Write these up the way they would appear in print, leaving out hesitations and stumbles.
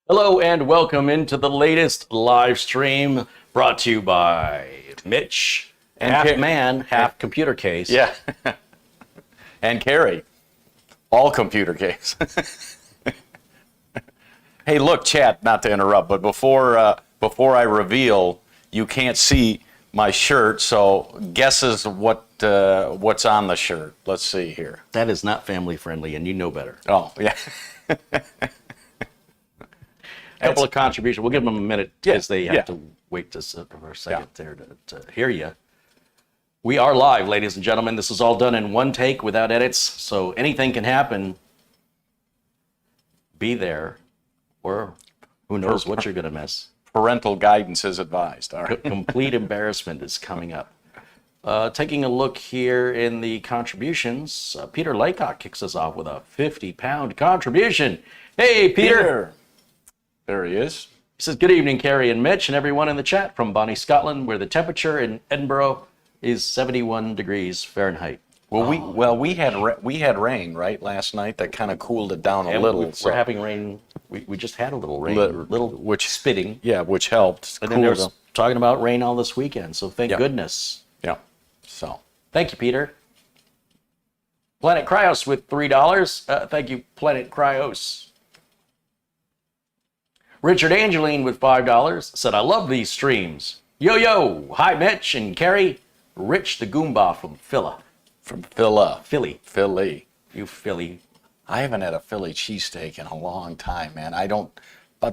Hello and welcome into the latest live stream brought to you by Mitch, and half man, half computer case. Yeah, and Carey, all computer case. Hey, look, chat, not to interrupt, but before I reveal, you can't see my shirt, so guesses what's on the shirt. Let's see here. That is not family friendly, and you know better. Oh, yeah. Couple of contributions. We'll give them a minute because they have yeah. to wait for a second there to hear you. We are live, ladies and gentlemen. This is all done in one take without edits, so anything can happen. Be there, or who knows what you're going to miss. Parental guidance is advised. All right. Complete embarrassment is coming up. Taking a look here in the contributions, Peter Laycock kicks us off with a 50-pound contribution. Hey, Peter. There he is. He says, good evening, Carey and Mitch, and everyone in the chat from Bonnie, Scotland, where the temperature in Edinburgh is 71 degrees Fahrenheit. Well, we had rain right last night that kind of cooled it down a little. We're having rain. We just had a little rain, which spitting. Yeah, which helped. And then there's talking about rain all this weekend. So thank goodness. Yeah. So thank you, Peter. Planet Cryos with $3. Thank you, Planet Cryos. Richard Angeline with $5 said, I love these streams. Yo, yo. Hi, Mitch and Carey. Rich the Goomba from Philly. Philly. You Philly. I haven't had a Philly cheesesteak in a long time, man. About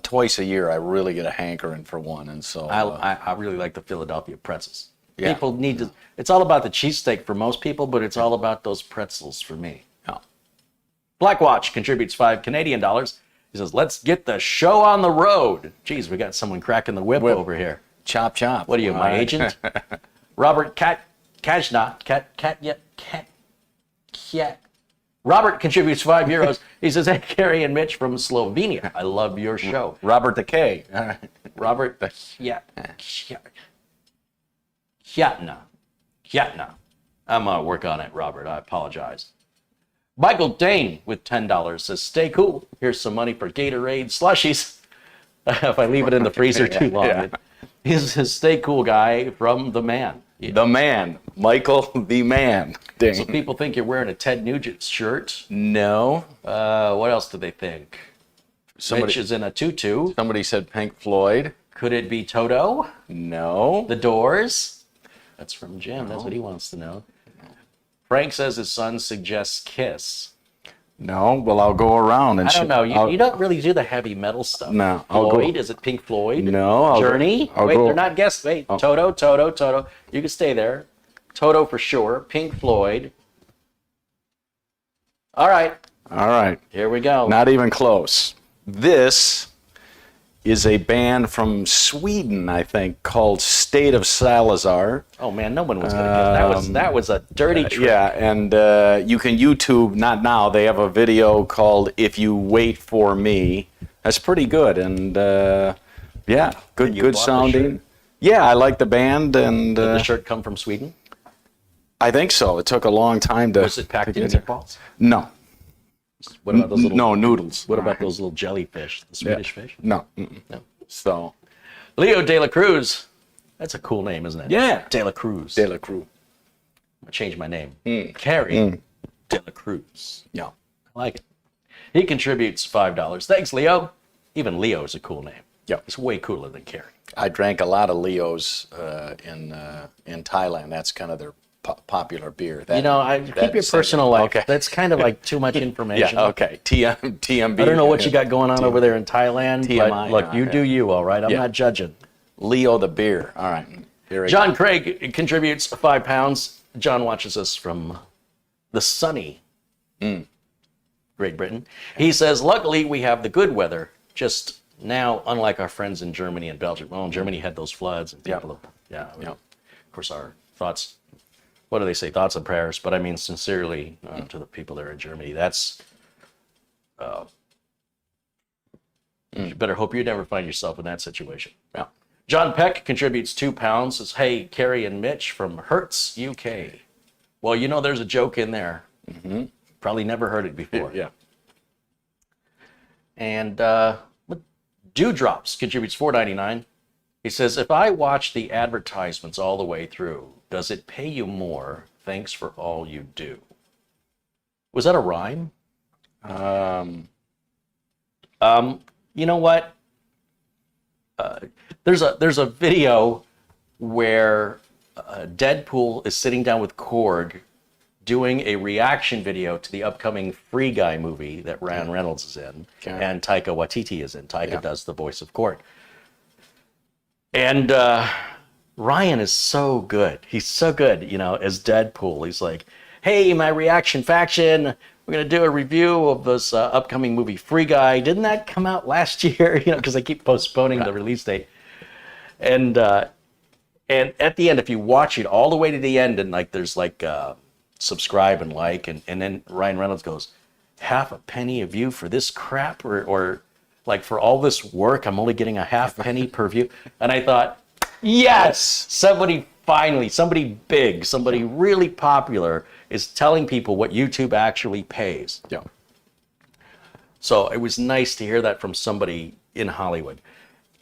twice a year, I really get a hankering for one. And so I really like the Philadelphia pretzels. Yeah. People need to, it's all about the cheesesteak for most people, but it's all about those pretzels for me. Yeah. Blackwatch contributes $5 Canadian. He says, let's get the show on the road. Geez, we got someone cracking the whip over here. Chop, chop. What are you, my agent? Robert Robert contributes €5. He says, hey, Carey and Mitch from Slovenia. I love your show. Robert the K. Robert the Hyatna. I'm going to work on it, Robert. I apologize. Michael Dane with $10 says, stay cool. Here's some money for Gatorade slushies. If I leave it in the freezer too long. Yeah. He's a stay cool guy from The Man. The Man. Michael the Man. Dang. So people think you're wearing a Ted Nugent shirt. No. What else do they think? Mitch is in a tutu. Somebody said Pink Floyd. Could it be Toto? No. The Doors? That's from Jim. That's what he wants to know. Frank says his son suggests Kiss. No. Well, I'll go around and I don't know. You don't really do the heavy metal stuff. No. Floyd? Is it Pink Floyd? No. Journey? Wait, they're not guests. Wait. Toto. You can stay there. Toto for sure. Pink Floyd. All right. Here we go. Not even close. This is a band from Sweden, I think, called State of Salazar. Oh man, no one was going to get that. Was a dirty trick. Yeah, and you can YouTube, not now, they have a video called If You Wait For Me. That's pretty good, and yeah, good sounding. Yeah, I like the band. And did the shirt come from Sweden? I think so. It took a long time to... Was it packed in meatballs? No. What about those little... No, noodles. What about those little jellyfish, the Swedish fish? No. No. So... Leo De La Cruz. That's a cool name, isn't it? Yeah. De La Cruz. De La Cruz. I'm going to change my name. Carey De La Cruz. Yeah. I like it. He contributes $5. Thanks, Leo. Even Leo is a cool name. Yeah. It's way cooler than Carey. I drank a lot of Leos in Thailand. That's kind of their popular beer. Keep your personal life. Okay. That's kind of like too much information. Yeah, okay. TMB. I don't know what you got going on over there in Thailand, TMI, but look, you do you, all right? I'm not judging. Leo the beer. All right. Here John Craig contributes £5. John watches us from the sunny Great Britain. He says, luckily we have the good weather. Just now, unlike our friends in Germany and Belgium. Well, Germany had those floods. And people, of course, our thoughts... What do they say? Thoughts and prayers, but I mean sincerely to the people there in Germany. That's you better hope you never find yourself in that situation. Yeah. John Peck contributes £2. Says, "Hey, Carey and Mitch from Hertz, UK." Well, there's a joke in there. Probably never heard it before. Yeah. And Dewdrops contributes $4.99. He says, if I watch the advertisements all the way through, does it pay you more? Thanks for all you do. Was that a rhyme? You know what? There's a video where Deadpool is sitting down with Korg doing a reaction video to the upcoming Free Guy movie that Ryan Reynolds is in, and Taika Waititi is in. Taika does the voice of Korg. And Ryan is so good. He's so good, as Deadpool. He's like, hey, my reaction faction, we're going to do a review of this upcoming movie Free Guy. Didn't that come out last year? Because they keep postponing the release date. And at the end, if you watch it all the way to the end, and there's subscribe and like, and then Ryan Reynolds goes, half a penny a view for this crap, or for all this work, I'm only getting a half penny per view. And I thought, yes, somebody big, somebody really popular is telling people what YouTube actually pays. Yeah. So it was nice to hear that from somebody in Hollywood.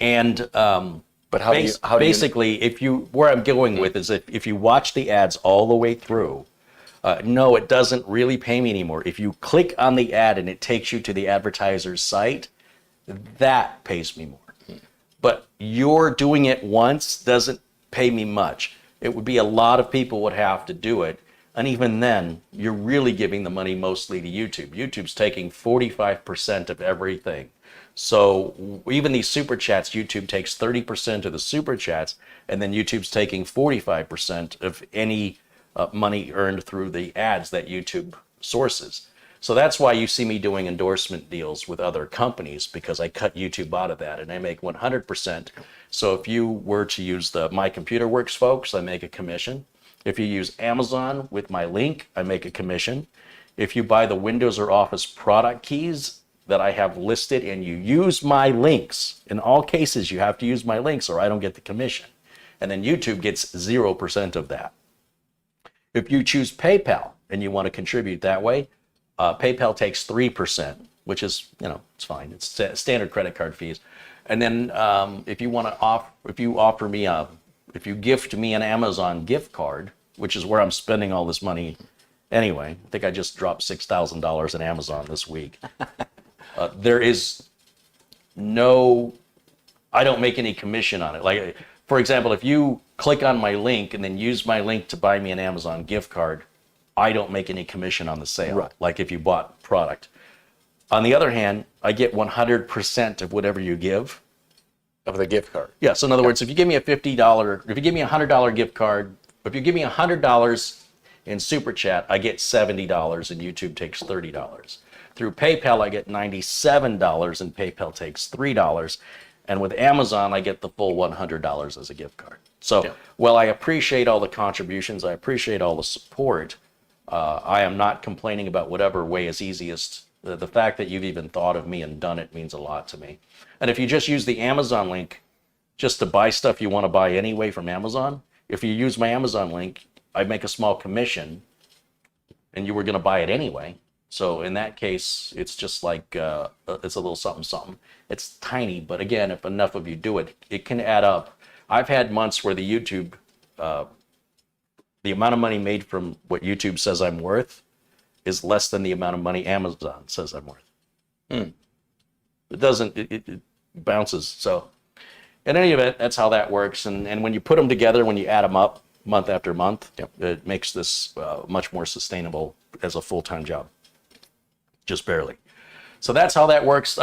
And but how basically, where I'm going with is if you watch the ads all the way through, no, it doesn't really pay me anymore. If you click on the ad and it takes you to the advertiser's site, that pays me more. But you're doing it once doesn't pay me much. It would be a lot of people would have to do it. And even then, you're really giving the money mostly to YouTube. YouTube's taking 45% of everything. So even these super chats, YouTube takes 30% of the super chats, and then YouTube's taking 45% of any money earned through the ads that YouTube sources. So that's why you see me doing endorsement deals with other companies, because I cut YouTube out of that and I make 100%. So if you were to use the My Computer Works folks, I make a commission. If you use Amazon with my link, I make a commission. If you buy the Windows or Office product keys that I have listed and you use my links, in all cases you have to use my links or I don't get the commission. And then YouTube gets 0% of that. If you choose PayPal and you want to contribute that way, PayPal takes 3%, which is, it's fine. It's standard credit card fees. And then if you gift me an Amazon gift card, which is where I'm spending all this money anyway. I think I just dropped $6,000 in Amazon this week. There is I don't make any commission on it. Like, for example, if you click on my link and then use my link to buy me an Amazon gift card, I don't make any commission on the sale, right, like if you bought product. On the other hand, I get 100% of whatever you give. Of the gift card. Yeah, so in other words, if you give me a $100 gift card, if you give me $100 in Super Chat, I get $70 and YouTube takes $30. Through PayPal, I get $97 and PayPal takes $3. And with Amazon, I get the full $100 as a gift card. So, while I appreciate all the contributions, I appreciate all the support, I am not complaining about whatever way is easiest. The fact that you've even thought of me and done it means a lot to me. And if you just use the Amazon link just to buy stuff you want to buy anyway from Amazon, if you use my Amazon link, I make a small commission and you were going to buy it anyway. So in that case, it's just like, it's a little something, something. It's tiny, but again, if enough of you do it, it can add up. I've had months where the YouTube, the amount of money made from what YouTube says I'm worth is less than the amount of money Amazon says I'm worth. It doesn't, it bounces. So in any event, that's how that works. And when you put them together, when you add them up month after month, it makes this much more sustainable as a full-time job. Just barely. So that's how that works.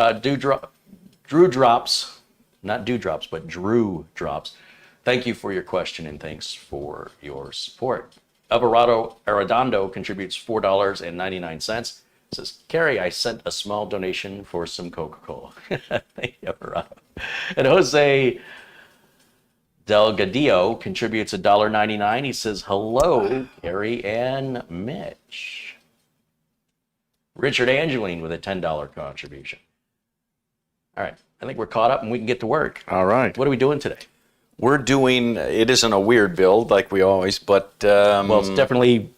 Drew Drops, not Dewdrops, but Drew Drops. Thank you for your question and thanks for your support. Everardo Arredondo contributes $4.99. Says, Carey, I sent a small donation for some Coca-Cola. Thank you, Everardo. And Jose Delgadillo contributes $1.99. He says, hello, Carey and Mitch. Richard Angeline with a $10 contribution. All right, I think we're caught up and we can get to work. All right. What are we doing today? We're doing, it isn't a weird build like we always, but... well, it's definitely...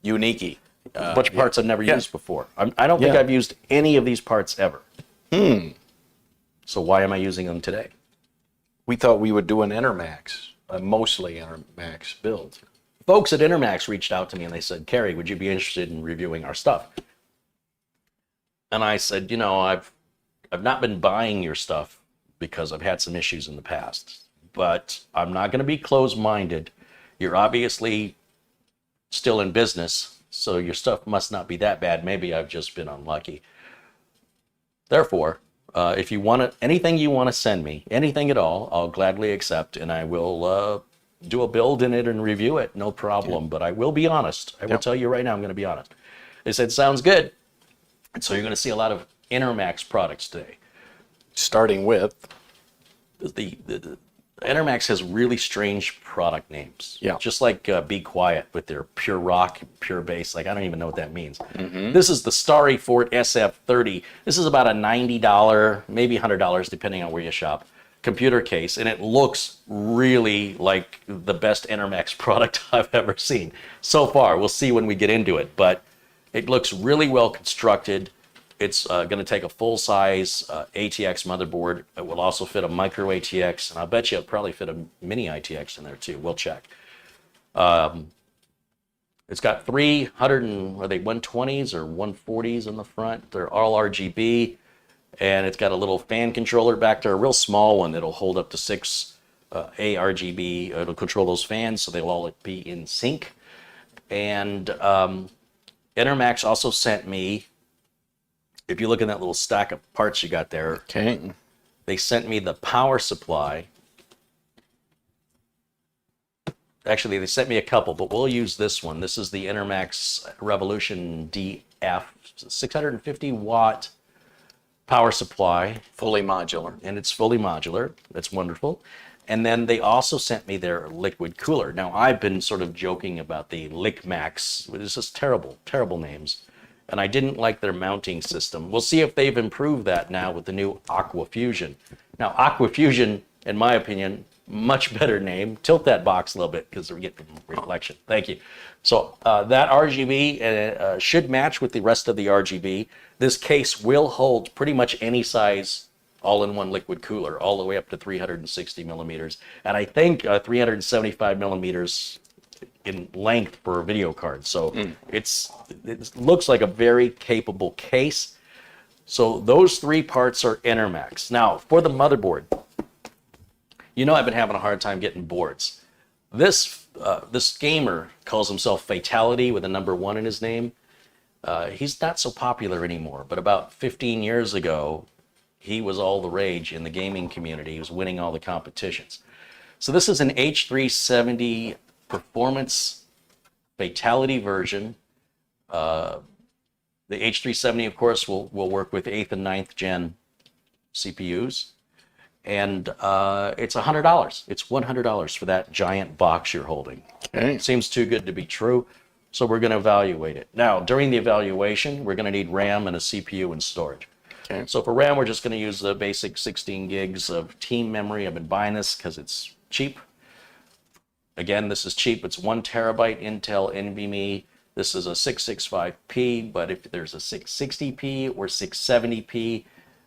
unique-y. A bunch of parts I've never used before. I don't think I've used any of these parts ever. So why am I using them today? We thought we would do an Enermax, mostly Enermax build. Folks at Enermax reached out to me and they said, Carey, would you be interested in reviewing our stuff? And I said, you know, I've not been buying your stuff because I've had some issues in the past, but I'm not going to be closed-minded. You're obviously still in business, so your stuff must not be that bad. Maybe I've just been unlucky. Therefore, if you want anything you want to send me, anything at all, I'll gladly accept, and I will do a build in it and review it, no problem. Yeah. But I will be honest. I will tell you right now, I'm going to be honest. They said, sounds good. And so you're going to see a lot of Enermax products today. Starting with? The Enermax has really strange product names. Yeah. Just like Be Quiet with their pure rock, pure bass. Like, I don't even know what that means. Mm-hmm. This is the StarryFort SF30. This is about a $90, maybe $100, depending on where you shop, computer case. And it looks really like the best Enermax product I've ever seen so far. We'll see when we get into it. But it looks really well constructed. It's going to take a full-size ATX motherboard. It will also fit a micro ATX, and I bet you it'll probably fit a mini ITX in there too. We'll check. It's got 120s or 140s in the front. They're all RGB, and it's got a little fan controller back there, a real small one that'll hold up to 6 ARGB. It'll control those fans, so they'll all be in sync. And Enermax also sent me, if you look in that little stack of parts you got there, okay, they sent me the power supply. Actually, they sent me a couple, but we'll use this one. This is the Enermax Revolution DF, 650 watt power supply. Fully modular. And it's fully modular. That's wonderful. And then they also sent me their liquid cooler. Now, I've been sort of joking about the LickMax. It's just terrible, terrible names. And I didn't like their mounting system. We'll see if they've improved that now with the new AquaFusion. Now, AquaFusion, in my opinion, much better name. Tilt that box a little bit because we're getting reflection. Thank you. So that RGB should match with the rest of the RGB. This case will hold pretty much any size all-in-one liquid cooler, all the way up to 360 millimeters. And I think 375 millimeters in length for a video card. So it looks like a very capable case. So those 3 parts are Enermax. Now, for the motherboard, you know I've been having a hard time getting boards. This gamer calls himself Fata1ity with a number 1 in his name. He's not so popular anymore, but about 15 years ago, he was all the rage in the gaming community. He was winning all the competitions. So this is an H370 performance Fata1ity version. The H370, of course, will work with 8th and 9th gen CPUs. And it's $100. It's $100 for that giant box you're holding. Okay. Seems too good to be true. So we're going to evaluate it. Now, during the evaluation, we're going to need RAM and a CPU and storage. Okay. So for RAM, we're just going to use the basic 16 gigs of team memory. I've been buying this because it's cheap. Again, this is cheap. It's 1 terabyte Intel NVMe. This is a 665p, but if there's a 660p or 670p,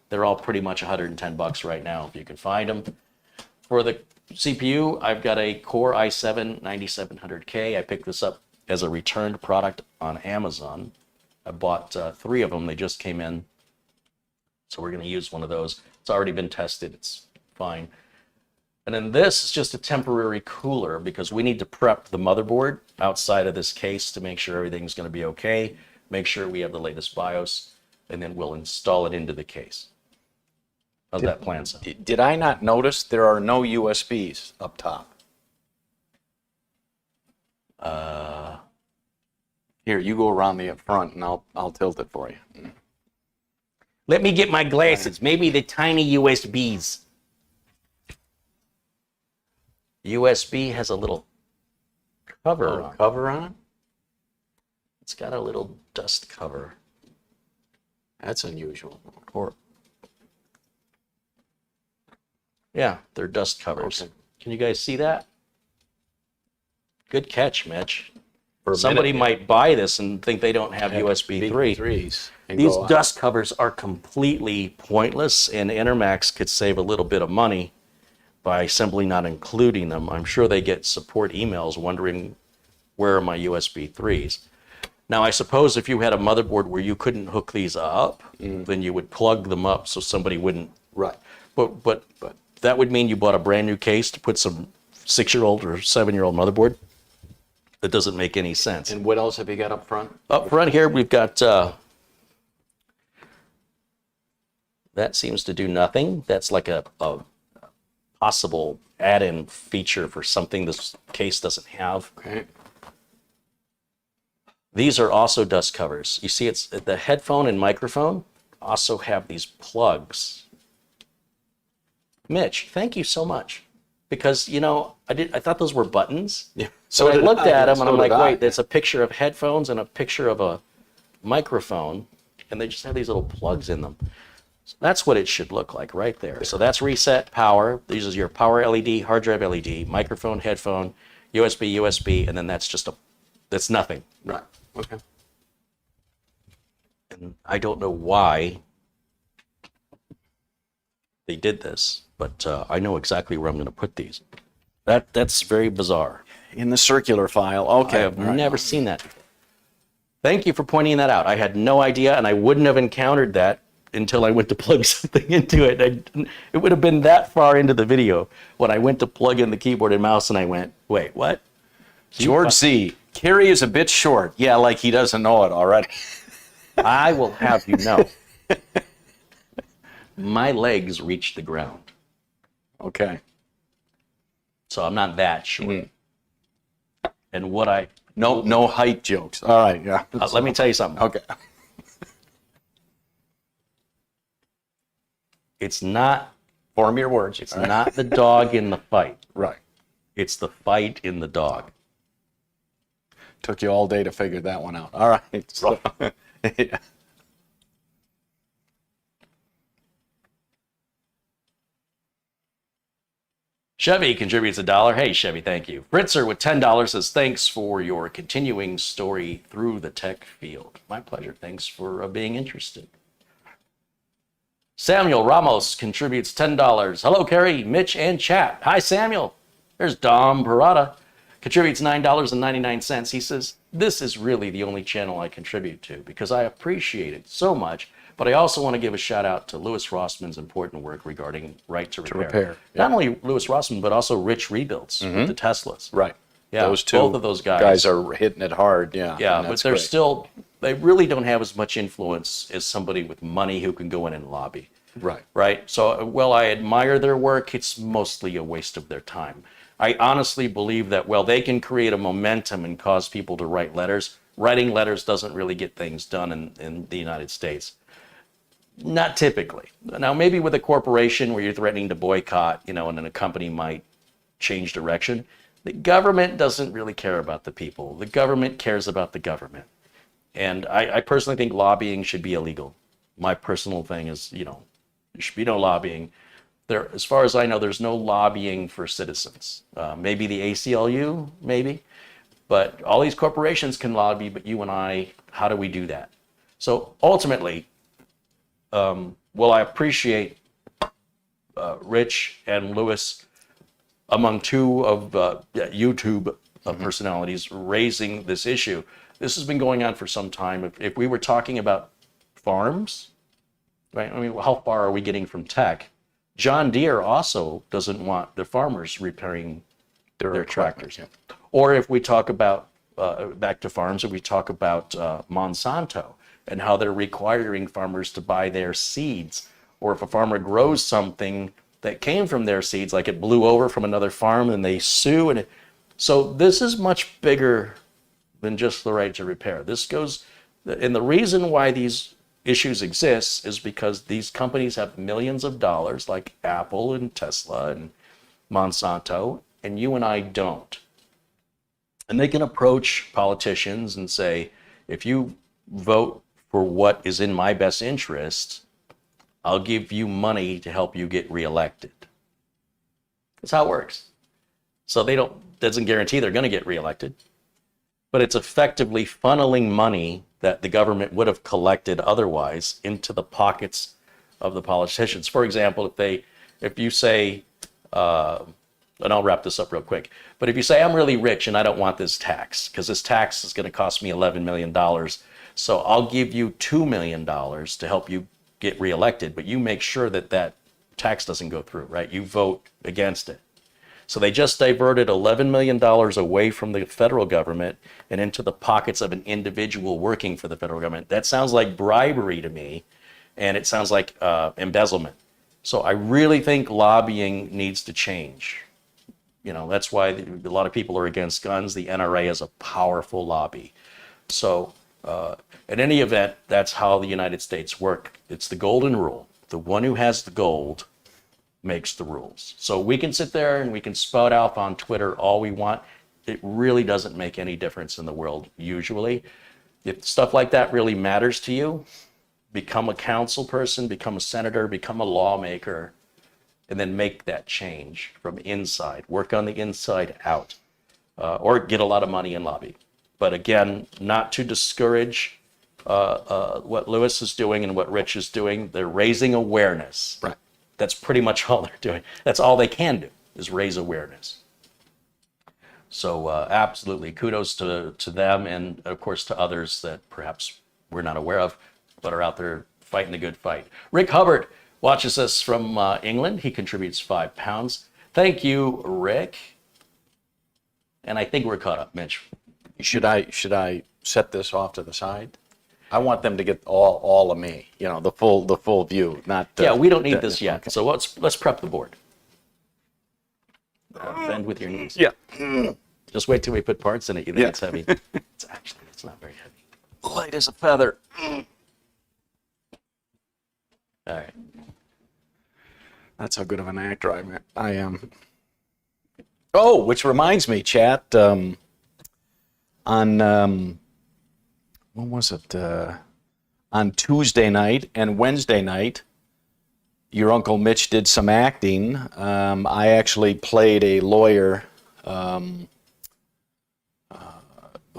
they're all pretty much $110 right now if you can find them. For the CPU, I've got a Core i7 9700K. I picked this up as a returned product on Amazon. I bought 3 of them. They just came in. So we're going to use one of those. It's already been tested. It's fine. And then this is just a temporary cooler because we need to prep the motherboard outside of this case to make sure everything's going to be okay, make sure we have the latest BIOS, and then we'll install it into the case. How's that plan sound? Did I not notice there are no USBs up top? Here, you go around the front and I'll tilt it for you. Let me get my glasses. Maybe the tiny USBs. USB has a little cover on it. Cover on it? It's got a little dust cover. That's unusual. Or yeah, they're dust covers. Okay. Can you guys see that? Good catch, Mitch. For a Somebody minute, might buy this and think they don't have USB 3. 3s. These dust covers are completely pointless, and Enermax could save a little bit of money by simply not including them. I'm sure they get support emails wondering, where are my USB 3s? Now, I suppose if you had a motherboard where you couldn't hook these up, then you would plug them up so somebody wouldn't. Right. But that would mean you bought a brand new case to put some 6-year-old or 7-year-old motherboard. That doesn't make any sense. And what else have you got up front? Up front here, we've got, that seems to do nothing. That's like a possible add-in feature for something this case doesn't have. Okay. These are also dust covers. You see, it's the headphone and microphone also have these plugs. Mitch, thank you so much. Because, you know, I thought those were buttons. Yeah. So I looked at them and I'm like, did I. wait, there's a picture of headphones and a picture of a microphone, and they just have these little plugs in them. So that's what it should look like right there. So that's reset power. These are your power LED, hard drive LED, microphone, headphone, USB, and then that's nothing. Right. Okay. And I don't know why they did this, but I know exactly where I'm going to put these. That's very bizarre. In the circular file. Okay. I have never seen that. Thank you for pointing that out. I had no idea, and I wouldn't have encountered that until I went to plug something into it. It would have been that far into the video when I went to plug in the keyboard and mouse, and I went, wait, what? George C. Carey is a bit short. Yeah, like he doesn't know it already. I will have you know. My legs reach the ground. Okay. So I'm not that short. And what No height jokes. All right, yeah. let me tell you something. Okay. It's not Form your words. It's not the dog in the fight. Right. It's the fight in the dog. Took you all day to figure that one out. All right. So, yeah. Chevy contributes $1. Hey, Chevy, thank you. Fritzer with $10 says, thanks for your continuing story through the tech field. My pleasure. Thanks for being interested. Samuel Ramos contributes $10. Hello, Carey, Mitch, and chat. Hi, Samuel. There's Dom Parada. Contributes $9.99. He says, this is really the only channel I contribute to because I appreciate it so much, but I also want to give a shout out to Louis Rossman's important work regarding right to repair. Yeah. Not only Louis Rossman, but also Rich Rebuilds with the Teslas. Right. Yeah, those two both of those guys are hitting it hard. Yeah. Yeah, and but that's they're great. still, they really don't have as much influence as somebody with money who can go in and lobby. Right. Right? So, while I admire their work, it's mostly a waste of their time. I honestly believe that, well, they can create a momentum and cause people to write letters. Writing letters doesn't really get things done in the United States. Not typically. Now, maybe with a corporation where you're threatening to boycott, and then a company might change direction. The government doesn't really care about the people. The government cares about the government. And I personally think lobbying should be illegal. My personal thing is, there should be no lobbying. There, as far as I know, there's no lobbying for citizens. Maybe the ACLU, maybe. But all these corporations can lobby, but you and I, how do we do that? So ultimately, well, I appreciate Rich and Louis among two of YouTube personalities raising this issue. This has been going on for some time. If we were talking about farms, right? I mean, how far are we getting from tech? John Deere also doesn't want the farmers repairing their tractors. Yeah. Or if we talk about, back to farms, if we talk about Monsanto and how they're requiring farmers to buy their seeds, or if a farmer grows something that came from their seeds, like it blew over from another farm and they sue. So this is much bigger than just the right to repair. This goes, and the reason why these issues exist is because these companies have millions of dollars, like Apple and Tesla and Monsanto, and you and I don't. And they can approach politicians and say, if you vote for what is in my best interest, I'll give you money to help you get reelected. That's how it works. So doesn't guarantee they're going to get reelected. but it's effectively funneling money that the government would have collected otherwise into the pockets of the politicians. For example, if you say, and I'll wrap this up real quick, but if you say, I'm really rich and I don't want this tax because this tax is going to cost me $11 million, so I'll give you $2 million to help you get reelected, but you make sure that that tax doesn't go through, right? You vote against it. So they just diverted $11 million away from the federal government and into the pockets of an individual working for the federal government. That sounds like bribery to me, and it sounds like embezzlement. So I really think lobbying needs to change. You know, that's why a lot of people are against guns. The NRA is a powerful lobby. So in any event, that's how the United States work. It's the golden rule. The one who has the gold makes the rules. So we can sit there and we can spout out on Twitter all we want. It really doesn't make any difference in the world usually. If stuff like that really matters to you, become a council person, become a senator, become a lawmaker, and then make that change from inside. Work on the inside out, or get a lot of money and lobby. But again, not to discourage what Lewis is doing and what Rich is doing. They're raising awareness. Right. That's pretty much all they're doing. That's all they can do is raise awareness. So absolutely, kudos to them and of course to others that perhaps we're not aware of, but are out there fighting a good fight. Rick Hubbard watches us from England. He contributes £5. Thank you, Rick. And I think we're caught up, Mitch. Should I set this off to the side? I want them to get all of me, you know, the full view, not. Yeah, we don't need this yet. Okay. So let's prep the board. Bend with your knees. Yeah. Just wait till we put parts in it. You think it's heavy? It's not very heavy. Light as a feather. All right. That's how good of an actor I am. Oh, which reminds me, chat. On when was it? On Tuesday night and Wednesday night, your Uncle Mitch did some acting. I actually played a lawyer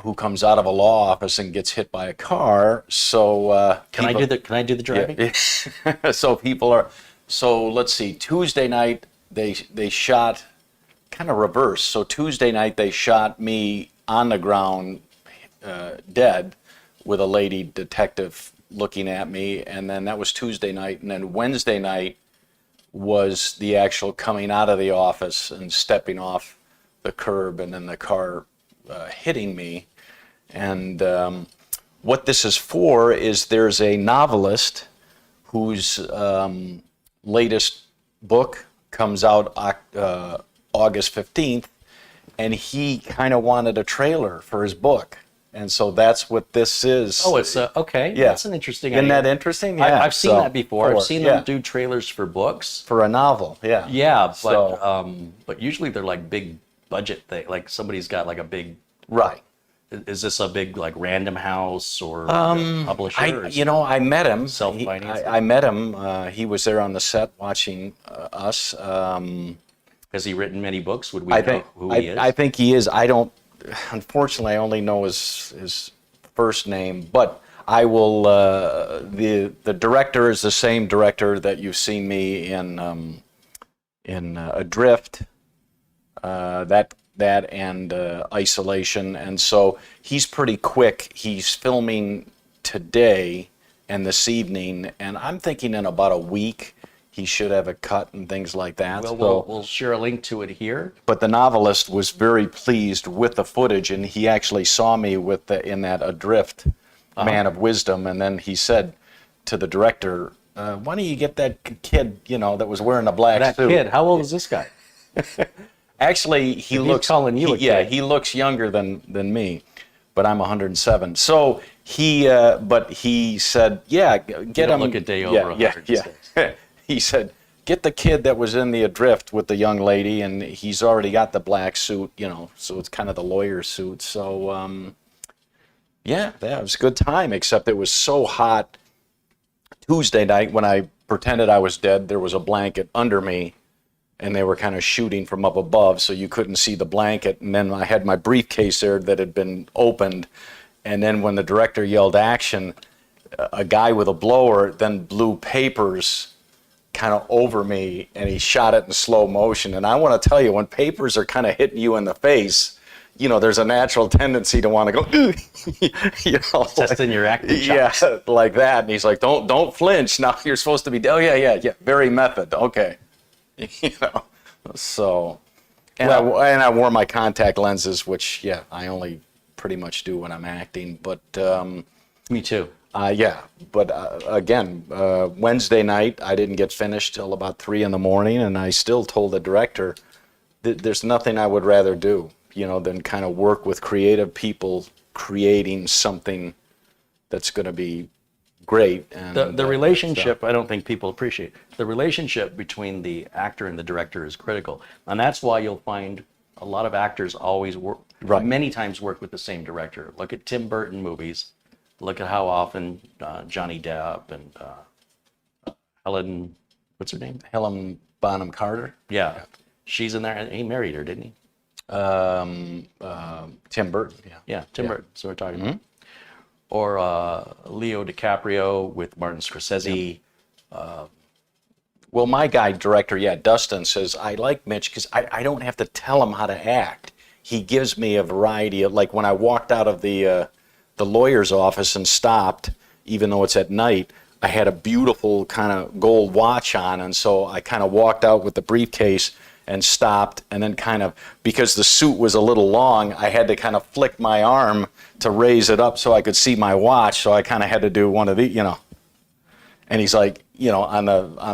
who comes out of a law office and gets hit by a car. So Can I do the driving? Yeah. So let's see. Tuesday night they shot kind of reverse. So Tuesday night they shot me on the ground, dead, with a lady detective looking at me, and then that was Tuesday night, and then Wednesday night was the actual coming out of the office and stepping off the curb, and then the car hitting me. And what this is for is there's a novelist whose latest book comes out August 15th, and he kind of wanted a trailer for his book. And so that's what this is. Oh, it's okay. Yeah. That's an interesting Isn't idea. that interesting? Yeah. I've seen that before. I've seen yeah. them do trailers for books. For a novel, yeah. Yeah, So- but usually they're like big budget thing. Like somebody's got like a big. Right. Is this a big like Random House or publisher? I met him. Self-financing? I met him. He was there on the set watching us. Has he written many books? Would we know who he is? I think he is. I don't. Unfortunately, I only know his first name, but I will. The director is the same director that you've seen me in Adrift. That and Isolation, and so he's pretty quick. He's filming today and this evening, and I'm thinking in about a week he should have a cut and things like that. Well, we'll share a link to it here. But the novelist was very pleased with the footage, and he actually saw me in that Adrift, Man of Wisdom, and then he said to the director, "Why don't you get that kid, that was wearing a black suit?" That kid, how old is this guy? Actually, he looks calling you a kid. Yeah, he looks younger than me, but I'm 107. So but he said, "Yeah, get him." Look a day over 106. Yeah. He said, "Get the kid that was in the Adrift with the young lady, and he's already got the black suit, so it's kind of the lawyer suit." So, yeah, it was a good time, except it was so hot. Tuesday night, when I pretended I was dead, there was a blanket under me, and they were kind of shooting from up above, so you couldn't see the blanket. And then I had my briefcase there that had been opened, and then when the director yelled action, a guy with a blower then blew papers kind of over me, and he shot it in slow motion. And I want to tell you, when papers are kind of hitting you in the face, you know, there's a natural tendency to want to go, you know, Just in your acting chops. yeah, like that. And he's like, don't flinch. Now you're supposed to be, oh yeah, very method. Okay, you know. So, and I wore my contact lenses, which I only pretty much do when I'm acting. But Me too. yeah, but again, Wednesday night I didn't get finished till about 3 a.m, and I still told the director that there's nothing I would rather do, you know, than kind of work with creative people creating something that's going to be great. And The relationship, I don't think people appreciate. The relationship between the actor and the director is critical. And that's why you'll find a lot of actors always work, many times work with the same director. Look at Tim Burton movies. Look at how often Johnny Depp and Helen, what's her name? Helen Bonham Carter. Yeah. She's in there. And he married her, didn't he? Tim Burton. Yeah, Tim Burton. So we're talking about. Or Leo DiCaprio with Martin Scorsese. Well, my guy director, Dustin, says, I like Mitch because I don't have to tell him how to act. He gives me a variety of, like when I walked out of the lawyer's office and stopped, even though it's at night, I had a beautiful kind of gold watch on, and so I kind of walked out with the briefcase and stopped, and then kind of, because the suit was a little long, I had to kind of flick my arm to raise it up so I could see my watch, so I kind of had to do one of the, you know. And he's like, you know, on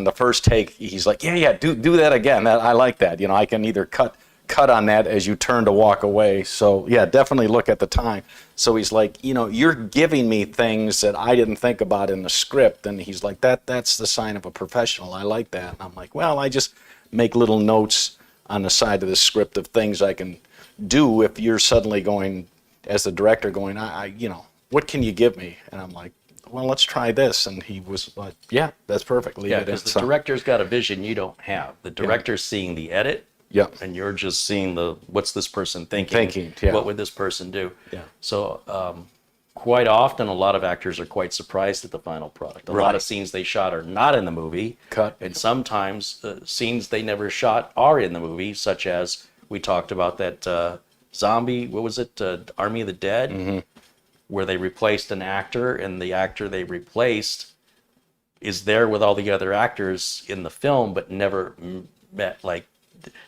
the first take, he's like, do that again. I like that. You know, I can either cut on that as you turn to walk away. So definitely look at the time. So he's like, you know, you're giving me things that I didn't think about in the script. And he's like, that's the sign of a professional. I like that. And I'm like, well, I just make little notes on the side of the script of things I can do if you're suddenly going, as the director, going, you know, what can you give me? And I'm like, well, let's try this. And he was like, yeah, that's perfect. Leave it in. Because the director's got a vision you don't have. The director's seeing the edit. Yeah. And you're just seeing what's this person thinking? What would this person do? Yeah. So quite often, a lot of actors are quite surprised at the final product. A lot of scenes they shot are not in the movie. Cut. And sometimes scenes they never shot are in the movie, such as we talked about that zombie, what was it, Army of the Dead, where they replaced an actor, and the actor they replaced is there with all the other actors in the film, but never met, like,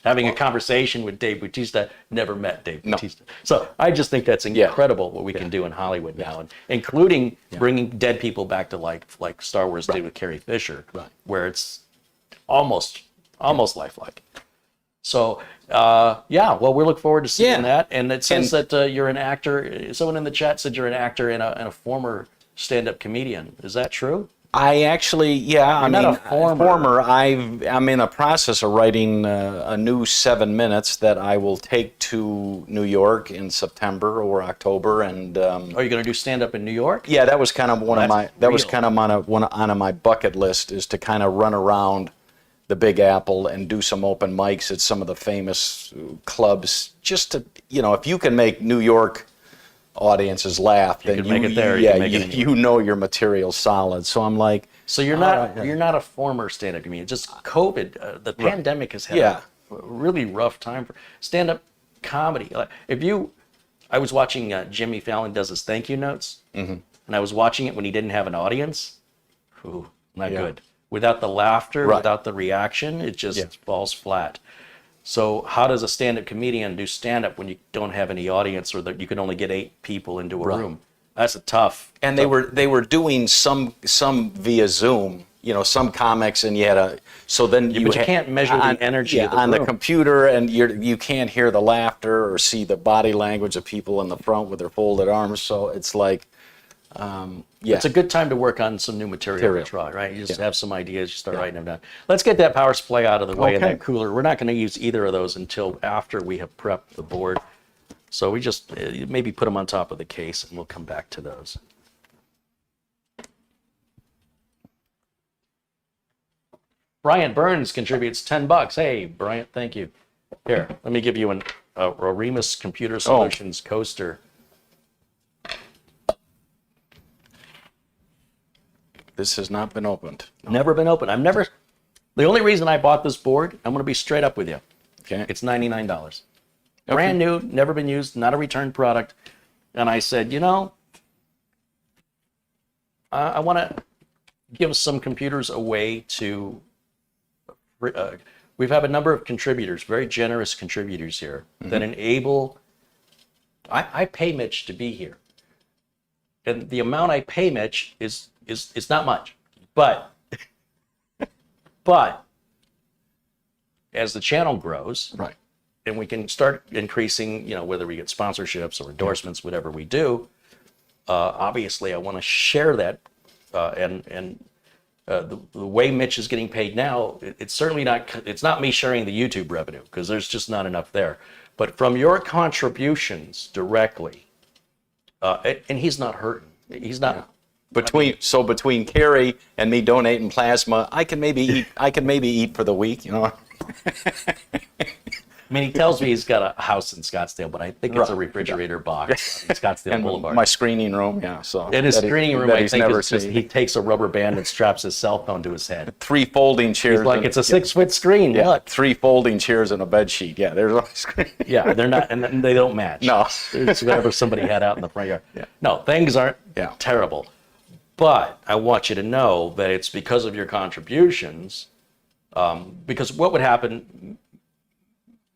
having a conversation with Dave Bautista, never met Dave Bautista. So I just think that's incredible what we can do in Hollywood now, and including bringing dead people back to life, like Star Wars did with Carrie Fisher, where it's almost lifelike. So well, we look forward to seeing that. And it says that you're an actor. Someone in the chat said you're an actor and a former stand-up comedian. Is that true? I actually, I'm not a former. I'm in a process of writing a new 7 minutes that I will take to New York in September or October. And are you going to do stand up in New York? Yeah, that was kind of on my bucket list, is to kind of run around the Big Apple and do some open mics at some of the famous clubs, just to, you know, if you can make New York audiences laugh, then make it there. You know your material's solid. So I'm like, so you're not a former stand-up comedian. Just COVID, the pandemic has had a really rough time for stand-up comedy. Like I was watching Jimmy Fallon does his thank you notes, and I was watching it when he didn't have an audience. Ooh, not good. Without the laughter, without the reaction, it just falls flat. So how does a stand-up comedian do stand-up when you don't have any audience, or that you can only get 8 people into a room? That's a tough. And they were doing some via Zoom, you know, some comics, and you had but you can't measure the energy of the on room. The computer, and you can't hear the laughter or see the body language of people in the front with their folded arms. So it's like, It's a good time to work on some new material to try, right? You just have some ideas, you start writing them down. Let's get that power supply out of the way and that cooler. We're not going to use either of those until after we have prepped the board. So we just maybe put them on top of the case, and we'll come back to those. Bryant Burns contributes $10. Hey, Bryant, thank you. Here, let me give you a Remus Computer Solutions coaster. This has not been opened. No. Never been opened. The only reason I bought this board, I'm going to be straight up with you. Okay. It's $99. Brand new, never been used, not a returned product. And I said, you know, I want to give some computers away to, we've had a number of contributors, very generous contributors here that enable, I pay Mitch to be here. And the amount I pay Mitch is not much, but as the channel grows, Right. and we can start increasing, you know, whether we get sponsorships or endorsements, whatever we do, obviously I want to share that, and the way Mitch is getting paid now, it's certainly it's not me sharing the YouTube revenue, because there's just not enough there. But from your contributions directly, and he's not hurting. He's not. Between Carey and me donating plasma, I can maybe eat for the week, you know. I mean, he tells me he's got a house in Scottsdale, but I think it's a refrigerator box in Scottsdale And Boulevard. my screening room, yeah. So In his screening room, I think it's just seen. he takes a rubber band and straps his cell phone to his head. 3 folding chairs. He's like, it's a 6-foot screen. Yeah, Look. 3 folding chairs and a bed sheet. Yeah, there's a screen. Yeah, they're not, and they don't match. No. It's whatever somebody had out in the front yard. Yeah. No, things aren't Yeah. terrible. But I want you to know that it's because of your contributions. Because what would happen,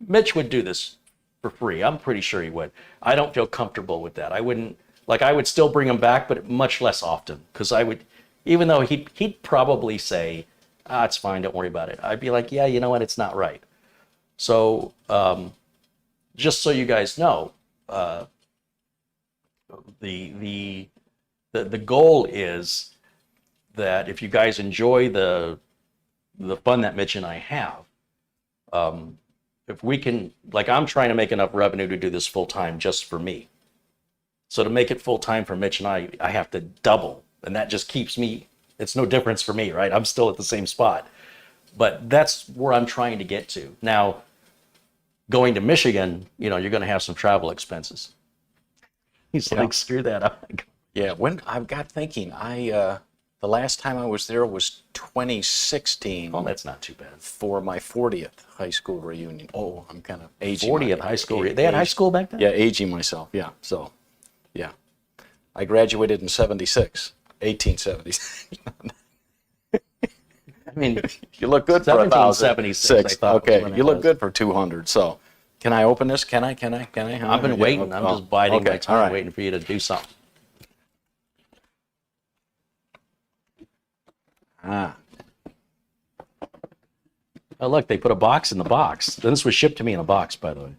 Mitch would do this for free. I'm pretty sure he would. I don't feel comfortable with that. I would still bring him back, but much less often. Because even though he'd probably say, it's fine, don't worry about it. I'd be like, yeah, you know what, it's not right. So, just so you guys know, the goal is that if you guys enjoy the fun that Mitch and I have, if we can, like, I'm trying to make enough revenue to do this full time just for me. So to make it full time for Mitch and I have to double, and that just keeps me. It's no difference for me, right? I'm still at the same spot, but that's where I'm trying to get to now. Going to Michigan, you know, you're going to have some travel expenses. He's like, screw that up. Yeah, when I got thinking, the last time I was there was 2016. Well, that's not too bad. For my 40th high school reunion. Oh, I'm kind of aging. 40th high school. They had high school back then? Yeah, aging myself. Yeah, so, yeah. I graduated in 76, 1876. I mean, you look good for 1776. Okay, you look good for 200. So, can I open this? Can I? I've been waiting. I'm just biding my time, waiting for you to do something. Oh, look, they put a box in the box. This was shipped to me in a box, by the way.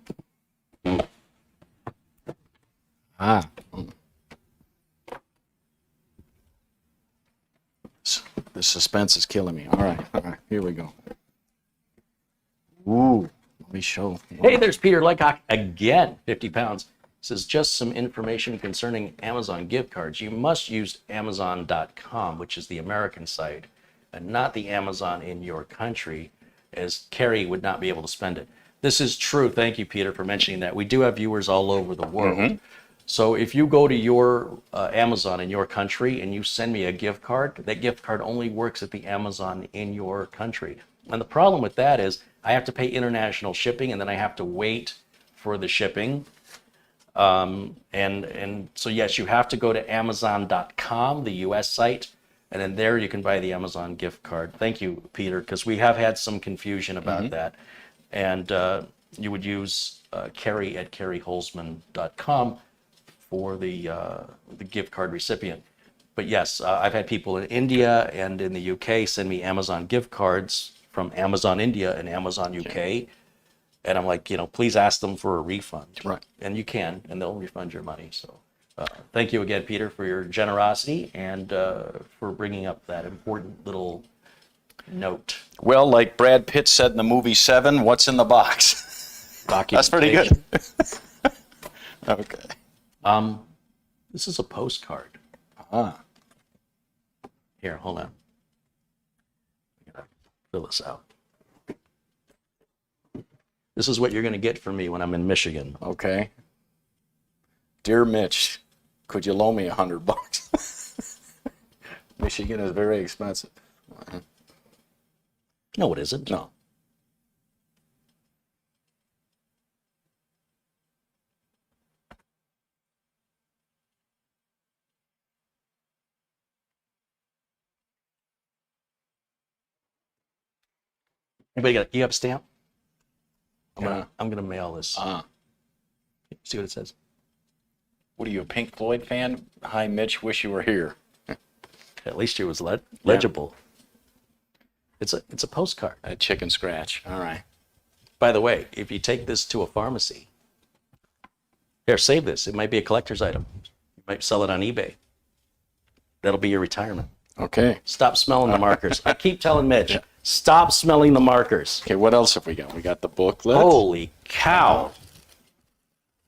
The suspense is killing me. All right, here we go. Ooh, let me show. Hey, there's Peter Lecock again, 50 pounds. Says, just some information concerning Amazon gift cards. You must use Amazon.com, which is the American site, and not the Amazon in your country, as Carey would not be able to spend it. This is true. Thank you, Peter, for mentioning that. We do have viewers all over the world. So if you go to your Amazon in your country and you send me a gift card, that gift card only works at the Amazon in your country. And the problem with that is I have to pay international shipping, and then I have to wait for the shipping. And so, yes, you have to go to Amazon.com, the US site, and then there you can buy the Amazon gift card. Thank you, Peter, because we have had some confusion about that. And you would use Carey at careyholzman.com for the gift card recipient. But yes, I've had people in India and in the UK send me Amazon gift cards from Amazon India and Amazon UK. And I'm like, you know, please ask them for a refund. Right. And you can, and they'll refund your money. So thank you again, Peter, for your generosity and for bringing up that important little note. Well, like Brad Pitt said in the movie Seven, what's in the box? That's pretty good. Okay. This is a postcard. Here, hold on. fill this out. This is what you're going to get from me when I'm in Michigan. Okay. Dear Mitch, could you loan me $100? Michigan is very expensive. No, it isn't. No. Anybody got? You have a stamp? Yeah. I'm gonna mail this. See what it says. What are you, a Pink Floyd fan? Hi, Mitch. Wish you were here. At least it was legible. It's a postcard. A chicken scratch. All right. By the way, if you take this to a pharmacy, here, save this. It might be a collector's item. You might sell it on eBay. That'll be your retirement. Okay. Stop smelling the markers. I keep telling Mitch, stop smelling the markers. Okay, what else have we got? We got the booklet. Holy cow.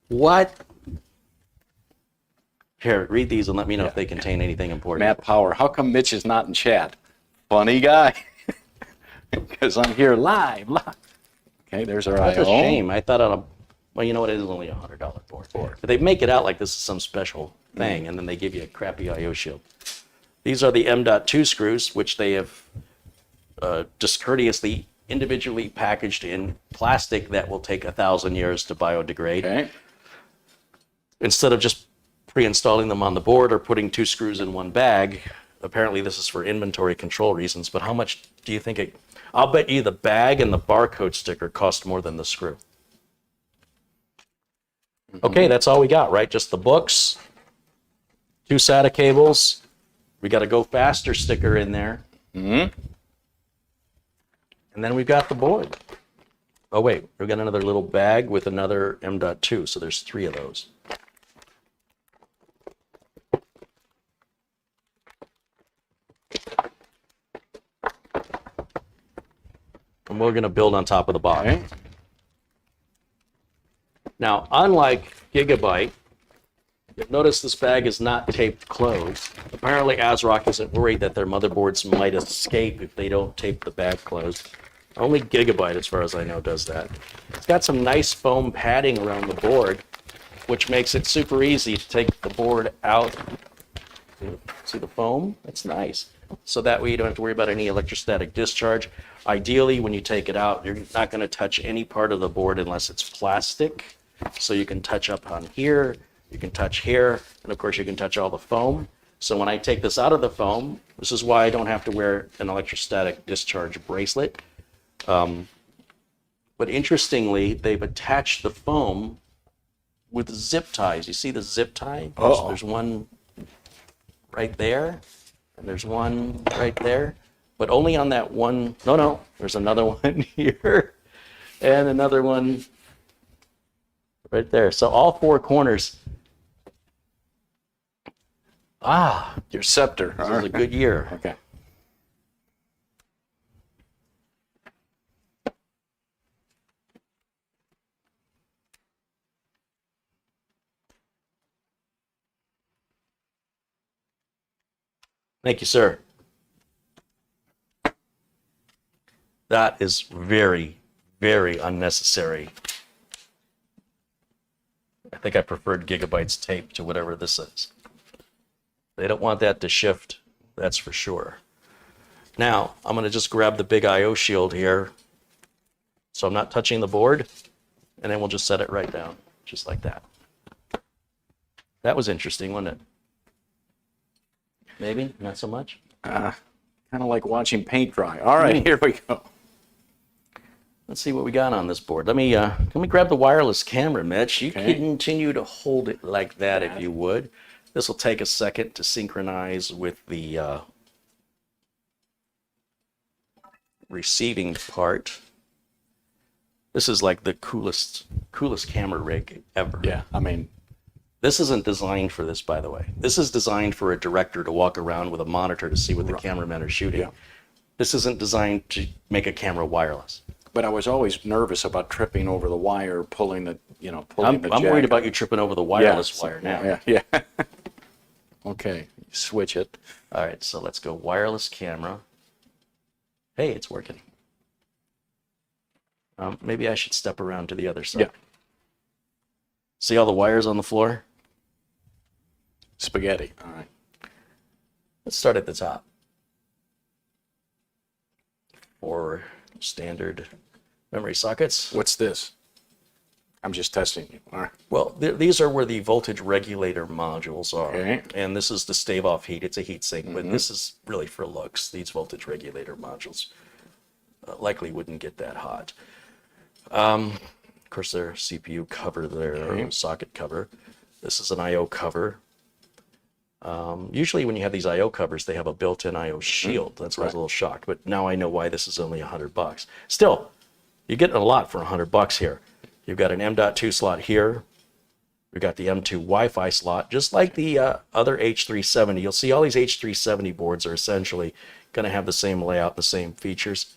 What? Here, read these and let me know if they contain anything important. Matt Power. How come Mitch is not in chat? Funny guy. Because I'm here live. Okay, there's our That's AIO. a shame. I thought well, you know what? It is only a $100 board. But they make it out like this is some special thing, and then they give you a crappy AIO shield. These are the M.2 screws, which they have discourteously individually packaged in plastic that will take 1,000 years to biodegrade. Okay. Instead of just pre-installing them on the board or putting 2 screws in one bag, apparently this is for inventory control reasons, but how much do you think I'll bet you the bag and the barcode sticker cost more than the screw. Okay, that's all we got, right? Just the books, 2 SATA cables. We got a Go Faster sticker in there. And then we've got the board. Oh, wait, we've got another little bag with another M.2, so there's 3 of those. And we're going to build on top of the box. Okay. Now, unlike Gigabyte, you'll notice this bag is not taped closed. Apparently, AsRock isn't worried that their motherboards might escape if they don't tape the bag closed. Only Gigabyte, as far as I know, does that. It's got some nice foam padding around the board, which makes it super easy to take the board out. See the foam? That's nice. So that way you don't have to worry about any electrostatic discharge. Ideally, when you take it out, you're not going to touch any part of the board unless it's plastic. So you can touch up on here, you can touch here, and of course you can touch all the foam. So when I take this out of the foam, this is why I don't have to wear an electrostatic discharge bracelet. But interestingly, they've attached the foam with zip ties. You see the zip tie? There's one right there, and there's one right there. But only on that one. No, there's another one here, and another one right there. So all 4 corners. Your scepter. This was a good year. Okay. Thank you, sir. That is very, very unnecessary. I think I preferred Gigabyte's tape to whatever this is. They don't want that to shift, that's for sure. Now, I'm going to just grab the big AIO shield here, so I'm not touching the board, and then we'll just set it right down, just like that. That was interesting, wasn't it? Maybe, not so much? Kind of like watching paint dry. All right, here we go. Let's see what we got on this board. Let me grab the wireless camera, Mitch. You can continue to hold it like that if you would. This will take a second to synchronize with the receiving part. This is like the coolest camera rig ever. Yeah, I mean, this isn't designed for this, by the way. This is designed for a director to walk around with a monitor to see what the cameramen are shooting. Yeah. This isn't designed to make a camera wireless. but I was always nervous about tripping over the wire, pulling the I'm jack. worried about you tripping over the wireless wire now. Yeah. Okay, switch it. All right, so let's go wireless camera. Hey, it's working. Maybe I should step around to the other side. Yeah. See all the wires on the floor? Spaghetti. All right. Let's start at the top. 4 standard memory sockets. What's this? I'm just testing you. All right. Well, these are where the voltage regulator modules are. Okay. And this is to stave off heat. It's a heat sink, but this is really for looks. These voltage regulator modules likely wouldn't get that hot. Of course, their CPU cover there, socket cover. This is an I/O cover. Usually when you have these I/O covers, they have a built-in I/O shield. That's why I was a little shocked. But now I know why this is only $100. Still, you're getting a lot for $100 here. You've got an M.2 slot here. We've got the M2 Wi-Fi slot, just like the other H370. You'll see all these H370 boards are essentially going to have the same layout, the same features.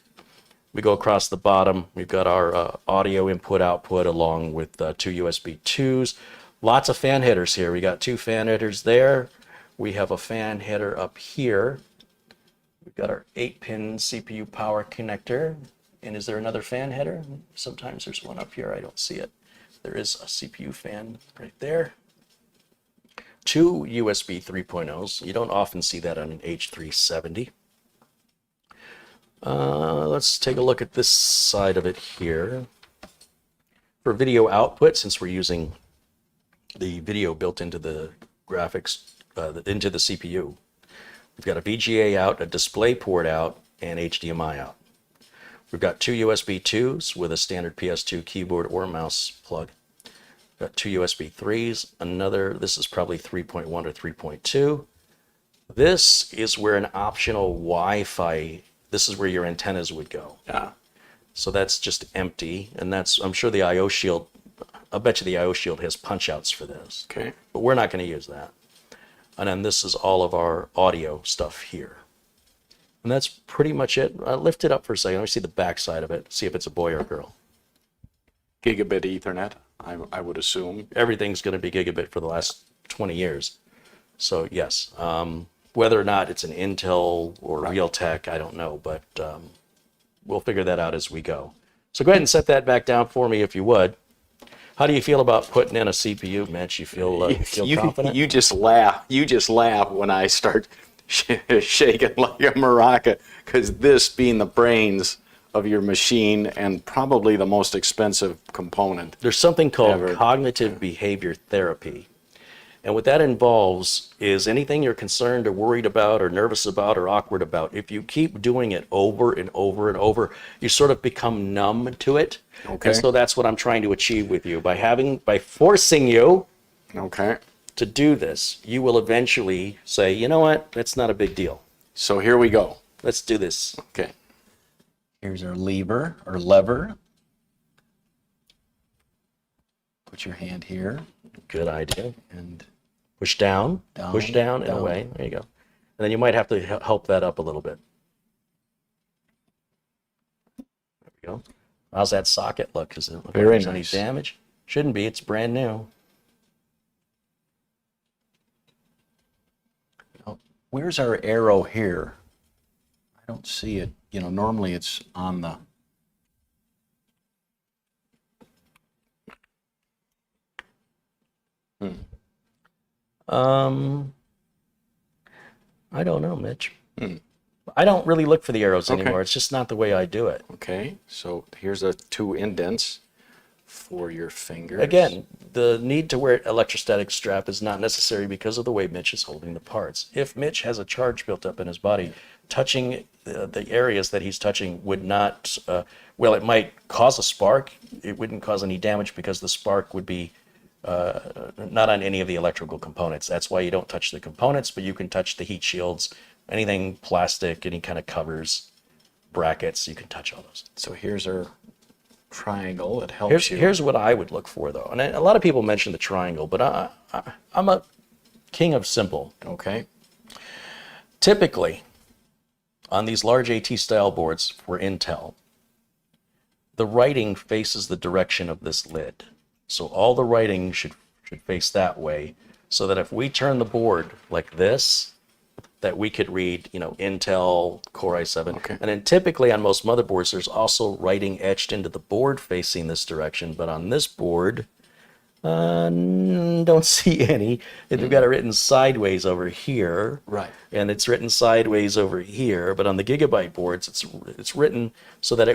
We go across the bottom. We've got our audio input-output along with 2 USB 2s. Lots of fan headers here. We got 2 fan headers there. We have a fan header up here. We've got our 8-pin CPU power connector. And is there another fan header? Sometimes there's one up here. I don't see it. There is a CPU fan right there. 2 USB 3.0s. You don't often see that on an H370. Let's take a look at this side of it here. For video output, since we're using the video built into the graphics, into the CPU, we've got a VGA out, a display port out, and HDMI out. We've got 2 USB 2s with a standard PS2 keyboard or mouse plug. We've got 2 USB 3s, this is probably 3.1 or 3.2. This is where an optional Wi-Fi, this is where your antennas would go. Yeah. So that's just empty, and I'm sure the I/O shield, I'll bet you the I/O shield has punch outs for this. Okay. But we're not going to use that. And then this is all of our audio stuff here. And that's pretty much it. Lift it up for a second. Let me see the back side of it. See if it's a boy or a girl. Gigabit Ethernet, I would assume. Everything's going to be gigabit for the last 20 years. So yes, whether or not it's an Intel or Realtek, I don't know, but we'll figure that out as we go. So go ahead and set that back down for me if you would. How do you feel about putting in a CPU, Mitch? You feel confident? You just laugh. You just laugh when I start shaking like a maraca, because this being the brains of your machine and probably the most expensive component. There's something called cognitive behavior therapy. And what that involves is anything you're concerned or worried about or nervous about or awkward about, if you keep doing it over and over and over, you sort of become numb to it. Okay. And so that's what I'm trying to achieve with you. By forcing you to do this, you will eventually say, you know what, that's not a big deal. So here we go. Let's do this. Okay. Here's our lever, or lever. Put your hand here Good idea. and Push down, push down and down. away. There you go. And then you might have to help that up a little bit. There we go. How's that socket look? Does it look like Very there's any nice. damage? Shouldn't be. It's brand new. where's our arrow here? I don't see it. You know, normally it's on the... I don't know, Mitch. I don't really look for the arrows Okay. anymore. It's just not the way I do it. Okay, so here's the 2 indents for your fingers. Again, the need to wear an electrostatic strap is not necessary because of the way Mitch is holding the parts. If Mitch has a charge built up in his body, touching the areas that he's touching would not, well, it might cause a spark. It wouldn't cause any damage because the spark would be not on any of the electrical components. That's why you don't touch the components, but you can touch the heat shields, anything plastic, any kind of covers, brackets, you can touch all those. So here's our triangle. It helps you. Here's what I would look for, though. And a lot of people mention the triangle, but I'm a king of simple. Okay. Typically, on these large AT-style boards for Intel, the writing faces the direction of this lid. So all the writing should face that way, so that if we turn the board like this, that we could read, you know, Intel Core i7. Okay. And then typically on most motherboards, there's also writing etched into the board facing this direction. But on this board, don't see any. They've got it written sideways over here. Right. And it's written sideways over here. But on the Gigabyte boards, it's written so that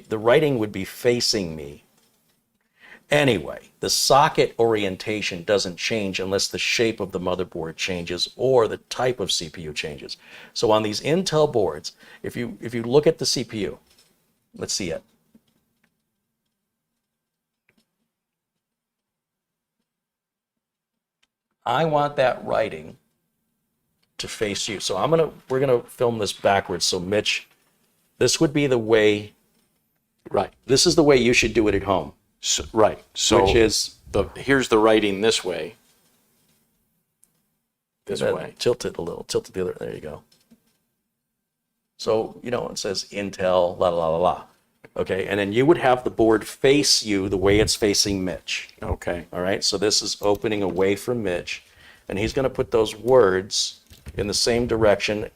the writing would be facing me. Anyway, the socket orientation doesn't change unless the shape of the motherboard changes or the type of CPU changes. So on these Intel boards, if you look at the CPU, let's see it. I want that writing to face you. So we're gonna film this backwards. So Mitch, this would be the way. Right. This is the way you should do it at home. So, right. So Which is here's the writing this way. This way. Tilt it a little. Tilt it the other. There you go. So, you know, it says Intel, la la la la. Okay, and then you would have the board face you the way it's facing Mitch. Okay. All right, so this is opening away from Mitch, and he's going to put those words in the same direction.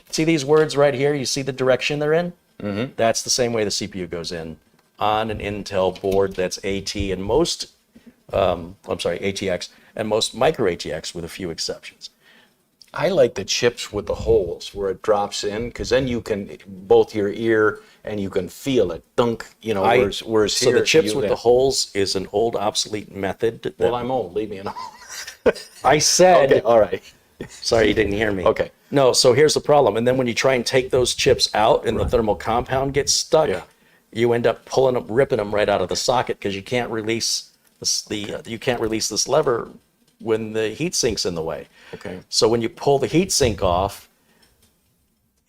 See these words right here? You see the direction they're in? Mm-hmm. That's the same way the CPU goes in on an Intel board that's AT and most, ATX, and most micro ATX with a few exceptions. I like the chips with the holes where it drops in, because then you can both your ear and you can feel it dunk. You know, whereas so here, the chips with the holes is an old obsolete method. Well, I'm old. Leave me alone. I said. Okay. All right. Sorry, you didn't hear me. Okay. No, so here's the problem. And then when you try and take those chips out and the thermal compound gets stuck, you end up pulling them, ripping them right out of the socket because you can't release this lever when the heat sink's in the way. Okay. So when you pull the heat sink off,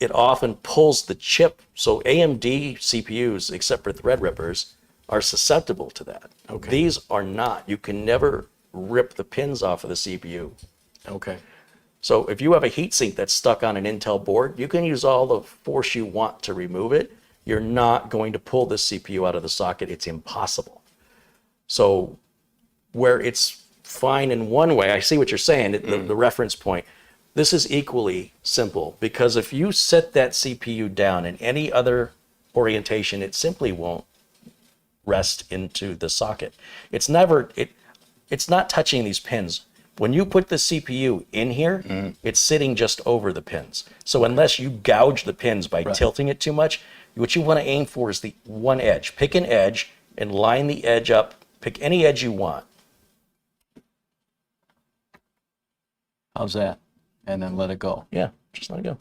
it often pulls the chip. So AMD CPUs, except for Threadrippers, are susceptible to that. Okay. These are not. You can never rip the pins off of the CPU. Okay. So if you have a heatsink that's stuck on an Intel board, you can use all the force you want to remove it. You're not going to pull this CPU out of the socket. It's impossible. So where it's fine in one way, I see what you're saying, the reference point. This is equally simple, because if you set that CPU down in any other orientation, it simply won't rest into the socket. It's not touching these pins. When you put the CPU in here, it's sitting just over the pins. So unless you gouge the pins by tilting it too much, what you want to aim for is the one edge. Pick an edge and line the edge up. Pick any edge you want. How's that? And then let it go. Yeah, just let it go.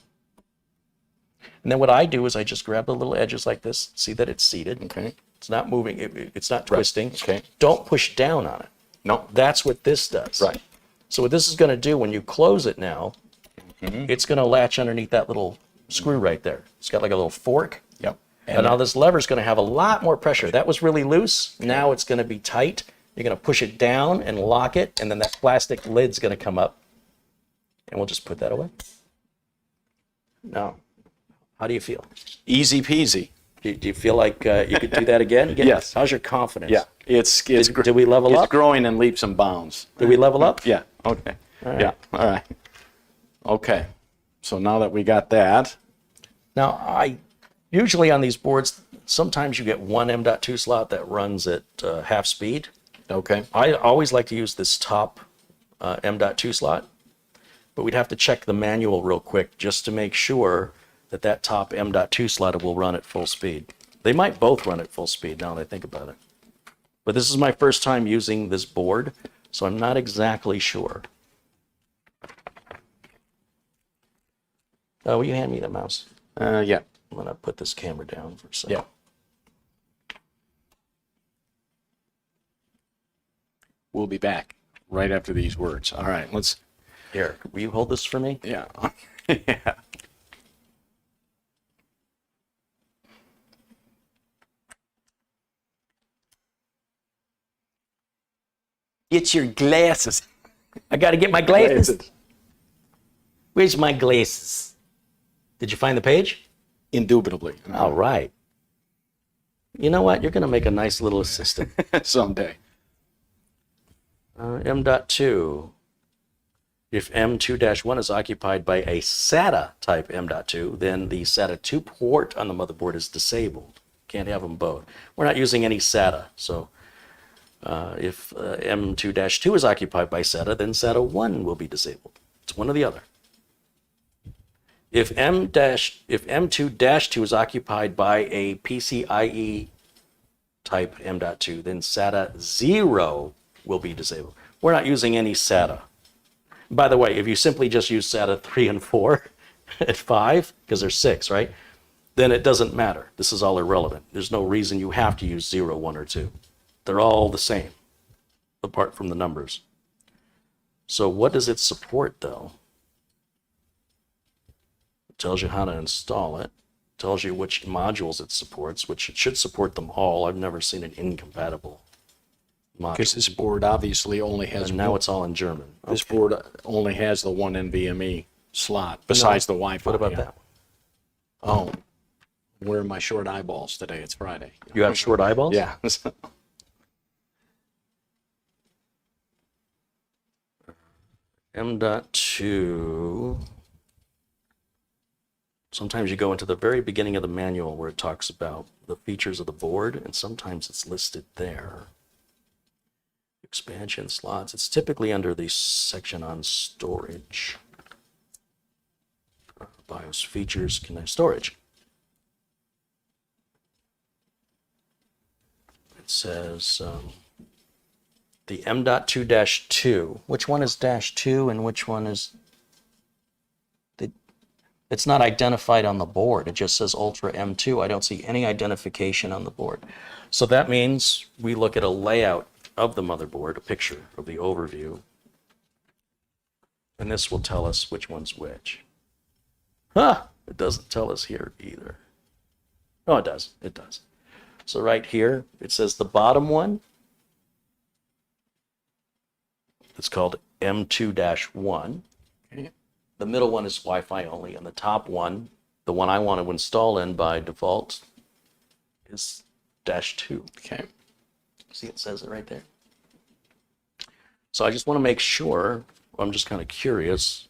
And then what I do is I just grab the little edges like this, see that it's seated. Okay. It's not moving, it's not twisting. Okay. Don't push down on it. No. That's what this does. Right. So what this is going to do when you close it now, it's going to latch underneath that little screw right there. It's got like a little fork. Yep. And now this lever is going to have a lot more pressure. That was really loose. Now it's going to be tight. You're going to push it down and lock it, and then that plastic lid's going to come up. And we'll just put that away. Now, how do you feel? Easy peasy. Do you feel like you could do that again? Yes. How's your confidence? Yeah. Did we level it's up? growing in leaps and bounds. Did we level up? Yeah. Okay. right. Yeah. All right. Okay. So now that we got that. Now, usually on these boards, sometimes you get one M.2 slot that runs at half speed. Okay. I always like to use this top M.2 slot, but we'd have to check the manual real quick just to make sure that that top M.2 slot will run at full speed. They might both run at full speed now that I think about it. But this is my first time using this board, so I'm not exactly sure. Will you hand me the mouse? Yeah. I'm going to put this camera down for a second. Yeah. We'll be back right after these words. All right. Let's. Here, will you hold this for me? Yeah. Yeah. Get your glasses. I got to get my glasses. Where's my glasses? Did you find the page? Indubitably. All right. You know what? You're going to make a nice little assistant. Someday. M.2. If M2-1 is occupied by a SATA type M.2, then the SATA 2 port on the motherboard is disabled. Can't have them both. We're not using any SATA, so if M2-2 is occupied by SATA, then SATA 1 will be disabled. It's one or the other. If M2-2 is occupied by a PCIe type M.2, then SATA 0 will be disabled. We're not using any SATA. By the way, if you simply just use SATA 3 and 4 at 5, because there's 6, right? Then it doesn't matter. This is all irrelevant. There's no reason you have to use 0, 1, or 2. They're all the same, apart from the numbers. So what does it support, though? It tells you how to install it. It tells you which modules it supports, which it should support them all. I've never seen an incompatible module. Because this board obviously only has And now it's all in German. this board only has the one NVMe slot besides the Wi-Fi. What about yeah. that? Oh, where are my short eyeballs today? It's Friday. You have short eyeballs? Yeah. M.2. Sometimes you go into the very beginning of the manual where it talks about the features of the board, and sometimes it's listed there. Expansion slots. It's typically under the section on storage. BIOS features, connect storage. It says the M.2-2. Which one is -2 and which one is... It's not identified on the board. It just says Ultra M2. I don't see any identification on the board. So that means we look at a layout of the motherboard, a picture of the overview, and this will tell us which one's which. Huh! It doesn't tell us here either. No, it does. It does. So right here, it says the bottom one. It's called M2-1. Okay. The middle one is Wi-Fi only, and the top one, the one I want to install in by default, is -2. Okay. See, it says it right there. So I just want to make sure, I'm just kind of curious.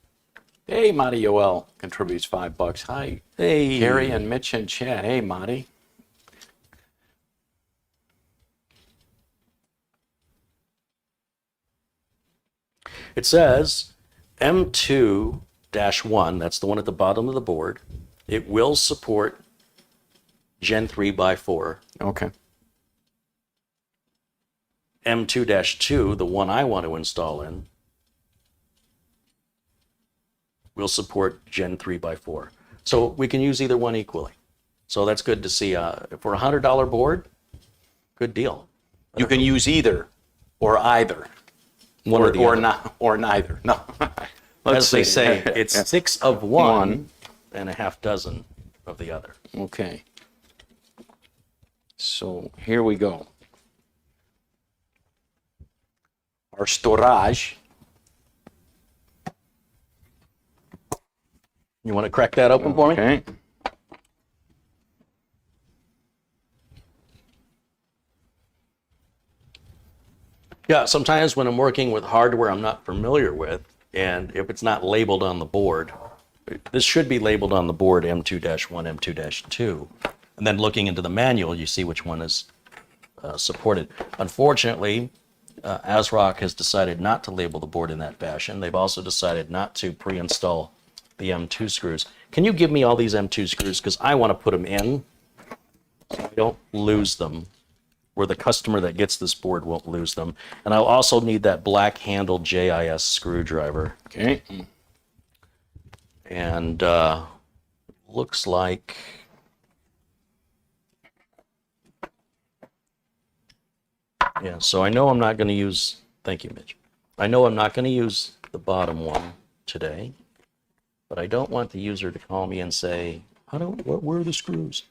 Hey, Marty Yoel contributes $5. Hi, Hey, Carey and Mitch in chat. Hey, Marty. it says M2-1, that's the one at the bottom of the board. It will support Gen 3x4. Okay. M2-2, the one I want to install in, will support Gen 3x4. So we can use either one equally. So that's good to see. For a $100 board, good deal. You can use either or either. One or the other. not, or neither. No. As they say, it's Yeah. 6 of one and a half dozen of the other. Okay. So here we go. Our storage. You want to crack that open for me? Okay. Yeah, sometimes when I'm working with hardware I'm not familiar with, and if it's not labeled on the board, this should be labeled on the board M2-1, M2-2, and then looking into the manual, you see which one is supported. Unfortunately, AsRock has decided not to label the board in that fashion. They've also decided not to pre-install the M2 screws. Can you give me all these M2 screws? Because I want to put them in so I don't lose them, where the customer that gets this board won't lose them. And I'll also need that black-handled JIS screwdriver. Okay. And looks like yeah, so I know I'm not going to use, thank you, Mitch. I know I'm not going to use the bottom one today, but I don't want the user to call me and say, where are the screws?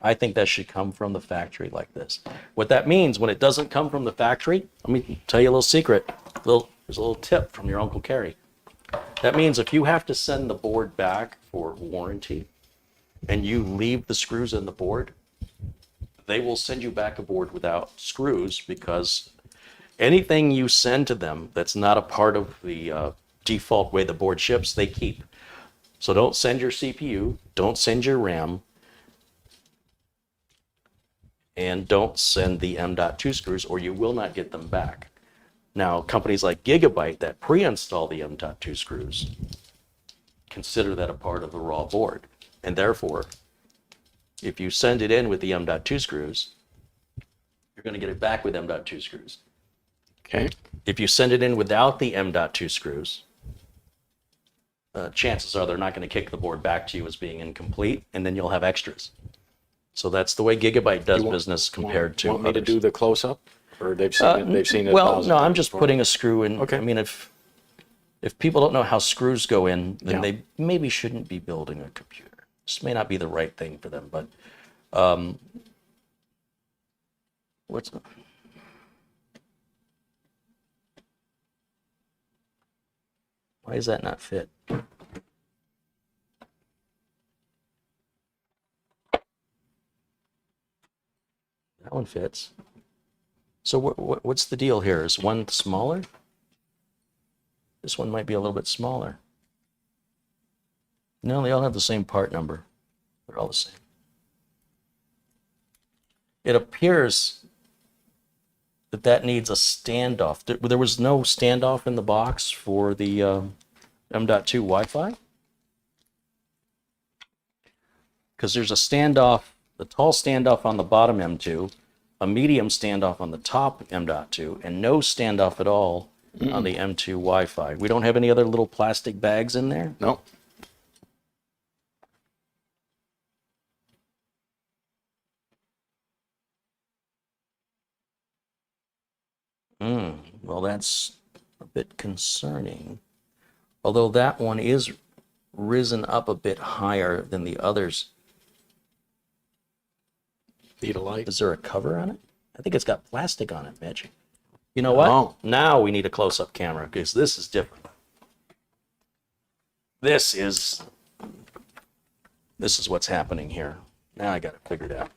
I think that should come from the factory like this. What that means, when it doesn't come from the factory, let me tell you a little secret. There's a little tip from your Uncle Carey. That means if you have to send the board back for warranty and you leave the screws in the board, they will send you back a board without screws, because anything you send to them that's not a part of the default way the board ships, they keep. So don't send your CPU, don't send your RAM, and don't send the M.2 screws, or you will not get them back. Now, companies like Gigabyte that pre-install the M.2 screws consider that a part of the raw board. And therefore, if you send it in with the M.2 screws, you're going to get it back with M.2 screws. Okay. If you send it in without the M.2 screws, chances are they're not going to kick the board back to you as being incomplete, and then you'll have extras. So that's the way Gigabyte does business compared to Want me to others. do the close-up? Or they've seen it, they've seen it Well, 1,000 no, I'm times just before? putting a screw in. Okay. I mean, if people don't know how screws go in, then Yeah. they maybe shouldn't be building a computer. This may not be the right thing for them, but why does that not fit? That one fits. So what's the deal here? Is one smaller? This one might be a little bit smaller. No, they all have the same part number. They're all the same. It appears that that needs a standoff. There was no standoff in the box for the M.2 Wi-Fi. Because there's a standoff, the tall standoff on the bottom M2, a medium standoff on the top M.2, and no standoff at all on the M2 Wi-Fi. We don't have any other little plastic bags in there? No. Well, that's a bit concerning. Although that one is risen up a bit higher than the others. Need a light? Is there a cover on it? I think it's got plastic on it, Mitch. You know what? Oh. Now we need a close-up camera because this is different. This is what's happening here. Now I got it figured out.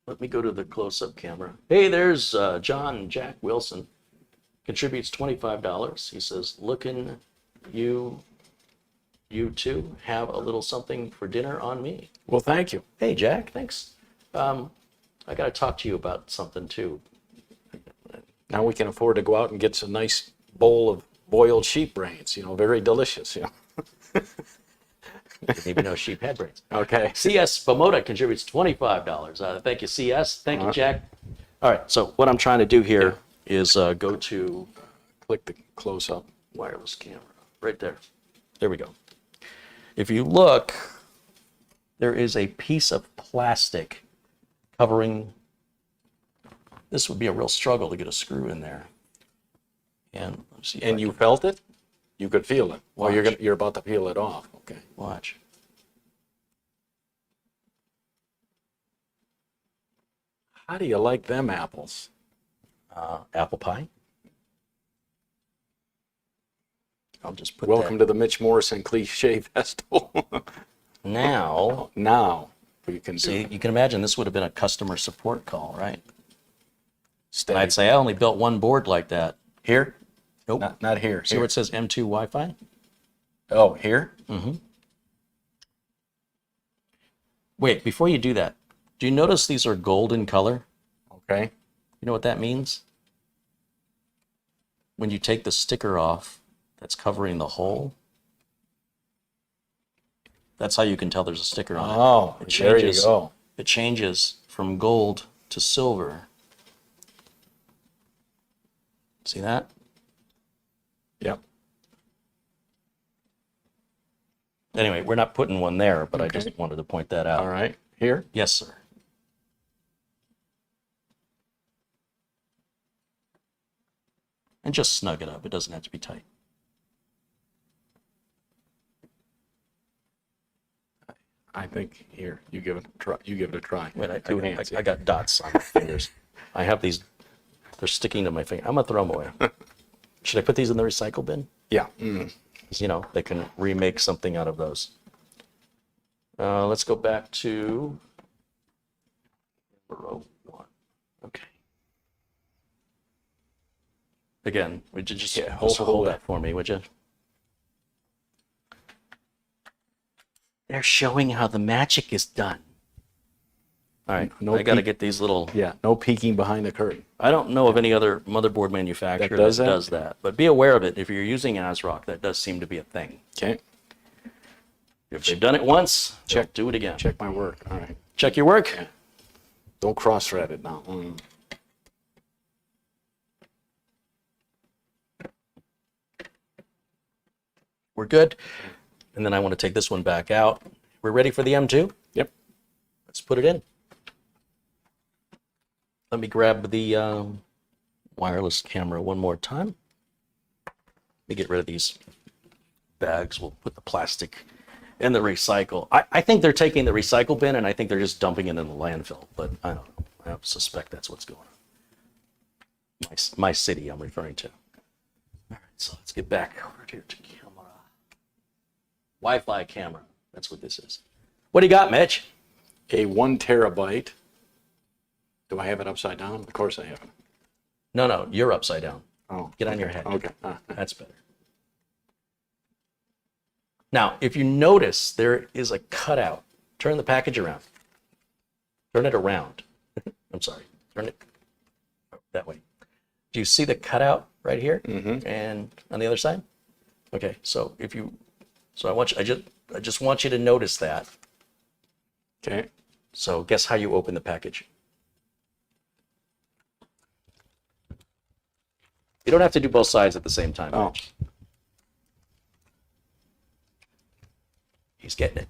Let me go to the close-up camera. Hey, there's John Jack Wilson. Contributes $25. He says, looking you two have a little something for dinner on me. Well, thank you. Hey, Jack, thanks. I got to talk to you about something too. Now we can afford to go out and get some nice bowl of boiled sheep brains, very delicious. Didn't even know sheep had brains. Okay. CS Bamoda contributes $25. Thank you, CS. Thank you, Jack. All right, so what I'm trying to do here is go to Click the close-up. wireless camera. Right there. There we go. If you look, there is a piece of plastic covering. This would be a real struggle to get a screw in there. And let's see. And you felt it? You could feel it. Well, Watch. you're about to peel it off. Okay. Watch. How do you like them apples? Apple pie. I'll just put Welcome to the Mitch Morrison cliche festival. now. Now we can do See, you can imagine this would have been a customer support call, right? And steady. I'd say I only built one board like that. Here? Nope. Not here. See where it says M2 Wi-Fi? Oh, here? Wait, before you do that, do you notice these are gold in color? Okay. You know what that means? When you take the sticker off that's covering the hole, that's how you can tell there's a sticker on it. Oh, It there you changes. go. It changes from gold to silver. See that? Yep. Anyway, we're not putting one there, but I Okay. just wanted to point that out. All right. Here? Yes, sir. And just snug it up. It doesn't have to be tight. I think here. You give it a try. You give it a try. Wait, Two hands. I got dots on my fingers. I have these. They're sticking to my finger. I'm gonna throw them away. Should I put these in the recycle bin? Yeah. 'Cause, they can remake something out of those. Let's go back to row 1. Okay. Again, would you just hold hold that. that for me, would you? They're showing how the magic is done. All right, No I got to peek. get these little... Yeah, no peeking behind the curtain. I don't know of any other motherboard manufacturer That does that? does that, but be aware of it. If you're using AsRock, that does seem to be a thing. Okay, If they've done it once, Check. do it again. check my work. All right. Check your work. Don't cross-thread it now. We're good. And then I want to take this one back out. We're ready for the M2? Yep. Let's put it in. Let me grab the wireless camera one more time. Let me get rid of these bags. We'll put the plastic in the recycle. I think they're taking the recycle bin and I think they're just dumping it in the landfill, but I don't know. I suspect that's what's going on. My city I'm referring to. All right, so let's get back over here to camera. Wi-Fi camera. That's what this is. What do you got, Mitch? A 1 terabyte. Do I have it upside down? Of course I have it. No, you're upside down. Oh, Get on your head. okay. That's better. Now, if you notice, there is a cutout. Turn the package around. Turn it around. I'm sorry. Turn it that way. Do you see the cutout right here? Mm-hmm. And on the other side? Okay, so if you, so I just want you to notice that. Okay. So guess how you open the package? You don't have to do both sides at the same time. Oh. Mitch. He's getting it.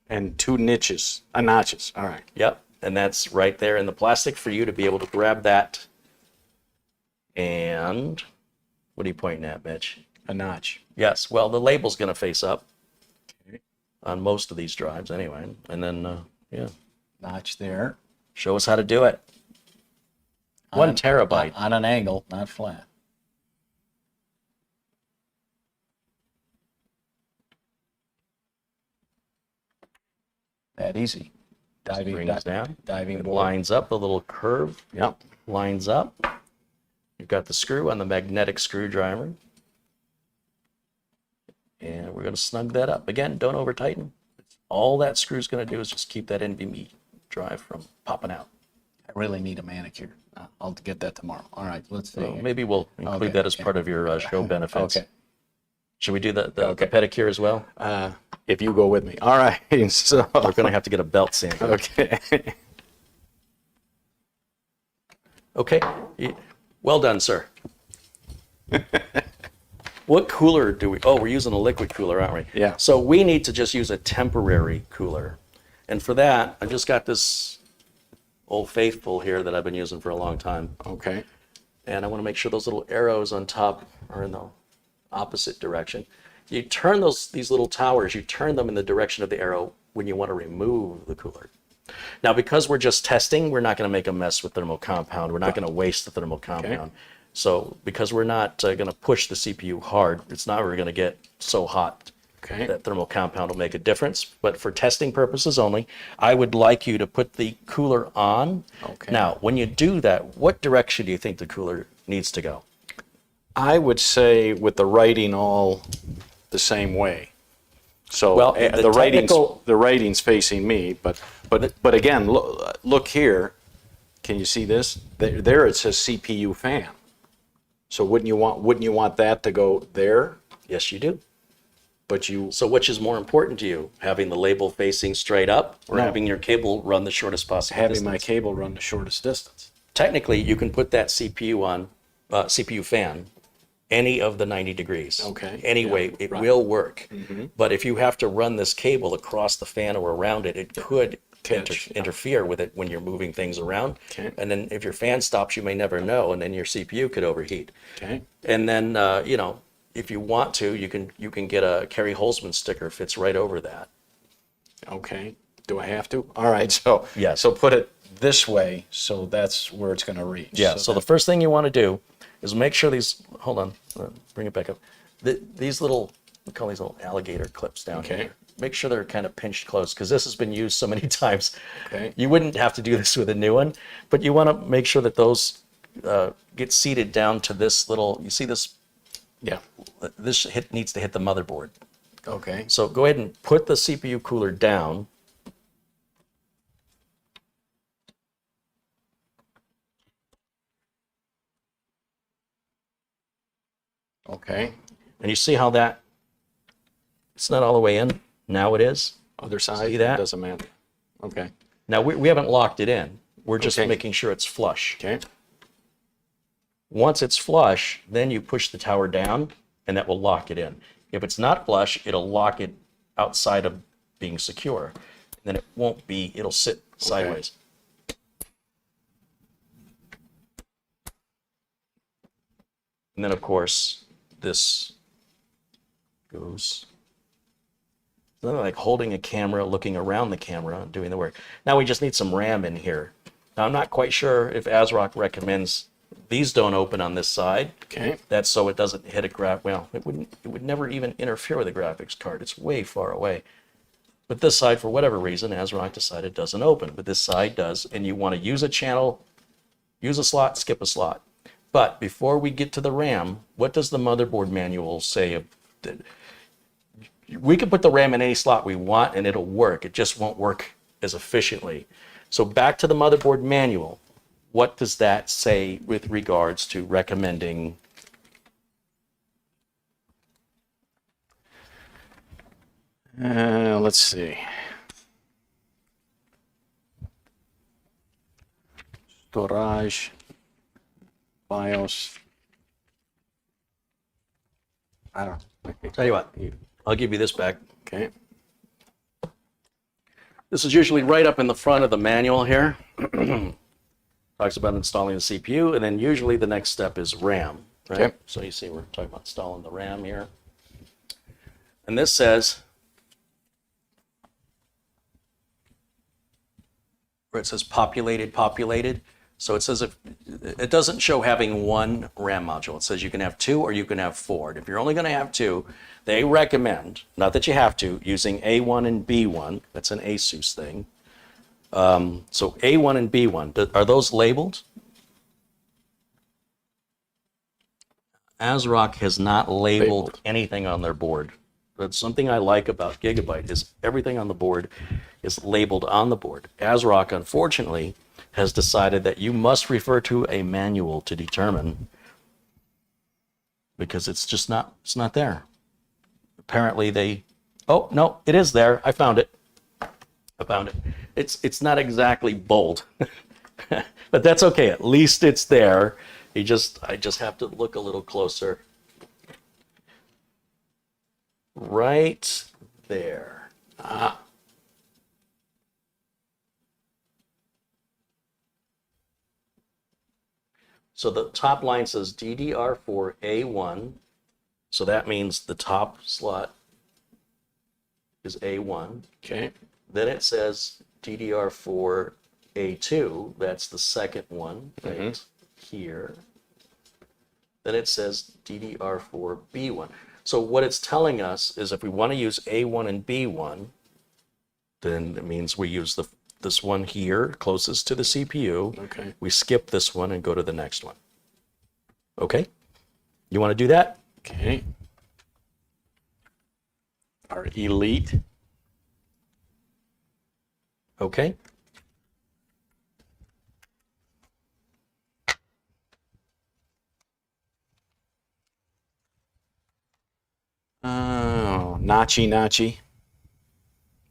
And 2 notches. Notches. All right. Yep, and that's right there in the plastic for you to be able to grab that. And what are you pointing at, Mitch? A notch. Yes, well, the label's going to face up Okay. on most of these drives anyway. And then, yeah, Notch there. show us how to do it. 1 terabyte. On an angle, not flat. That easy. Brings down. Diving It board. lines up, the little curve Yep. lines up. You've got the screw on the magnetic screwdriver. And we're going to snug that up. Again, don't over tighten. All that screw's going to do is just keep that NVMe drive from popping out. I really need a manicure. I'll get that tomorrow. All right, let's see. So maybe we'll include Okay, that as yeah. part of your show benefits. Okay. Should we do the pedicure as well? If you go with me. All right. So. We're going to have to get a belt sander. Okay. Okay. Well done, sir. What cooler do we... Oh, we're using a liquid cooler, aren't we? Yeah. So we need to just use a temporary cooler. And for that, I just got this Old Faithful here that I've been using for a long time. Okay. And I want to make sure those little arrows on top are in the opposite direction. You turn these little towers, you turn them in the direction of the arrow when you want to remove the cooler. Now, because we're just testing, we're not going to make a mess with thermal compound. We're not going to waste the thermal compound. So because we're not going to push the CPU hard, it's not really going to get so hot Okay. that thermal compound will make a difference. But for testing purposes only, I would like you to put the cooler on. Okay. Now, when you do that, what direction do you think the cooler needs to go? I would say with the writing all the same way. So Well, the technical- the writing's facing me, but again, look here. Can you see this? There it says CPU fan. So wouldn't you want that to go there? Yes, you do. But you So which is more important to you, having the label facing straight up or No. having your cable run the shortest possible having distance? my cable run the shortest distance. Technically, you can put that CPU on, CPU fan, any of the 90 degrees. Okay. Anyway, Yeah, it right. will work. But if you have to run this cable across the fan or around it, it could Catch, yeah. interfere with it when you're moving things around. Okay. And then if your fan stops, you may never know, and then your CPU could overheat. Okay. And then, if you want to, you can get a CareyHolzman sticker, fits right over that. Okay. Do I have to? All right. So Yes. So put it this way, so that's where it's going to reach. Yeah, so the first thing you want to do is make sure these, hold on, bring it back up. These little call these little alligator clips down Okay. here. Make sure they're kind of pinched close because this has been used so many times. Okay. You wouldn't have to do this with a new one, but you want to make sure that those get seated down to this little, you see this, Yeah. this needs to hit the motherboard. Okay. So go ahead and put the CPU cooler down. Okay. And you see how that, it's not all the way in. Now it is. Other side. See that? Doesn't matter. Okay. Now we haven't locked it in. We're just Okay. making sure it's flush. Okay. Once it's flush, then you push the tower down and that will lock it in. If it's not flush, it'll lock it outside of being secure. And then it won't be, it'll sit sideways. And then of course, this goes, it's not like holding a camera, looking around the camera and doing the work. Now we just need some RAM in here. Now I'm not quite sure if AsRock recommends these don't open on this side. Okay. That's so it doesn't hit a well, it would never even interfere with a graphics card. It's way far away. But this side, for whatever reason, AsRock decided doesn't open, but this side does. And you want to use a channel, use a slot, skip a slot. But before we get to the RAM, what does the motherboard manual say? We can put the RAM in any slot we want and it'll work. It just won't work as efficiently. So back to the motherboard manual. What does that say with regards to recommending? Let's see. Storage, BIOS. I don't know. Tell you what, I'll give you this back. Okay. This is usually right up in the front of the manual here. Talks about installing the CPU, and then usually the next step is RAM, right? Okay. So you see we're talking about installing the RAM here. And this says, where it says populated. So it says if it doesn't show having one RAM module. It says you can have 2 or you can have 4. And if you're only going to have 2, they recommend, not that you have to, using A1 and B1. That's an ASUS thing. So A1 and B1, are those labeled? AsRock has not labeled anything on their board. That's something I like about Gigabyte is everything on the board is labeled on the board. AsRock, unfortunately, has decided that you must refer to a manual to determine because it's just not, it's not there. Apparently they, oh, no, it is there. I found it. I found it. It's not exactly bold, but that's okay. At least it's there. I just have to look a little closer. Right there. Ah. So the top line says DDR4A1. So that means the top slot is A1. Okay. Then it says DDR4A2. That's the second one right here. Then it says DDR4B1. So what it's telling us is if we want to use A1 and B1, then it means we use this one here closest to the CPU. Okay. We skip this one and go to the next one. Okay? You want to do that? Okay. Our Elite. Okay. Oh, Nachi. Nachi.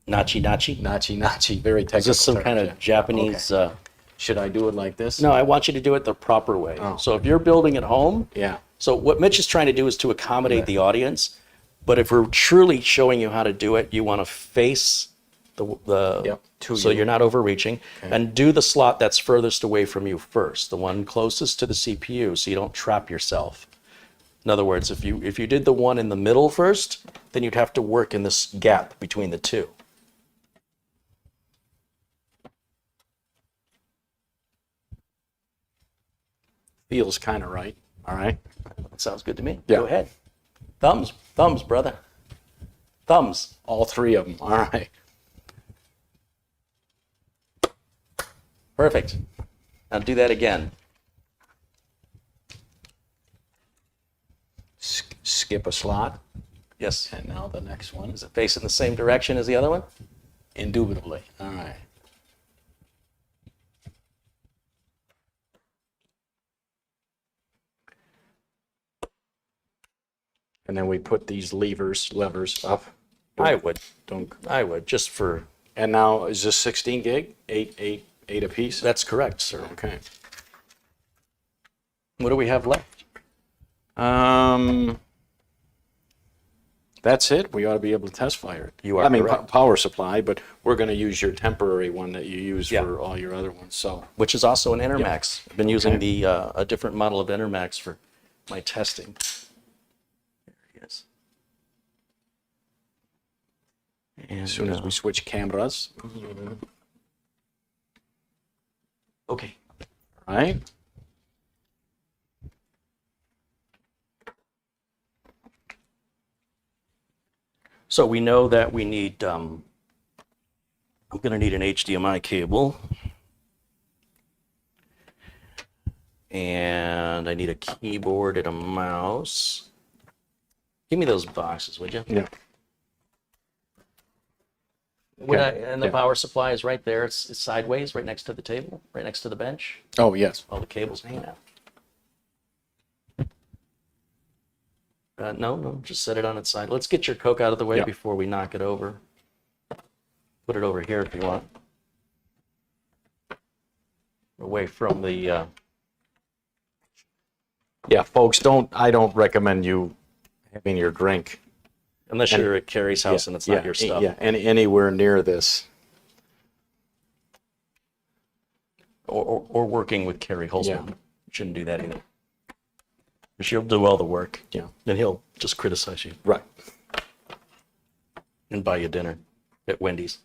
Nachi. Very technical. Is this some term, kind of yeah. Japanese? Okay. Should I do it like this? No, I want you to do it the proper way. Oh. So if you're building at home, Yeah. so what Mitch is trying to do is to accommodate the audience. But if we're truly showing you how to do it, you want to face the Yep, to so you. you're not overreaching, and do the slot that's furthest away from you first, the one closest to the CPU, so you don't trap yourself. In other words, if you did the one in the middle first, then you'd have to work in this gap between the two. Feels kind of right. All right. That sounds good to me. Yeah. Go ahead. Thumbs, brother. Thumbs. All three of them. All right. Perfect. Now do that again. Skip a slot. Yes. And now the next one. Is it facing the same direction as the other one? Indubitably. All right. And then we put these levers up. I would. Don't. I would, just for... And now, is this 16 gig? Eight a piece? That's correct, sir. Okay. What do we have left? That's it. We ought to be able to test fire it. You are I mean, correct. power supply, but we're going to use your temporary one that you use Yeah. for all your other ones. So, Which is also an Enermax. I've been using Okay. a different model of Enermax for my testing. There he is. And, as soon as we switch cameras, okay. all right? So we know that we need, I'm going to need an HDMI cable. And I need a keyboard and a mouse. Give me those boxes, would you? Yeah. And the Yeah. power supply is right there. It's sideways, right next to the table, right next to the bench. Oh, yes. All the cables hanging out. No, just set it on its side. Let's get your Coke out of the way Yeah. before we knock it over. Put it over here if you want. Away from the... Yeah, folks, I don't recommend you having your drink. unless you're at Carey's house and it's not your stuff. Yeah, anywhere near this. Or working with CareyHolzman. Yeah. Shouldn't do that either. She'll do all the work. Yeah. Then he'll just criticize you Right. and buy you dinner at Wendy's.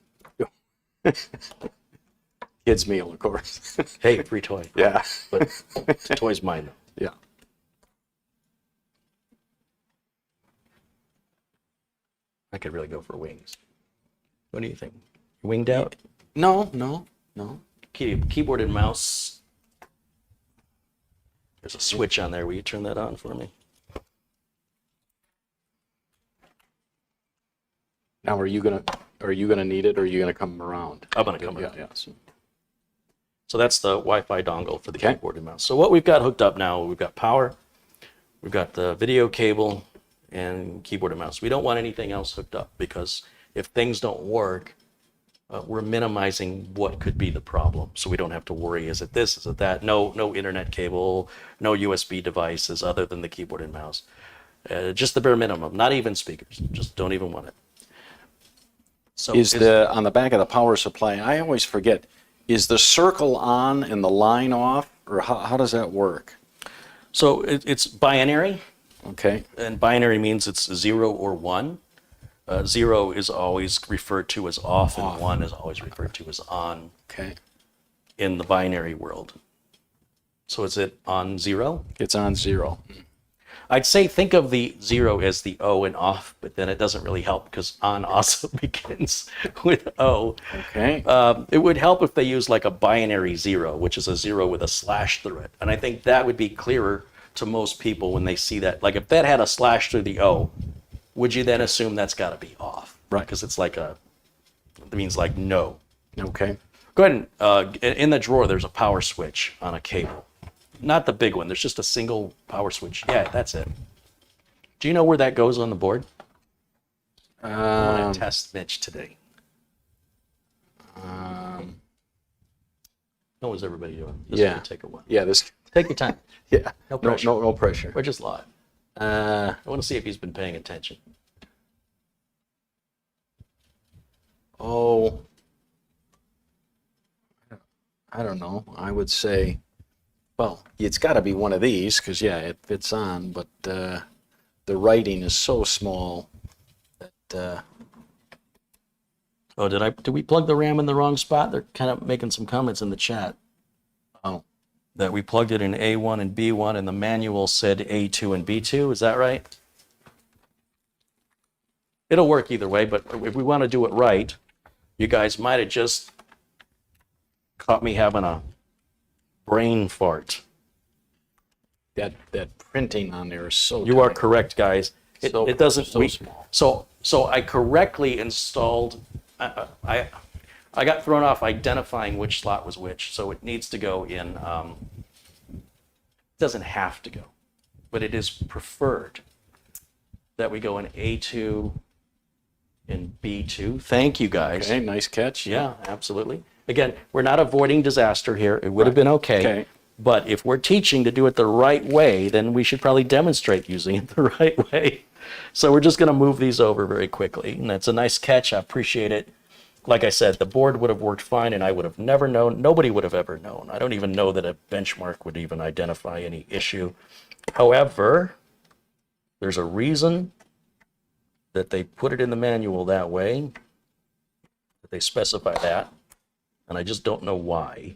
Kids meal, of course. Hey, free toy. Yeah. But the toy's mine, though. Yeah. I could really go for wings. What do you think? Winged out? No. Keyboard and mouse. There's a switch on there. Will you turn that on for me? Now, are you gonna need it, or are you gonna come around? I'm gonna come around. Yeah. So that's the Wi-Fi dongle for the Okay. keyboard and mouse. So what we've got hooked up now, we've got power, we've got the video cable, and keyboard and mouse. We don't want anything else hooked up because if things don't work, we're minimizing what could be the problem. So we don't have to worry, is it this, is it that? No internet cable, no USB devices other than the keyboard and mouse. Just the bare minimum, not even speakers. Just don't even want it. So Is the on the back of the power supply? I always forget. Is the circle on and the line off, or how does that work? So it's binary, Okay. and binary means it's 0 or 1. 0 is always referred to as off, and 1 is always referred to as on Okay. in the binary world. So is it on 0? It's on 0. I'd say think of the 0 as the O and off, but then it doesn't really help because on also begins with O. Okay. It would help if they used like a binary 0, which is a 0 with a slash through it. And I think that would be clearer to most people when they see that. Like if that had a slash through the O, would you then assume that's got to be off? Right. Because it's like it means like no. Okay. Go ahead and, in the drawer, there's a power switch on a cable. Not the big one. There's just a single power switch. Yeah, that's it. Do you know where that goes on the board? I want to test Mitch today. How was everybody doing? This is Yeah. gonna take a while. Yeah. This. Take your time. Yeah. No pressure. No pressure. We're just live. Uh, I want to see if he's been paying attention. oh. I don't know. I would say, well, it's got to be one of these because yeah, it fits on, but the writing is so small that. Oh, did we plug the RAM in the wrong spot? They're kind of making some comments in the chat Oh. that we plugged it in A1 and B1 and the manual said A2 and B2. Is that right? It'll work either way, but if we want to do it right, you guys might have just caught me having a brain fart. That printing on there is so You are tiny. correct, guys. It doesn't. so small. So I correctly installed. I got thrown off identifying which slot was which. So it needs to go in. It doesn't have to go, but it is preferred that we go in A2 and B2. Thank you, guys. Okay, nice catch. Yeah, absolutely. Again, we're not avoiding disaster here. It would have been okay. Okay. But if we're teaching to do it the right way, then we should probably demonstrate using it the right way. So we're just going to move these over very quickly. And that's a nice catch. I appreciate it. Like I said, the board would have worked fine and I would have never known. Nobody would have ever known. I don't even know that a benchmark would even identify any issue. However, there's a reason that they put it in the manual that way, that they specify that. And I just don't know why.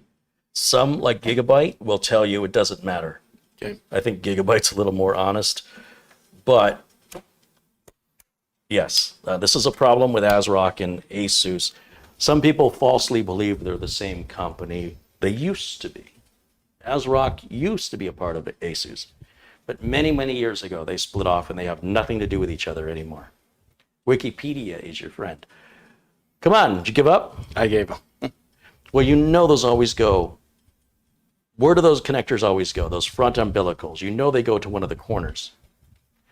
Some, like Gigabyte, will tell you it doesn't matter. Okay. I think Gigabyte's a little more honest. But, yes, this is a problem with AsRock and ASUS. Some people falsely believe they're the same company. They used to be. AsRock used to be a part of ASUS. But many, many years ago, they split off and they have nothing to do with each other anymore. Wikipedia is your friend. Come on, did you give up? I gave them. Well, you know those always go. Where do those connectors always go? Those front umbilicals. You know they go to one of the corners.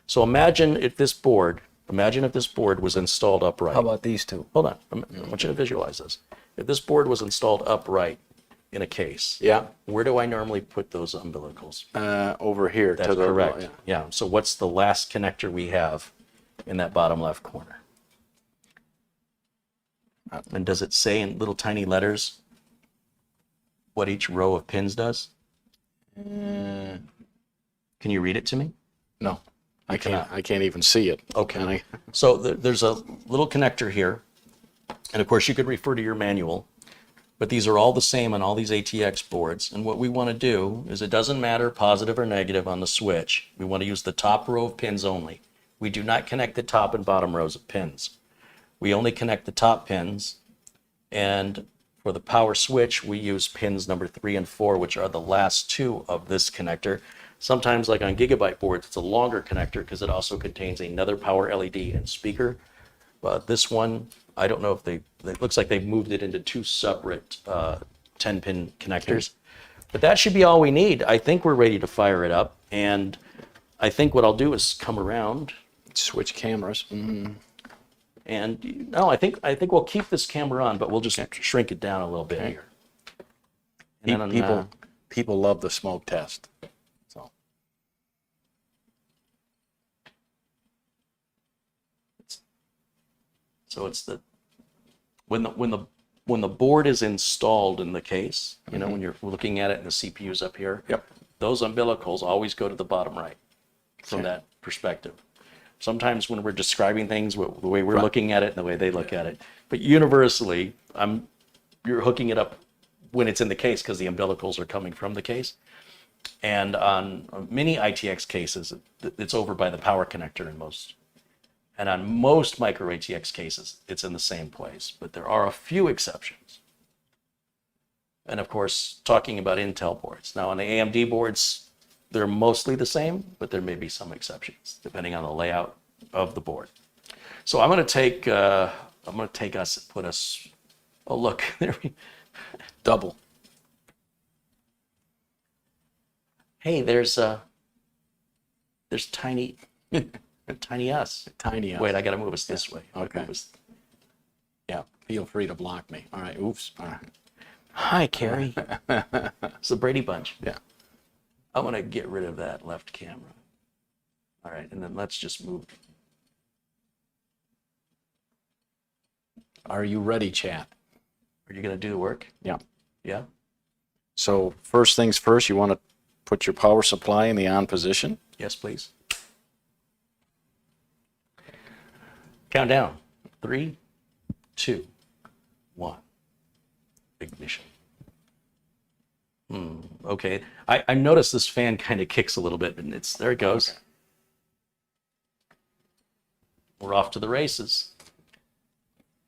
So imagine if this board was installed upright. How about these two? Hold on. I want you to visualize this. If this board was installed upright in a case, Yeah. where do I normally put those umbilicals? Over here. That's to the, correct. Yeah. Yeah. So what's the last connector we have in that bottom left corner? And does it say in little tiny letters what each row of pins does? Can you read it to me? No, I cannot. can't even see it. Okay. Can I? So there's a little connector here. And of course, you could refer to your manual. But these are all the same on all these ATX boards. And what we want to do is, it doesn't matter positive or negative on the switch. We want to use the top row of pins only. We do not connect the top and bottom rows of pins. We only connect the top pins. And for the power switch, we use pins number 3 and 4, which are the last two of this connector. Sometimes, like on Gigabyte boards, it's a longer connector because it also contains another power LED and speaker. But this one, I don't know if it looks like they've moved it into two separate 10-pin connectors. But that should be all we need. I think we're ready to fire it up. And I think what I'll do is come around. Switch cameras. And no, I think we'll keep this camera on, but we'll just shrink it down a little bit here. And then People love the smoke test. So it's when the board is installed in the case, you know, when you're looking at it and the CPU's up here, Yep. those umbilicals always go to the bottom right from that perspective. Sometimes when we're describing things, the way we're looking at it and the way they look at it, but universally, you're hooking it up when it's in the case because the umbilicals are coming from the case. And on many ITX cases, it's over by the power connector in most. And on most micro ATX cases, it's in the same place, but there are a few exceptions. And of course, talking about Intel boards. Now on the AMD boards, they're mostly the same, but there may be some exceptions depending on the layout of the board. So I'm going to take us, put us, oh look, there we Double. Hey, there's tiny, tiny us. Tiny. Wait, I got to move us this way. Okay. Yeah. Feel free to block me. All right. Oops. All right. Hi, Carey. It's the Brady Bunch. Yeah. I'm going to get rid of that left camera. All right, and then let's just move. Are you ready, chat? Are you going to do the work? Yeah. Yeah? So first things first, you want to put your power supply in the on position. Yes, please. Count down. 3, 2, 1. Ignition. Okay. I noticed this fan kind of kicks a little bit, and there it goes. we're off to the races.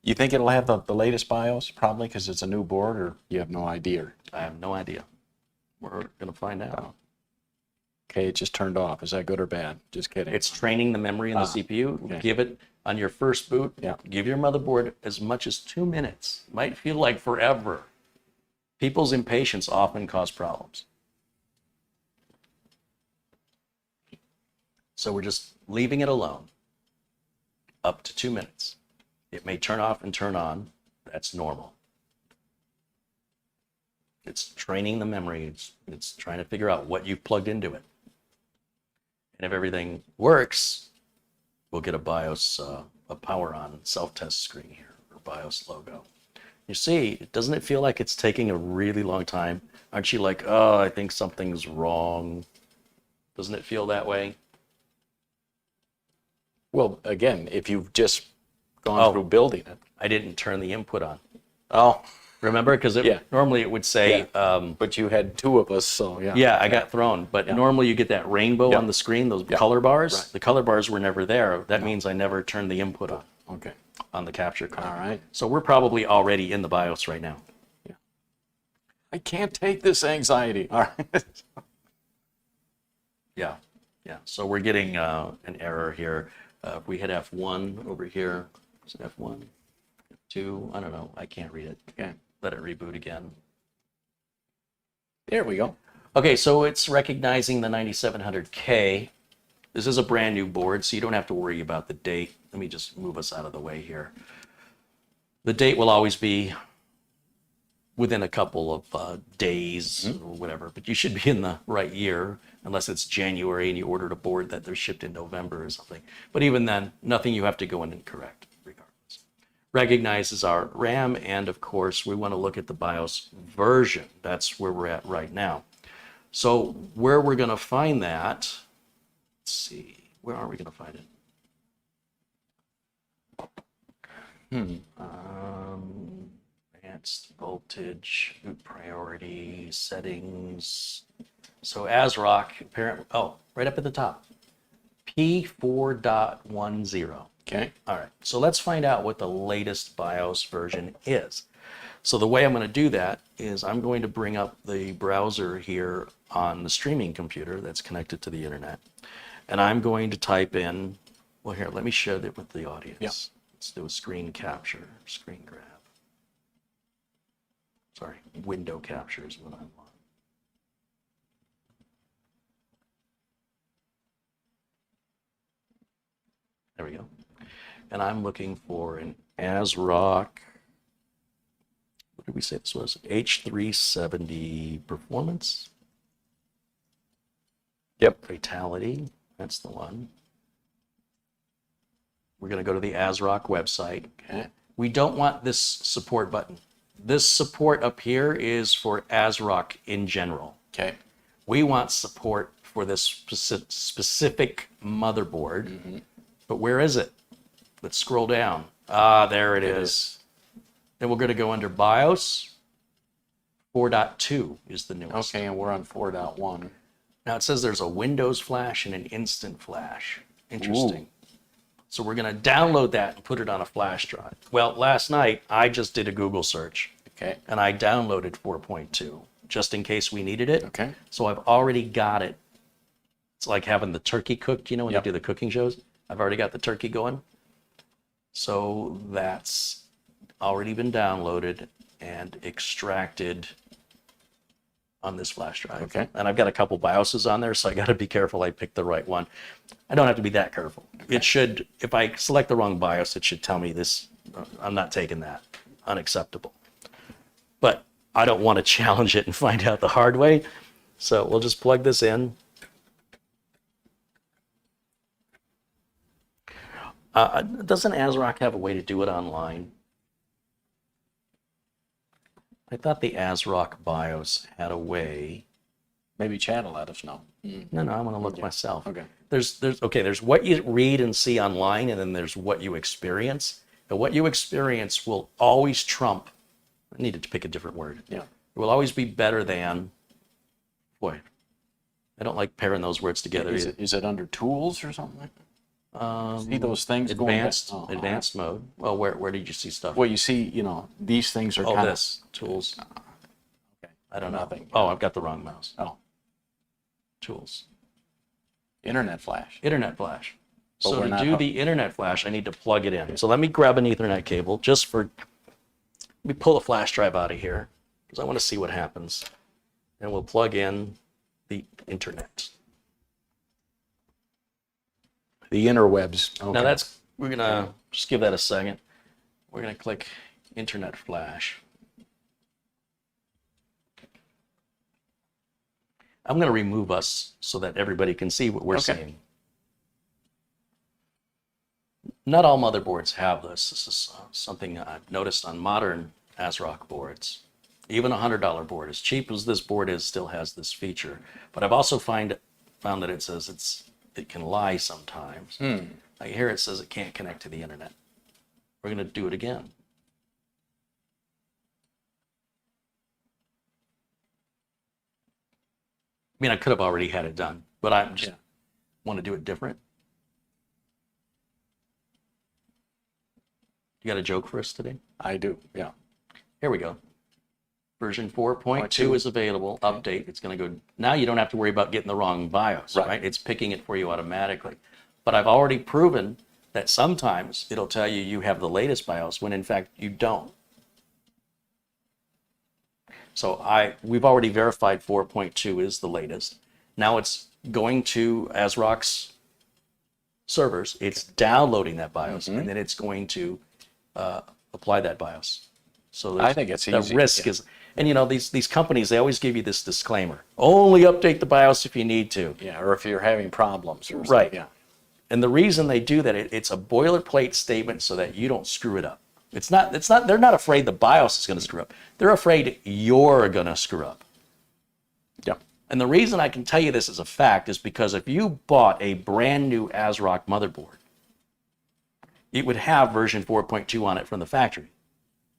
You think it'll have the latest BIOS? Probably because it's a new board, or you have no idea? I have no idea. We're going to find out. Okay, it just turned off. Is that good or bad? Just kidding. It's training the memory in the CPU. okay. Give it on your first boot. Yeah. Give your motherboard as much as 2 minutes. Might feel like forever. People's impatience often cause problems. So we're just leaving it alone. Up to 2 minutes. It may turn off and turn on. That's normal. It's training the memory. It's trying to figure out what you've plugged into it. And if everything works, we'll get a BIOS, a power on self-test screen here, or BIOS logo. You see, doesn't it feel like it's taking a really long time? Aren't you like, oh, I think something's wrong? Doesn't it feel that way? Well, again, if you've just gone through building it. I didn't turn the input on. Oh, Remember? Because normally it would say... but you had two of us, so yeah. Yeah, I got thrown. But normally you get that rainbow on the screen, those color bars. Right. The color bars were never there. That means I never turned the input on. Okay. On the capture card. All right. So we're probably already in the BIOS right now. Yeah. I can't take this anxiety. All right. Yeah. Yeah. So we're getting an error here. If we hit F1 over here, is it F1? F2? I don't know. I can't read it. Okay. Let it reboot again. There we go. Okay, so it's recognizing the 9700K. This is a brand new board, so you don't have to worry about the date. Let me just move us out of the way here. The date will always be within a couple of days or whatever, but you should be in the right year, unless it's January and you ordered a board that they're shipped in November or something. But even then, nothing you have to go in and correct, regardless. Recognizes our RAM, and of course, we want to look at the BIOS version. That's where we're at right now. So where we're going to find that, let's see, where are we going to find it? Advanced voltage, boot priority, settings. So AsRock, apparently, right up at the top, P4.10. Okay. All right, so let's find out what the latest BIOS version is. So the way I'm going to do that is I'm going to bring up the browser here on the streaming computer that's connected to the internet. And I'm going to type in, well here, let me share that with the audience. Yeah. Let's do a screen capture, screen grab. Sorry, window capture is what I want. There we go. And I'm looking for an AsRock, what did we say this was? H370 performance. Yep. Fatality, that's the one. We're going to go to the AsRock website. Okay. We don't want this support button. This support up here is for AsRock in general. Okay. We want support for this specific motherboard. But where is it? Let's scroll down. Ah, there it is. Then we're going to go under BIOS. 4.2 is the newest. Okay, and we're on 4.1. Now it says there's a Windows flash and an instant flash. Interesting. Ooh. So we're going to download that and put it on a flash drive. Well, last night I just did a Google search. Okay. And I downloaded 4.2 just in case we needed it. Okay. So I've already got it. It's like having the turkey cooked, you know, when Yep. they do the cooking shows. I've already got the turkey going. So that's already been downloaded and extracted on this flash drive. Okay. And I've got a couple BIOSes on there, so I got to be careful I pick the right one. I don't have to be that careful. It should, if I select the wrong BIOS, it should tell me this, I'm not taking that, unacceptable. But I don't want to challenge it and find out the hard way. So we'll just plug this in. Doesn't AsRock have a way to do it online? I thought the AsRock BIOS had a way. Maybe Chad will let us know. No, I want to look myself. Okay. There's what you read and see online, and then there's what you experience. And what you experience will always trump. I needed to pick a different word. Yeah. It will always be better than. Boy, I don't like pairing those words together. Is it under tools or something? See those things going back? Advanced mode. Well, where did you see stuff? Well, you see, these things are Oh, kind this tools. Okay. I don't know. Nothing. Oh, I've got the wrong mouse. Oh, Tools. internet flash. Internet flash. But So we're to not do hooked. the internet flash, I need to plug it in. So let me grab an Ethernet cable just for. Let me pull a flash drive out of here because I want to see what happens, and we'll plug in the internet. The interwebs. Okay. Now we're gonna just give that a second. We're gonna click internet flash. I'm gonna remove us so that everybody can see what we're seeing. Not all motherboards have this. This is something I've noticed on modern AsRock boards. Even a $100 board, as cheap as this board is, still has this feature. But I've also found that it says it can lie sometimes. Like here it says it can't connect to the internet. We're going to do it again. I mean, I could have already had it done, but I just want to do it different. You got a joke for us today? I do, yeah. Here we go. Version 4.2 is available. Update. It's going to go. Now you don't have to worry about getting the wrong BIOS, right? It's picking it for you automatically. But I've already proven that sometimes it'll tell you you have the latest BIOS when in fact you don't. So we've already verified 4.2 is the latest. Now it's going to AsRock's servers. It's downloading that BIOS, and then it's going to apply that BIOS. So I think it's easy. The risk is, and these companies, they always give you this disclaimer: only update the BIOS if you need to. Yeah, or if you're having problems. Or Right. Yeah. And the reason they do that, it's a boilerplate statement so that you don't screw it up. It's not. They're not afraid the BIOS is going to screw up. They're afraid you're going to screw up. Yeah. And the reason I can tell you this as a fact is because if you bought a brand new AsRock motherboard, it would have version 4.2 on it from the factory.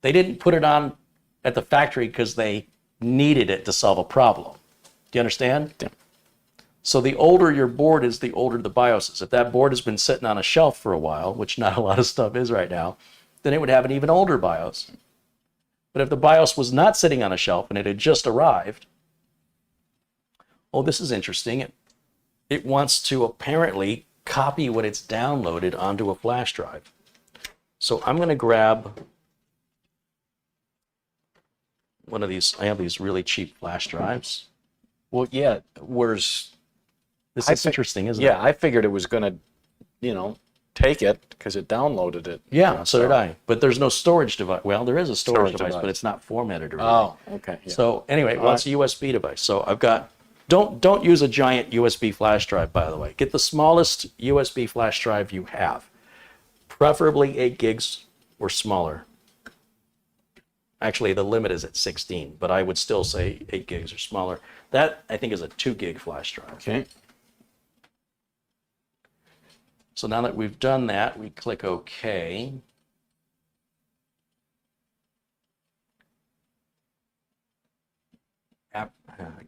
They didn't put it on at the factory because they needed it to solve a problem. Do you understand? Yeah. So the older your board is, the older the BIOS is. If that board has been sitting on a shelf for a while, which not a lot of stuff is right now, then it would have an even older BIOS. But if the BIOS was not sitting on a shelf and it had just arrived, oh, this is interesting. It wants to apparently copy what it's downloaded onto a flash drive. So I'm going to grab one of these. I have these really cheap flash drives. Well, yeah, whereas... This is interesting, isn't it? Yeah, I figured it was going to, take it because it downloaded it. Yeah, so did I. But there's no storage device. Well, there is a storage device, but it's not formatted or Oh, okay. Yeah. So anyway, well, it's a USB device. So I've got, don't use a giant USB flash drive, by the way. Get the smallest USB flash drive you have, preferably 8 gigs or smaller. Actually, the limit is at 16, but I would still say 8 gigs or smaller. That, I think, is a 2 gig flash drive. Okay. So now that we've done that, we click OK. I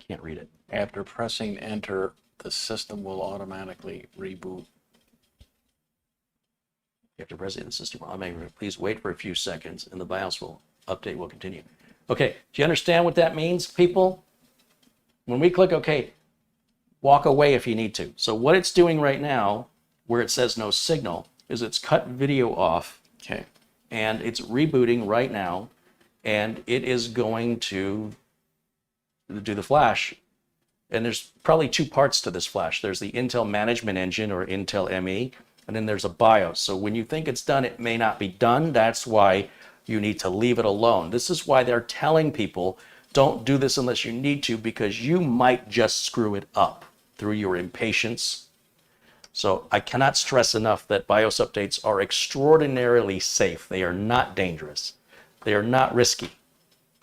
can't read it. After pressing enter, the system will automatically reboot. You have to press it in the system. Please wait for a few seconds and the BIOS update will continue. Okay, do you understand what that means, people? When we click OK, walk away if you need to. So what it's doing right now, where it says no signal, is it's cut video off. Okay. And it's rebooting right now, and it is going to do the flash. And there's probably 2 parts to this flash. There's the Intel Management Engine, or Intel ME, and then there's a BIOS. So when you think it's done, it may not be done. That's why you need to leave it alone. This is why they're telling people, don't do this unless you need to, because you might just screw it up through your impatience. So I cannot stress enough that BIOS updates are extraordinarily safe. They are not dangerous. They are not risky,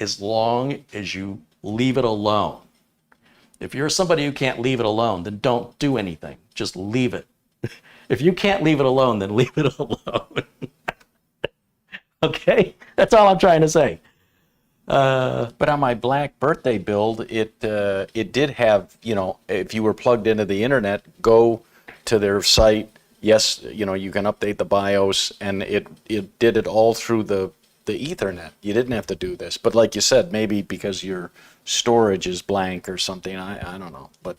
as long as you leave it alone. If you're somebody who can't leave it alone, then don't do anything. Just leave it. If you can't leave it alone, then leave it alone. Okay? That's all I'm trying to say. But on my Black birthday build, it did have, if you were plugged into the internet, go to their site, yes, you know, you can update the BIOS, and it did it all through the Ethernet. You didn't have to do this. But like you said, maybe because your storage is blank or something, I don't know. But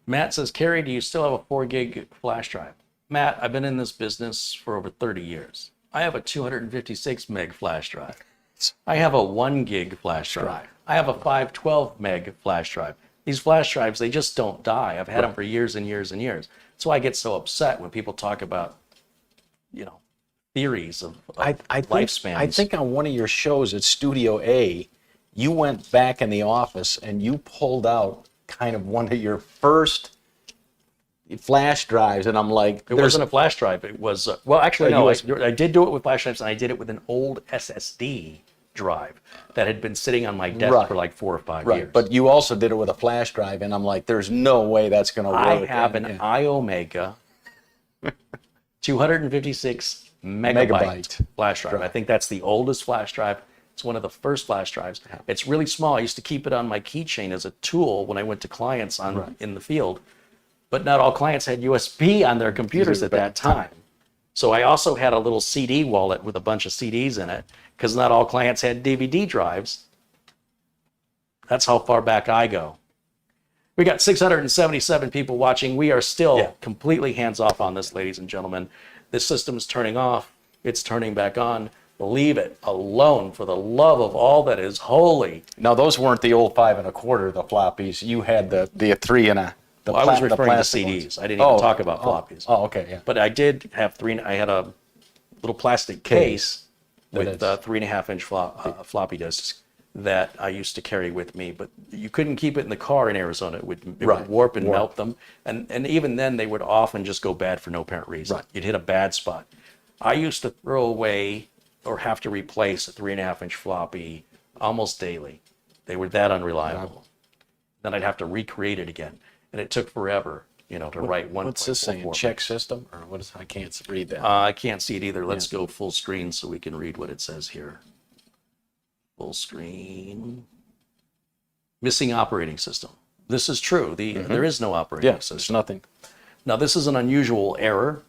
Matt says, Carey, do you still have a 4 gig flash drive? Matt, I've been in this business for over 30 years. I have a 256 meg flash drive. I have a 1 gig flash drive. I have a 512 meg flash drive. These flash drives, they just don't die. I've had them for years and years and years. That's why I get so upset when people talk about, you know, theories of lifespans. I think on one of your shows at Studio A, you went back in the office and you pulled out kind of one of your first flash drives, and I'm like, it wasn't a flash drive. It was, well, actually, no, I did do it with flash drives, and I did it with an old SSD drive that had been sitting on my desk for like 4 or 5 years. But you also did it with a flash drive, and I'm like, there's no way that's going to work. I have an AiOCooler 256 megabyte flash drive. I think that's the oldest flash drive. It's one of the first flash drives. It's really small. I used to keep it on my keychain as a tool when I went to clients in the field. But not all clients had USB on their computers at that time. So I also had a little CD wallet with a bunch of CDs in it, because not all clients had DVD drives. That's how far back I go. We got 677 people watching. We are still completely hands-off on this, ladies and gentlemen. This system is turning off. It's turning back on. Leave it alone, for the love of all that is holy. Now, those weren't the old 5 1/4, the floppies. You had the 3 and a. I was referring to CDs. I didn't even talk about floppies. Oh, okay, yeah. But I did have I had a little plastic case with 3.5-inch floppy disks that I used to carry with me. But you couldn't keep it in the car in Arizona. It would warp and melt them. And even then, they would often just go bad for no apparent reason. You'd hit a bad spot. I used to throw away or have to replace a 3.5-inch floppy almost daily. They were that unreliable. Then I'd have to recreate it again. And it took forever, you know, to write one. What's this saying? Check system? Or what is? I can't read that. I can't see it either. Let's go full screen so we can read what it says here. Full screen. Missing operating system. This is true. There is no operating system. There's nothing. Now, this is an unusual error.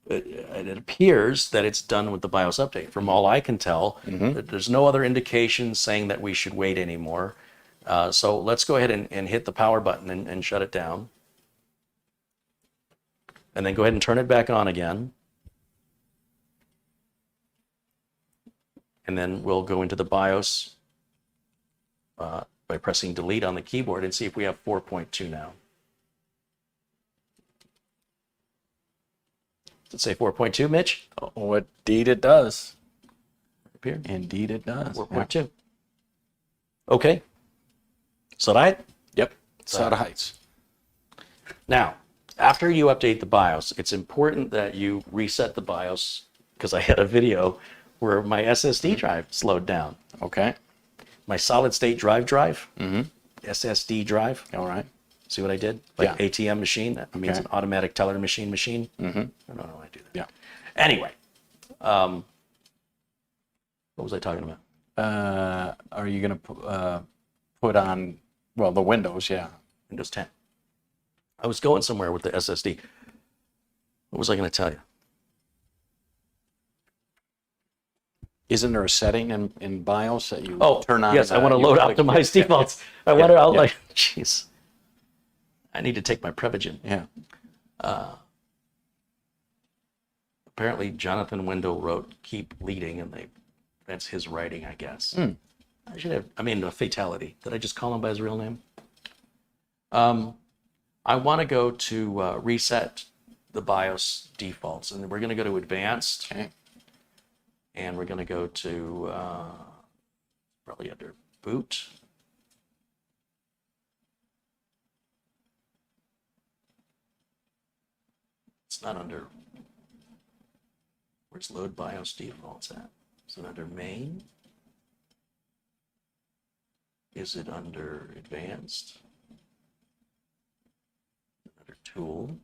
It appears that it's done with the BIOS update. From all I can tell, there's no other indication saying that we should wait anymore. So let's go ahead and hit the power button and shut it down. And then go ahead and turn it back on again. And then we'll go into the BIOS by pressing delete on the keyboard and see if we have 4.2 now. Does it say 4.2, Mitch? Oh, indeed it does. Up here. Indeed it does. 4.2. Okay. So that? Yep. Soda Heights. Now, after you update the BIOS, it's important that you reset the BIOS, because I had a video where my SSD drive slowed down. Okay. My solid state drive, SSD drive. All right. See what I did? Like ATM machine. That means an automatic teller machine. I don't know how I do that. Yeah. Anyway, what was I talking about? Are you going to put on, well, the Windows, Windows 10. I was going somewhere with the SSD. What was I going to tell you? Isn't there a setting in BIOS that you turn on? Yes, I want to load optimize defaults. I want to, like, jeez. I need to take my Prevagen. Yeah. Apparently, Jonathan Wendell wrote "Keep Leading," and that's his writing, I guess. I should have. I mean, a fatality. Did I just call him by his real name? I want to go to reset the BIOS defaults, and we're going to go to Advanced, and we're going to go to probably under Boot. It's not under. Where's Load BIOS defaults at? Is it under Main? Is it under Advanced? Under Tool?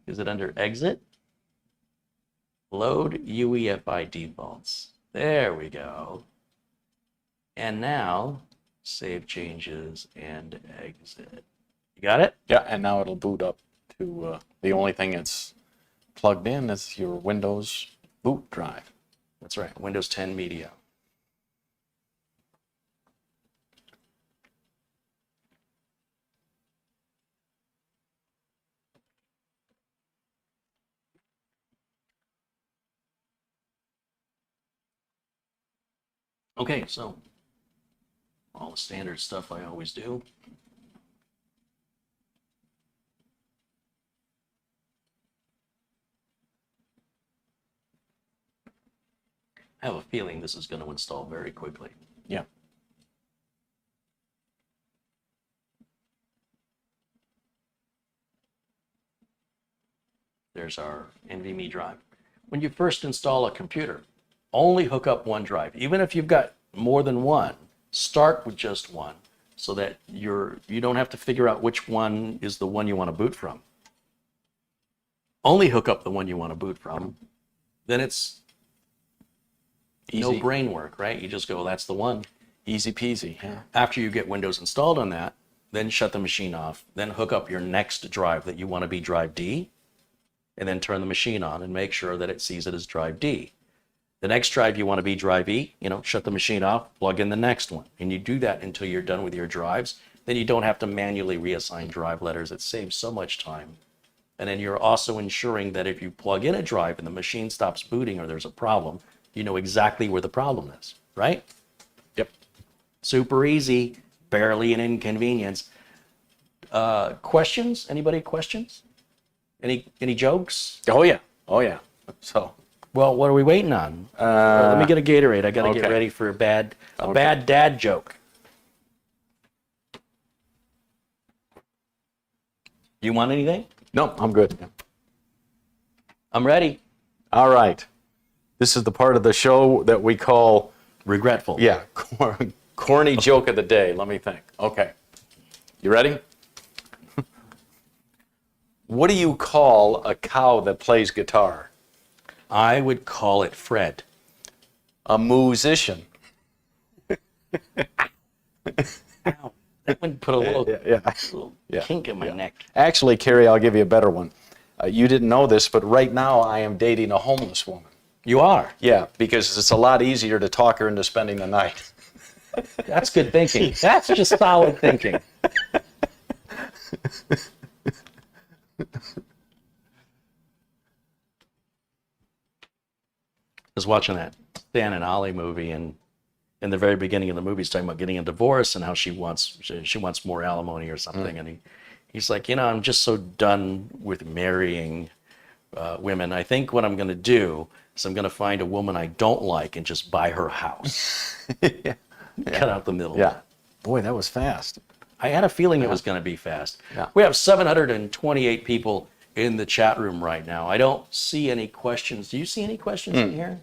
Is it under exit? Load UEFI defaults. There we go. And now save changes and exit. You got it? Yeah, and now it'll boot up to the only thing that's plugged in is your Windows boot drive. That's right. Windows 10 Media. Okay, so all the standard stuff I always do. I have a feeling this is going to install very quickly. Yeah. There's our NVMe drive. When you first install a computer, only hook up one drive. Even if you've got more than one, start with just one so that you don't have to figure out which one is the one you want to boot from. Only hook up the one you want to boot from. Then it's Easy. no brain work, right? You just go, that's the one. Easy peasy. Yeah. After you get Windows installed on that, then shut the machine off, then hook up your next drive that you want to be drive D, and then turn the machine on and make sure that it sees it as drive D. The next drive you want to be drive E, shut the machine off, plug in the next one. And you do that until you're done with your drives. Then you don't have to manually reassign drive letters. It saves so much time. And then you're also ensuring that if you plug in a drive and the machine stops booting or there's a problem, you know exactly where the problem is, right? Yep. Super easy, barely an inconvenience. Questions? Anybody questions? Any jokes? Oh yeah. Oh yeah. So. Well, what are we waiting on? Let me get a Gatorade. I got to get okay. ready for a bad dad joke. You want anything? No, I'm good. I'm ready. All right. This is the part of the show that we call, Regretful. yeah, corny joke of the day. Let me think. Okay. You ready? What do you call a cow that plays guitar? I would call it Fred. A musician. Ow. That one put a little, little Yeah. kink in my neck. Actually, Carey, I'll give you a better one. You didn't know this, but right now I am dating a homeless woman. You are. Yeah, because it's a lot easier to talk her into spending the night. That's good thinking. That's just solid thinking. I was watching that Stan and Ollie movie, and in the very beginning of the movie, he's talking about getting a divorce and how she wants more alimony or something, and he's like, I'm just so done with marrying women. I think what I'm going to do is I'm going to find a woman I don't like and just buy her house. Cut out the middle. Yeah. Boy, that was fast. I had a feeling it was going to be fast. Yeah. We have 728 people in the chat room right now. I don't see any questions. Do you see any questions in here?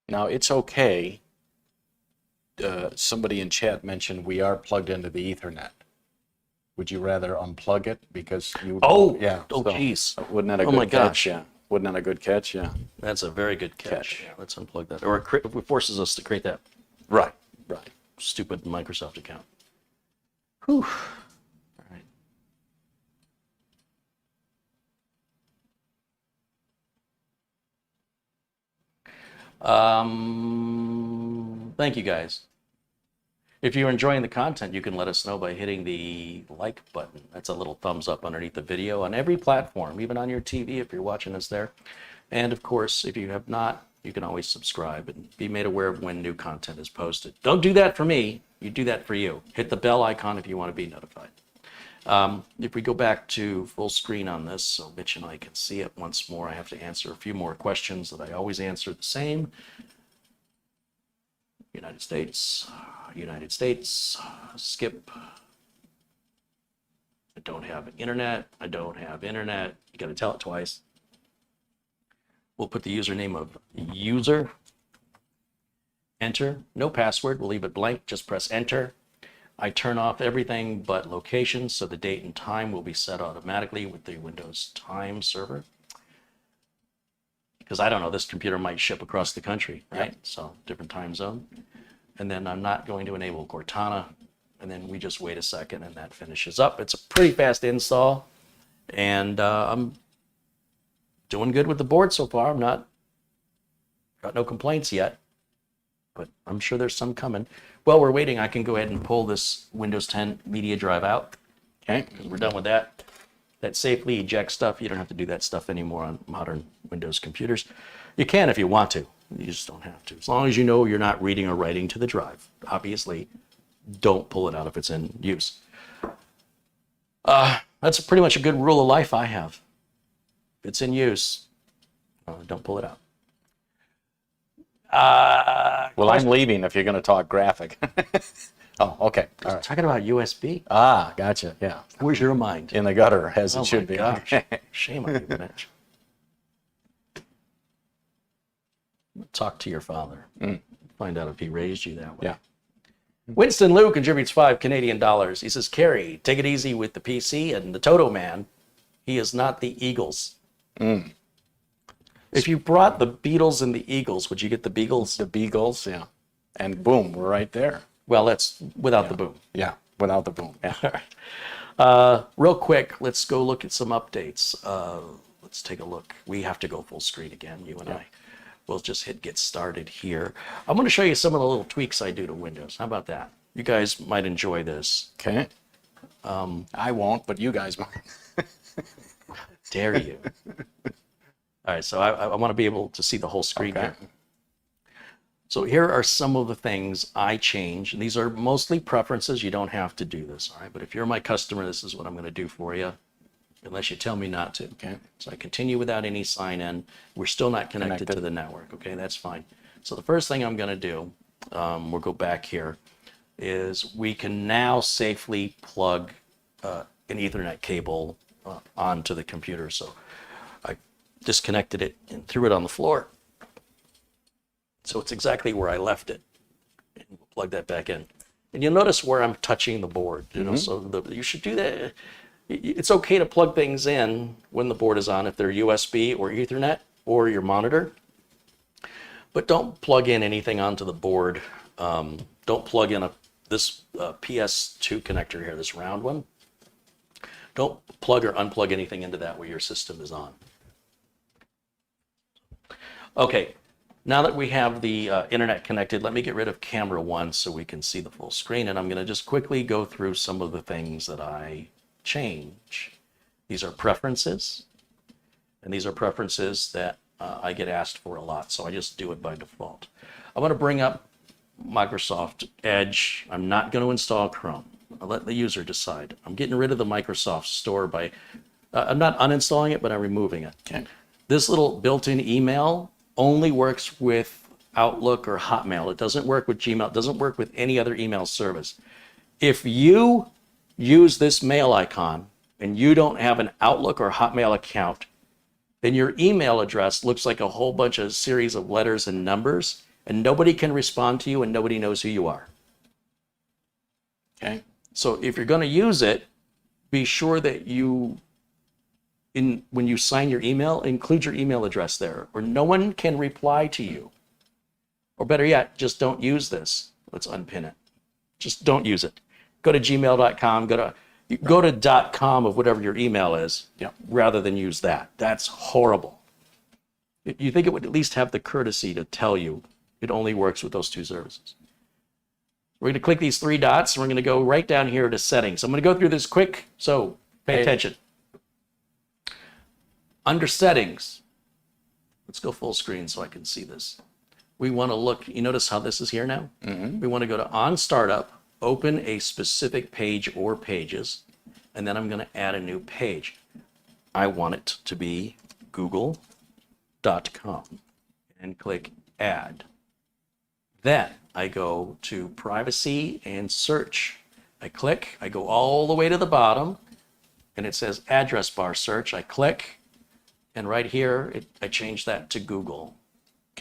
Now, it's okay. Somebody in chat mentioned we are plugged into the Ethernet. Would you rather unplug it because you? Oh, yeah. oh, geez. Wasn't that a Oh good my catch? gosh. Yeah. Wasn't that a good catch? Yeah. That's a very good catch. Let's unplug that. Or it forces us to create that Right. Right. stupid Microsoft account. Whew. All right. Thank you, guys. If you're enjoying the content, you can let us know by hitting the like button. That's a little thumbs up underneath the video on every platform, even on your TV if you're watching us there. And of course, if you have not, you can always subscribe and be made aware of when new content is posted. Don't do that for me. You do that for you. Hit the bell icon if you want to be notified. If we go back to full screen on this so Mitch and I can see it once more, I have to answer a few more questions that I always answer the same. United States, skip. I don't have internet. You got to tell it twice. We'll put the username of user. enter, no password, we'll leave it blank, just press enter. I turn off everything but location, so the date and time will be set automatically with the Windows time server. Because I don't know, this computer might ship across the country, right? Yep. So different time zone. And then I'm not going to enable Cortana. And then we just wait a second and that finishes up. It's a pretty fast install. And I'm doing good with the board so far. I'm not, got no complaints yet, but I'm sure there's some coming. While we're waiting, I can go ahead and pull this Windows 10 media drive out. Okay, we're done with that. That safely ejects stuff. You don't have to do that stuff anymore on modern Windows computers. You can if you want to. You just don't have to. As long as you know you're not reading or writing to the drive. Obviously, don't pull it out if it's in use. That's pretty much a good rule of life I have. If it's in use, don't pull it out. Well, I'm leaving if you're going to talk graphic. Oh, okay. All right. Talking about USB. Ah, gotcha. Yeah. Where's your mind? In the gutter, as it should be. Gosh. Shame on you, Mitch. Talk to your father. Find out if he raised you that way. Yeah. Winston Liu contributes $5 He says, Carey, take it easy with the PC and the Toto man. He is not the Eagles. If you brought the Beatles and the Eagles, would you get the Beagles? The Beagles, yeah. And boom, we're right there. Well, that's without the boom. Yeah, without the boom. Yeah. Real quick, let's go look at some updates. Let's take a look. We have to go full screen again, you and I. We'll just hit get started here. I'm going to show you some of the little tweaks I do to Windows. How about that? You guys might enjoy this. Okay. I won't, but you guys might. Dare you. All right, so I want to be able to see the whole screen here. So here are some of the things I change. And these are mostly preferences. You don't have to do this, all right? But if you're my customer, this is what I'm going to do for you, unless you tell me not to. Okay. So I continue without any sign-in. We're still not connected to the network. Okay, that's fine. So the first thing I'm going to do, we'll go back here, is we can now safely plug an Ethernet cable onto the computer. So I disconnected it and threw it on the floor. So it's exactly where I left it. And we'll plug that back in. And you'll notice where I'm touching the board. You know, so you should do that. It's okay to plug things in when the board is on, if they're USB or Ethernet or your monitor. But don't plug in anything onto the board. Don't plug in this PS2 connector here, this round one. Don't plug or unplug anything into that where your system is on. Okay. Now that we have the internet connected, let me get rid of camera 1 so we can see the full screen. And I'm going to just quickly go through some of the things that I change. These are preferences. And these are preferences that I get asked for a lot. So I just do it by default. I want to bring up Microsoft Edge. I'm not going to install Chrome. I'll let the user decide. I'm getting rid of the Microsoft Store by, I'm not uninstalling it, but I'm removing it. Okay. This little built-in email only works with Outlook or Hotmail. It doesn't work with Gmail. It doesn't work with any other email service. If you use this mail icon and you don't have an Outlook or Hotmail account, then your email address looks like a whole bunch of series of letters and numbers, and nobody can respond to you and nobody knows who you are. Okay? So if you're going to use it, be sure that when you sign your email, include your email address there, or no one can reply to you. Or better yet, just don't use this. Let's unpin it. Just don't use it. Go to gmail.com, go to .com of whatever your email is, rather than use that. That's horrible. You think it would at least have the courtesy to tell you it only works with those two services. We're going to click these 3 dots, and we're going to go right down here to settings. I'm going to go through this quick, so pay attention. Under settings, let's go full screen so I can see this. We want to look, you notice how this is here now? We want to go to on startup, open a specific page or pages, and then I'm going to add a new page. I want it to be google.com and click add. Then I go to privacy and search. I click, I go all the way to the bottom, and it says address bar search. I click. And right here, I change that to Google.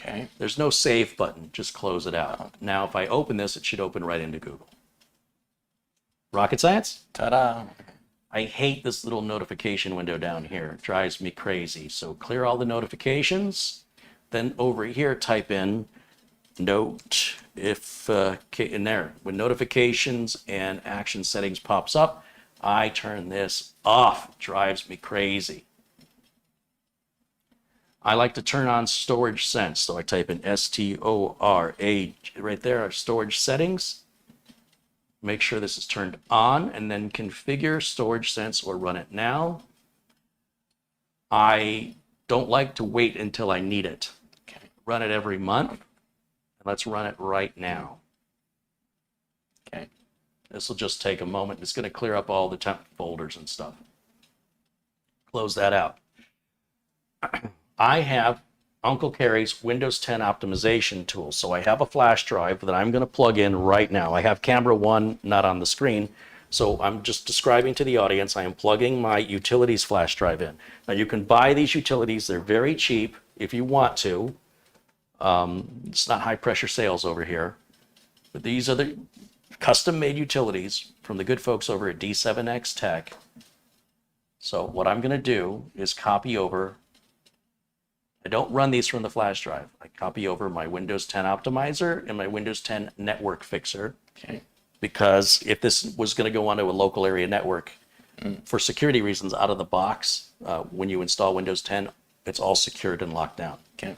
Okay. There's no save button, just close it out. Now, if I open this, it should open right into Google. Rocket science? Ta-da. I hate this little notification window down here. It drives me crazy. So clear all the notifications. Then over here, type in note if, in there, when notifications and action settings pops up, I turn this off. It drives me crazy. I like to turn on storage sense. So I type in STORA right there, storage settings. Make sure this is turned on and then configure storage sense or run it now. I don't like to wait until I need it. Okay. Run it every month. Let's run it right now. Okay. This will just take a moment. It's going to clear up all the temp folders and stuff. Close that out. I have Uncle Carey's Windows 10 optimization tool. So I have a flash drive that I'm going to plug in right now. I have camera 1 not on the screen. So I'm just describing to the audience, I am plugging my utilities flash drive in. Now you can buy these utilities. They're very cheap if you want to. It's not high pressure sales over here. But these are the custom made utilities from the good folks over at D7X Tech. So what I'm going to do is copy over. I don't run these from the flash drive. I copy over my Windows 10 optimizer and my Windows 10 network fixer. Okay. Because if this was going to go onto a local area network, for security reasons out of the box, when you install Windows 10, it's all secured and locked down. Okay.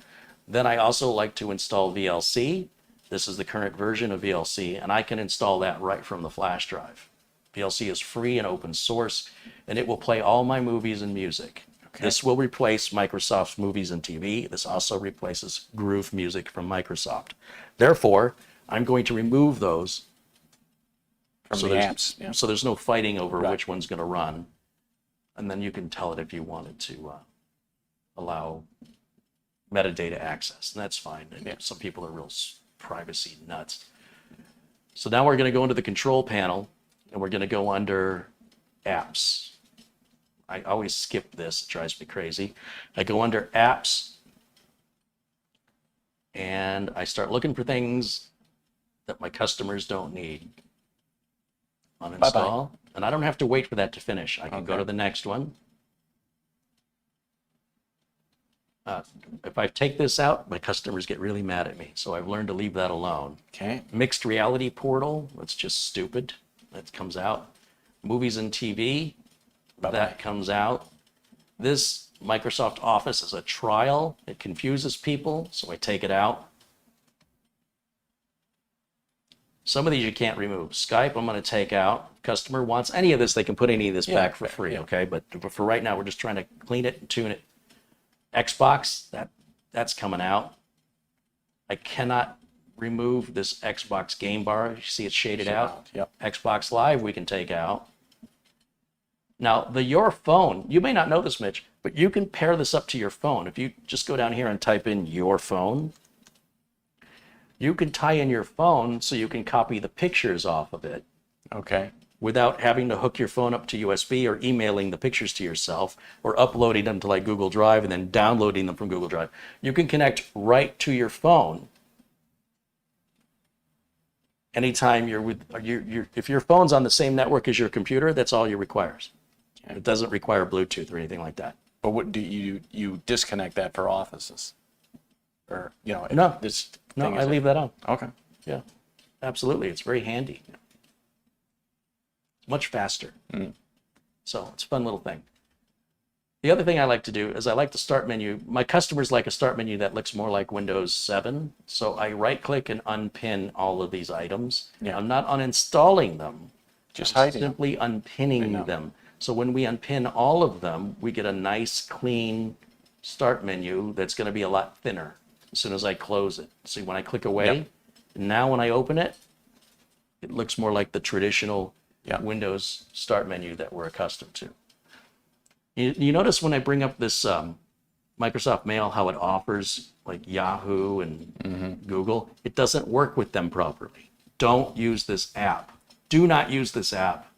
Then I also like to install VLC. This is the current version of VLC, and I can install that right from the flash drive. VLC is free and open source, and it will play all my movies and music. Okay. This will replace Microsoft's movies and TV. This also replaces Groove Music from Microsoft. Therefore, I'm going to remove those from the apps. Yeah. So there's no fighting over which one's going to run. And then you can tell it if you wanted to allow metadata access, and that's fine. And some people are real privacy nuts. So now we're going to go into the control panel, and we're going to go under apps. I always skip this. It drives me crazy. I go under apps, and I start looking for things that my customers don't need. Uninstall. Bye-bye. And I don't have to wait for that to finish. I can go to the next one. If I take this out, my customers get really mad at me. So I've learned to leave that alone. Okay. Mixed reality portal. That's just stupid. That comes out. Movies and TV. Bye-bye. That comes out. This Microsoft Office is a trial. It confuses people, so I take it out. Some of these you can't remove. Skype, I'm going to take out. Customer wants any of this, they can put any of this back for free, okay? But for right now, we're just trying to clean it and tune it. Xbox, that's coming out. I cannot remove this Xbox game bar. You see it's shaded out? Yep. Xbox Live, we can take out. Now, your phone, you may not know this, Mitch, but you can pair this up to your phone. If you just go down here and type in your phone, you can tie in your phone so you can copy the pictures off of it. Okay. Without having to hook your phone up to USB or emailing the pictures to yourself or uploading them to like Google Drive and then downloading them from Google Drive. You can connect right to your phone. Anytime you're with, if your phone's on the same network as your computer, that's all it requires. It doesn't require Bluetooth or anything like that. But what do you disconnect that for offices? Or, no, I leave that on. Okay. Yeah, absolutely. It's very handy. It's much faster. So it's a fun little thing. The other thing I like to do is I like the start menu. My customers like a start menu that looks more like Windows 7. So I right click and unpin all of these items. Yeah. I'm not uninstalling them. Just I'm simply unpinning them. So when we unpin all of them, we get a nice clean start menu that's going to be a lot thinner as soon as I close it. See, when I click away, now when I open it, it looks more like the traditional Windows start menu that we're accustomed to. You notice when I bring up this Microsoft Mail, how it offers like Yahoo and Google, it doesn't work with them properly. Don't use this app. Do not use this app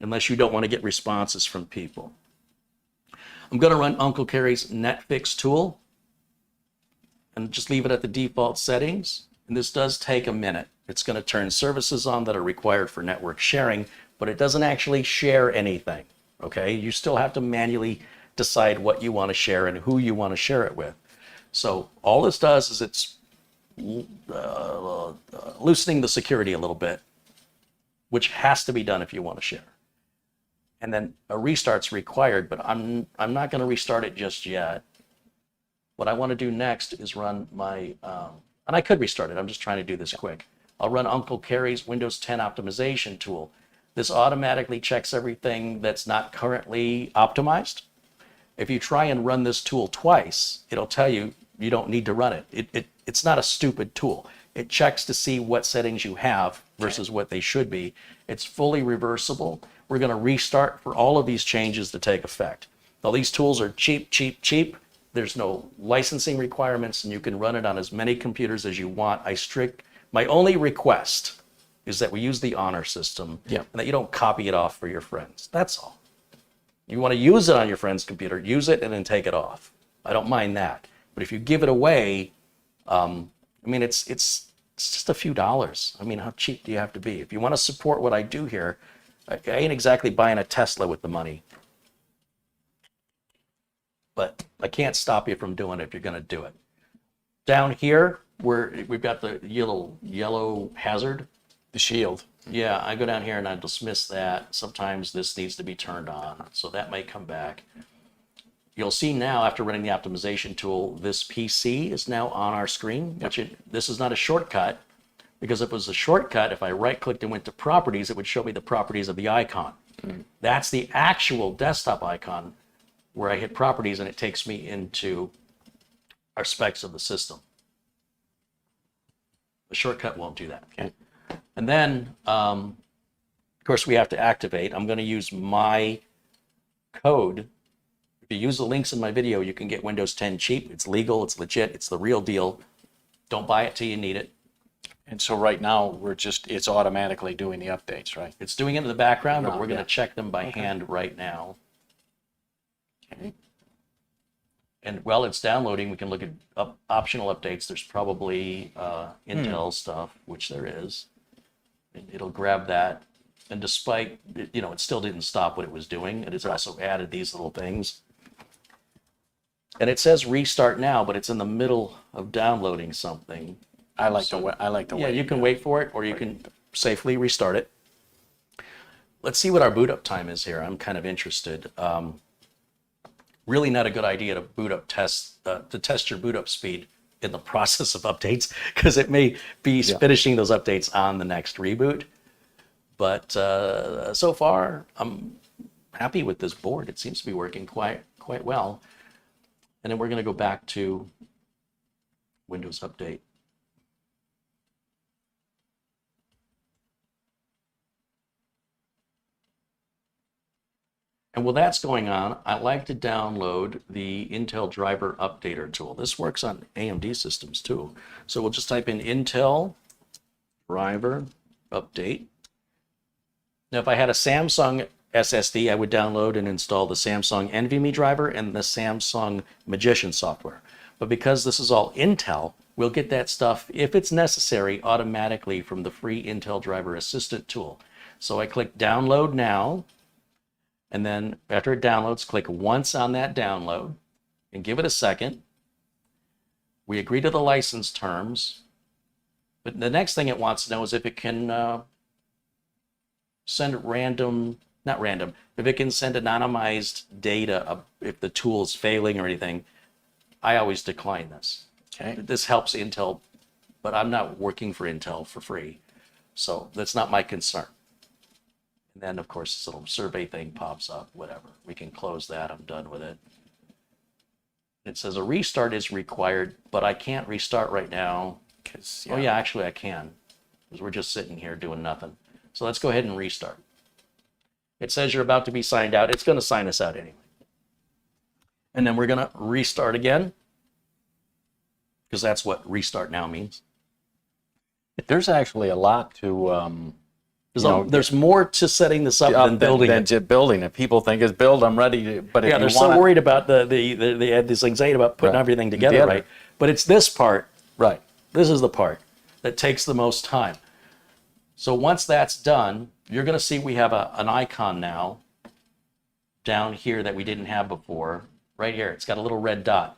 unless you don't want to get responses from people. I'm going to run Uncle Carey's NetFix tool. and just leave it at the default settings. And this does take a minute. It's going to turn services on that are required for network sharing, but it doesn't actually share anything, okay? You still have to manually decide what you want to share and who you want to share it with. So all this does is it's loosening the security a little bit, which has to be done if you want to share. And then a restart's required, but I'm not going to restart it just yet. What I want to do next is run my, and I could restart it, I'm just trying to do this quick. I'll run Uncle Carey's Windows 10 optimization tool. This automatically checks everything that's not currently optimized. If you try and run this tool twice, it'll tell you you don't need to run it. It's not a stupid tool. It checks to see what settings you have versus what they should be. It's fully reversible. We're going to restart for all of these changes to take effect. Now, these tools are cheap, cheap, cheap. There's no licensing requirements, and you can run it on as many computers as you want. My only request is that we use the honor system and that you don't copy it off for your friends. That's all. You want to use it on your friend's computer, use it and then take it off. I don't mind that. But if you give it away, I mean, it's just a few dollars. I mean, how cheap do you have to be? If you want to support what I do here, I ain't exactly buying a Tesla with the money. But I can't stop you from doing it if you're going to do it. Down here, we've got the yellow hazard. The shield. Yeah, I go down here and I dismiss that. Sometimes this needs to be turned on, so that may come back. You'll see now, after running the optimization tool, this PC is now on our screen. This is not a shortcut, because if it was a shortcut, if I right-clicked and went to properties, it would show me the properties of the icon. That's the actual desktop icon where I hit properties and it takes me into our specs of the system. The shortcut won't do that. Okay. And then, of course, we have to activate. I'm going to use my code. If you use the links in my video, you can get Windows 10 cheap. It's legal, it's legit, it's the real deal. Don't buy it till you need it. And so right now, it's automatically doing the updates, right? It's doing it in the background, but we're going to check them by hand right now. Okay. And while it's downloading, we can look at optional updates. There's probably Intel stuff, which there is. And it'll grab that. And despite, it still didn't stop what it was doing. It has also added these little things. And it says restart now, but it's in the middle of downloading something. I like the way. Yeah, you can wait for it, or you can safely restart it. Let's see what our boot up time is here. I'm kind of interested. Really not a good idea to to test your boot up speed in the process of updates, because it may be finishing those updates on the next reboot. But so far, I'm happy with this board. It seems to be working quite well. And then we're going to go back to Windows Update. And while that's going on, I like to download the Intel Driver Updater tool. This works on AMD systems too. So we'll just type in Intel Driver Update. Now, if I had a Samsung SSD, I would download and install the Samsung NVMe driver and the Samsung Magician software. But because this is all Intel, we'll get that stuff, if it's necessary, automatically from the free Intel Driver Assistant tool. So I click Download Now. And then after it downloads, click once on that download and give it a second. We agree to the license terms. But the next thing it wants to know is if it can send if it can send anonymized data, if the tool is failing or anything. I always decline this. Okay. This helps Intel, but I'm not working for Intel for free. So that's not my concern. And then, of course, this little survey thing pops up, whatever. We can close that. I'm done with it. It says a restart is required, but I can't restart right now. Oh, yeah, actually, I can, because we're just sitting here doing nothing. So let's go ahead and restart. It says you're about to be signed out. It's going to sign us out anyway. And then we're going to restart again, because that's what restart now means. There's actually a lot to... there's more to setting this up than building it. Just building it. People think it's build, I'm ready to, but if they're so worried about they had this anxiety about putting everything together, right? But it's this part, Right. this is the part that takes the most time. So once that's done, you're going to see we have an icon now down here that we didn't have before. Right here, it's got a little red dot.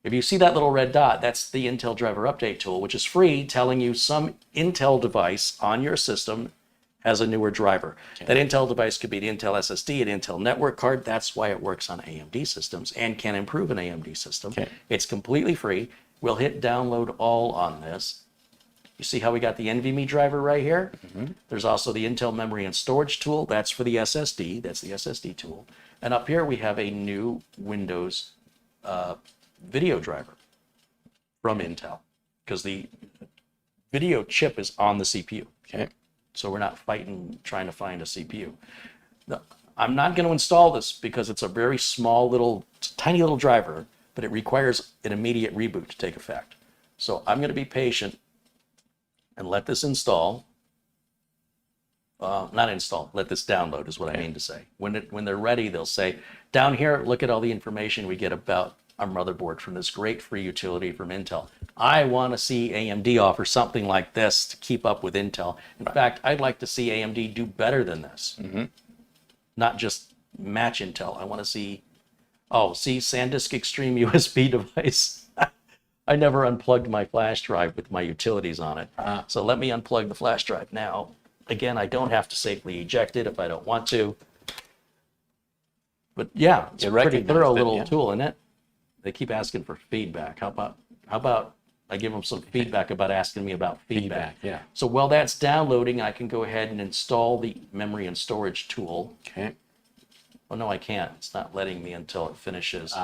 If you see that little red dot, that's the Intel Driver Update tool, which is free, telling you some Intel device on your system has a newer driver. Okay. That Intel device could be an Intel SSD, an Intel network card. That's why it works on AMD systems and can improve an AMD system. Okay. It's completely free. We'll hit download all on this. You see how we got the NVMe driver right here? Mm-hmm. There's also the Intel memory and storage tool. That's for the SSD. That's the SSD tool. And up here we have a new Windows video driver from Intel, because the video chip is on the CPU. Okay. So we're not fighting trying to find a CPU. No, I'm not going to install this because it's a very small little, tiny little driver, but it requires an immediate reboot to take effect. So I'm going to be patient and let this install. Not install, let this download is what I mean to say. When they're ready, they'll say, down here, look at all the information we get about our motherboard from this great free utility from Intel. I want to see AMD offer something like this to keep up with Intel. In fact, I'd like to see AMD do better than this. Mm-hmm. Not just match Intel. I want to see, see SanDisk Extreme USB device. I never unplugged my flash drive with my utilities on it. So let me unplug the flash drive now. Again, I don't have to safely eject it if I don't want to. But yeah, it's a pretty thorough little tool, isn't it? They keep asking for feedback. How about I give them some feedback about asking me about feedback? Yeah. So while that's downloading, I can go ahead and install the memory and storage tool. Okay. Oh no, I can't. It's not letting me until it finishes.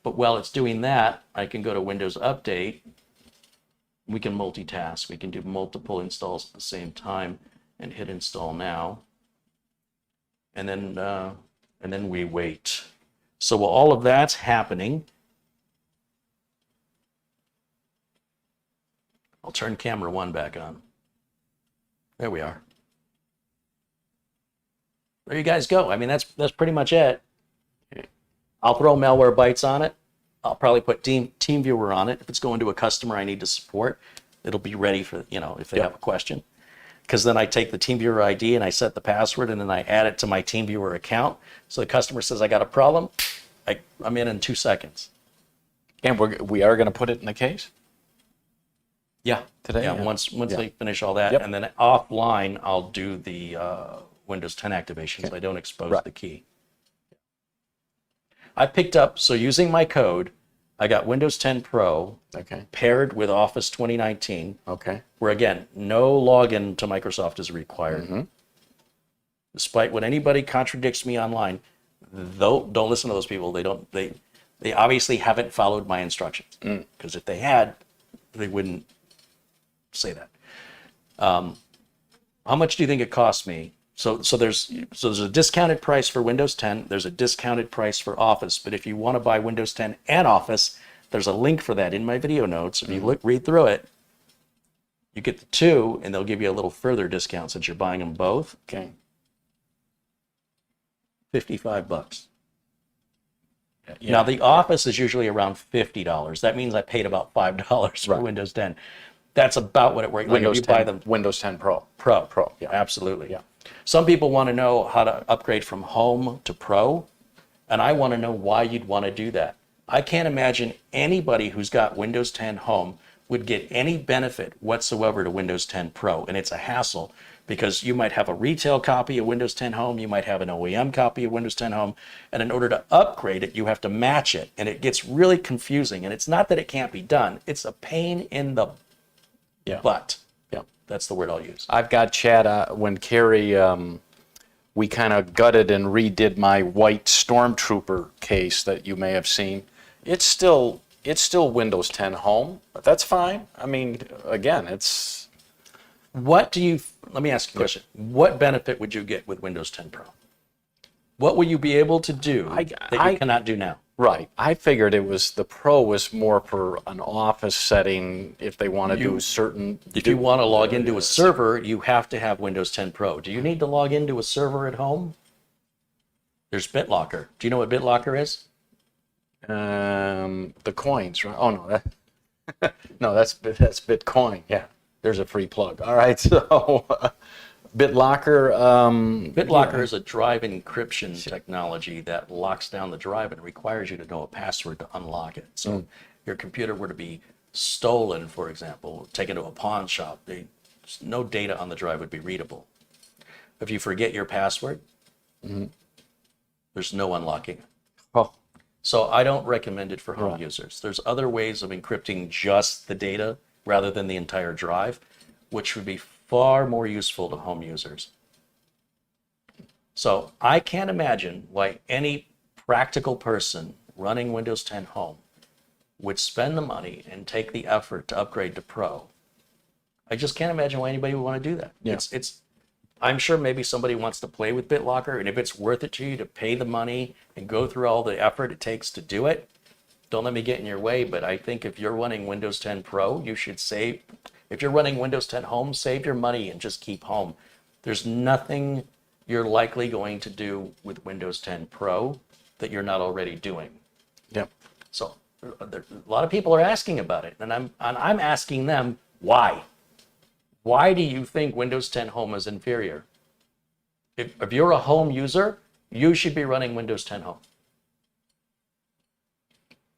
But while it's doing that, I can go to Windows Update. We can multitask. We can do multiple installs at the same time and hit install now. And then we wait. So while all of that's happening, I'll turn camera 1 back on. There we are. There you guys go. I mean, that's pretty much it. I'll throw Malwarebytes on it. I'll probably put TeamViewer on it. If it's going to a customer I need to support, it'll be ready for, if they have a question. Because then I take the TeamViewer ID and I set the password and then I add it to my TeamViewer account. So the customer says, I got a problem. I'm in 2 seconds. And we are going to put it in the case? Yeah. Today? Yeah, once they finish all that. Yep. And then offline, I'll do the Windows 10 activation so I don't expose the key. I picked up, so using my code, I got Windows 10 Pro paired with Office 2019, where again, no login to Microsoft is required. Mm-hmm. Despite what anybody contradicts me online, don't listen to those people. They obviously haven't followed my instructions, because if they had, they wouldn't say that. How much do you think it cost me? So there's a discounted price for Windows 10. There's a discounted price for Office. But if you want to buy Windows 10 and Office, there's a link for that in my video notes. If you read through it, you get the 2, and they'll give you a little further discount since you're buying them both. Okay. $55. Yeah. Now the Office is usually around $50. That means I paid about $5 for Windows 10. That's about what it works. Windows 10, Windows 10 Pro. Pro. Yeah, absolutely. Yeah. Some people want to know how to upgrade from Home to Pro, and I want to know why you'd want to do that. I can't imagine anybody who's got Windows 10 Home would get any benefit whatsoever to Windows 10 Pro, and it's a hassle because you might have a retail copy of Windows 10 Home, you might have an OEM copy of Windows 10 Home, and in order to upgrade it, you have to match it, and it gets really confusing. And it's not that it can't be done; it's a pain in the butt. That's the word I'll use. I've got chat when Carey, we kind of gutted and redid my white Stormtrooper case that you may have seen. It's still Windows 10 Home, but that's fine. I mean, again, it's... Let me ask you a question. What benefit would you get with Windows 10 Pro? What will you be able to do that you cannot do now? Right. I figured the Pro was more for an office setting if they want to do certain... If you want to log into a server, you have to have Windows 10 Pro. Do you need to log into a server at home? There's BitLocker. Do you know what BitLocker is? The coins, right? Oh, no. No, that's Bitcoin. Yeah, there's a free plug. All right, so BitLocker. BitLocker is a drive encryption technology that locks down the drive and requires you to know a password to unlock it. So if your computer were to be stolen, for example, taken to a pawn shop, no data on the drive would be readable. If you forget your password, there's no unlocking it. Oh, So I don't recommend it for home users. There's other ways of encrypting just the data rather than the entire drive, which would be far more useful to home users. So I can't imagine why any practical person running Windows 10 Home would spend the money and take the effort to upgrade to Pro. I just can't imagine why anybody would want to do that. Yeah. I'm sure maybe somebody wants to play with BitLocker, and if it's worth it to you to pay the money and go through all the effort it takes to do it, don't let me get in your way. But I think if you're running Windows 10 Pro, you should save. If you're running Windows 10 Home, save your money and just keep Home. There's nothing you're likely going to do with Windows 10 Pro that you're not already doing. yep. So a lot of people are asking about it, and I'm asking them why. Why do you think Windows 10 Home is inferior? If you're a home user, you should be running Windows 10 Home.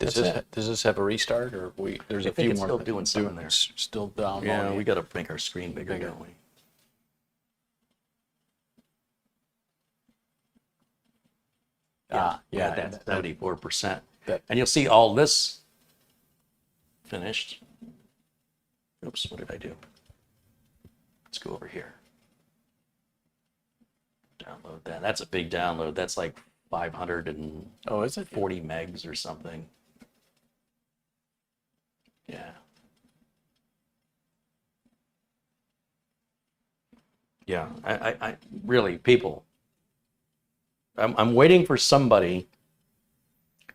Does this have a restart, or there's I a think few it's more still doing something there. Still downloading. Yeah, we got to make our screen bigger, don't we? Yeah, That's 74%. that- And you'll see all this finished. Oops, what did I do? Let's go over here. Download that. That's a big download. That's like 540 Oh, is it? megs or something. Yeah. Yeah, I really, people, I'm waiting for somebody,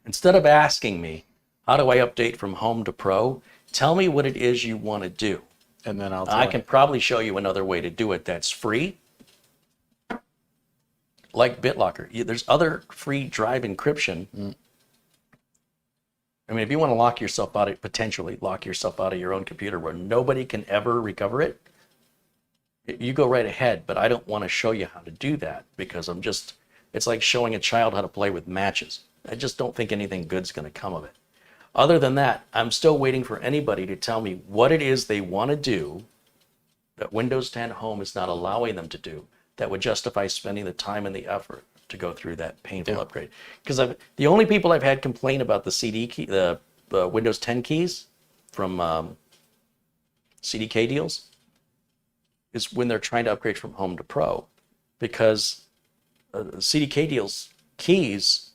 instead of asking me, how do I update from Home to Pro, tell me what it is you want to do. And then I can probably show you another way to do it that's free, like BitLocker. There's other free drive encryption. I mean, if you want to lock yourself out, potentially lock yourself out of your own computer where nobody can ever recover it, you go right ahead. But I don't want to show you how to do that because it's like showing a child how to play with matches. I just don't think anything good's going to come of it. Other than that, I'm still waiting for anybody to tell me what it is they want to do that Windows 10 Home is not allowing them to do that would justify spending the time and the effort to go through that painful upgrade. Because the only people I've had complain about the CD key, the Windows 10 keys from CDK deals is when they're trying to upgrade from Home to Pro, because CDK deals keys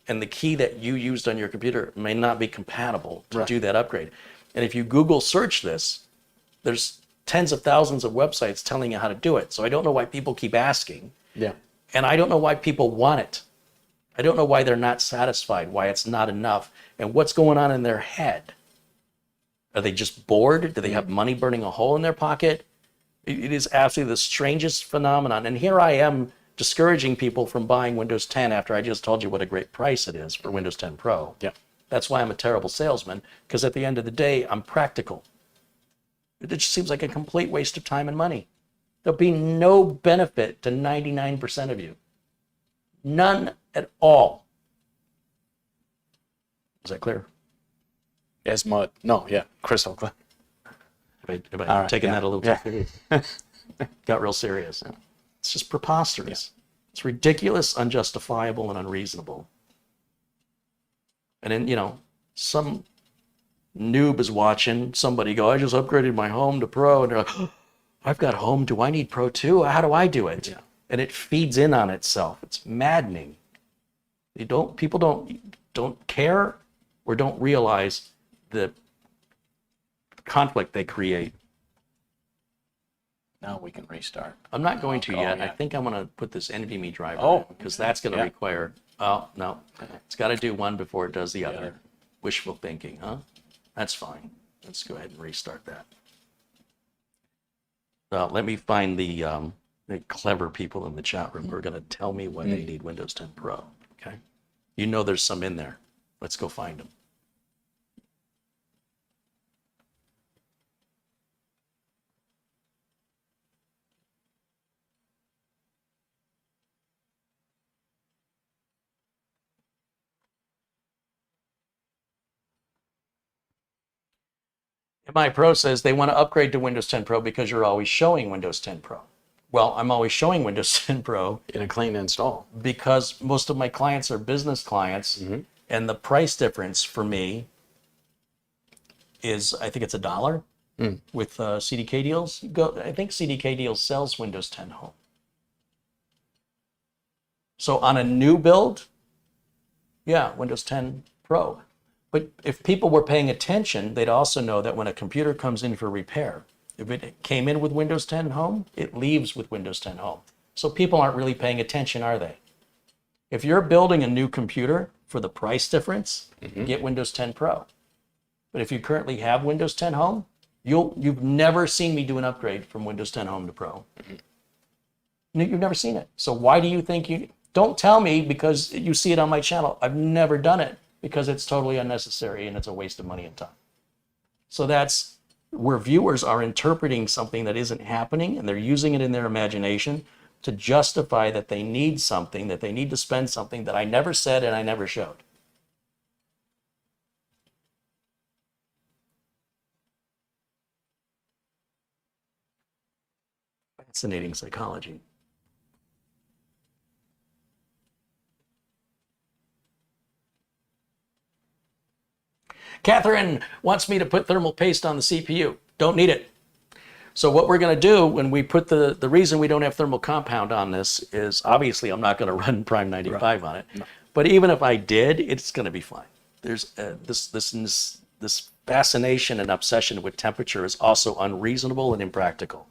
and the key that you used on your computer may not be compatible to do that upgrade. And if you Google search this, there's tens of thousands of websites telling you how to do it. So I don't know why people keep asking. Yeah. And I don't know why people want it. I don't know why they're not satisfied, why it's not enough, and what's going on in their head. Are they just bored? Do they have money burning a hole in their pocket? It is absolutely the strangest phenomenon. And here I am discouraging people from buying Windows 10 after I just told you what a great price it is for Windows 10 Pro. Yeah. That's why I'm a terrible salesman, because at the end of the day, I'm practical. It just seems like a complete waste of time and money. There'll be no benefit to 99% of you. None at all. Is that clear? As mud. No, yeah, crystal clear. Have I All right, taken yeah. that a little too serious? Got real serious. It's just preposterous. It's ridiculous, unjustifiable, and unreasonable. And then, some noob is watching somebody go, I just upgraded my Home to Pro, and they're like, oh, I've got Home, do I need Pro too? How do I do it? Yeah. And it feeds in on itself. It's maddening. People don't care or don't realize the conflict they create. Now we can restart. I'm not going to yet. yeah. I think I'm going to put this NVMe driver Oh, because that's going to yeah. require, oh, no. It's got to do one before it does the other. Wishful thinking, huh? That's fine. Let's go ahead and restart that. Let me find the clever people in the chat room who are going to tell me why they need Windows 10 Pro, okay? You know there's some in there. Let's go find them. My Pro says they want to upgrade to Windows 10 Pro because you're always showing Windows 10 Pro. Well, I'm always showing Windows 10 Pro In a clean install. because most of my clients are business clients, and the price difference for me is, I think it's $1 with CDK deals. I think CDK deals sells Windows 10 Home. So on a new build, yeah, Windows 10 Pro. But if people were paying attention, they'd also know that when a computer comes in for repair, if it came in with Windows 10 Home, it leaves with Windows 10 Home. So people aren't really paying attention, are they? If you're building a new computer for the price difference, get Windows 10 Pro. But if you currently have Windows 10 Home, you've never seen me do an upgrade from Windows 10 Home to Pro. You've never seen it. So why do you think you... Don't tell me because you see it on my channel. I've never done it because it's totally unnecessary and it's a waste of money and time. So that's where viewers are interpreting something that isn't happening, and they're using it in their imagination to justify that they need something, that they need to spend something that I never said and I never showed. Fascinating psychology. Catherine wants me to put thermal paste on the CPU. Don't need it. So what we're going to do when we put the reason we don't have thermal compound on this is obviously I'm not going to run Prime 95 on it. No. But even if I did, it's going to be fine. There's this fascination and obsession with temperature is also unreasonable and impractical.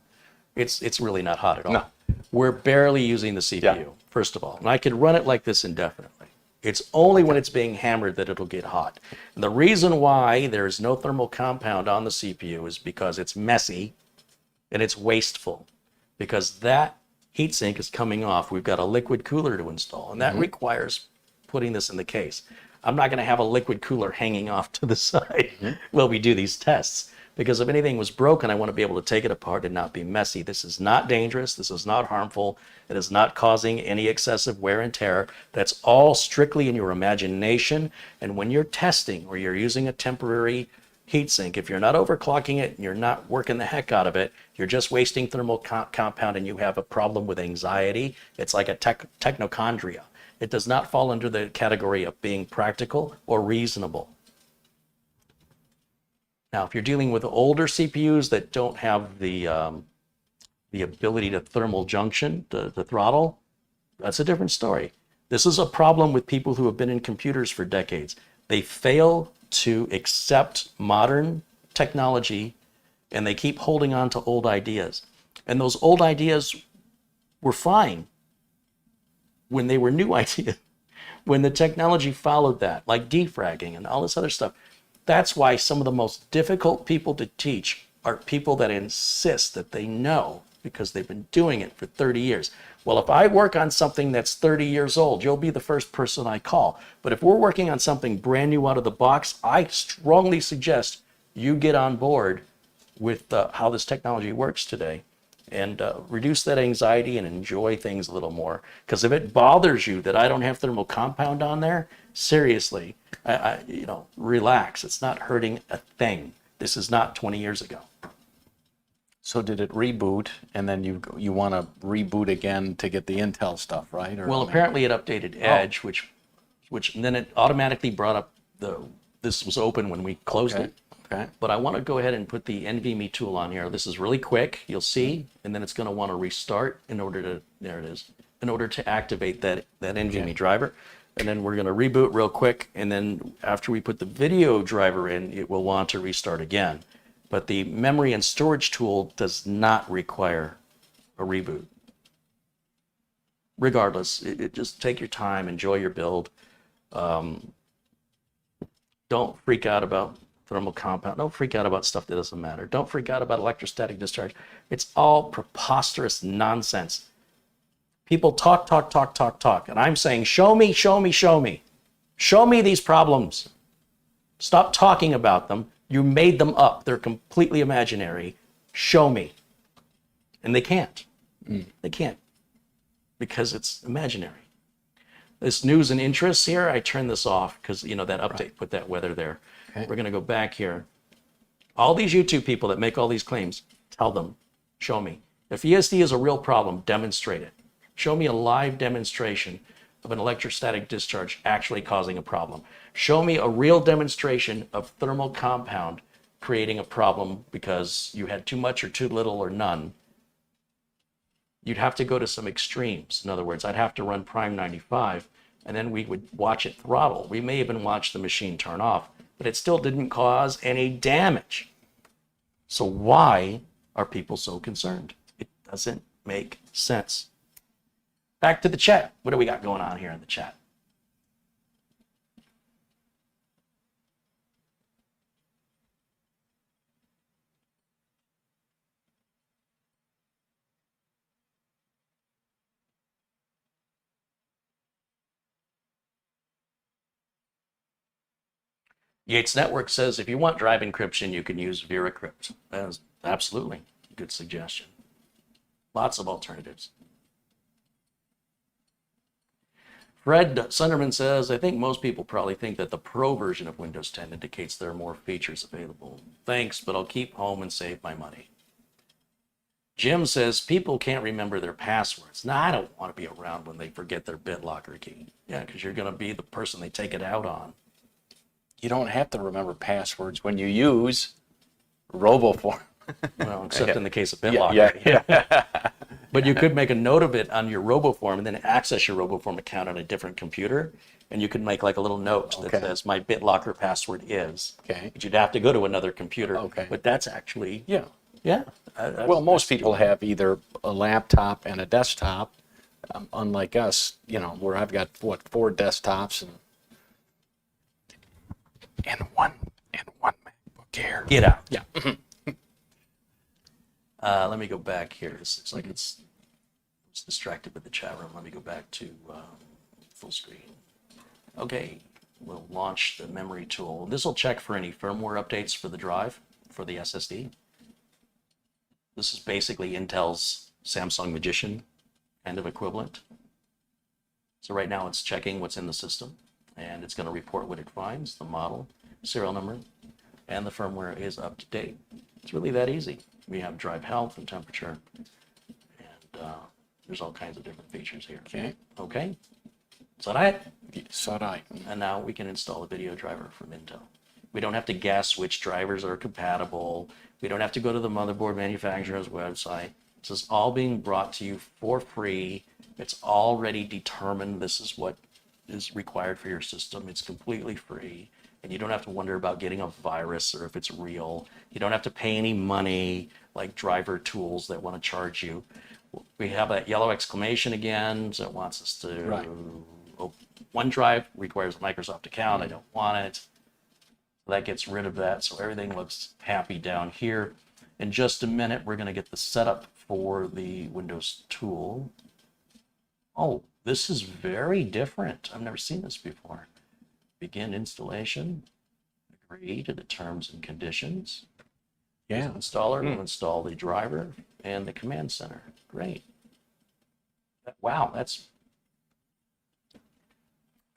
It's really not hot at all. No. We're barely using the CPU, first of all. And I could run it like this indefinitely. It's only when it's being hammered that it'll get hot. And the reason why there is no thermal compound on the CPU is because it's messy and it's wasteful. Because that heatsink is coming off. We've got a liquid cooler to install, and that requires putting this in the case. I'm not going to have a liquid cooler hanging off to the side while we do these tests. Because if anything was broken, I want to be able to take it apart and not be messy. This is not dangerous. This is not harmful. It is not causing any excessive wear and tear. That's all strictly in your imagination. And when you're testing or you're using a temporary heatsink, if you're not overclocking it and you're not working the heck out of it, you're just wasting thermal compound and you have a problem with anxiety. It's like a technochondria. It does not fall under the category of being practical or reasonable. Now, if you're dealing with older CPUs that don't have the ability to thermal junction, to throttle, that's a different story. This is a problem with people who have been in computers for decades. They fail to accept modern technology, and they keep holding on to old ideas. And those old ideas were fine when they were new ideas, when the technology followed that, like defragging and all this other stuff. That's why some of the most difficult people to teach are people that insist that they know because they've been doing it for 30 years. Well, if I work on something that's 30 years old, you'll be the first person I call. But if we're working on something brand new out of the box, I strongly suggest you get on board with how this technology works today and reduce that anxiety and enjoy things a little more. Because if it bothers you that I don't have thermal compound on there, seriously, relax. It's not hurting a thing. This is not 20 years ago. So did it reboot, and then you want to reboot again to get the Intel stuff, right? Well, apparently it updated Edge, which and then it automatically brought up this was open when we closed it. Okay. But I want to go ahead and put the NVMe tool on here. This is really quick, you'll see, and then it's going to want to restart in order to, there it is, in order to activate that NVMe driver. And then we're going to reboot real quick, and then after we put the video driver in, it will want to restart again. But the memory and storage tool does not require a reboot. Regardless, it just take your time, enjoy your build. Don't freak out about thermal compound. Don't freak out about stuff that doesn't matter. Don't freak out about electrostatic discharge. It's all preposterous nonsense. People talk, and I'm saying, show me, show me, show me. Show me these problems. Stop talking about them. You made them up. They're completely imaginary. Show me. And they can't. They can't because it's imaginary. This news and interests here, I turn this off because, that update put that weather there. Okay. We're going to go back here. All these YouTube people that make all these claims, tell them, show me. If ESD is a real problem, demonstrate it. Show me a live demonstration of an electrostatic discharge actually causing a problem. Show me a real demonstration of thermal compound creating a problem because you had too much or too little or none. You'd have to go to some extremes. In other words, I'd have to run Prime 95 and then we would watch it throttle. We may even watch the machine turn off, but it still didn't cause any damage. So why are people so concerned? It doesn't make sense. Back to the chat. What do we got going on here in the chat? Yates Network says, if you want drive encryption, you can use VeraCrypt. That is absolutely a good suggestion. Lots of alternatives. Fred Sunderman says, I think most people probably think that the Pro version of Windows 10 indicates there are more features available. Thanks, but I'll keep home and save my money. Jim says, people can't remember their passwords. Nah, I don't want to be around when they forget their BitLocker key. Yeah, because you're going to be the person they take it out on. You don't have to remember passwords when you use RoboForm. Well, except in the case of BitLocker. Yeah. But you could make a note of it on your RoboForm and then access your RoboForm account on a different computer. And you could make like a little note that says my BitLocker password is. Okay. But you'd have to go to another computer. Okay. But that's actually, Yeah. Well, Most people have either a laptop and a desktop, unlike us, where I've got, 4 desktops and one MacBook Air. Get out. Yeah. Let me go back here. This looks like it's distracted with the chat room. Let me go back to full screen. Okay, we'll launch the memory tool. This will check for any firmware updates for the drive, for the SSD. This is basically Intel's Samsung Magician kind of equivalent. So right now it's checking what's in the system, and it's going to report what it finds, the model, serial number, and the firmware is up to date. It's really that easy. We have drive health and temperature, and there's all kinds of different features here. Okay. So that. And now we can install a video driver from Intel. We don't have to guess which drivers are compatible. We don't have to go to the motherboard manufacturer's website. This is all being brought to you for free. It's already determined this is what is required for your system. It's completely free. And you don't have to wonder about getting a virus or if it's real. You don't have to pay any money like driver tools that want to charge you. We have that yellow exclamation again, so it wants us to... Right. OneDrive requires a Microsoft account. I don't want it. That gets rid of that, so everything looks happy down here. In just a minute, we're going to get the setup for the Windows tool. Oh, this is very different. I've never seen this before. Begin installation. Agree to the terms and conditions. Yeah. The installer will install the driver and the command center. Great. Wow, that's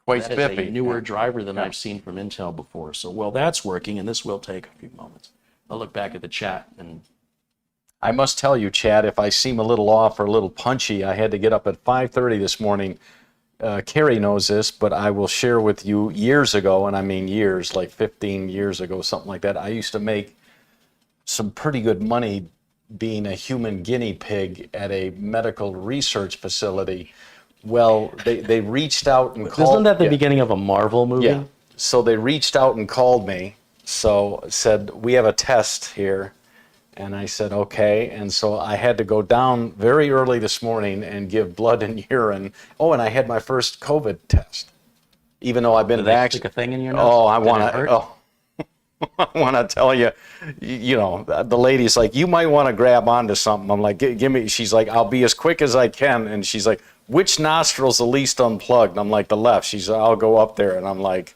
Quite that is spiffy. a newer driver than I've seen from Intel before. So, well, that's working, and this will take a few moments. I'll look back at the chat. And I must tell you, Chad, if I seem a little off or a little punchy, I had to get up at 5:30 this morning. Carey knows this, but I will share with you years ago, and I mean years, like 15 years ago, something like that, I used to make some pretty good money being a human guinea pig at a medical research facility. Well, they reached out and called. Isn't that the beginning of a Marvel movie? Yeah. So they reached out and called me. So said, we have a test here. And I said, okay. And so I had to go down very early this morning and give blood and urine. Oh, and I had my first COVID test. Even though I've been vaccinated. Stick a thing in your nose? Oh, I Did want it to. hurt? Oh. I want to tell you, the lady's like, you might want to grab onto something. I'm like, give me. She's like, I'll be as quick as I can. And she's like, which nostril's the least unplugged? I'm like, the left. She's like, I'll go up there. And I'm like,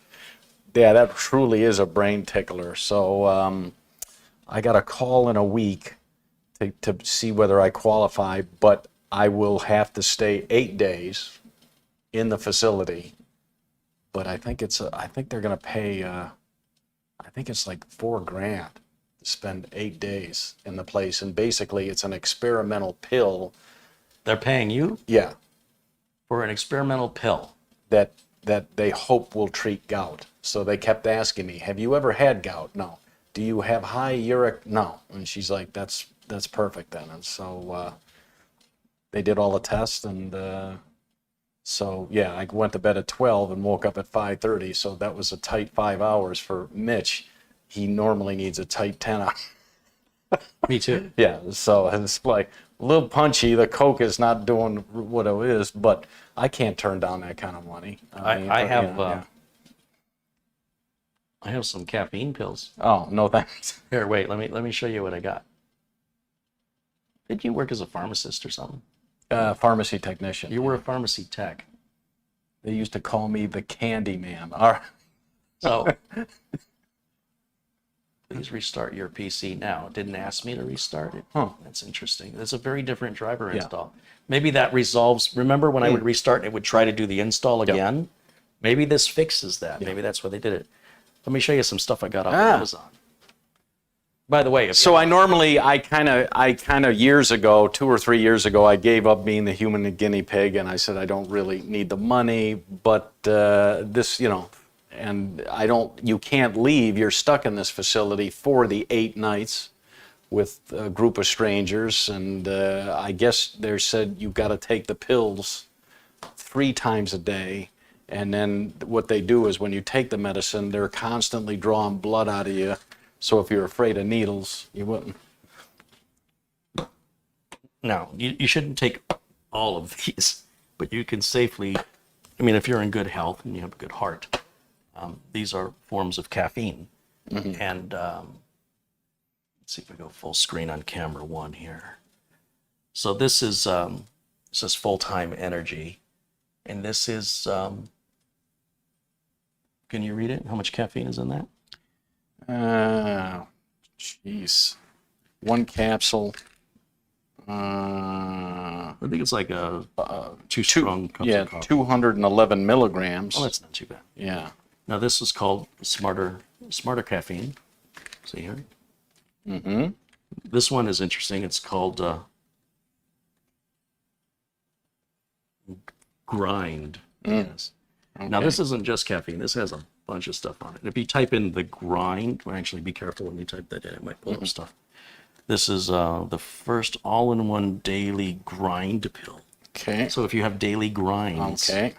yeah, that truly is a brain tickler. So I got a call in a week to see whether I qualify, but I will have to stay 8 days in the facility. But I think they're going to pay. I think it's like $4,000 to spend 8 days in the place, and basically it's an experimental pill. They're paying you Yeah, for an experimental pill. that they hope will treat gout. So they kept asking me, "Have you ever had gout?" No. "Do you have high uric?" No. And she's like, "That's perfect then." And so they did all the tests, and so yeah, I went to bed at 12 and woke up at 5:30. So that was a tight 5 hours for Mitch. He normally needs a tight 10 hours. Me too. Yeah, so it's like a little punchy. The Coke is not doing what it is, but I can't turn down that kind of money. I have you know, yeah. I have some caffeine pills. Oh, no thanks. Here, wait. Let me show you what I got. Did you work as a pharmacist or something? Pharmacy technician. You were a pharmacy tech. They used to call me the Candy Man. All right. So please restart your PC now. It didn't ask me to restart it. Huh. That's interesting. That's a very different driver install. Maybe that resolves. Remember when I would restart and it would try to do the install again? Maybe this fixes that. Maybe that's why they did it. Let me show you some stuff I got off Amazon. By the way, So I kind of years ago, 2 or 3 years ago, I gave up being the human guinea pig, and I said I don't really need the money, but this, you know, and you can't leave. You're stuck in this facility for the 8 nights with a group of strangers, and I guess they said you've got to take the pills 3 times a day. And then what they do is when you take the medicine, they're constantly drawing blood out of you. So if you're afraid of needles, you wouldn't. no, you shouldn't take all of these, but you can safely, I mean, if you're in good health and you have a good heart, these are forms of caffeine. And let's see if we go full screen on camera 1 here. So this is full-time energy. And this is, can you read it? How much caffeine is in that? Jeez. 1 capsule. I think it's like a 2 strong cups of coffee. 211 milligrams. Oh, that's not too bad. Yeah. Now this is called smarter caffeine. See here? Mm-hmm. This one is interesting. It's called Grind. Yes. Okay. Now this isn't just caffeine. This has a bunch of stuff on it. If you type in the Grind, well, actually be careful when you type that in. It might pull up stuff. This is the first all-in-one daily grind pill. Okay. So if you have daily grinds, Okay.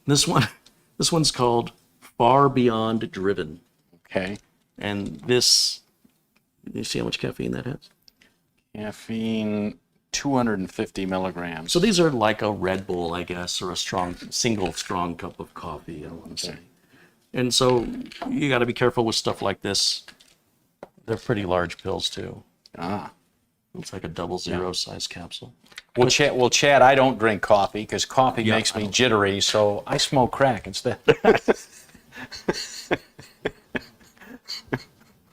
this one's called Far Beyond Driven. Okay. And this, you see how much caffeine that has? Caffeine, 250 milligrams. So these are like a Red Bull, I guess, or a single strong cup of coffee, I want to say. And so you got to be careful with stuff like this. They're pretty large pills too. It's like a 00 size capsule. Well, Chad, I don't drink coffee because coffee makes me jittery, so I smoke crack instead.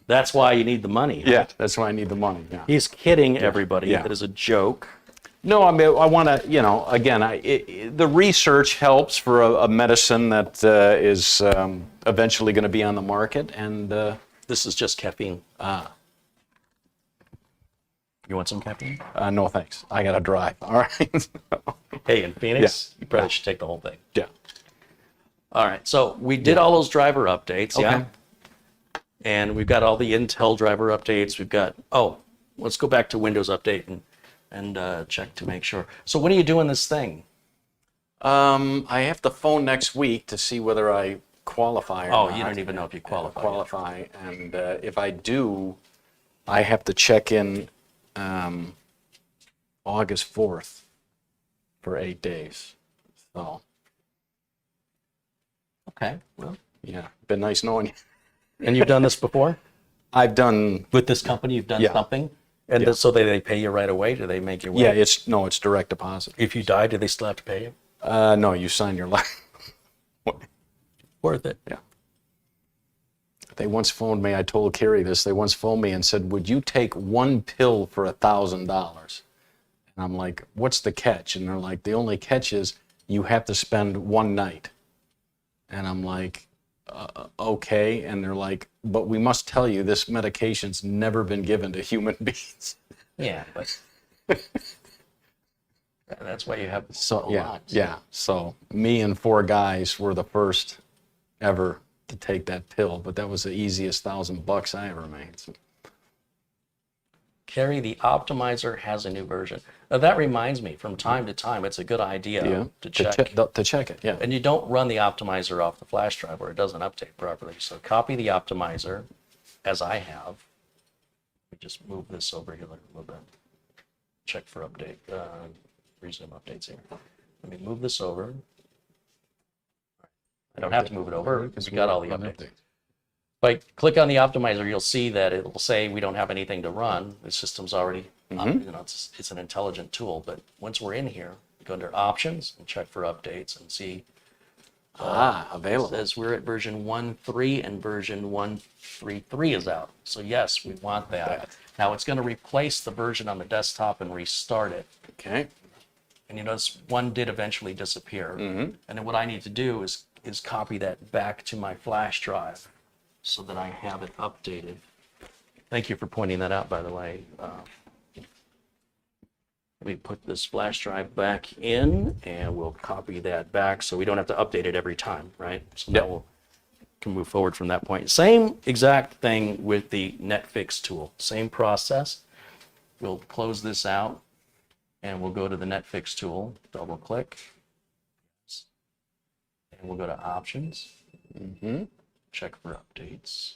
That's why you need the money. Huh? Yeah, that's why I need the money. Yeah. He's kidding everybody. Yeah. That is a joke. No, I mean, I want to, you know, again, the research helps for a medicine that is eventually going to be on the market, and This is just caffeine. You want some caffeine? no thanks. I got to drive. All right. Hey, in Phoenix, you probably should take the whole thing. Yeah. All right, so we did all those driver updates, yeah? And we've got all the Intel driver updates. We've got, let's go back to Windows Update and check to make sure. So when are you doing this thing? I have to phone next week to see whether I qualify or not. Oh, you don't even know if you qualify. And if I do, I have to check in August 4th for 8 days. So, Okay, well. yeah, been nice knowing you. And you've done this before? I've done, With this company, you've done something? And so they pay you right away? Do they make you wait? yeah, it's direct deposit. If you die, do they still have to pay you? No, you sign your life. Worth it. Yeah. They once phoned me, I told Carey this, they once phoned me and said, would you take 1 pill for $1,000? And I'm like, what's the catch? And they're like, the only catch is you have to spend 1 night. And I'm like, okay, and they're like, but we must tell you this medication's never been given to human beings. Yeah, but that's why you have So a yeah, lot. yeah. So me and 4 guys were the first ever to take that pill, but that was the easiest $1,000 I ever made. So, Carey, the optimizer has a new version. Now, that reminds me, from time to time, it's a good idea yeah, to check. to check it. Yeah. And you don't run the optimizer off the flash drive where it doesn't update properly. So copy the optimizer, as I have. Let me just move this over here a little bit. Check for update. Resume updates here. Let me move this over. I don't have to move it over because we got all the updates. If I click on the optimizer, you'll see that it will say we don't have anything to run. The system's already, you know, it's an intelligent tool. But once we're in here, go under options and check for updates and see. It Available. says we're at version 1.3 and version 1.3.3 is out. So yes, we want that. Now it's going to replace the version on the desktop and restart it. Okay. And you notice one did eventually disappear. And then what I need to do is copy that back to my flash drive so that I have it updated. Thank you for pointing that out, by the way. Let me put this flash drive back in and we'll copy that back so we don't have to update it every time, right? So now we'll can move forward from that point. Same exact thing with the netfix tool. Same process. We'll close this out and we'll go to the netfix tool, double click, and we'll go to options, check for updates.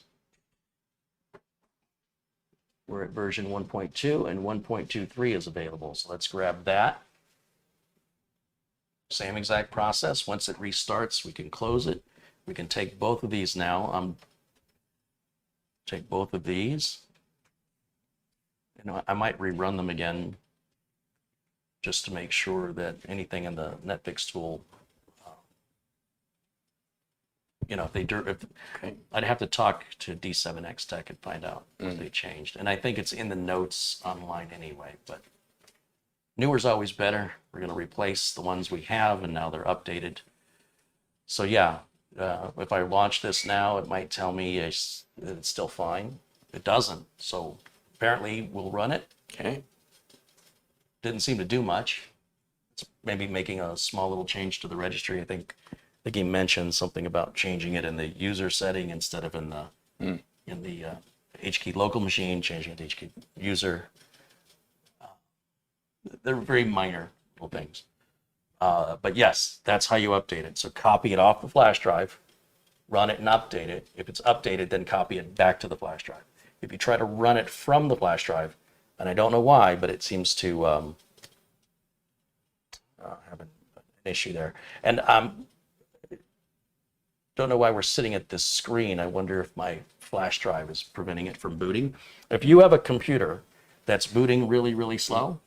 We're at version 1.2 and 1.23 is available. So let's grab that. Same exact process. Once it restarts, we can close it. We can take both of these now. Take both of these. You know, I might rerun them again just to make sure that anything in the netfix tool, you know, I'd have to talk to D7X Tech and find out what they changed. And I think it's in the notes online anyway, but newer's always better. We're going to replace the ones we have and now they're updated. So yeah, if I launch this now, it might tell me that it's still fine. It doesn't. So apparently we'll run it. Okay. Didn't seem to do much. It's maybe making a small little change to the registry. I think he mentioned something about changing it in the user setting instead of in the HKey local machine, changing it to HKey user. They're very minor little things. But yes, that's how you update it. So copy it off the flash drive, run it and update it. If it's updated, then copy it back to the flash drive. If you try to run it from the flash drive, and I don't know why, but it seems to have an issue there. And don't know why we're sitting at this screen. I wonder if my flash drive is preventing it from booting. If you have a computer that's booting really, really slow,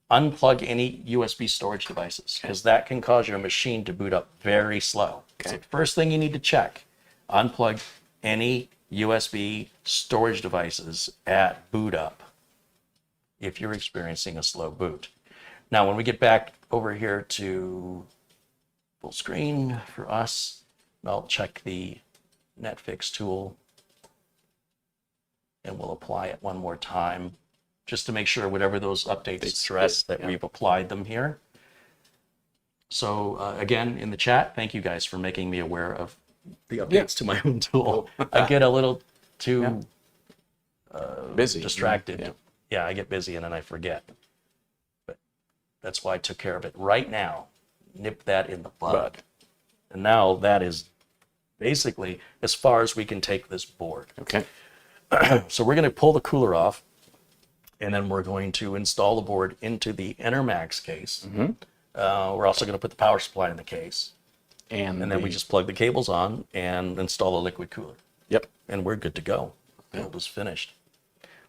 unplug any USB storage devices because that can cause your machine to boot up very slow. Okay. So the first thing you need to check, unplug any USB storage devices at boot up if you're experiencing a slow boot. Now, when we get back over here to full screen for us, I'll check the netfix tool and we'll apply it one more time just to make sure whatever those updates stress that we've applied them here. So again, in the chat, thank you guys for making me aware of the updates to my own tool. I get a little too busy, distracted. Yeah, I get busy and then I forget. But that's why I took care of it right now. Nip that in the bud. And now that is basically as far as we can take this board. Okay. So we're going to pull the cooler off, and then we're going to install the board into the Enermax case. We're also going to put the power supply in the case. And then we just plug the cables on and install a liquid cooler. Yep. And we're good to go. Build was finished.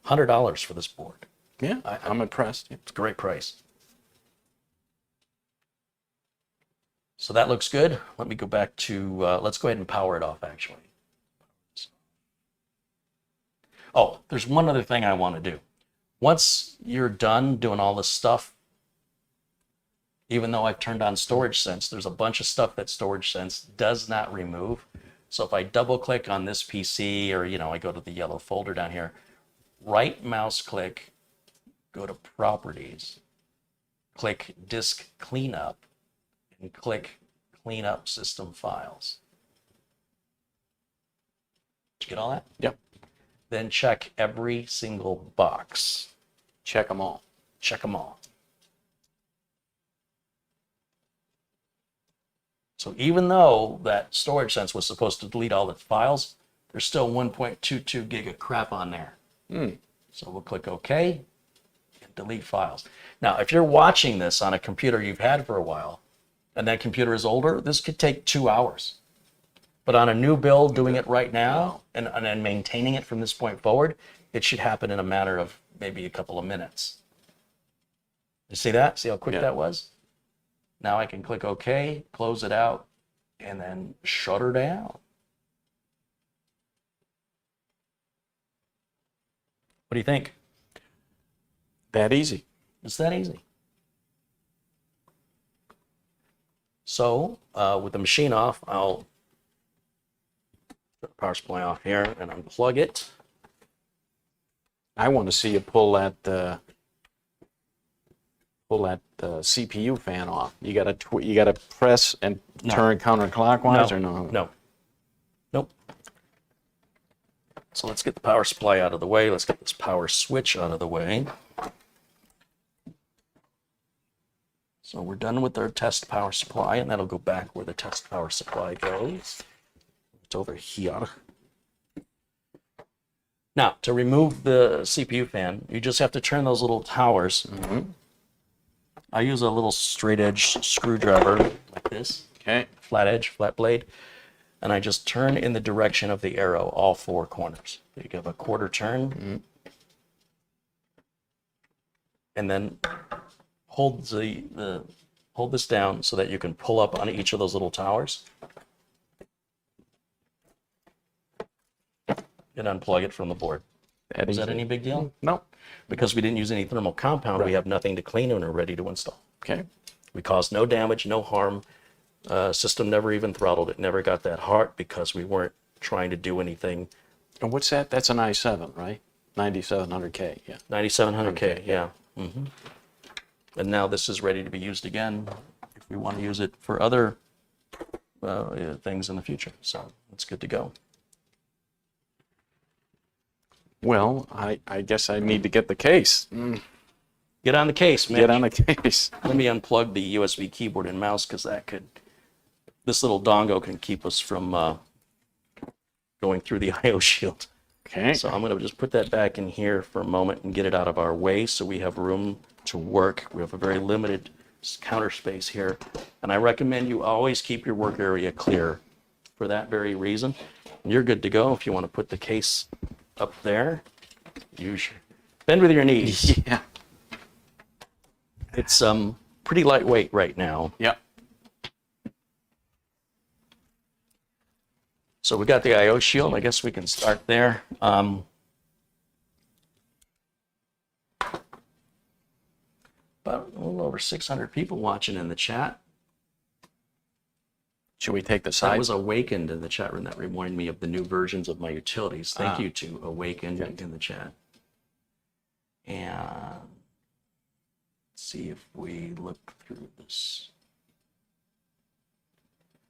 $100 for this board. Yeah, I'm impressed. It's a great price. So that looks good. Let me go back to, let's go ahead and power it off actually. Oh, there's one other thing I want to do. Once you're done doing all this stuff, even though I've turned on Storage Sense, there's a bunch of stuff that Storage Sense does not remove. So if I double click on this PC, or I go to the yellow folder down here, right mouse click, go to properties, click disk cleanup, and click clean up system files. Did you get all that? Yep. Then check every single box. Check them all. Check them all. So even though that storage sense was supposed to delete all the files, there's still 1.22 gig of crap on there. So we'll click OK and delete files. Now, if you're watching this on a computer you've had for a while, and that computer is older, this could take 2 hours. But on a new build, doing it right now and maintaining it from this point forward, it should happen in a matter of maybe a couple of minutes. You see that? See how quick that was? Now I can click OK, close it out, and then shut her down. What do you think? That easy. It's that easy. So with the machine off, I'll put the power supply off here and unplug it. I want to see you pull that CPU fan off. You gotta press and turn counterclockwise, or no? No. Nope. So let's get the power supply out of the way. Let's get this power switch out of the way. So we're done with our test power supply, and that'll go back where the test power supply goes. It's over here. Now, to remove the CPU fan, you just have to turn those little towers. I use a little straight edge screwdriver like this. Okay. Flat edge, flat blade. And I just turn in the direction of the arrow, all four corners. You give a quarter turn. And then hold hold this down so that you can pull up on each of those little towers. And unplug it from the board. Is that any big deal? No. Because we didn't use any thermal compound, we have nothing to clean and are ready to install. Okay. We caused no damage, no harm. System never even throttled. It never got that hot because we weren't trying to do anything. And what's that? That's an i7, right? 9700K, yeah. 9700K, yeah. And now this is ready to be used again if we want to use it for other things in the future. So it's good to go. Well, I guess I need to get the case. Get on the case, Mitch. Get on the case. Let me unplug the USB keyboard and mouse because this little dongle can keep us from going through the AIO shield. Okay. So I'm going to just put that back in here for a moment and get it out of our way so we have room to work. We have a very limited counter space here. And I recommend you always keep your work area clear for that very reason. You're good to go if you want to put the case up there. Bend with your knees. Yeah. It's pretty lightweight right now. Yep. So we got the AIO shield. I guess we can start there. About a little over 600 people watching in the chat. Should we take the I side? was Awakened in the chat room. That reminded me of the new versions of my utilities. Thank you to Awakened in the chat. And let's see if we look through this.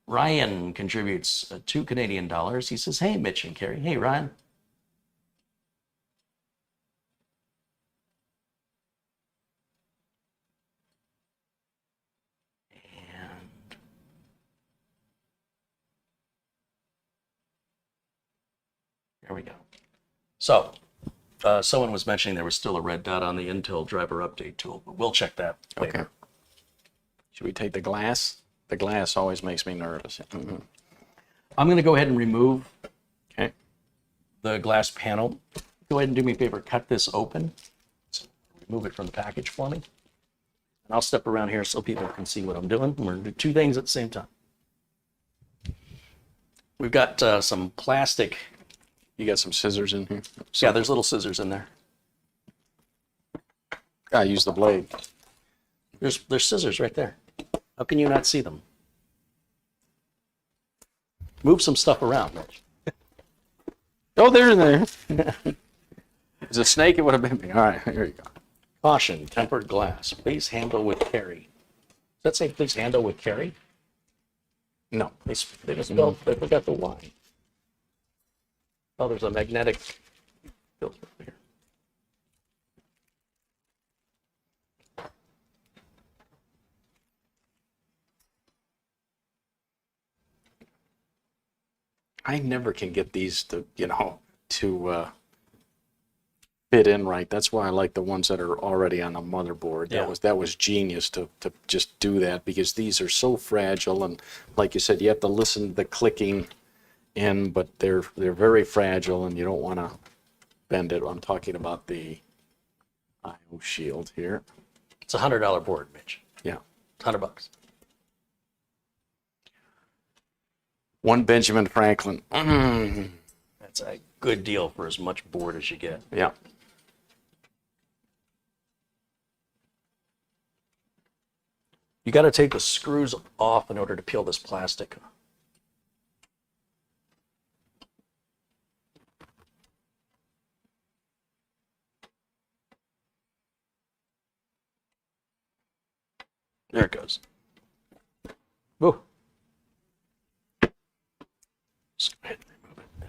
Ryan contributes $2 Canadian. He says, "Hey, Mitch and Carey." Hey, Ryan. And there we go. So, someone was mentioning there was still a red dot on the Intel driver update tool, but we'll check that later. Okay. Should we take the glass? The glass always makes me nervous. I'm going to go ahead and remove Okay. the glass panel. Go ahead and do me a favor, cut this open. Remove it from the package for me. And I'll step around here so people can see what I'm doing. We're going to do two things at the same time. We've got some plastic. You got some scissors in here? Yeah, there's little scissors in there. I use the blade. There's scissors right there. How can you not see them? Move some stuff around, Mitch. Oh, they're in there. Is a snake? It would have been me. All right, here you go. Caution, tempered glass. Please handle with Carey. Does that say please handle with Carey? No. They misspelled, they forgot the Y. Oh, there's a magnetic filter here. I never can get these to, to fit in right. That's why I like the ones that are already on the motherboard. Yeah. That was genius to just do that, because these are so fragile, and like you said, you have to listen to the clicking in, but they're very fragile, and you don't want to bend it. I'm talking about the AIO shield here. It's a $100 board, Mitch. Yeah. $100. One Benjamin Franklin. That's a good deal for as much board as you get. Yeah. You got to take the screws off in order to peel this plastic. There it goes. Whoa. Just go ahead and remove it.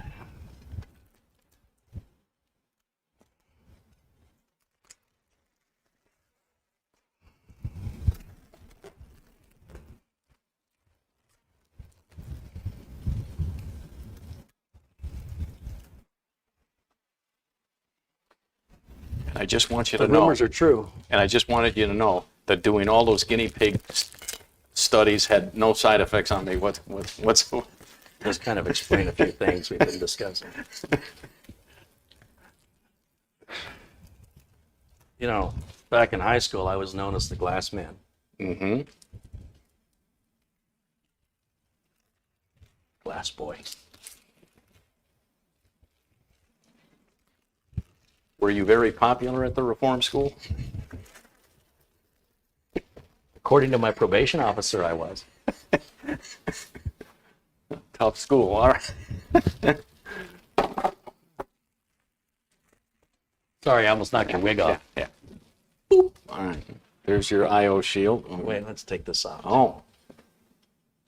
And I just want you The to know. rumors are true. And I just wanted you to know that doing all those guinea pig studies had no side effects on me. What's Just kind of explain a few things we've been discussing. You know, back in high school, I was known as the glass man. Mm-hmm. Glass boy. Were you very popular at the reform school? According to my probation officer, I was. Tough school, all right. Sorry, I almost knocked your wig off. Yeah. Boop. All right. There's your AIO shield. Wait, let's take this off. Oh.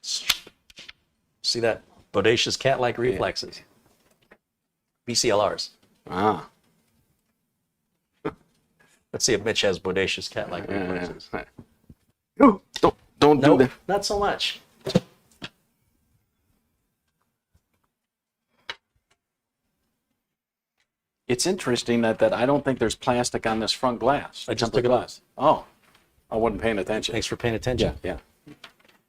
See that? Bodacious cat-like reflexes. BCLRs. Ah. Let's see if Mitch has bodacious cat-like reflexes. No, don't do Nope, that. not so much. It's interesting that I don't think there's plastic on this front glass. I just Tempered took it off. glass. Oh. I wasn't paying attention. Thanks for paying attention. Yeah,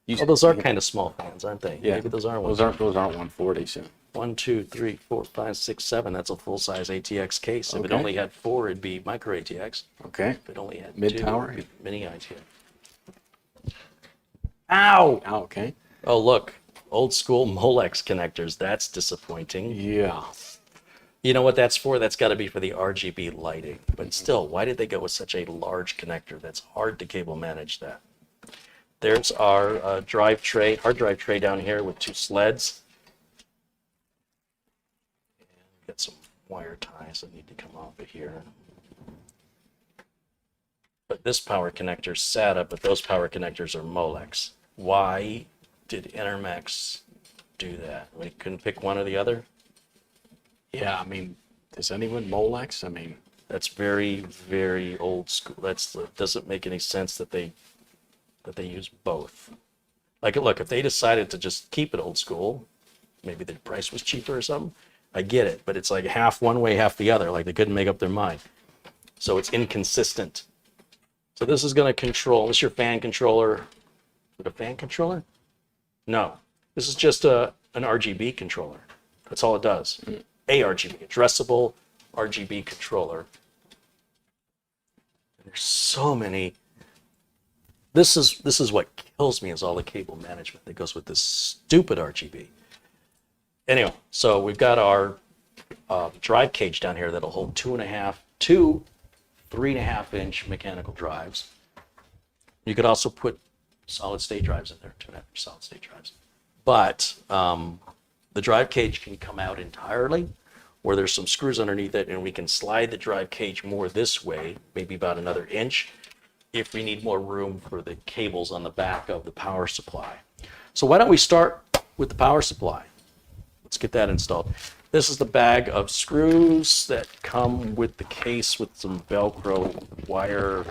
yeah. Oh, those are kind of small fans, aren't they? Yeah. Maybe those are ones. Those aren't 140s. Yeah. 1, 2, 3, 4, 5, 6, 7. That's a full-size ATX case. If it Okay. only had 4, it'd be micro ATX. Okay. If it only had Mid-tower? 2, it'd be mini ITX. Ow! Oh, okay. Oh, look. Old school Molex connectors. That's disappointing. Yeah. You know what that's for? That's got to be for the RGB lighting. But still, why did they go with such a large connector? That's hard to cable manage that. There's our drive tray, hard drive tray down here with 2 sleds. And got some wire ties that need to come off of here. But this power connector is SATA, but those power connectors are Molex. Why did Enermax do that? We couldn't pick one or the other? Yeah, I mean, does anyone Molex? I mean, That's very, very old school. That doesn't make any sense that they use both. Like, look, if they decided to just keep it old school, maybe the price was cheaper or something. I get it, but it's like half one way, half the other. Like they couldn't make up their mind. So it's inconsistent. So this is going to control. This is your fan controller. Is it a fan controller? No. This is just an RGB controller. That's all it does. A RGB, addressable RGB controller. There's so many. This is what kills me is all the cable management that goes with this stupid RGB. Anyway, so we've got our drive cage down here that'll hold 2 3.5 inch mechanical drives. You could also put solid state drives in there, 2.5 inch solid state drives. But The drive cage can come out entirely, or there's some screws underneath it, and we can slide the drive cage more this way, maybe about another inch, if we need more room for the cables on the back of the power supply. So why don't we start with the power supply? Let's get that installed. This is the bag of screws that come with the case with some Velcro wire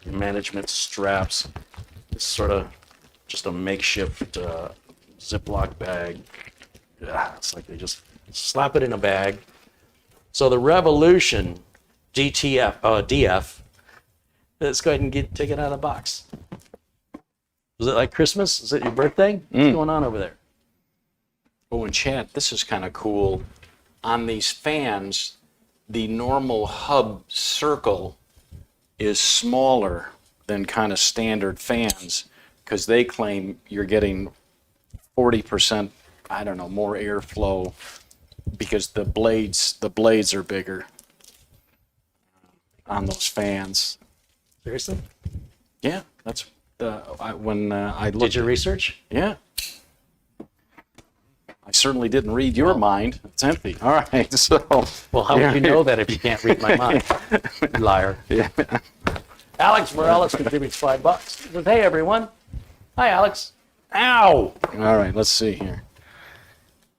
management straps. It's sort of just a makeshift Ziploc bag. It's like they just slap it in a bag. So the Revolution DF, let's go ahead and take it out of the box. Is it like Christmas? Is it your birthday? What's going on over there? Oh, and chat, this is kind of cool. On these fans, the normal hub circle is smaller than kind of standard fans because they claim you're getting 40%, I don't know, more airflow because the blades are bigger on those fans. Seriously? Yeah, that's when I looked. Did you research? Yeah. I certainly didn't read your mind. It's empty. All right, so. Well, how would you know that if you can't read my mind? You liar. Yeah. Alex Morales contributes $5. He says, hey, everyone. Hi, Alex. Ow! All right, let's see here.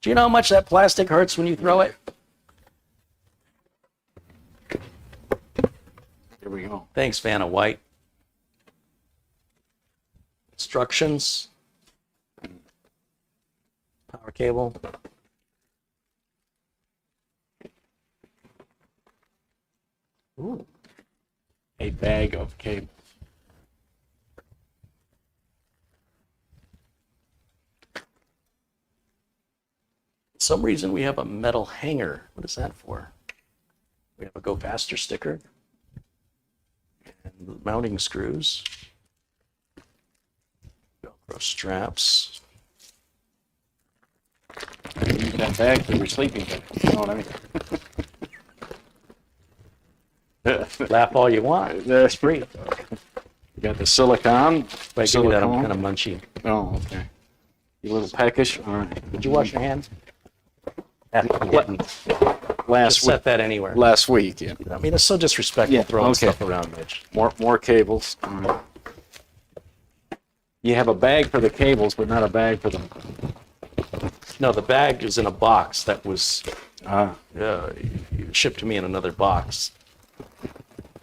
Do you know how much that plastic hurts when you throw it? Here we go. Thanks, Fata1ity. Instructions. Power cable. Ooh. A bag of cable. For some reason we have a metal hanger. What is that for? We have a Go Faster sticker. And mounting screws. Velcro straps. Use that bag for your sleeping bag. You know what I mean? Laugh all you want. That's Free. You got the silicone. Wait, give me that. I'm kind of munchy. Oh, okay. You little peckish. All right. Did you wash your hands? You didn't. Last Just week. set that anywhere. Last week, yeah. I mean, it's so disrespectful Yeah, throwing okay. stuff around, Mitch. More cables. All right. You have a bag for the cables, but not a bag for them. No, the bag is in a box that was Ah, shipped to me in another box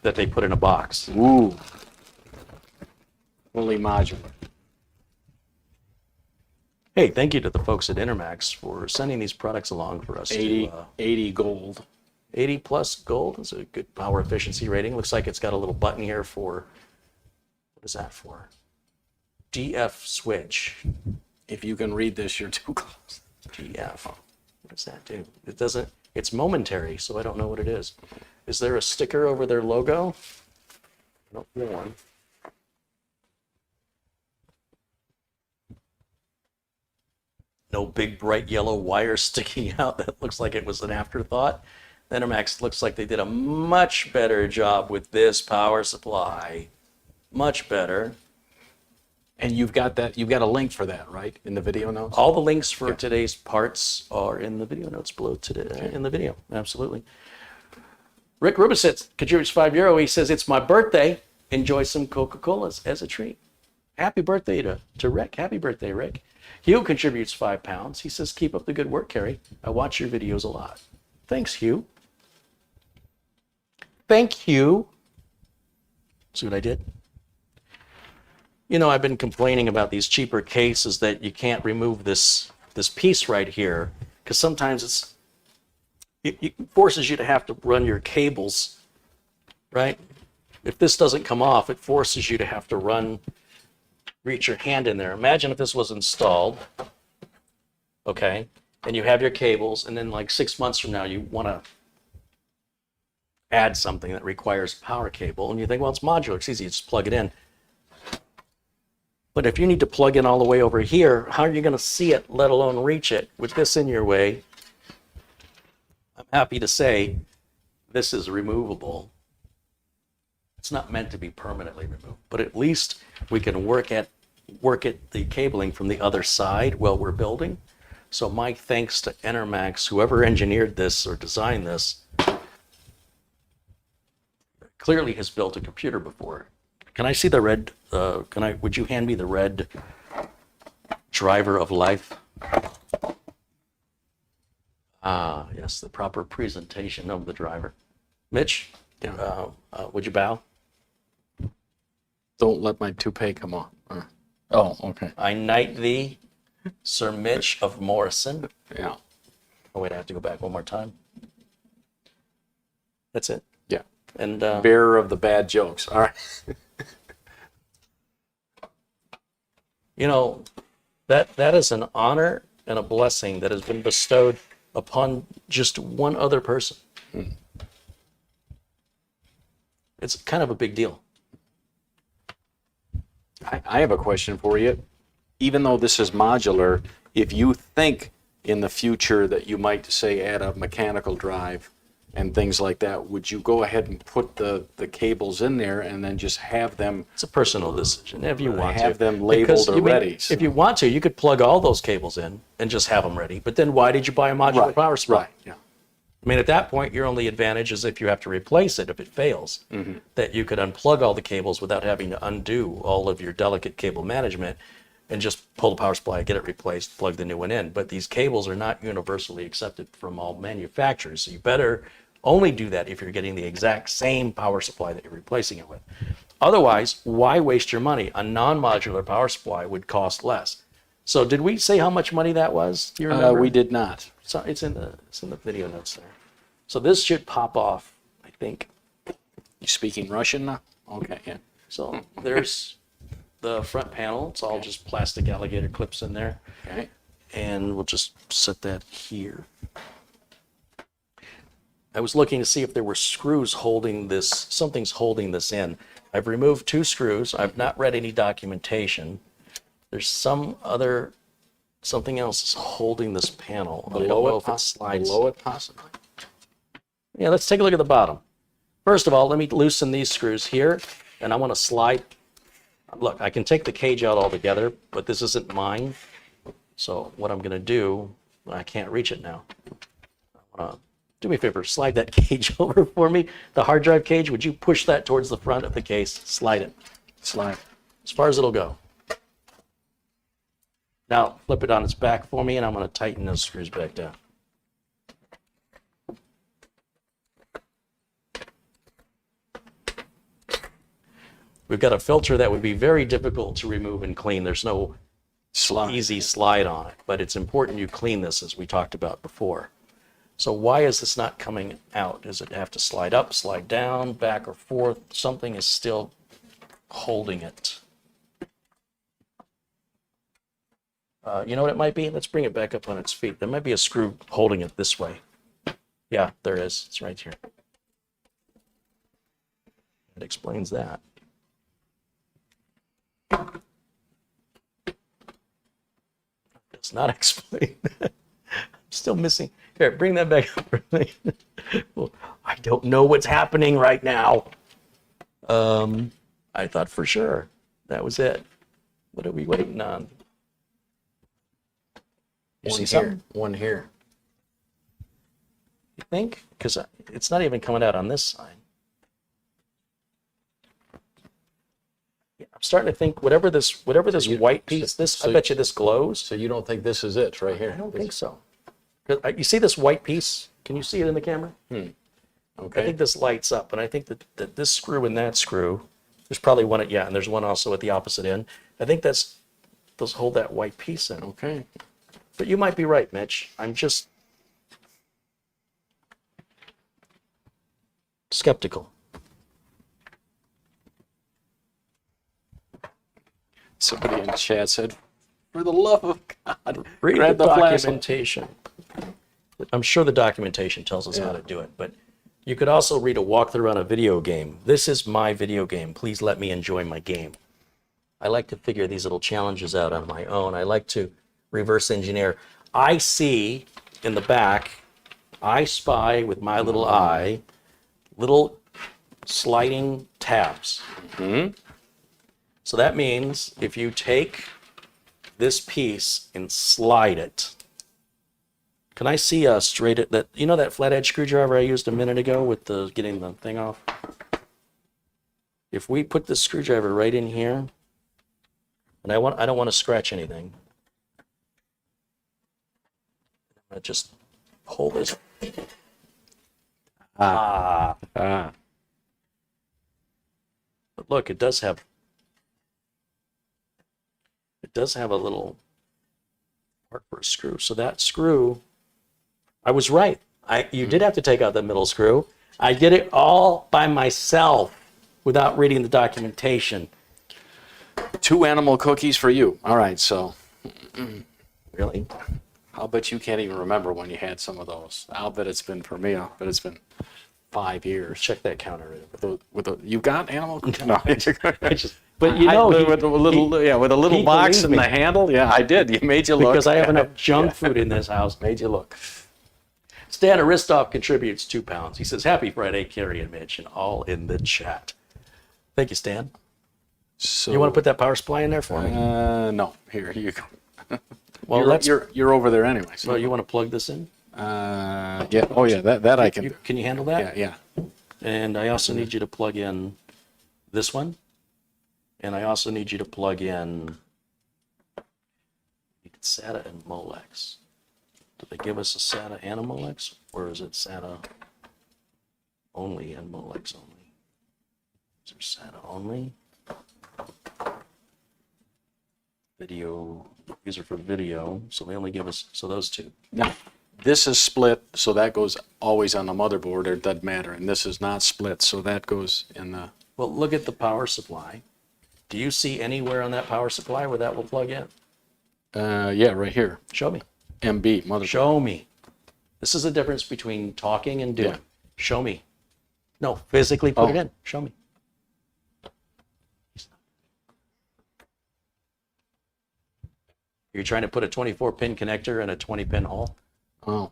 that they put in a box. ooh. Fully modular. Hey, thank you to the folks at Enermax for sending these products along for us. 80, To, 80 gold. 80 plus gold is a good power efficiency rating. Looks like it's got a little button here for, what is that for? DF switch. If you can read this, you're too close. DF. What does that do? It doesn't, it's momentary, so I don't know what it is. Is there a sticker over their logo? I don't feel one. No big bright yellow wire sticking out that looks like it was an afterthought. Enermax looks like they did a much better job with this power supply. Much better. And you've got a link for that, right? In the video notes? All the links for today's parts are in the video notes below today, in the video. Absolutely. Rick Rubisitz contributes €5. He says, it's my birthday. Enjoy some Coca-Colas as a treat. Happy birthday to Rick. Happy birthday, Rick. Hugh contributes £5. He says, keep up the good work, Carey. I watch your videos a lot. Thanks, Hugh. Thank you. See what I did? You know, I've been complaining about these cheaper cases that you can't remove this piece right here because sometimes it forces you to have to run your cables, right? If this doesn't come off, it forces you to have to reach your hand in there. Imagine if this was installed, okay, and you have your cables, and then like 6 months from now, you want to add something that requires a power cable, and you think, well, it's modular, it's easy, just plug it in. But if you need to plug in all the way over here, how are you going to see it, let alone reach it? With this in your way, I'm happy to say this is removable. It's not meant to be permanently removed, but at least we can work at the cabling from the other side while we're building. So my thanks to Enermax, whoever engineered this or designed this, clearly has built a computer before. Can I see the red, would you hand me the red driver of life? Ah, yes, the proper presentation of the driver. Mitch, would you bow? Don't let my toupee come on. Oh, okay. I knight thee, Sir Mitch of Morrison. Yeah. Oh, wait, I have to go back one more time. That's it. Yeah. And Bearer of the bad jokes. All right. you know, that is an honor and a blessing that has been bestowed upon just one other person. It's kind of a big deal. I have a question for you. Even though this is modular, if you think in the future that you might, say, add a mechanical drive and things like that, would you go ahead and put the cables in there and then just have them? It's a personal decision if you want to. Have them labeled Because, or ready. If you want to, you could plug all those cables in and just have them ready. But then why did you buy a modular power supply? Right, yeah. I mean, at that point, your only advantage is if you have to replace it, if it fails, that you could unplug all the cables without having to undo all of your delicate cable management and just pull the power supply, get it replaced, plug the new one in. But these cables are not universally accepted from all manufacturers, so you better only do that if you're getting the exact same power supply that you're replacing it with. Otherwise, why waste your money? A non-modular power supply would cost less. So did we say how much money that was? Do you remember? We did not. So it's in the video notes there. So this should pop off, I think. You speaking Russian now? Okay, yeah. So there's the front panel. It's all just plastic alligator clips in there. Okay. And we'll just set that here. I was looking to see if there were screws holding this, something's holding this in. I've removed 2 screws. I've not read any documentation. There's something else is holding this panel. I don't know if it slides. Below it, possibly. Yeah, let's take a look at the bottom. First of all, let me loosen these screws here, and I want to slide. Look, I can take the cage out altogether, but this isn't mine. So what I'm going to do, I can't reach it now. Do me a favor, slide that cage over for me. The hard drive cage, would you push that towards the front of the case? Slide it. Slide. As far as it'll go. Now, flip it on its back for me, and I'm going to tighten those screws back down. We've got a filter that would be very difficult to remove and clean. There's no easy slide on it, but it's important you clean this, as we talked about before. So why is this not coming out? Does it have to slide up, slide down, back or forth? Something is still holding it. You know what it might be? Let's bring it back up on its feet. There might be a screw holding it this way. Yeah, there is. It's right here. It explains that. Does not explain that. I'm still missing. Here, bring that back up for me. Well, I don't know what's happening right now. I thought for sure that was it. What are we waiting on? You see something? One here. You think? Because it's not even coming out on this side. Yeah, I'm starting to think whatever this white piece, I bet you this glows. So you don't think this is it right here? I don't think so. 'Cause you see this white piece? Can you see it in the camera? Okay. I think this lights up, and I think that this screw and that screw, there's probably one and there's one also at the opposite end. I think those hold that white piece in. Okay. But you might be right, Mitch. I'm just skeptical. Somebody in the chat said, for the love of God, Read grab the flashlight. documentation. I'm sure the documentation tells us how to do it, but you could also read a walkthrough on a video game. This is my video game. Please let me enjoy my game. I like to figure these little challenges out on my own. I like to reverse engineer. I see in the back, I spy with my little eye, little sliding tabs. So that means if you take this piece and slide it, Can I see straight at that? You know that flathead screwdriver I used a minute ago with the getting the thing off? If we put the screwdriver right in here, and I don't want to scratch anything. I just pull this. Ah. But look, it does have a little part for a screw. So that screw, I was right. You did have to take out the middle screw. I did it all by myself without reading the documentation. 2 animal cookies for you. All right, so Really? I'll bet you can't even remember when you had some of those. I'll bet it's been for me. I'll bet it's been 5 years. Check that counter. You got animal cookies? No. But you know, with a little he box believed and me. the handle. Yeah, I did. You made you look. because I have enough junk food in this house. Made you look. Stan Aristoff contributes £2. He says, "Happy Friday, Carey and Mitch," and all in the chat. Thank you, Stan. So You want to put that power supply in there for me? no. Here you go. Well, you're over there anyway. So. Well, you want to plug this in? Yeah. Oh yeah. That I can do. Can you handle that? Yeah. And I also need you to plug in this one. And I also need you to plug in SATA and Molex. Did they give us a SATA and a Molex? Or is it SATA only and Molex only? Is there SATA only? Video, these are for video, so they only give us, so those two. Now, this is split, so that goes always on the motherboard. It doesn't matter. And this is not split, so that goes in the. Well, look at the power supply. Do you see anywhere on that power supply where that will plug in? Yeah, right here. Show me. MB motherboard. Show me. This is the difference between talking and doing. Yeah. Show me. No, physically put it Oh. in. Show me. You're trying to put a 24-pin connector in a 20-pin hole? Oh.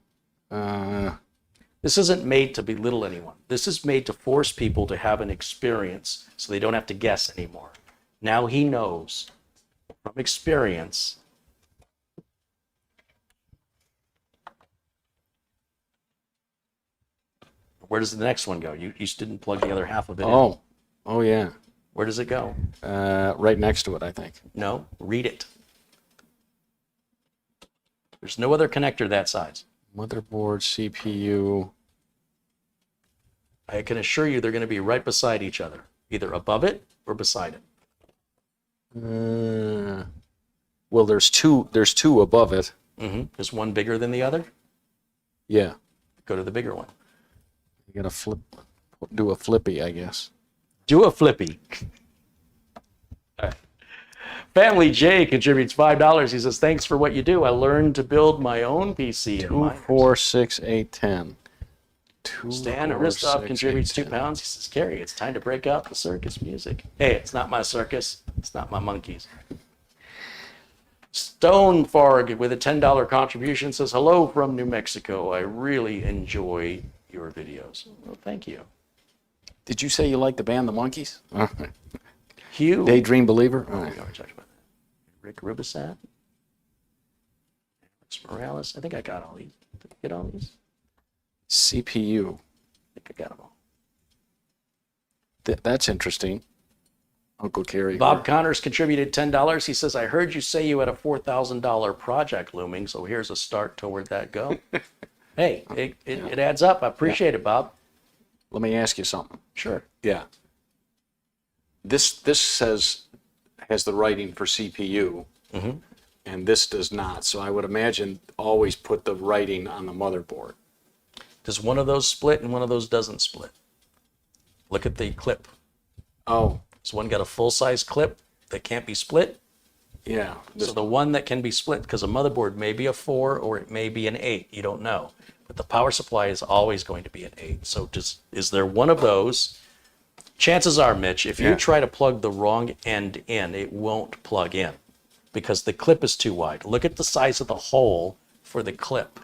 This isn't made to belittle anyone. This is made to force people to have an experience so they don't have to guess anymore. Now he knows from experience. Where does the next one go? You didn't plug the other half of it in. Oh yeah. Where does it go? Right next to it, I think. No, read it. There's no other connector that size. Motherboard, CPU. I can assure you they're going to be right beside each other, either above it or beside it. Well, there's two above it. Is one bigger than the other? Yeah. Go to the bigger one. You gotta do a flippy, I guess. Do a flippy. Family J contributes $5. He says, "Thanks for what you do. I learned to build my own PC." 2, 4, 6, 8, 10. Stan Aristoff contributes £2. He says, "Carey, it's time to break out the circus music." Hey, it's not my circus. It's not my monkeys. Stonefarg with a $10 contribution says, "Hello from New Mexico. I really enjoy your videos." Well, thank you. Did you say you like the band The Monkees? Hugh. Daydream Believer? All We right. already talked about that. Rick Rubisat. Alex Morales. I think I got all these. Did I get all these? CPU. I think I got them all. That's interesting. Uncle Carey. Bob Connors contributed $10. He says, "I heard you say you had a $4,000 project looming, so here's a start toward that go." Hey, it adds up. I appreciate it, Bob. Let me ask you something. Sure. Yeah. This has the writing for CPU, and this does not. So I would imagine always put the writing on the motherboard. Does one of those split and one of those doesn't split? Look at the clip. Oh, Has one got a full-size clip that can't be split? yeah. So the one that can be split, because a motherboard may be a 4 or it may be an 8, you don't know. But the power supply is always going to be an 8. So is there one of those? Chances are, Mitch, if you Yeah. try to plug the wrong end in, it won't plug in because the clip is too wide. Look at the size of the hole for the clip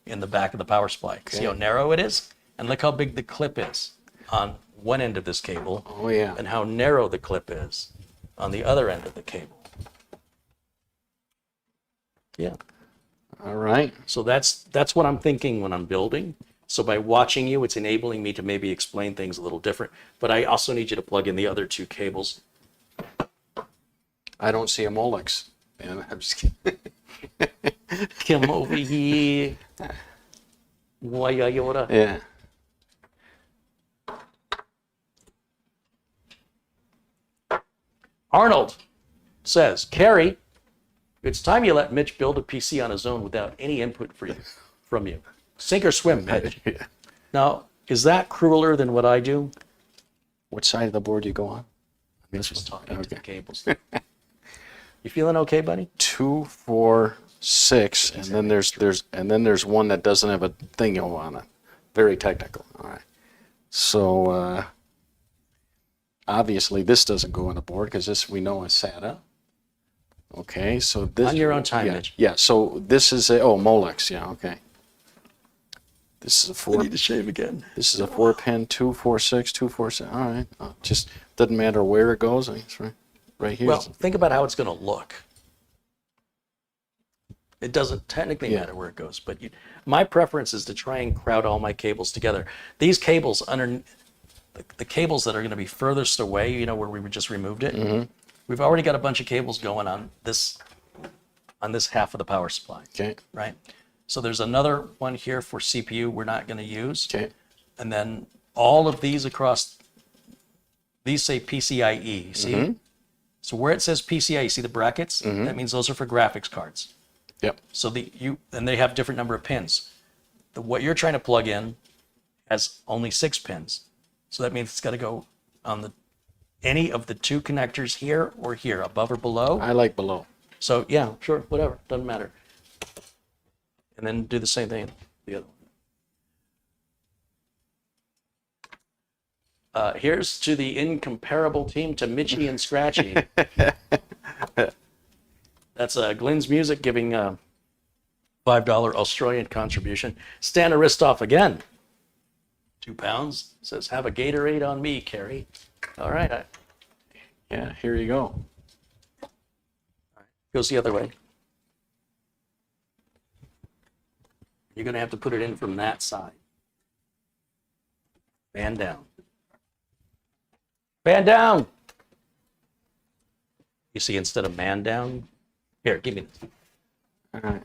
in the back of the power supply. See how narrow it is? And look how big the clip is on one end of this cable. Oh, yeah. And how narrow the clip is on the other end of the cable. Yeah. All right. So that's what I'm thinking when I'm building. So by watching you, it's enabling me to maybe explain things a little different. But I also need you to plug in the other two cables. I don't see a Molex. Man, I'm just kidding. Come over here. Why Yoda? Yeah. Arnold says, Carey, it's time you let Mitch build a PC on his own without any input from you. Sink or swim, Mitch. Yeah. Now, is that crueler than what I do? What side of the board do you go on? Mitch was talking to the Okay. cables. You feeling okay, buddy? 2, 4, 6, and then there's one that doesn't have a thing on it. Very technical. All right. So obviously this doesn't go on the board because this we know is SATA. Okay, so this On your own time, yeah, Mitch. Yeah. So this is a Molex. Yeah. Okay. This is a 4. to shave again. This is a 4-pin 246 247. All right. Just doesn't matter where it goes. I guess right here. Well, think about how it's going to look. It doesn't technically matter where it goes, but my preference is to try and crowd all my cables together. These cables under the cables that are going to be furthest away, you know, where we just removed it. Mm-hmm. We've already got a bunch of cables going on this half of the power supply. Okay. Right. So there's another one here for CPU we're not going to use. Okay. And then all of these across, these say PCIe, you see? Mm-hmm. So where it says PCIe, you see the brackets? Mm-hmm. That means those are for graphics cards. Yep. So and they have different number of pins. What you're trying to plug in has only 6 pins. So that means it's got to go on any of the 2 connectors here or here, above or below. I like below. So yeah, sure, whatever, doesn't matter. And then do the same thing the other one. Here's to the incomparable team, to Mitchie and Scratchy. That's Glenn's Music giving a $5 Australian contribution. Stan Aristoff again, £2. Says, have a Gatorade on me, Carey. All right. Yeah. Here you go. Goes the other way. You're going to have to put it in from that side. Fan down. Fan down! You see, instead of man down, here, give me this. All right.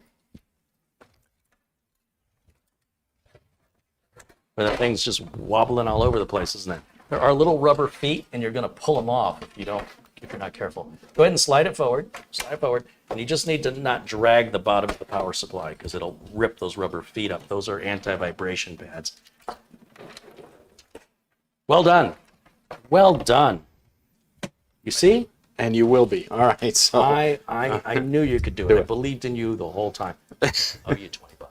But that thing's just wobbling all over the place, isn't it? There are little rubber feet, and you're going to pull them off if you're not careful. Go ahead and slide it forward, and you just need to not drag the bottom of the power supply because it'll rip those rubber feet up. Those are anti-vibration pads. Well done. Well done. You see? And you will be. All right. So I knew you could do it. I believed in you the whole time. I'll give you $20.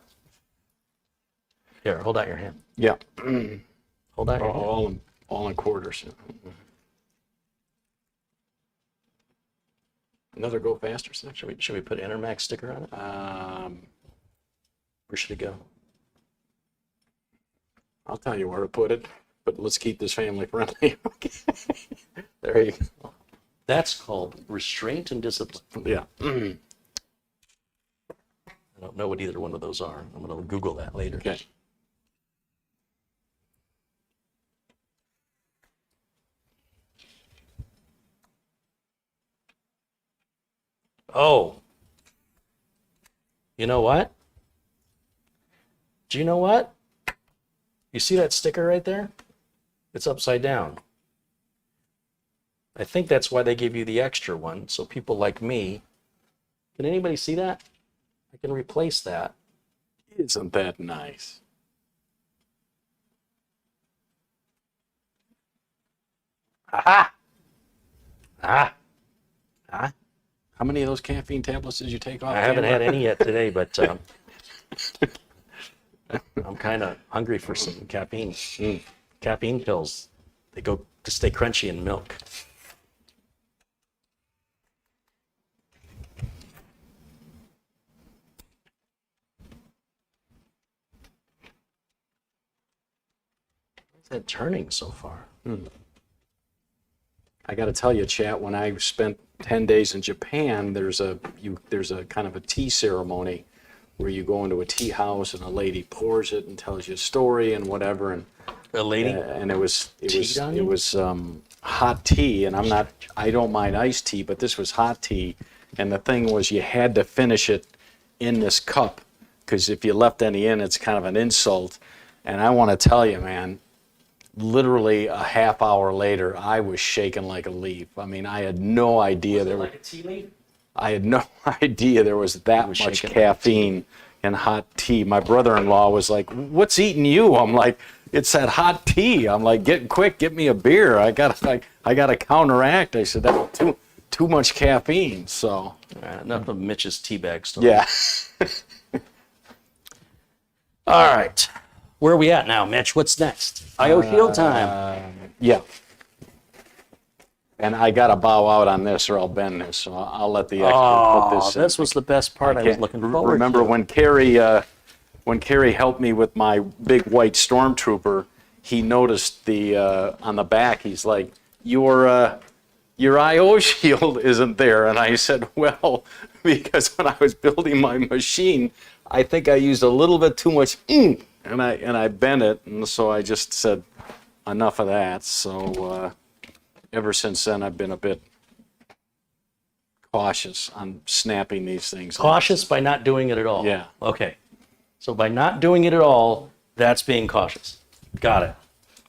Here, hold out your hand. yeah. Hold out your hand. All in quarters. Another go faster. Should we put Enermax sticker on it? Where should it go? I'll tell you where to put it, but let's keep this family friendly. Okay. There you go. That's called restraint and discipline. Yeah. I don't know what either one of those are. I'm going to Google that later. Okay. Oh. You know what? Do you know what? You see that sticker right there? It's upside down. I think that's why they give you the extra one, so people like me. Can anybody see that? I can replace that. Isn't that nice? Aha! Ah! Ah! How many of those caffeine tablets did you take off? I haven't had any yet today, but I'm kind of hungry for some caffeine. Caffeine pills, they go to stay crunchy in milk. What's that turning so far? I got to tell you, chat, when I spent 10 days in Japan, there's a kind of a tea ceremony where you go into a tea house and a lady pours it and tells you a story and whatever, and A lady? and it was on you? hot tea, and I don't mind iced tea, but this was hot tea, and the thing was you had to finish it in this cup, because if you left any in, it's kind of an insult. And I want to tell you, man, literally a half hour later, I was shaking like a leaf. I mean, I had no idea Was it there like a tea leaf? I had no idea there was that much shaking caffeine in hot tea. My brother-in-law was like, "What's eating you?" I'm like, "It's that hot tea." I'm like, "Get quick, get me a beer. I gotta counteract." I said, "That's too much caffeine." So Enough of Mitch's tea bag story. yeah. All right. Where are we at now, Mitch? What's next? IO Shield time. Yeah. And I got to bow out on this or I'll bend this. So I'll let the expert put this in. This was the best part. I was looking forward Remember to. when Carey helped me with my big white Stormtrooper, he noticed on the back, he's like, your IO shield isn't there. And I said, well, because when I was building my machine, I think I used a little bit too much ink, and I bent it, and so I just said, enough of that. So ever since then, I've been a bit cautious on snapping these things. Cautious by not doing it at all. Yeah. Okay. So by not doing it at all, that's being cautious. Got it.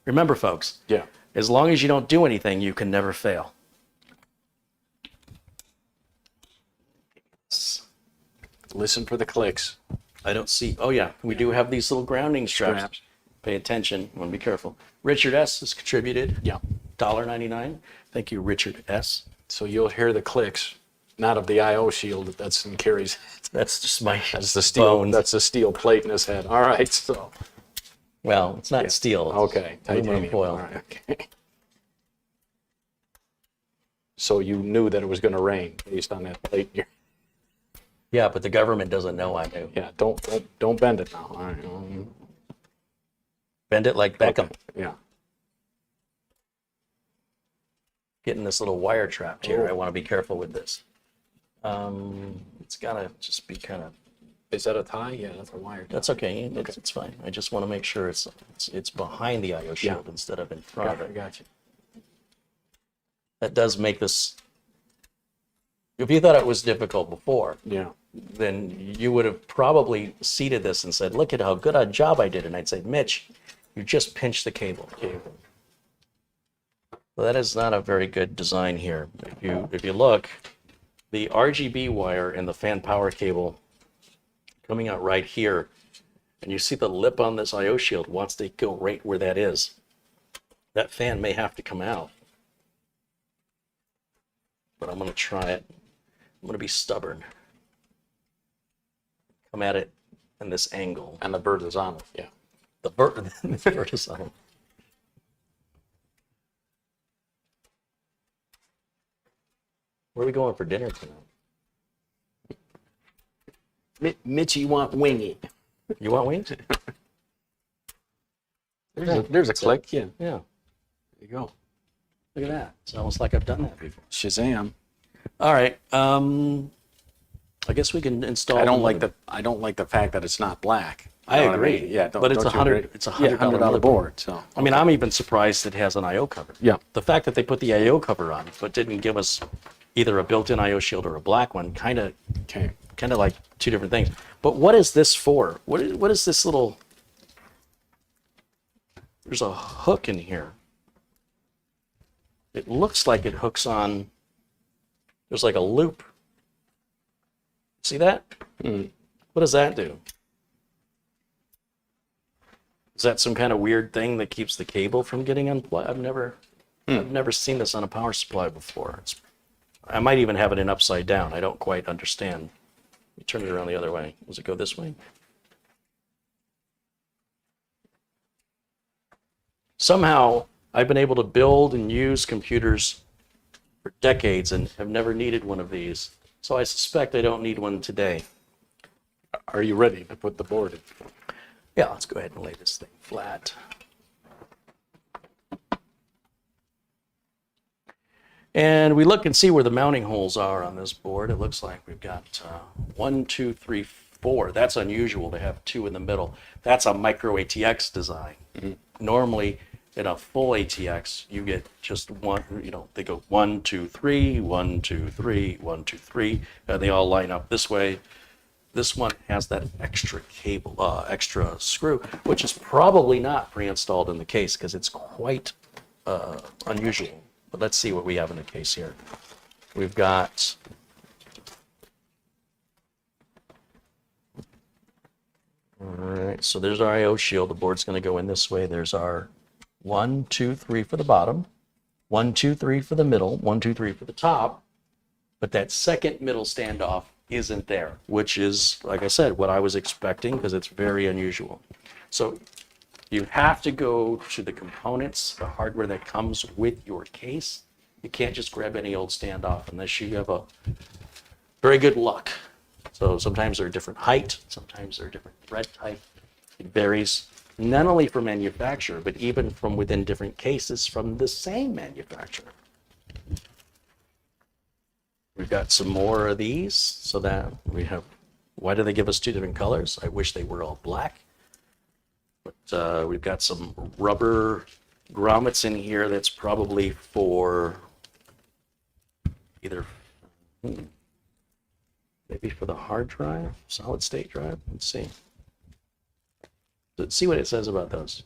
Remember, folks, Yeah. as long as you don't do anything, you can never fail. Listen for the clicks. I don't see. Oh, yeah. We do have these little grounding straps. Pay attention. I want to be careful. Richard S. has contributed. Yeah. $1.99. Thank you, Richard S. So you'll hear the clicks, not of the IO shield that's in Carey's head. That's just my That's the steel. bones. That's the steel plate in his head. All right. So Well, it's not steel. It's okay. aluminum Titanium. foil. All right. Okay. So you knew that it was going to rain based on that plate. Yeah, but the government doesn't know I do. Yeah. Don't bend it now. All right. Bend it like Beckham. Yeah. Getting this little wire trapped here. Oh. I want to be careful with this. It's got to just be kind of. Is that a tie? Yeah, that's a wire. That's okay. It's fine. I just want to make sure it's behind the IO shield instead of in front of I it. got you. That does make this. If you thought it was difficult before, Yeah. then you would have probably seated this and said, "Look at how good a job I did." And I'd say, "Mitch, you just pinched the cable." Well, that is not a very good design here. If you look, the RGB wire and the fan power cable coming out right here, and you see the lip on this IO shield wants to go right where that is. That fan may have to come out, but I'm going to try it. I'm going to be stubborn. Come at it in this angle. And the bird is on it. Yeah. The bird is on. Where are we going for dinner tonight? Mitch, you want wingy? You want wings? There's a click. Yeah. Yeah. There you go. Look at that. It's almost like I've done that before. Shazam. All right. I guess we can install. I don't like the fact that it's not black. I You know what agree. mean? Yeah. But it's don't you $100. agree? It's a $100 $100 board. So. I mean, I'm even surprised it has an IO cover. Yeah. The fact that they put the IO cover on, but didn't give us either a built-in IO shield or a black one, kind of Okay. like two different things. But what is this for? What is this little? There's a hook in here. It looks like it hooks on. There's like a loop. See that? What does that do? Is that some kind of weird thing that keeps the cable from getting unplugged? I've never seen this on a power supply before. I might even have it in upside down. I don't quite understand. Let me turn it around the other way. Does it go this way? Somehow, I've been able to build and use computers for decades and have never needed one of these. So I suspect I don't need one today. Are you ready to put the board in? Yeah, let's go ahead and lay this thing flat. And we look and see where the mounting holes are on this board. It looks like we've got 1, 2, 3, 4. That's unusual to have 2 in the middle. That's a micro ATX design. Normally, in a full ATX, you get just one, they go 1, 2, 3, 1, 2, 3, 1, 2, 3, and they all line up this way. This one has that extra cable, extra screw, which is probably not pre-installed in the case because it's quite unusual. But let's see what we have in the case here. We've got all right, so there's our AIO shield. The board's going to go in this way. There's our 1, 2, 3 for the bottom, 1, 2, 3 for the middle, 1, 2, 3 for the top. But that second middle standoff isn't there, which is, like I said, what I was expecting because it's very unusual. So you have to go to the components, the hardware that comes with your case. You can't just grab any old standoff unless you have a very good luck. So sometimes they're a different height, sometimes they're a different thread type. It varies not only from manufacturer, but even from within different cases from the same manufacturer. We've got some more of these so that we have, why do they give us 2 different colors? I wish they were all black. But we've got some rubber grommets in here that's probably for either, maybe for the hard drive, solid state drive. Let's see. Let's see what it says about those.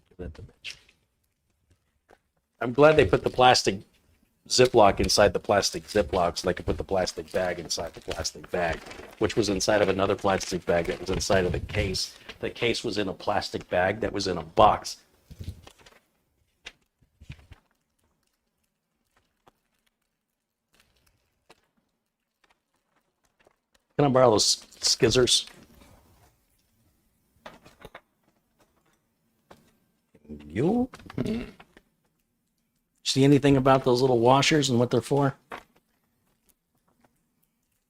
Give that to Mitch. I'm glad they put the plastic Ziploc inside the plastic Ziploc so they could put the plastic bag inside the plastic bag, which was inside of another plastic bag that was inside of the case. The case was in a plastic bag that was in a box. Can I borrow those skizzers? You? See anything about those little washers and what they're for?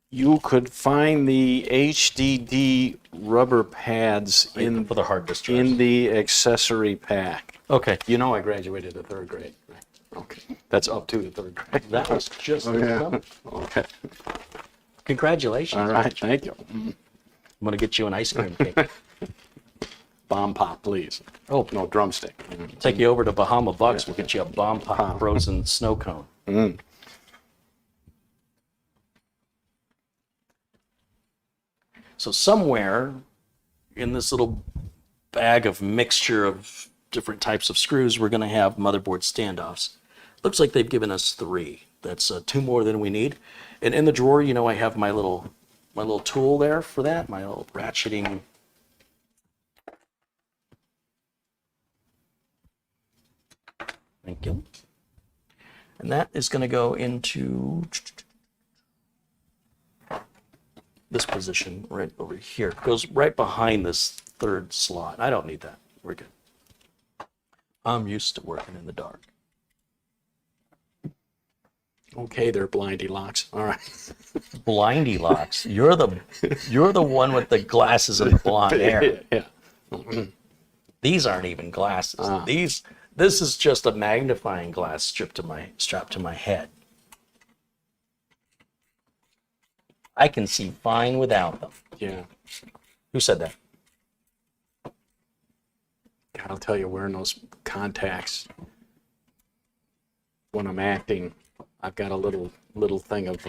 You could find the HDD rubber pads For the hard disk drives. in the accessory pack. Okay. You know I graduated to 3rd grade, right? Okay. That's up to the 3rd grade. That was just Okay. Congratulations. All right. Thank you. I'm going to get you an ice cream cake. Bomb pop, please. Oh, No, drumstick. take you over to Bahama Bucks. We'll get you a bomb pop frozen snow cone. So somewhere in this little bag of mixture of different types of screws, we're going to have motherboard standoffs. Looks like they've given us 3. That's 2 more than we need. And in the drawer, I have my little tool there for that, my little ratcheting. Thank you. And that is going to go into this position right over here. It goes right behind this 3rd slot. I don't need that. We're good. I'm used to working in the dark. Okay, they're blindy locks. All right. Blindy locks. You're the one with the glasses and blonde hair. Yeah. These aren't even glasses. This is just a magnifying glass strapped to my head. I can see fine without them. Yeah. Who said that? God, I'll tell you, wearing those contacts when I'm acting, I've got a little thing of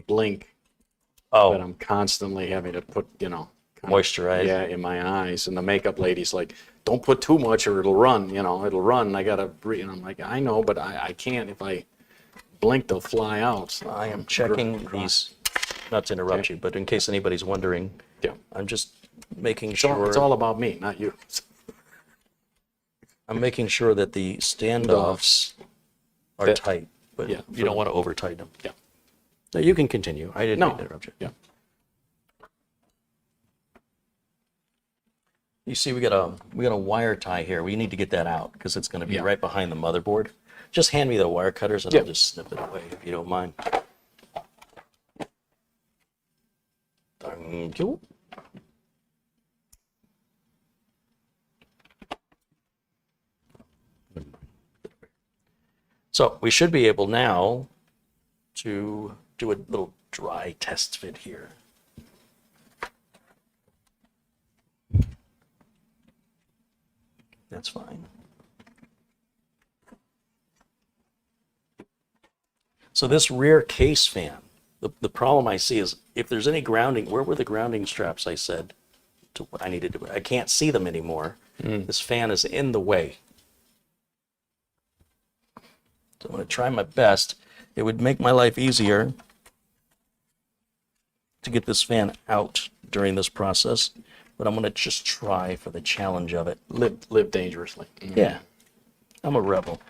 blink that I'm constantly having to put, Moisturize. Yeah, in my eyes. And the makeup lady's like, don't put too much or it'll run, it'll run. I gotta breathe. And I'm like, I know, but I can't. If I blink, they'll fly out. I am checking these, not to interrupt you, but in case anybody's wondering, Yeah. I'm just making sure. It's all about me, not you. I'm making sure that the standoffs are tight, but yeah, you don't want to over tighten them. Yeah. So you can continue. I didn't mean to interrupt you. Yeah. You see, we got a wire tie here. We need to get that out because it's going to be right behind the motherboard. Just hand me the wire cutters and I'll just snip it away if you don't mind. Thank you. So we should be able now to do a little dry test fit here. That's fine. So this rear case fan, the problem I see is if there's any grounding, where were the grounding straps I said to what I needed to, I can't see them anymore. This fan is in the way. So I'm going to try my best. It would make my life easier to get this fan out during this process, but I'm going to just try for the challenge of it. Live dangerously. Yeah, I'm a rebel.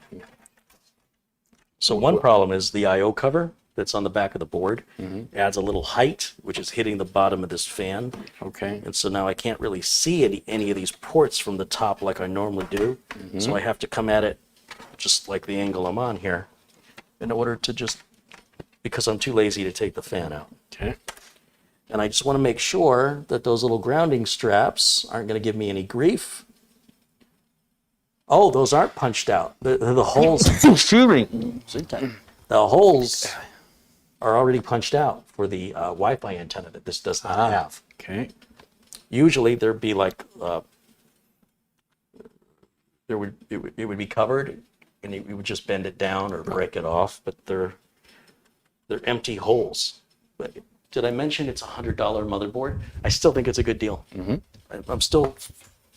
So one problem is the AIO cover that's on the back of the board adds a little height, which is hitting the bottom of this fan. Okay. And so now I can't really see any of these ports from the top like I normally do. So I have to come at it just like the angle I'm on here in order to just, because I'm too lazy to take the fan out. Okay. And I just want to make sure that those little grounding straps aren't going to give me any grief. Oh, those aren't punched out. The holes. Excuse me. The holes are already punched out for the Wi-Fi antenna that this does not have. Okay. Usually there'd be like it would be covered, and you would just bend it down or break it off. But they're empty holes. But did I mention it's a $100 motherboard? I still think it's a good deal. I'm still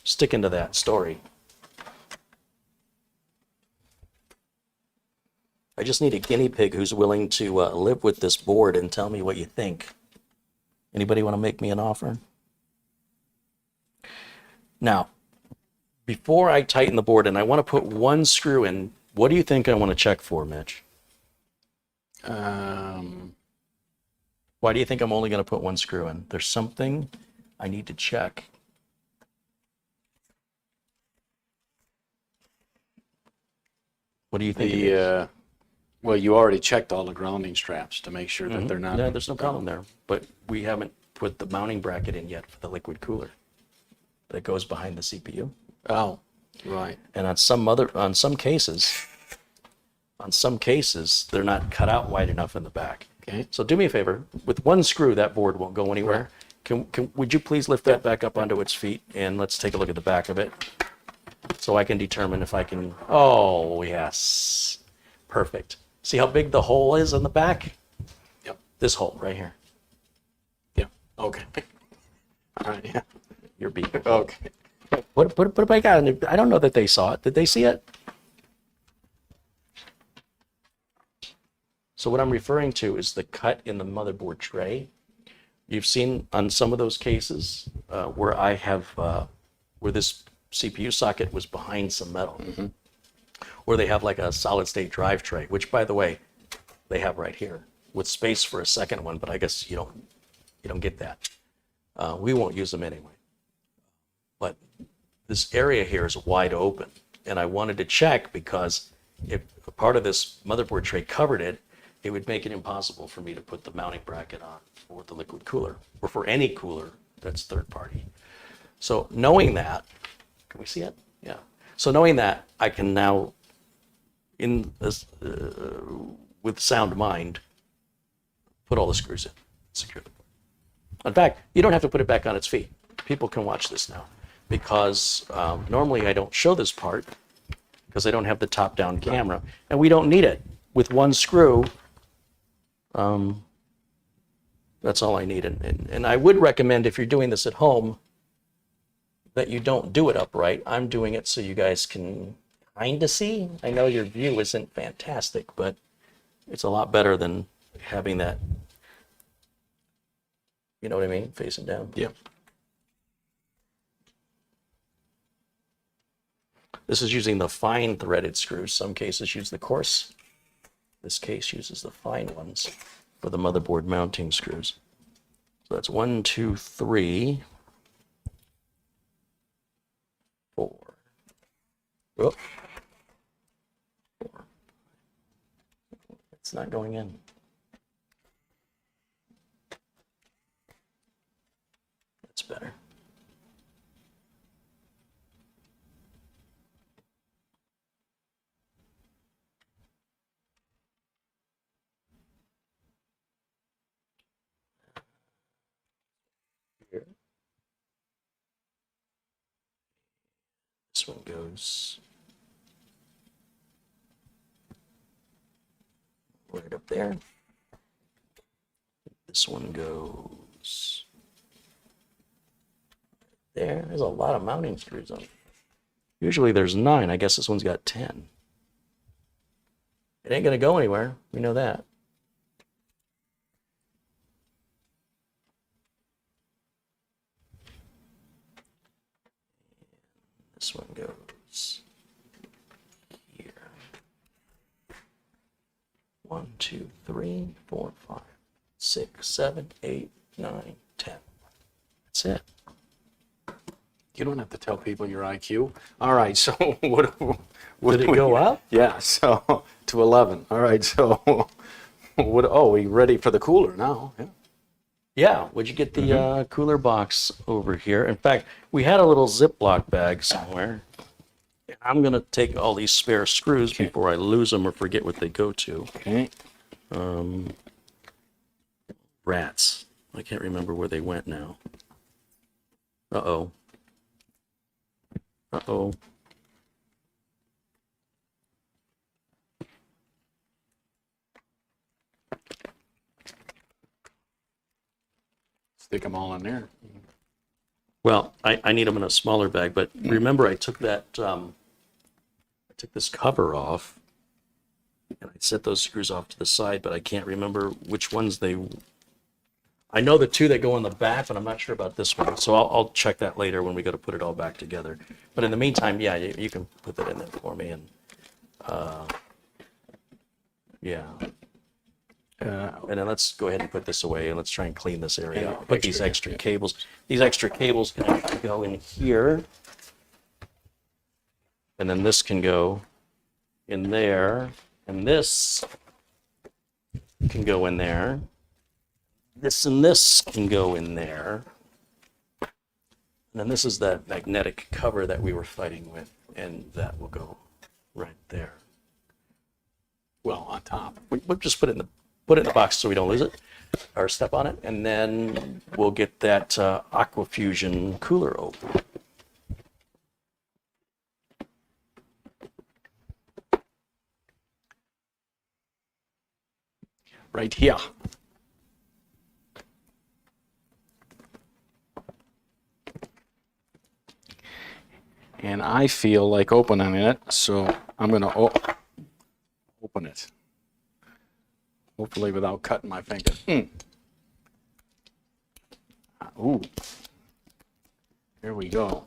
sticking to that story. I just need a guinea pig who's willing to live with this board and tell me what you think. Anybody want to make me an offer? Now, before I tighten the board, and I want to put one screw in, what do you think I want to check for, Mitch? Why do you think I'm only going to put one screw in? There's something I need to check. What do you think? Well, you already checked all the grounding straps to make sure that they're not. No, there's no problem there. But we haven't put the mounting bracket in yet for the liquid cooler that goes behind the CPU. Oh, right. And on some cases, they're not cut out wide enough in the back. Okay. So do me a favor, with one screw, that board won't go anywhere. Would you please lift that back up onto its feet, and let's take a look at the back of it so I can determine if I can, oh yes, perfect. See how big the hole is in the back? Yep. This hole right here. Yeah. Okay. All right. Yeah. Your beak. Okay. Put it back on. I don't know that they saw it. Did they see it? So what I'm referring to is the cut in the motherboard tray. You've seen on some of those cases where I have, where this CPU socket was behind some metal. Or they have like a solid state drive tray, which by the way, they have right here with space for a second one, but I guess you don't get that. We won't use them anyway. But this area here is wide open, and I wanted to check because if a part of this motherboard tray covered it, it would make it impossible for me to put the mounting bracket on for the liquid cooler or for any cooler that's third party. So knowing that, can we see it? Yeah. So knowing that, I can now, in this, with sound mind, put all the screws in, secure the board. In fact, you don't have to put it back on its feet. People can watch this now because normally I don't show this part because I don't have the top-down camera, and we don't need it. With one screw, that's all I need. And I would recommend if you're doing this at home that you don't do it upright. I'm doing it so you guys can kind of see. I know your view isn't fantastic, but it's a lot better than having that, you know what I mean, facing down. Yeah. This is using the fine threaded screws. Some cases use the coarse. This case uses the fine ones for the motherboard mounting screws. So that's 1, 2, 3, 4. Oh. 4. It's not going in. That's better. Here. This one goes right up there. This one goes there. There's a lot of mounting screws on it. Usually there's 9. I guess this one's got 10. It ain't gonna go anywhere. We know that. This one goes here. 1, 2, 3, 4, 5, 6, 7, 8, 9, 10. That's it. You don't have to tell people your IQ. All right, so what Did it go up? Yeah, so to 11. All right, so what? Oh, we ready for the cooler now? Yeah. Yeah, would you get the cooler box over here? In fact, we had a little Ziploc bag somewhere. And I'm going to take all these spare screws before I lose them or forget what they go to. Okay. Rats. I can't remember where they went now. Uh-oh. Uh-oh. Stick them all in there. Well, I need them in a smaller bag, but remember I took that, I took this cover off, and I set those screws off to the side, but I can't remember which ones they, I know the 2 that go in the back, but I'm not sure about this one, so I'll check that later when we go to put it all back together. But in the meantime, yeah, you can put that in there for me, and, yeah. And then let's go ahead and put this away, and let's try and clean this area up. Put these extra cables. These extra cables can actually go in here. And then this can go in there. And this can go in there. This and this can go in there. And then this is that magnetic cover that we were fighting with. And that will go right there. Well, on top. We'll just put it in the box so we don't lose it or step on it, and then we'll get that AquaFusion cooler open. Right here. And I feel like opening it, so I'm going to open it. Hopefully without cutting my finger. Ooh. Here we go.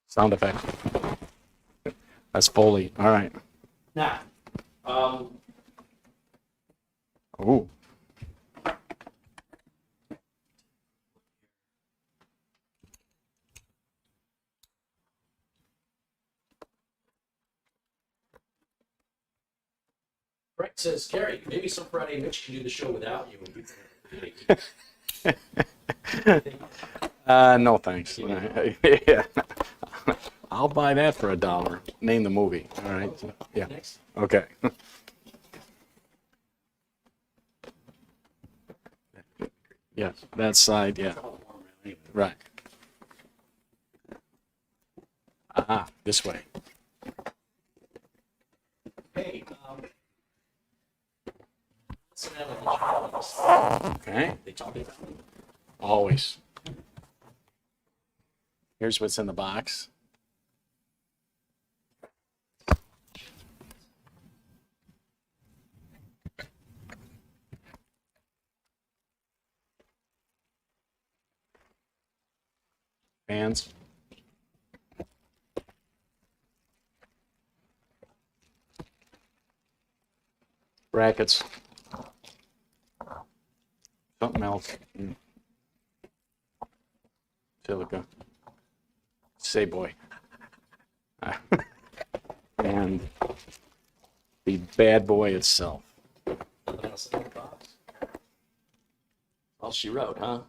Sound effect. That's Foley. All right. Now, Ooh. Frank says, Carey, maybe some Friday Mitch can do the show without you. No thanks. Yeah. I'll buy that for $1. Name the movie. All right. Yeah. Next. Okay. Yes, that side. Yeah. Right. Ah, this way. Hey, listen out on the channel. Okay. They talk about me. Always. Here's what's in the box. Fans. Brackets. Something else. Silica. Say boy. And the bad boy itself. Nothing else in the box. All she wrote, huh?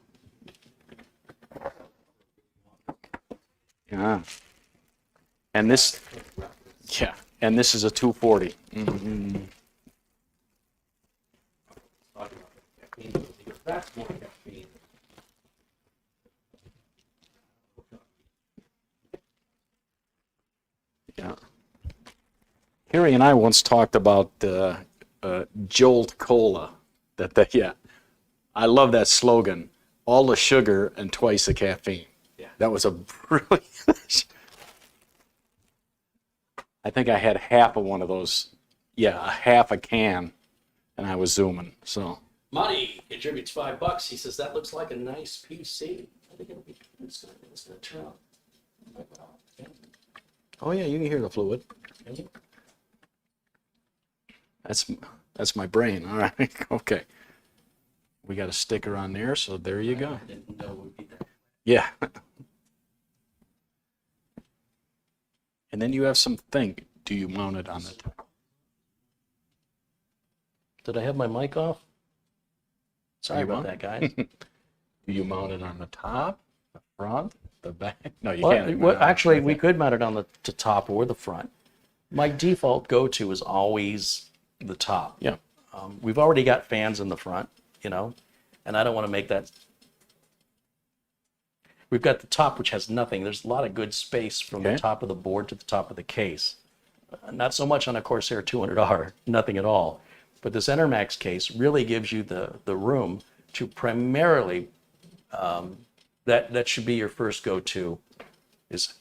Yeah. And this, yeah, and this is a 240. That's more caffeine. Yeah. Carey and I once talked about Jolt Cola. Yeah, I love that slogan. All the sugar and twice the caffeine. Yeah. That was a brilliant. I think I had half of one of those. Yeah, half a can, and I was zooming. So. Money contributes $5. He says that looks like a nice PC. I think it'll be. It's gonna turn out. Oh yeah, you can hear the fluid. That's my brain. All right. Okay. We got a sticker on there, so there you go. I didn't know it would be that. Yeah. And then you have some think. Do you mount it on the top? Did I have my mic off? Sorry about that, guys. Do you mount it on the top, the front, the back? No, you Well, can't. well, actually, we could mount it on the top or the front. My default go-to is always the top. Yeah. We've already got fans in the front, and I don't want to make that. We've got the top, which has nothing. There's a lot of good space from the top of the board to the top of the case. Not so much on a Corsair 200R, nothing at all. But this Enermax case really gives you the room to primarily, that should be your first go-to, is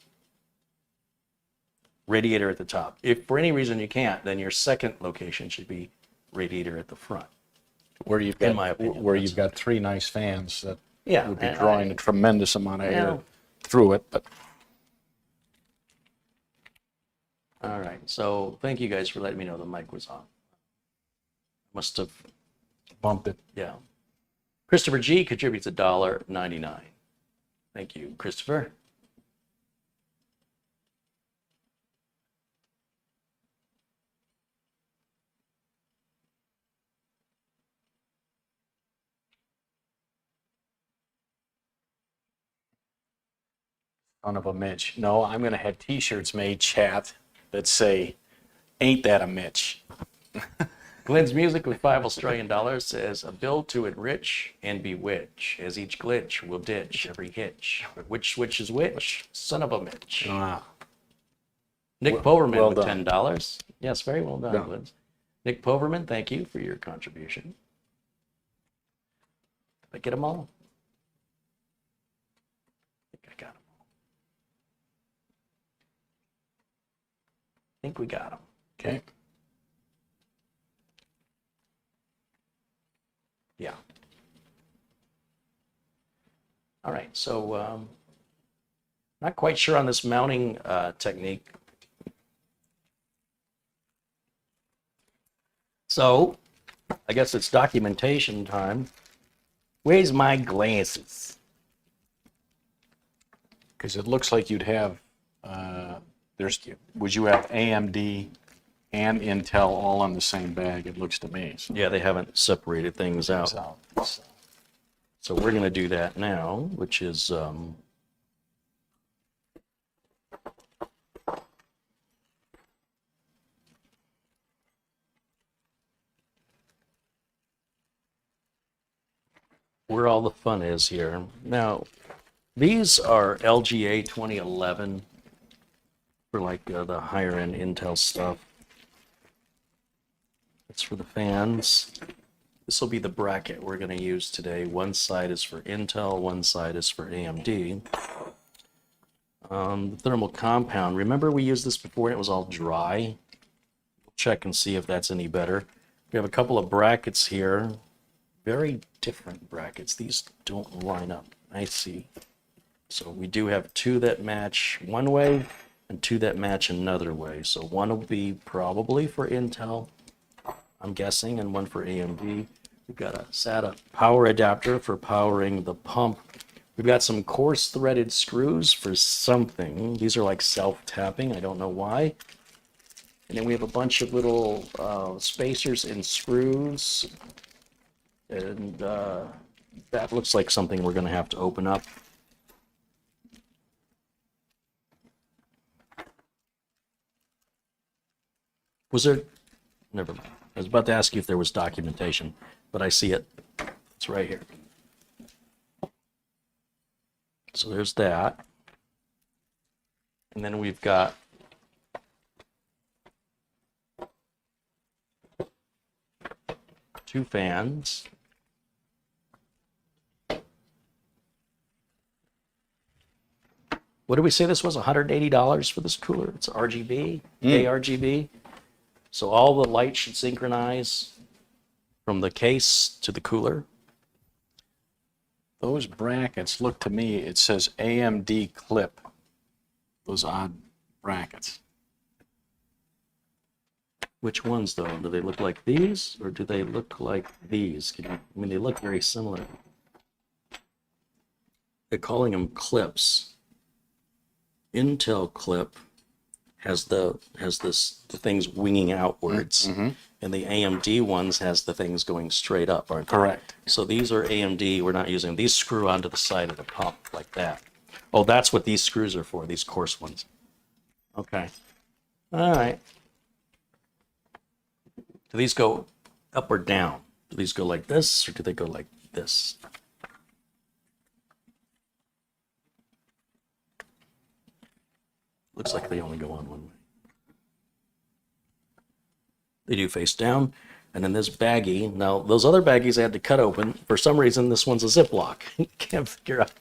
Radiator at the top. If for any reason you can't, then your second location should be Radiator at the front. Where you've in got, my opinion, where you've got three nice fans that Yeah, would be and drawing a tremendous amount of air Yeah. through it. But All right, so thank you guys for letting me know the mic was on. Must have, bumped it. yeah. Christopher G contributes $1.99. Thank you, Christopher. Son of a Mitch. No, I'm going to have T-shirts made, chat, that say, "Ain't that a Mitch?" Glenn's Music with $5 says, a build to enrich and bewitch, as each glitch will ditch every hitch. Which switch is which? Son of a Mitch. Ah, Nick Poverman well with done. $10. Yes, very well done, Done. Glenn. Nick Poverman, thank you for your contribution. Did I get them all? I think I got them all. I think we got them. okay. Yeah. All right, so not quite sure on this mounting technique. So I guess it's documentation time. Where's my glasses? Because it looks like you'd have, would you have AMD and Intel all on the same bag? It looks to me. So Yeah, they haven't separated things out. So we're going to do that now, which is where all the fun is here. Now, these are LGA 2011 for like the higher end Intel stuff. It's for the fans. This will be the bracket we're going to use today. One side is for Intel, one side is for AMD. The thermal compound. Remember we used this before and it was all dry? We'll check and see if that's any better. We have a couple of brackets here. Very different brackets. These don't line up. I see. So we do have two that match one way and two that match another way. So one will be probably for Intel, I'm guessing, and one for AMD. We've got a SATA power adapter for powering the pump. We've got some coarse threaded screws for something. These are like self-tapping. I don't know why. And then we have a bunch of little spacers and screws. And that looks like something we're going to have to open up. Was there? Never mind. I was about to ask you if there was documentation, but I see it. It's right here. So there's that. And then we've got two fans. What did we say this was? $180 for this cooler? It's RGB, ARGB. So all the lights should synchronize from the case to the cooler. Those brackets, look to me, it says AMD clip. Those odd brackets. Which ones though? Do they look like these or do they look like these? I mean, they look very similar. They're calling them clips. Intel clip has the things winging outwards, and the AMD ones has the things going straight up, aren't they? Correct. So these are AMD. We're not using these. Screw onto the side of the pump like that. Oh, that's what these screws are for. These coarse ones. Okay. All right. Do these go up or down? Do these go like this, or do they go like this? Looks like they only go on one way. They do face down. And then this baggie, now those other baggies I had to cut open. For some reason, this one's a Ziploc. Can't figure out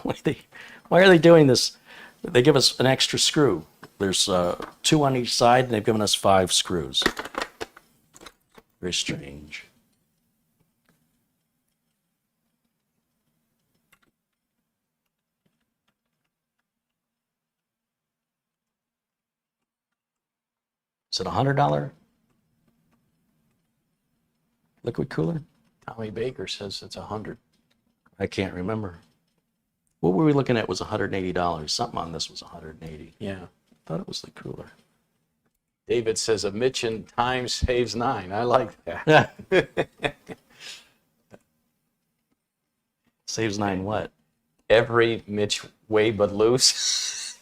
why are they doing this? They give us an extra screw. There's 2 on each side, and they've given us 5 screws. Very strange. Is it $100 liquid cooler? Tommy Baker says it's 100. I can't remember. What were we looking at was $180. Something on this was $180. Yeah. I thought it was the cooler. David says a Mitch in time saves 9. I like that. Saves 9 what? Every Mitch way but loose.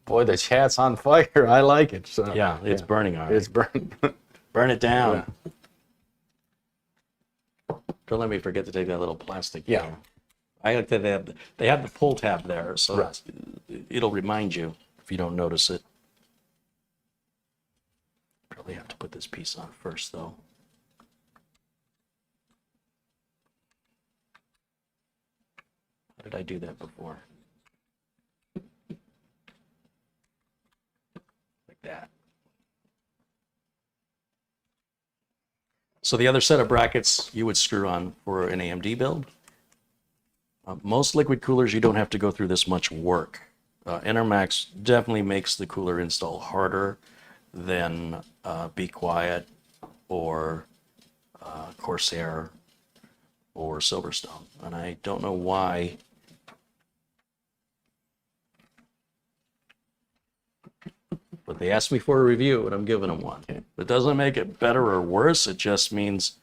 Boy, the chat's on fire. I like it. So, Yeah, it's burning already. It's burning. Burn it down. Yeah. Don't let me forget to take that little plastic. Yeah. Down. I like that they have the pull tab there, so Right. it'll remind you if you don't notice it. Probably have to put this piece on first, though. How did I do that before? Like that. So the other set of brackets you would screw on for an AMD build. Most liquid coolers, you don't have to go through this much work. Enermax definitely makes the cooler install harder than Be Quiet or Corsair or Silverstone. And I don't know why. But they asked me for a review, and I'm giving them one. It doesn't make it better or worse. It just means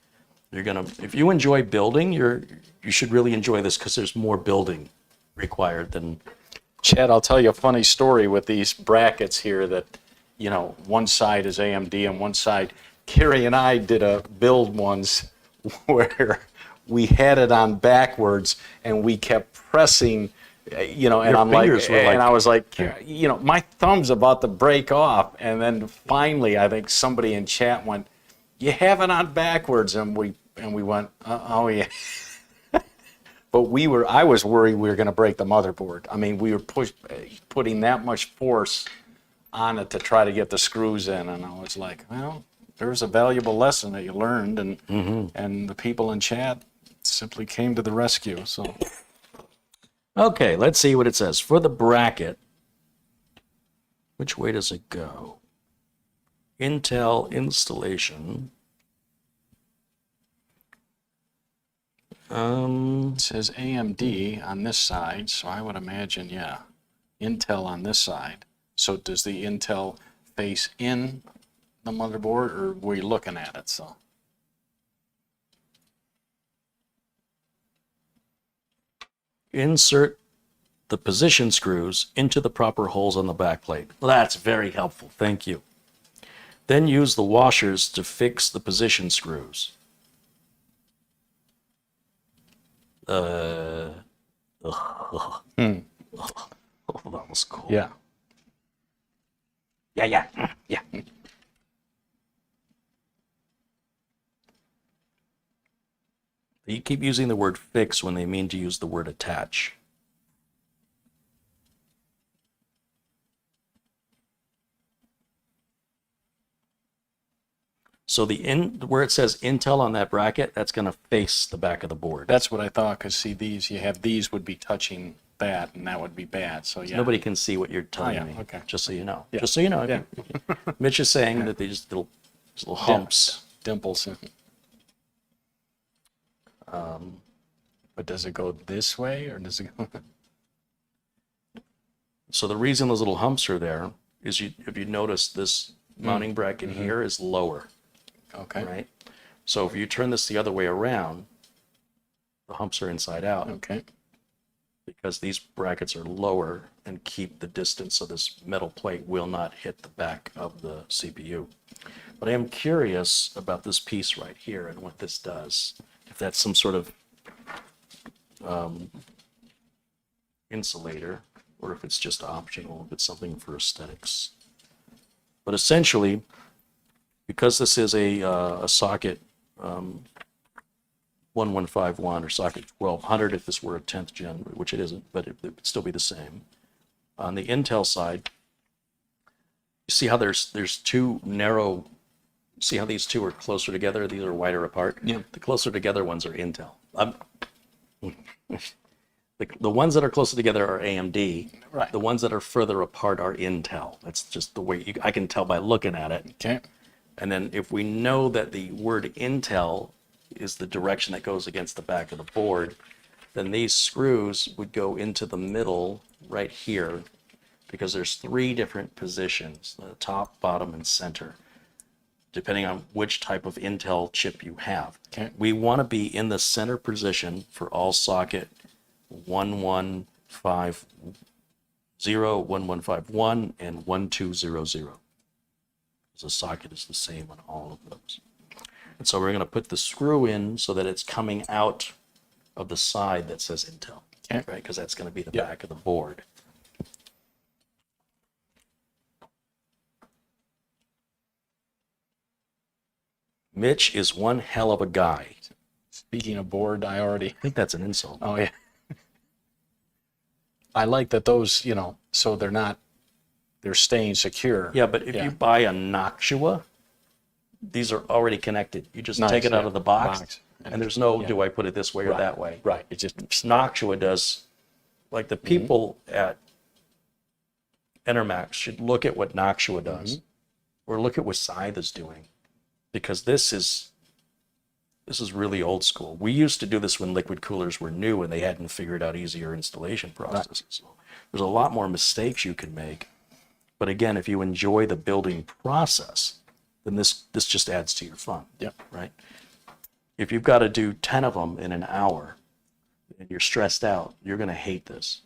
you're gonna. If you enjoy building, you should really enjoy this because there's more building required than. Chad, I'll tell you a funny story with these brackets here that, you know, one side is AMD and one side. Carey and I did a build once where we had it on backwards and we kept pressing, you know, and Your I'm like, fingers were like- and I was like, you know, my thumb's about to break off. And then finally, I think somebody in chat went, "You have it on backwards," and we went, "Oh yeah." But I was worried we were going to break the motherboard. I mean, we were putting that much force on it to try to get the screws in, and I was like, well, there's a valuable lesson that you learned, and the people in chat simply came to the rescue. So, Okay, let's see what it says for the bracket. Which way does it go? Intel installation. it says AMD on this side, so I would imagine, yeah, Intel on this side. So does the Intel face in the motherboard, or were you looking at it? So Insert the position screws into the proper holes on the back plate. Well, that's very helpful. Thank you. Then use the washers to fix the position screws. Oh, that was cool. Yeah. Yeah. You keep using the word fix when they mean to use the word attach. So where it says Intel on that bracket, that's going to face the back of the board. That's what I thought, because see, these would be touching that, and that would be bad. So yeah. Nobody can see what you're telling yeah, me. okay. Just so you know. Yeah. Just so you know. Yeah. Mitch is saying that these little humps. Dimples. But does it go this way, or does it go? So the reason those little humps are there is if you notice this mounting bracket here is lower. Okay. Right? So if you turn this the other way around, the humps are inside out. Okay. Because these brackets are lower and keep the distance so this metal plate will not hit the back of the CPU. But I am curious about this piece right here and what this does. If that's some sort of insulator, or if it's just optional, if it's something for aesthetics. But essentially, because this is a socket 1151 or socket 1200 if this were a 10th gen, which it isn't, but it would still be the same. On the Intel side, you see how there's two narrow, see how these two are closer together? These are wider apart? Yeah. The closer together ones are Intel. The ones that are closer together are AMD. Right. The ones that are further apart are Intel. That's just the way I can tell by looking at it. Okay. And then if we know that the word Intel is the direction that goes against the back of the board, then these screws would go into the middle right here, because there's 3 different positions, the top, bottom, and center, depending on which type of Intel chip you have. Okay. We want to be in the center position for all socket 1150, 1151, and 1200. The socket is the same on all of those. And so we're going to put the screw in so that it's coming out of the side that says Intel, Okay. right? Because that's going to be the Yeah. back of the board. Mitch is one hell of a guy. Speaking of board, I think that's an insult. Oh yeah. I like that those, so they're staying secure. Yeah, but if Yeah. you buy a Noctua, these are already connected. You just Nice, take it out yeah. of the box, Box. and there's no, Yeah. do I put it this way or Right. that way? Right. It just Noctua does, like the people at Enermax should look at what Noctua does, or look at what Scythe is doing, because this is really old school. We used to do this when liquid coolers were new and they hadn't figured out easier installation processes. So there's a lot more mistakes you can make. But again, if you enjoy the building process, then this just adds to your fun. Yep. Right? If you've got to do 10 of them in an hour and you're stressed out, you're going to hate this.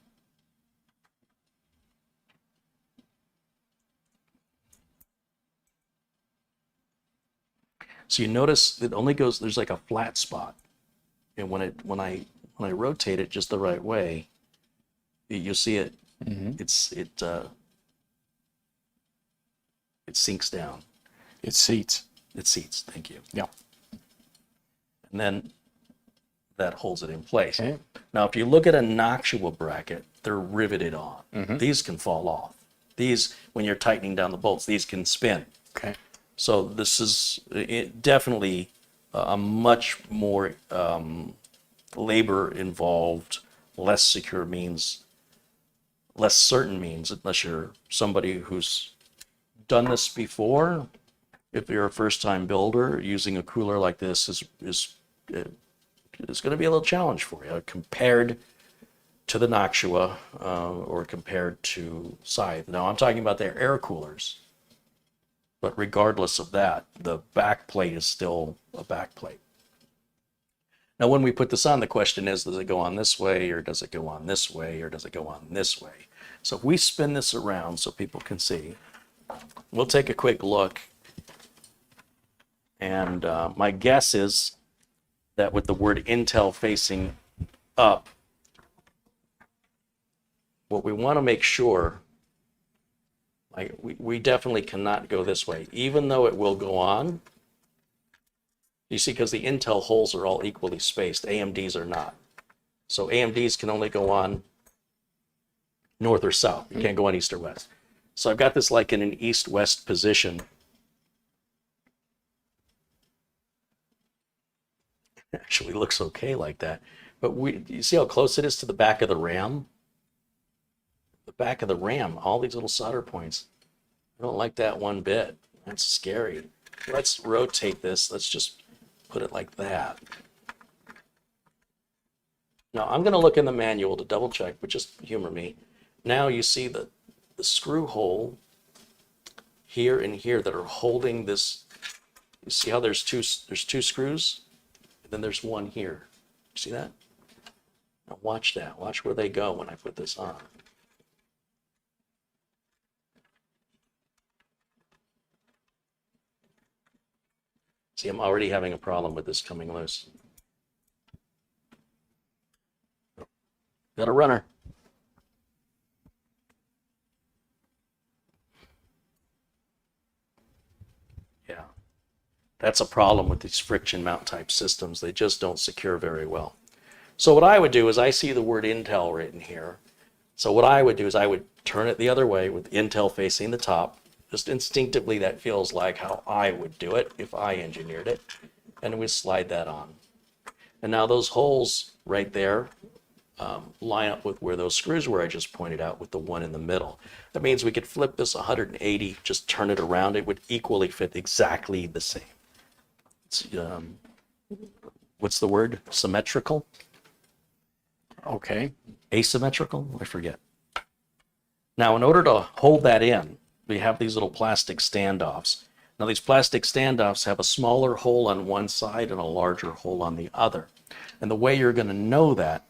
So you notice it only goes, there's like a flat spot. And when I rotate it just the right way, you'll see it, it sinks down. it seats. It seats, thank you. Yeah. And then that holds it in place. Okay. Now, if you look at a Noctua bracket, they're riveted on. These can fall off. These, when you're tightening down the bolts, these can spin. Okay. So this is definitely a much more labor involved, less secure means, less certain means, unless you're somebody who's done this before. If you're a first-time builder, using a cooler like this is going to be a little challenge for you compared to the Noctua or compared to Scythe. Now, I'm talking about their air coolers. But regardless of that, the back plate is still a back plate. Now, when we put this on, the question is, does it go on this way, or does it go on this way, or does it go on this way? So if we spin this around so people can see, we'll take a quick look And my guess is that with the word Intel facing up, what we want to make sure, like we definitely cannot go this way, even though it will go on. You see, because the Intel holes are all equally spaced, AMD's are not. So AMD's can only go on north or south. You can't go on east or west. So I've got this like in an east-west position. Actually looks okay like that. But you see how close it is to the back of the RAM? The back of the RAM, all these little solder points. I don't like that one bit. That's scary. Let's rotate this. Let's just put it like that. Now I'm going to look in the manual to double check, but just humor me. Now you see the screw hole here and here that are holding this. You see how there's two screws? And then there's one here. You see that? Now watch that. Watch where they go when I put this on. See, I'm already having a problem with this coming loose. Got a runner. Yeah. That's a problem with these friction mount type systems. They just don't secure very well. So what I would do is I see the word Intel written here. So what I would do is I would turn it the other way with Intel facing the top. Just instinctively, that feels like how I would do it if I engineered it. And we slide that on. And now those holes right there line up with where those screws were I just pointed out with the one in the middle. That means we could flip this 180, just turn it around. It would equally fit exactly the same. It's, what's the word? Symmetrical? Okay. Asymmetrical? I forget. Now, in order to hold that in, we have these little plastic standoffs. Now, these plastic standoffs have a smaller hole on one side and a larger hole on the other. And the way you're going to know that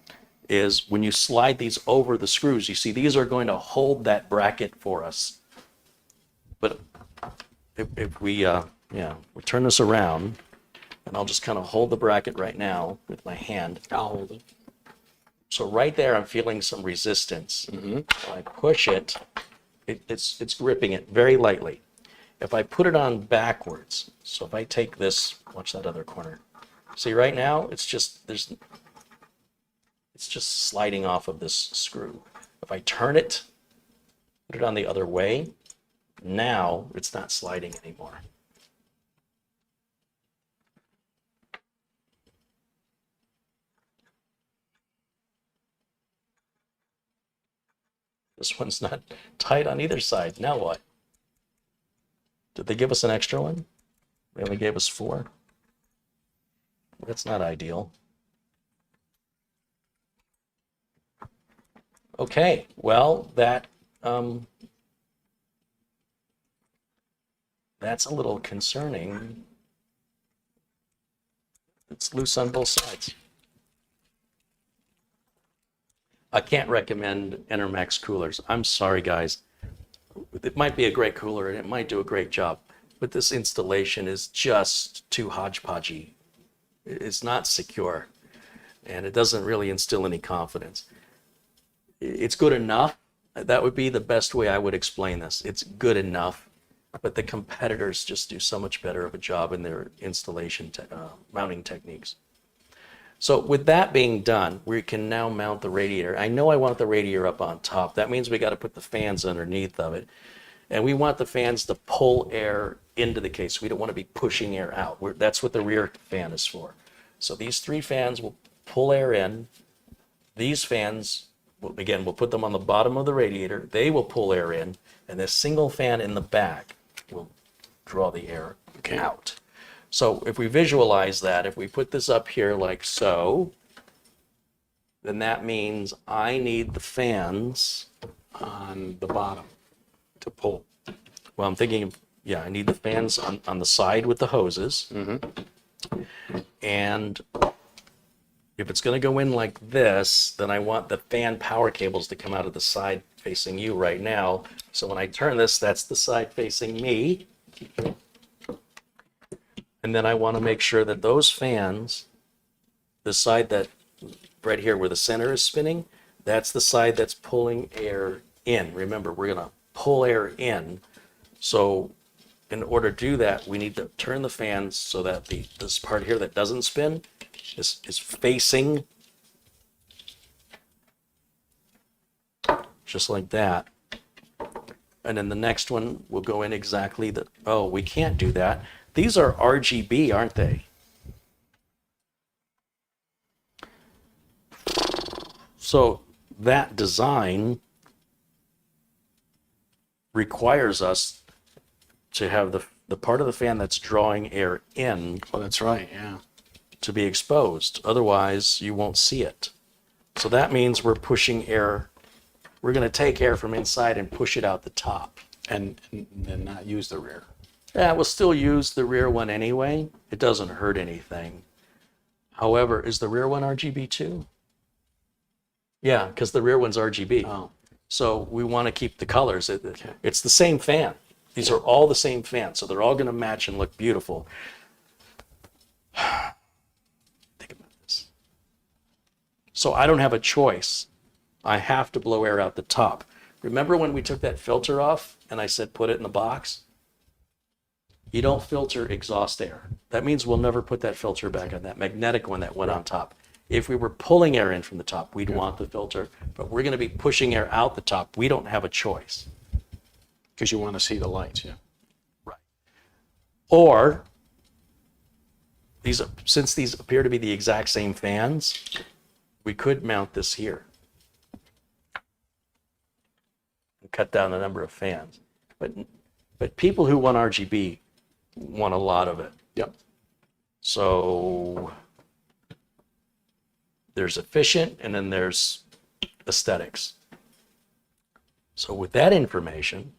is when you slide these over the screws. You see, these are going to hold that bracket for us. But if we turn this around, and I'll just kind of hold the bracket right now with my hand. I'll hold it. So right there, I'm feeling some resistance. When I push it, it's gripping it very lightly. If I put it on backwards, so if I take this, watch that other corner. See, right now, it's just sliding off of this screw. If I turn it, put it on the other way, now it's not sliding anymore. This one's not tight on either side. Now what? Did they give us an extra one? They only gave us 4. That's not ideal. Okay, well, that's a little concerning. It's loose on both sides. I can't recommend Enermax coolers. I'm sorry, guys. It might be a great cooler and it might do a great job, but this installation is just too hodgepodgey. It's not secure, and it doesn't really instill any confidence. It's good enough. That would be the best way I would explain this. It's good enough, but the competitors just do so much better of a job in their installation mounting techniques. So with that being done, we can now mount the radiator. I know I want the radiator up on top. That means we got to put the fans underneath of it. And we want the fans to pull air into the case. We don't want to be pushing air out. That's what the rear fan is for. So these 3 fans will pull air in. These fans, we'll put them on the bottom of the radiator. They will pull air in. And this single fan in the back will draw the air out. So if we visualize that, if we put this up here like so, then that means I need the fans On the bottom to pull. Well, I'm thinking, I need the fans on the side with the hoses. And if it's going to go in like this, then I want the fan power cables to come out of the side facing you right now. So when I turn this, that's the side facing me. And then I want to make sure that those fans, the side that right here where the center is spinning, that's the side that's pulling air in. Remember, we're going to pull air in. So in order to do that, we need to turn the fans so that this part here that doesn't spin is facing just like that. And then the next one will go in exactly the, oh, we can't do that. These are RGB, aren't they? So that design requires us to have the part of the fan that's drawing air in. Oh, that's right, yeah. To be exposed. Otherwise, you won't see it. So that means we're pushing air. We're going to take air from inside and push it out the top. And not use the rear. Yeah, we'll still use the rear one anyway. It doesn't hurt anything. However, is the rear one RGB too? Yeah, because the rear one's RGB. Oh. So we want to keep the colors. It's the same fan. These are all the same fans, so they're all going to match and look beautiful. Think about this. So I don't have a choice. I have to blow air out the top. Remember when we took that filter off and I said put it in the box? You don't filter exhaust air. That means we'll never put that filter back on, that magnetic one that went on top. If we were pulling air in from the top, we'd want the filter, but we're going to be pushing air out the top. We don't have a choice. Because you want to see the lights, yeah. Right. Or, since these appear to be the exact same fans, we could mount this here and cut down the number of fans. But people who want RGB want a lot of it. Yep. So there's efficient and then there's aesthetics. So with that information,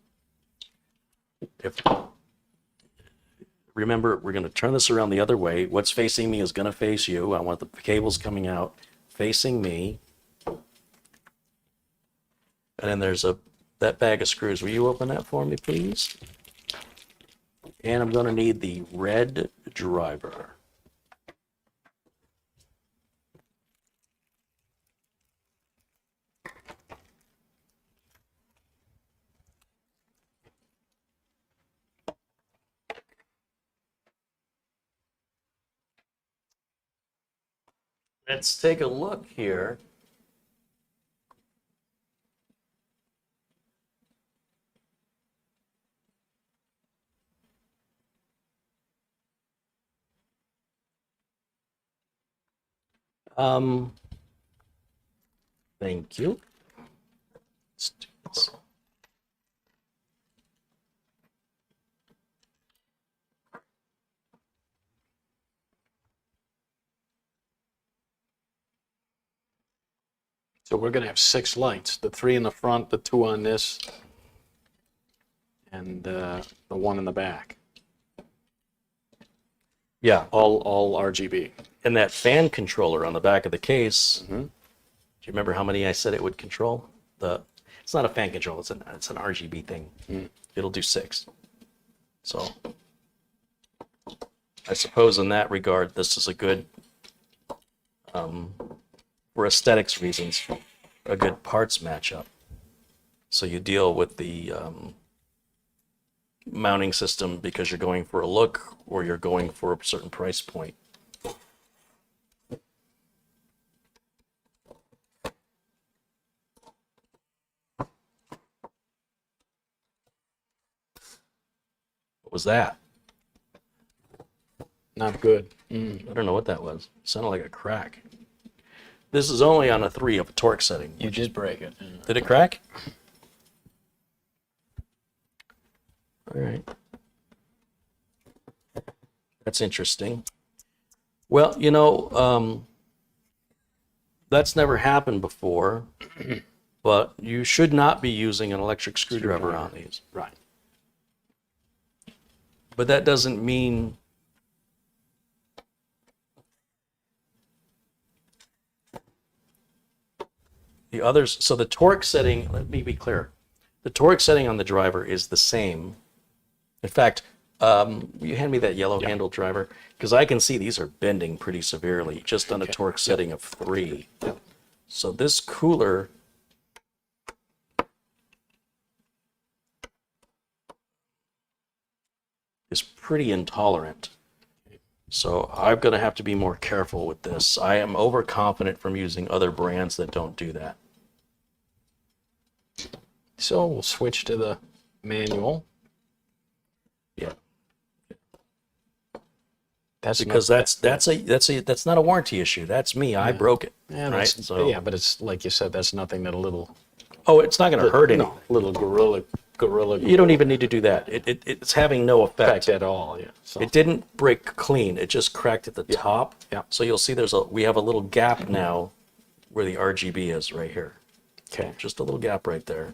remember, we're going to turn this around the other way. What's facing me is going to face you. I want the cables coming out facing me. And then there's that bag of screws. Will you open that for me, please? And I'm going to need the red driver. Let's take a look here. Thank you. Let's do this. So we're going to have 6 lights, the 3 in the front, the 2 on this, and the 1 in the back. Yeah. All RGB. And that fan controller on the back of the case, do you remember how many I said it would control? It's not a fan control, it's an RGB thing. It'll do 6. So I suppose in that regard, this is a good, for aesthetics reasons, a good parts matchup. So you deal with the mounting system because you're going for a look or you're going for a certain price point. What was that? Not good. I don't know what that was. It sounded like a crack. This is only on a 3 of a torque setting. You just break it. Did it crack? All right. That's interesting. Well, you know, that's never happened before, but you should not be using an electric screwdriver on these. Right. But that doesn't mean the others. So the torque setting, let me be clear. The torque setting on the driver is the same. In fact, You hand me that yellow handle driver, because I can see these are bending pretty severely, just on a torque setting of 3. Yep. So this cooler is pretty intolerant. So I'm going to have to be more careful with this. I am overconfident from using other brands that don't do that. So we'll switch to the manual. Yeah. That's Because that's not a warranty issue. That's me. I broke it. yeah, Right. So yeah, but it's like you said, that's nothing that a little it's not going to hurt anything. little gorilla You don't even need to do that. It's having no effect at all. Yeah. So It didn't break clean. It just cracked at the top. Yeah. So you'll see we have a little gap now where the RGB is right here. okay. Just a little gap right there.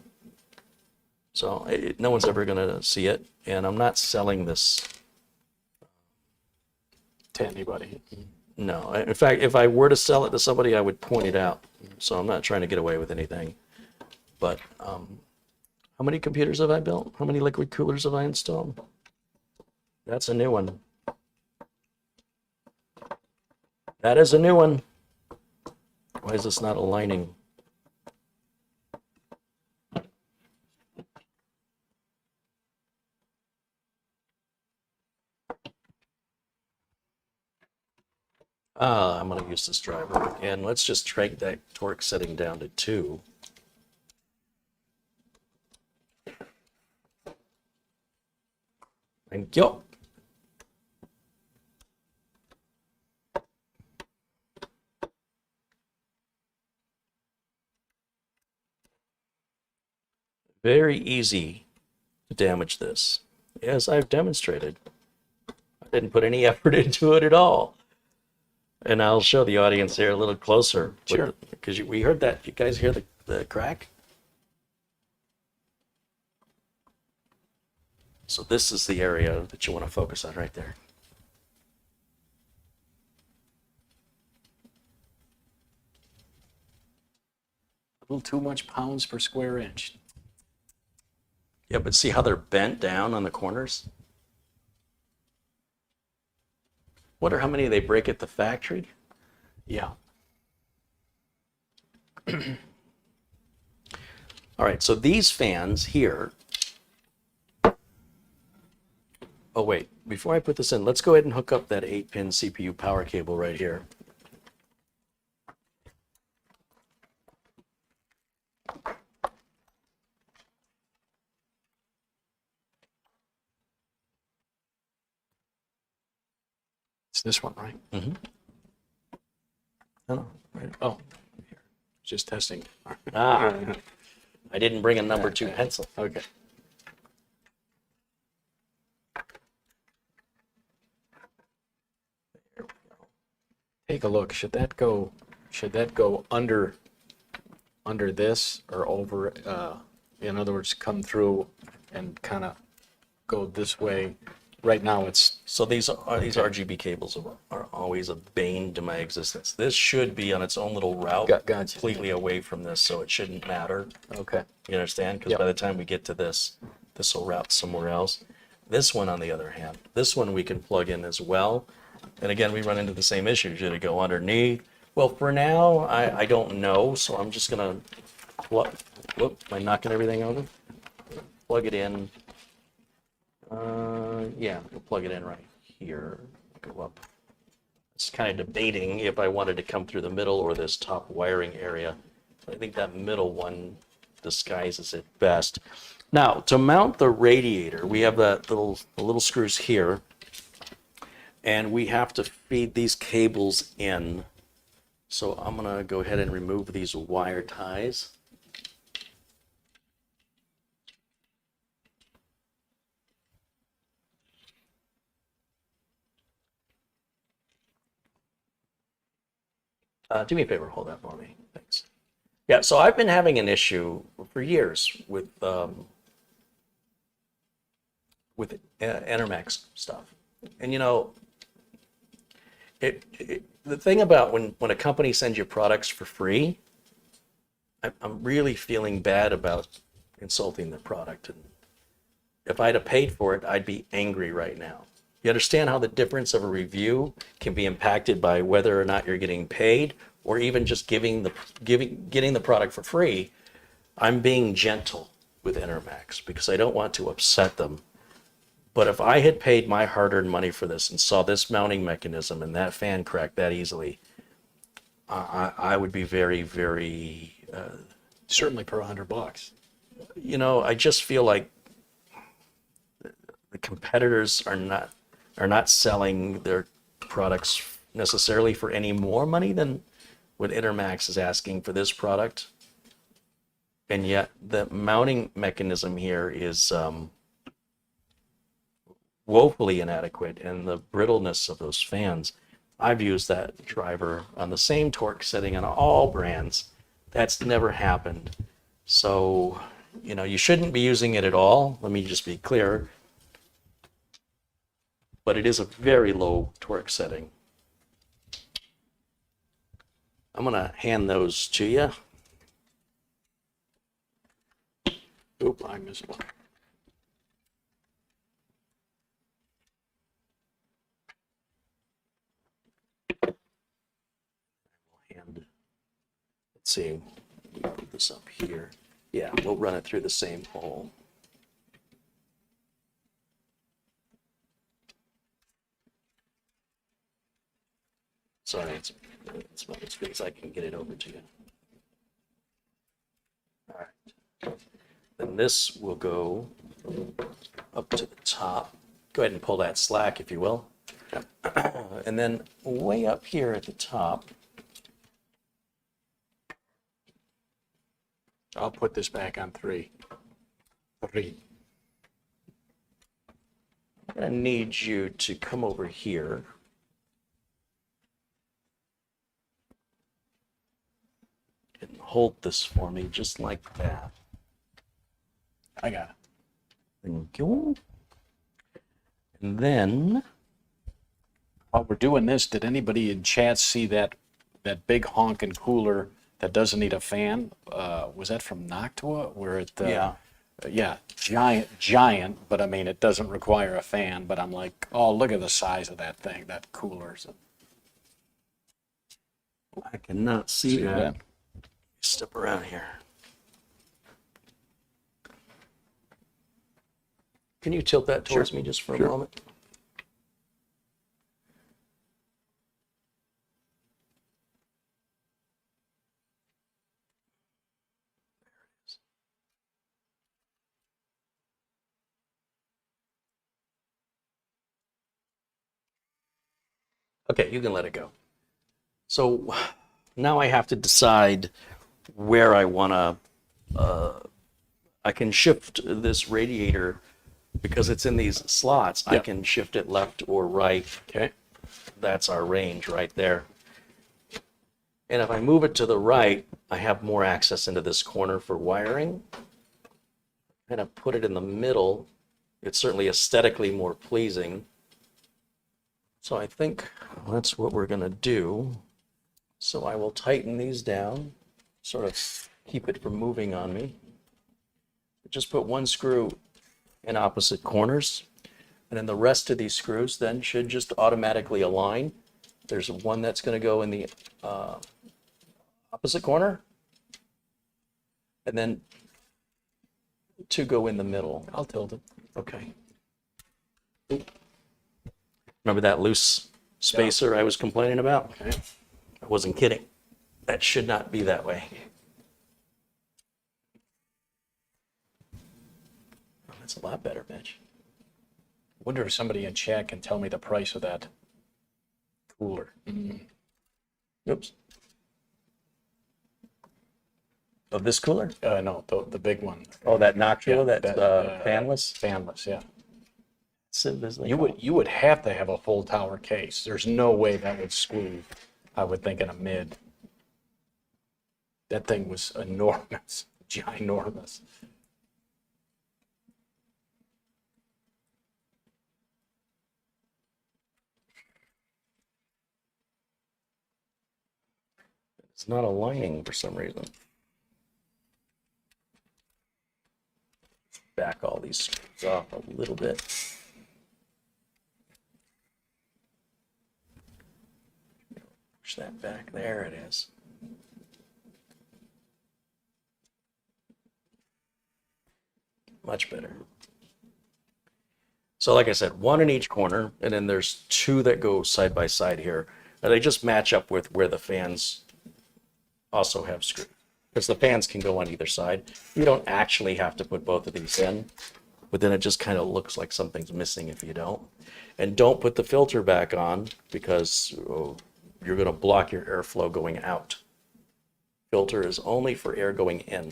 So no one's ever going to see it. And I'm not selling this. To anybody. No. In fact, if I were to sell it to somebody, I would point it out. So I'm not trying to get away with anything. But how many computers have I built? How many liquid coolers have I installed? That's a new one. That is a new one. Why is this not aligning? I'm going to use this driver. And let's just crank that torque setting down to 2. Thank you. Very easy to damage this, as I've demonstrated. I didn't put any effort into it at all. And I'll show the audience here a little closer. Sure. Because we heard that. You guys hear the crack? So this is the area that you want to focus on right there. A little too much pounds per square inch. Yeah, but see how they're bent down on the corners? Wonder how many they break at the factory? Yeah. All right, so these fans here. Oh, wait, before I put this in, let's go ahead and hook up that 8-pin CPU power cable right here. It's this one, right? Mm-hmm. Oh, right. Oh, here. Just testing. Ah, I didn't bring a number 2 pencil. Okay. There we go. Take a look. Should that go under this or over? In other words, come through and kind of go this way. Right now, it's So these RGB cables are always a bane to my existence. This should be on its own little route, Gotcha. completely away from this, so it shouldn't matter. okay. You understand? Because Yep. by the time we get to this will route somewhere else. This one, on the other hand, this one we can plug in as well. And again, we run into the same issue. Should it go underneath? Well, for now, I don't know, so I'm just going to plug. Whoop, am I knocking everything over? Plug it in. Yeah, we'll plug it in right here. Go up. It's kind of debating if I wanted to come through the middle or this top wiring area. I think that middle one disguises it best. Now, to mount the radiator, we have the little screws here, and we have to feed these cables in. So I'm going to go ahead and remove these wire ties. Do me a favor, hold that for me. Thanks. Yeah, so I've been having an issue for years with Enermax stuff. And you know, the thing about when a company sends you products for free, I'm really feeling bad about insulting their product. And if I'd have paid for it, I'd be angry right now. You understand how the difference of a review can be impacted by whether or not you're getting paid, or even just getting the product for free. I'm being gentle with Enermax because I don't want to upset them. But if I had paid my hard-earned money for this and saw this mounting mechanism and that fan crack that easily, I would be very, very. Certainly per $100. You know, I just feel like the competitors are not selling their products necessarily for any more money than what Enermax is asking for this product. And yet the mounting mechanism here is woefully inadequate, and the brittleness of those fans. I've used that driver on the same torque setting on all brands. That's never happened. So, you know, you shouldn't be using it at all. Let me just be clear. But it is a very low torque setting. I'm going to hand those to you. Oop, I missed one. And let's see, put this up here. Yeah, we'll run it through the same hole. Sorry, it's about as big as I can get it over to you. All right. Then this will go up to the top. Go ahead and pull that slack, if you will. And then way up here at the top, I'll put this back on 3. 3. I'm going to need you to come over here. And hold this for me just like that. I got it. Thank you. And then, While we're doing this, did anybody in chat see that big honking cooler that doesn't need a fan? Was that from Noctua? Where it yeah, giant, but I mean it doesn't require a fan. But I'm like, oh, look at the size of that thing, that cooler. So, I cannot see that. that? Step around here. Can you tilt that towards me just for a moment? Okay, you can let it go. So now I have to decide where I want to, I can shift this radiator because it's in these slots. I can shift it left or right. Okay. That's our range right there. And if I move it to the right, I have more access into this corner for wiring. And I put it in the middle. It's certainly aesthetically more pleasing. So I think that's what we're going to do. So I will tighten these down, sort of keep it from moving on me. Just put one screw in opposite corners, and then the rest of these screws then should just automatically align. There's one that's going to go in the opposite corner, and then 2 go in the middle. I'll tilt it. Okay. Remember that loose spacer I was complaining about? Okay. I wasn't kidding. That should not be that way. Oh, that's a lot better, Mitch. Wonder if somebody in chat can tell me the price of that cooler. Oops. Of this cooler? No, the big one. Oh, that Noctua, Yeah, that's fanless? Fanless, yeah. You You would have to have a full tower case. There's no way that would squeeze, I would think, in a mid. That thing was enormous, ginormous. It's not aligning for some reason. back all these screws off a little bit. Push that back. There it is. Much better. So like I said, one in each corner, and then there's two that go side by side here. And they just match up with where the fans also have screws. Because the fans can go on either side. You don't actually have to put both of these in, but then it just kind of looks like something's missing if you don't. And don't put the filter back on because you're going to block your airflow going out. Filter is only for air going in.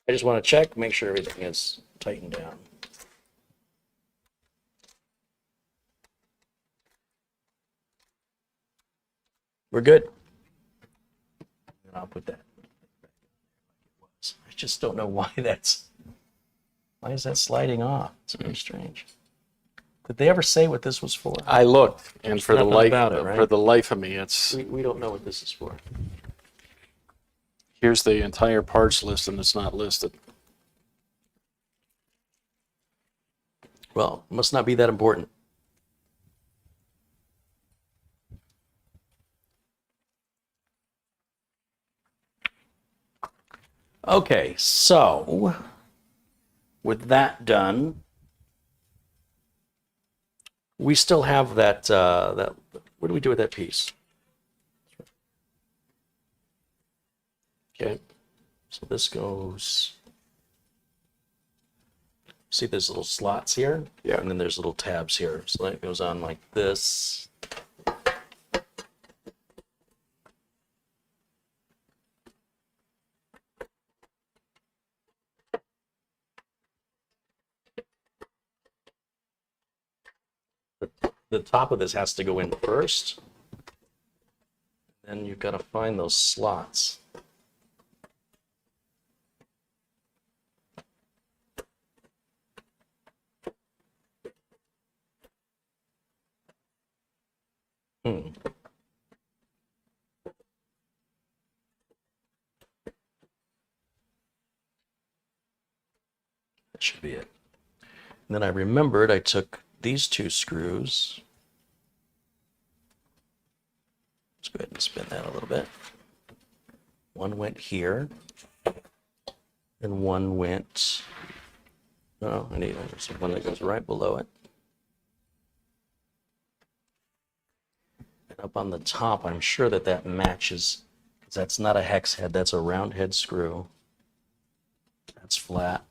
I just want to check, make sure everything is tightened down. We're good. And I'll put that back like it was. I just don't know why why is that sliding off? It's very strange. Did they ever say what this was for? I looked, and for the nothing about it, right? for the life of me, it's We don't know what this is for. here's the entire parts list, and it's not listed. Well, it must not be that important. Okay, so with that done, we still have that, what do we do with that piece? Okay, so this goes, see there's little slots here? Yeah. And then there's little tabs here. So that goes on like this. The top of this has to go in first. Then you've got to find those slots. That should be it. And then I remembered I took these two screws. Let's go ahead and spin that a little bit. One went here, and one went, oh, I need there's one that goes right below it. And up on the top, I'm sure that that matches, because that's not a hex head, that's a round head screw. That's flat.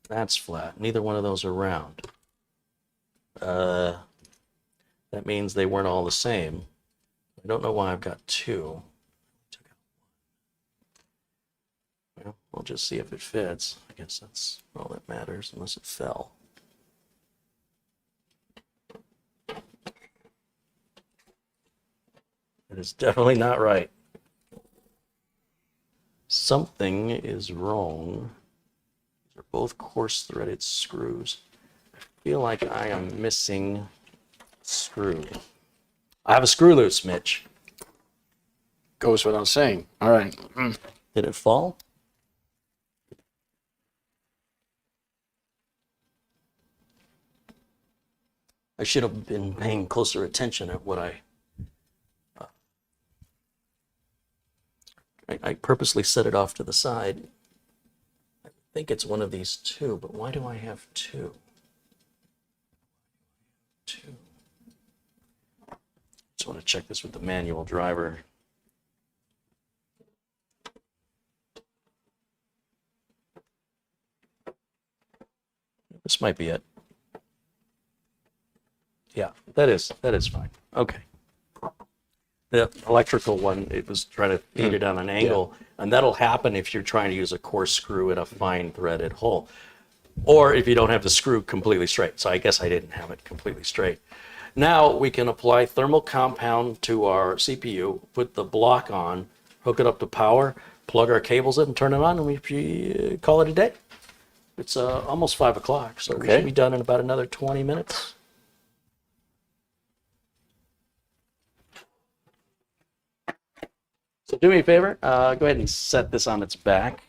That's flat. Neither one of those are round. That means they weren't all the same. I don't know why I've got two. Well, we'll just see if it fits. I guess that's all that matters, unless it fell. It is definitely not right. Something is wrong. These are both coarse threaded screws. I feel like I am missing a screw. I have a screw loose, Mitch. Goes without saying. All right. Did it fall? I should have been paying closer attention at what I purposely set it off to the side. I think it's one of these two, but why do I have two? Just want to check this with the manual driver. This might be it. Yeah, that is fine. Okay. The electrical one, it was trying to feed it on an angle, and that'll happen if you're trying to use a coarse screw in a fine threaded hole, or if you don't have the screw completely straight. So I guess I didn't have it completely straight. Now we can apply thermal compound to our CPU, put the block on, hook it up to power, plug our cables in, and turn it on, and we call it a day. It's almost 5 o'clock, so we Okay. should be done in about another 20 minutes. So do me a favor, go ahead and set this on its back.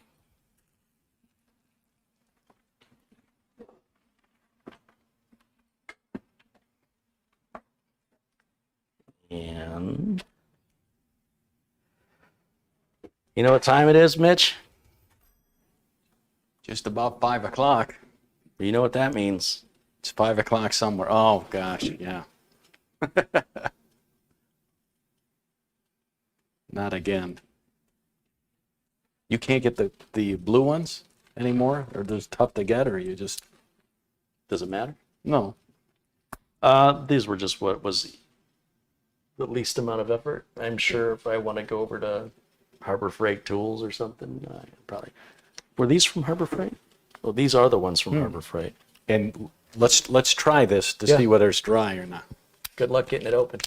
And you know what time it is, Mitch? Just about 5 o'clock. You know what that means. It's 5 o'clock somewhere. Oh, gosh, yeah. Not again. You can't get the blue ones anymore? Or they're tough to get, or you just... Does it matter? No. These were just what was the least amount of effort. I'm sure if I want to go over to Harbor Freight Tools or something, probably. Were these from Harbor Freight? Well, these are the ones from Harbor Freight. And let's try this to see whether it's dry or not. Good luck getting it open.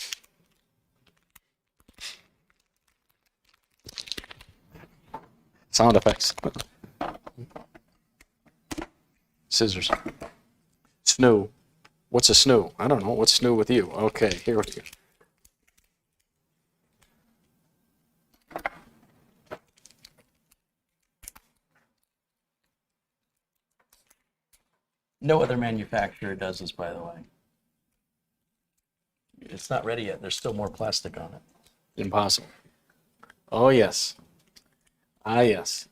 Sound effects. Scissors. Snoo. What's a snoo? I don't know. What's snoo with you? Okay, here we go. No other manufacturer does this, by the way. It's not ready yet. There's still more plastic on it. Impossible. Oh, yes. Ah, yes.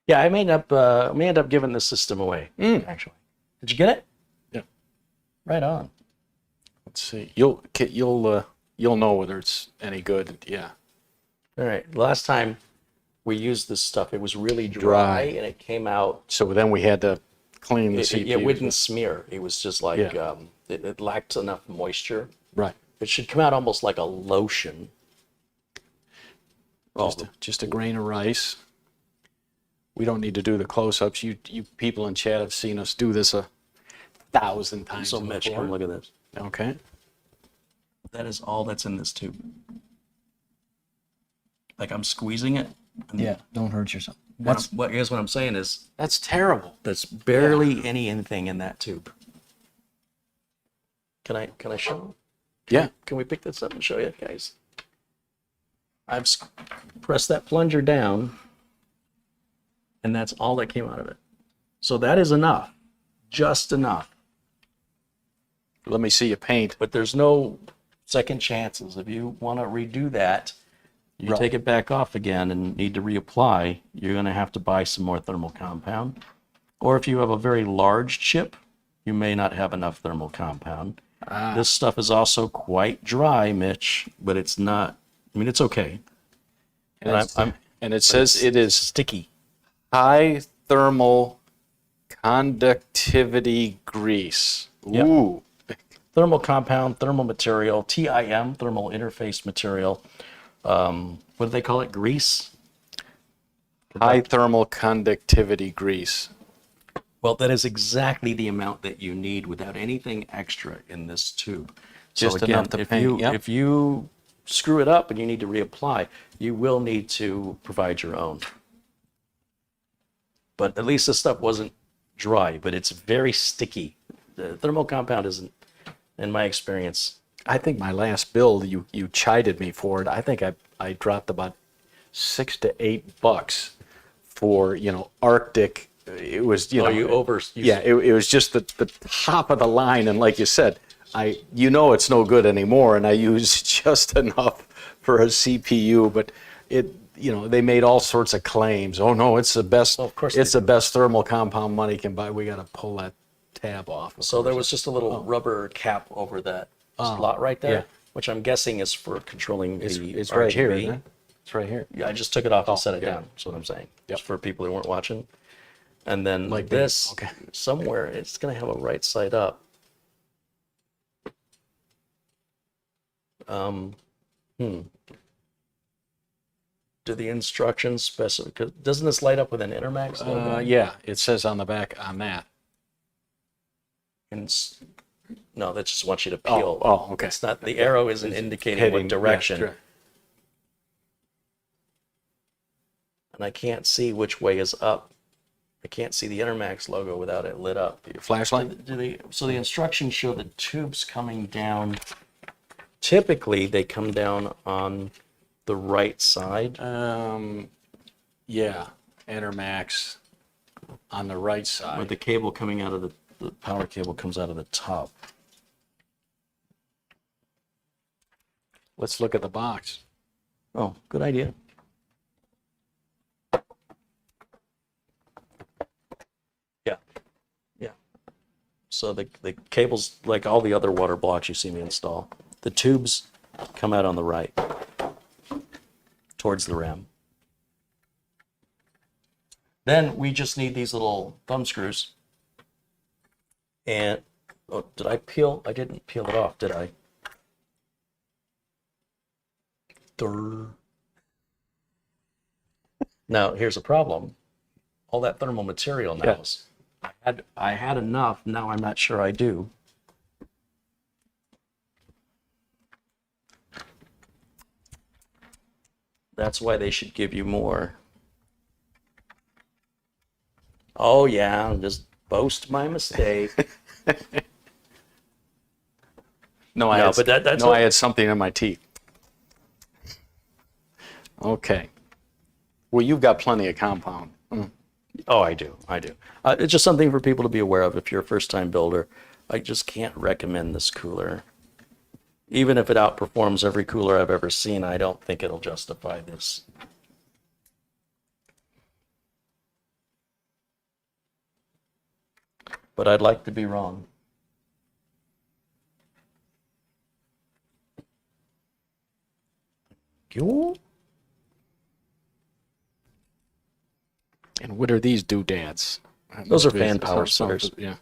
Yeah, I may end up giving this system away. Actually, did you get it? Yeah. Right on. Let's see. You'll know whether it's any good. Yeah. All right. Last time we used this stuff, it was really dry, and it came out. So then we had to clean the CPU. It wouldn't smear. It was just like Yeah. it lacked enough moisture. Right. It should come out almost like a lotion. Just a grain of rice. We don't need to do the close-ups. You people in chat have seen us do this 1,000 times. So Mitch, before. come look at this. Okay. That is all that's in this tube. Like I'm squeezing it. Yeah, don't hurt yourself. Here's what I'm saying is That's terrible. there's barely anything in that tube. Can I show? Yeah. Can we pick this up and show you guys? I've pressed that plunger down, and that's all that came out of it. So that is enough, just enough. Let me see you paint. But there's no second chances. If you want to redo that, you Right. take it back off again and need to reapply, you're going to have to buy some more thermal compound. Or if you have a very large chip, you may not have enough thermal compound. This stuff is also quite dry, Mitch, but it's not, I mean, it's okay. And it says it is Sticky. high thermal conductivity grease. Yep. Ooh. Thermal compound, thermal material, TIM, thermal interface material. What do they call it? Grease? High thermal conductivity grease. Well, that is exactly the amount that you need without anything extra in this tube. Just enough to paint, yep. If you screw it up and you need to reapply, you will need to provide your own. But at least this stuff wasn't dry, but it's very sticky. The thermal compound isn't, in my experience. I think my last build, you chided me for it. I think I dropped about $6 to $8 for, Arctic. It was, yeah, it was just the top of the line. And like you said, it's no good anymore. And I use just enough for a CPU, but they made all sorts of claims. Oh no, it's the best. Well, of course it's they the best thermal compound money can buy. We got to pull that tab off. So there was just a little rubber cap over that slot right there, yeah. which I'm guessing is for controlling the It's RGB. right here, isn't it? It's right here. Yeah, I just took it off and set it yeah. down. That's what I'm saying. Yep. Just for people who weren't watching. And then Like this, okay. somewhere, it's going to have a right side up. Do the instructions specify? Doesn't this light up with an Enermax logo? Yeah, it says on the back on that. And No, that just wants you to peel. Oh, okay. It's not, the arrow isn't indicating Heading, what yeah, direction. sure. And I can't see which way is up. I can't see the Enermax logo without it lit up. Your flashlight? So the instructions show the tubes coming down. Typically, they come down on the right side. Yeah, Enermax on the right side. But the cable coming out of the power cable comes out of the top. Let's look at the box. Oh, good idea. Yeah, yeah. So the cables, like all the other water blocks you see me install, the tubes come out on the right, towards the ram. Then we just need these little thumb screws. And, oh, did I peel? I didn't peel it off, did I? Durr. Now, here's a problem. All that thermal material now is, I had enough, now I'm not sure I do. That's why they should give you more. Oh yeah, I'll just boast my mistake. No, I had something in my teeth. Okay. Well, you've got plenty of compound. Oh, I do. It's just something for people to be aware of if you're a first-time builder. I just can't recommend this cooler. Even if it outperforms every cooler I've ever seen, I don't think it'll justify this. But I'd like to be wrong. You? And what are these doodads? Those are fan power centers. Yeah.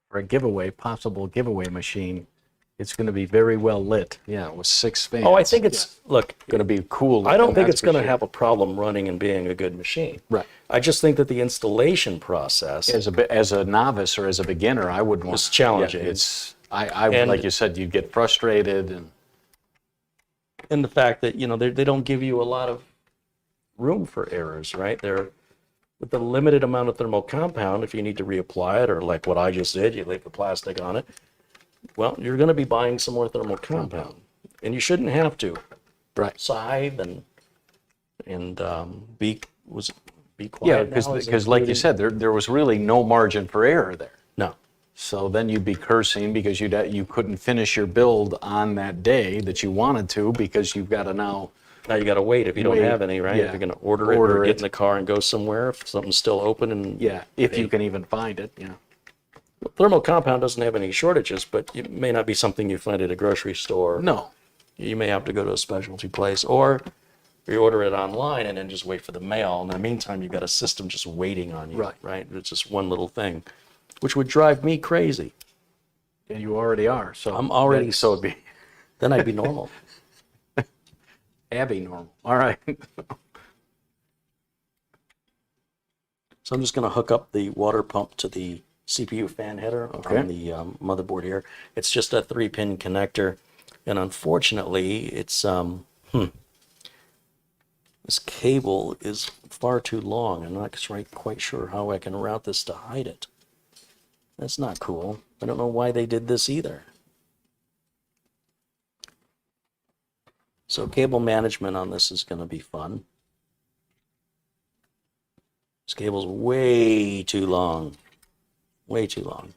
For a giveaway, possible giveaway machine, it's going to be very well lit. Yeah, with 6 fans. Oh, I think it's, look, going to be cool. I don't think it's going to have a problem running and being a good machine. Right. I just think that the installation process As a novice or as a beginner, I would want. It's challenging. Yeah, And- like you said, you'd get frustrated and the fact that, you know, they don't give you a lot of room for errors, right? They're with the limited amount of thermal compound, if you need to reapply it, or like what I just did, you leave the plastic on it, well, you're going to be buying some more thermal compound, and you shouldn't have to. Right. Scythe and be Yeah, quiet. because like you said, there was really no margin for error there. No. So then you'd be cursing because you couldn't finish your build on that day that you wanted to because you've got to now. Now you got to wait if you don't have any, right? Yeah. If you're going to order it or get in the car and go somewhere, if something's still open and Yeah, if you can even find it. Yeah. thermal compound doesn't have any shortages, but it may not be something you find at a grocery store. No. You may have to go to a specialty place, or you order it online and then just wait for the mail. In the meantime, you've got a system just waiting on you, right? It's just one little thing, which would drive me crazy. And you already are. So I'm already, so it'd be then I'd be normal. Abby normal. All right. So I'm just going to hook up the water pump to the CPU fan header on the motherboard here. It's just a 3-pin connector, and unfortunately, it's this cable is far too long. I'm not quite sure how I can route this to hide it. That's not cool. I don't know why they did this either. So cable management on this is going to be fun. This cable's way too long. Way too long.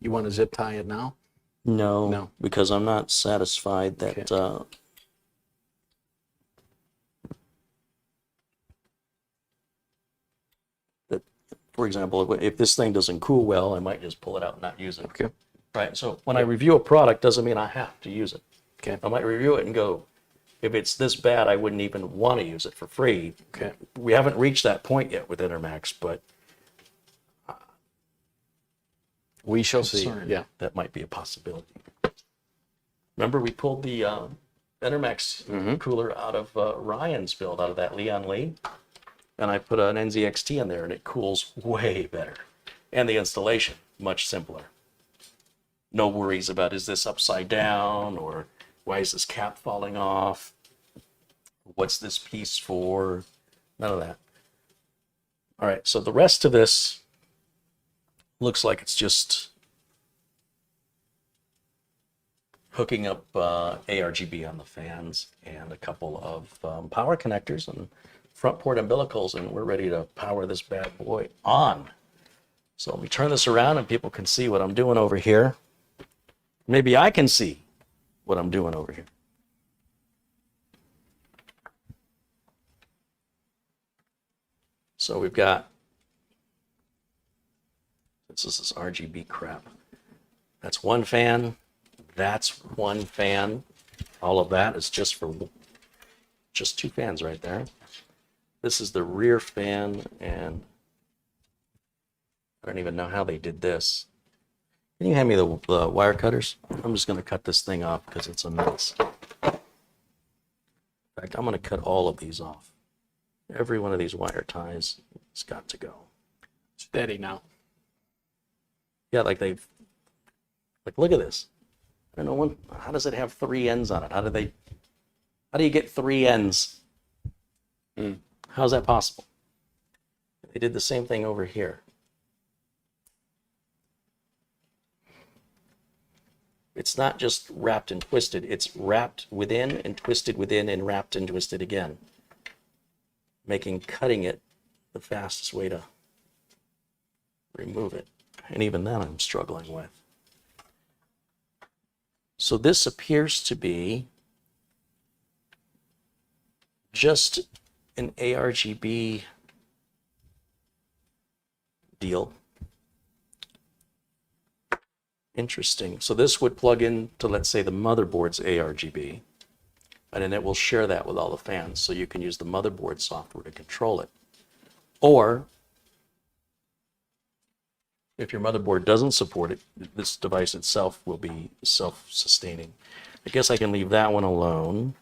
You want to zip tie it now? No. Because I'm not satisfied that that, for example, if this thing doesn't cool well, I might just pull it out and not use it. Okay. Right. So when I review a product, doesn't mean I have to use it. Okay. I might review it and go, if it's this bad, I wouldn't even want to use it for free. Okay. We haven't reached that point yet with Enermax, but We shall see. concerned Yeah. that might be a possibility. Remember we pulled the Enermax cooler out of Ryan's build, out of that Leon Lee, and I put an NZXT in there, and it cools way better. And the installation, much simpler. No worries about, is this upside down, or why is this cap falling off? What's this piece for? None of that. All right, so the rest of this looks like it's just hooking up ARGB on the fans and a couple of power connectors and front port umbilicals, and we're ready to power this bad boy on. So let me turn this around and people can see what I'm doing over here. Maybe I can see what I'm doing over here. So we've got, this is RGB crap. That's one fan. That's one fan. All of that is just for just two fans right there. This is the rear fan, and I don't even know how they did this. Can you hand me the wire cutters? I'm just going to cut this thing off because it's a mess. In fact, I'm going to cut all of these off. Every one of these wire ties has got to go. Steady now. Yeah, like look at this. I don't know, how does it have three ends on it? How do you get three ends? How's that possible? They did the same thing over here. It's not just wrapped and twisted, it's wrapped within and twisted within and wrapped and twisted again, making cutting it the fastest way to remove it. And even then I'm struggling with. So this appears to be just an ARGB deal. Interesting. So this would plug into, let's say, the motherboard's ARGB, and then it will share that with all the fans, so you can use the motherboard software to control it. Or, if your motherboard doesn't support it, this device itself will be self-sustaining. I guess I can leave that one alone.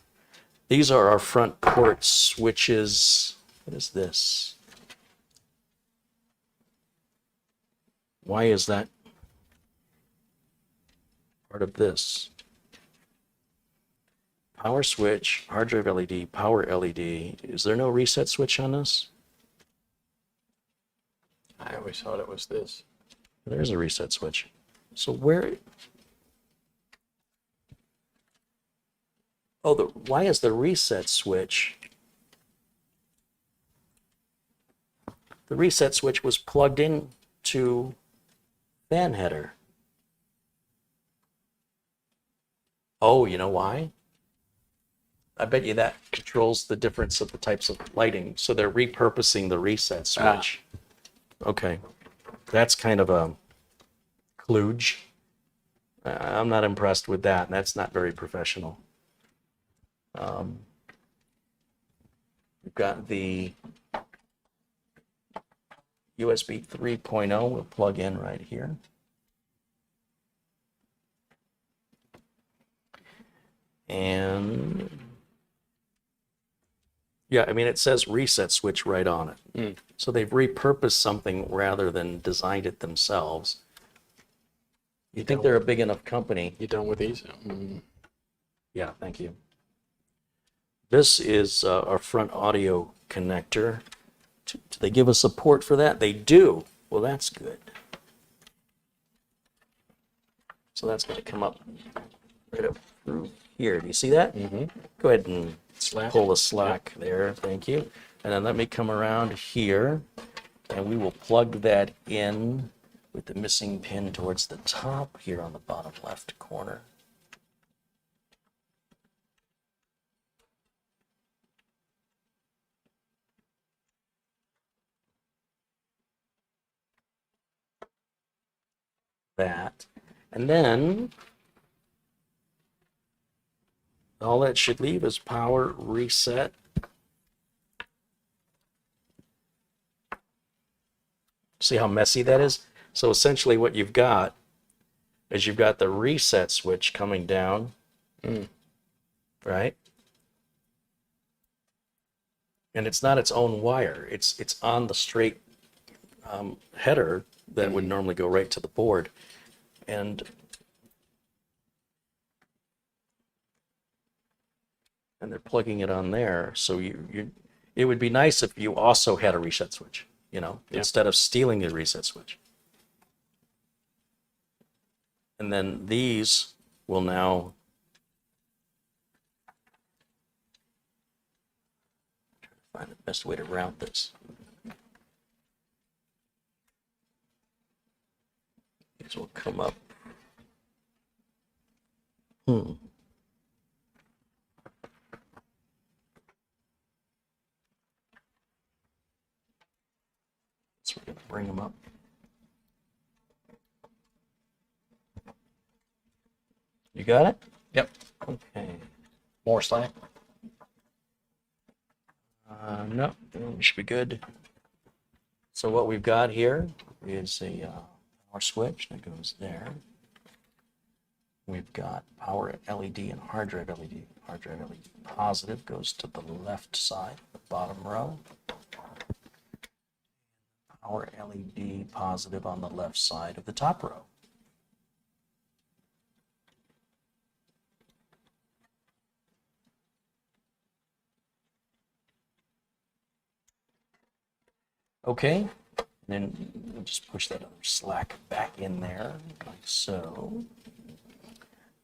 These are our front port switches. What is this? Why is that part of this? Power switch, hard drive LED, power LED. Is there no reset switch on this? I always thought it was this. There's a reset switch. So where? Oh, why is the reset switch? The reset switch was plugged in to fan header. Oh, you know why? I bet you that controls the difference of the types of lighting. So they're repurposing the reset switch. Okay. That's kind of a kludge. I'm not impressed with that. That's not very professional. We've got the USB 3.0. We'll plug in right here. And yeah, I mean, it says reset switch right on it. So they've repurposed something rather than designed it themselves. You think they're a big enough company? You done with these? Yeah, thank you. This is our front audio connector. Do they give us support for that? They do. Well, that's good. So that's going to come up right up through here. Do you see that? Go ahead and pull the slack there. Thank you. And then let me come around here, and we will plug that in with the missing pin towards the top here on the bottom left corner. That. And then all that should leave is power, reset. See how messy that is? So essentially what you've got is you've got the reset switch coming down Right? And it's not its own wire. It's on the straight header that would normally go right to the board. And they're plugging it on there. So it would be nice if you also had a reset switch, instead of stealing the reset switch. And then these will now try to find the best way to route this. These will come up. So we're going to bring them up. You got it? Yep. Okay. More slack. No, we should be good. So what we've got here is a power switch that goes there. We've got power LED and hard drive LED. Hard drive LED positive goes to the left side, the bottom row. Power LED positive on the left side of the top row. Okay, and then we'll just push that other slack back in there, like so.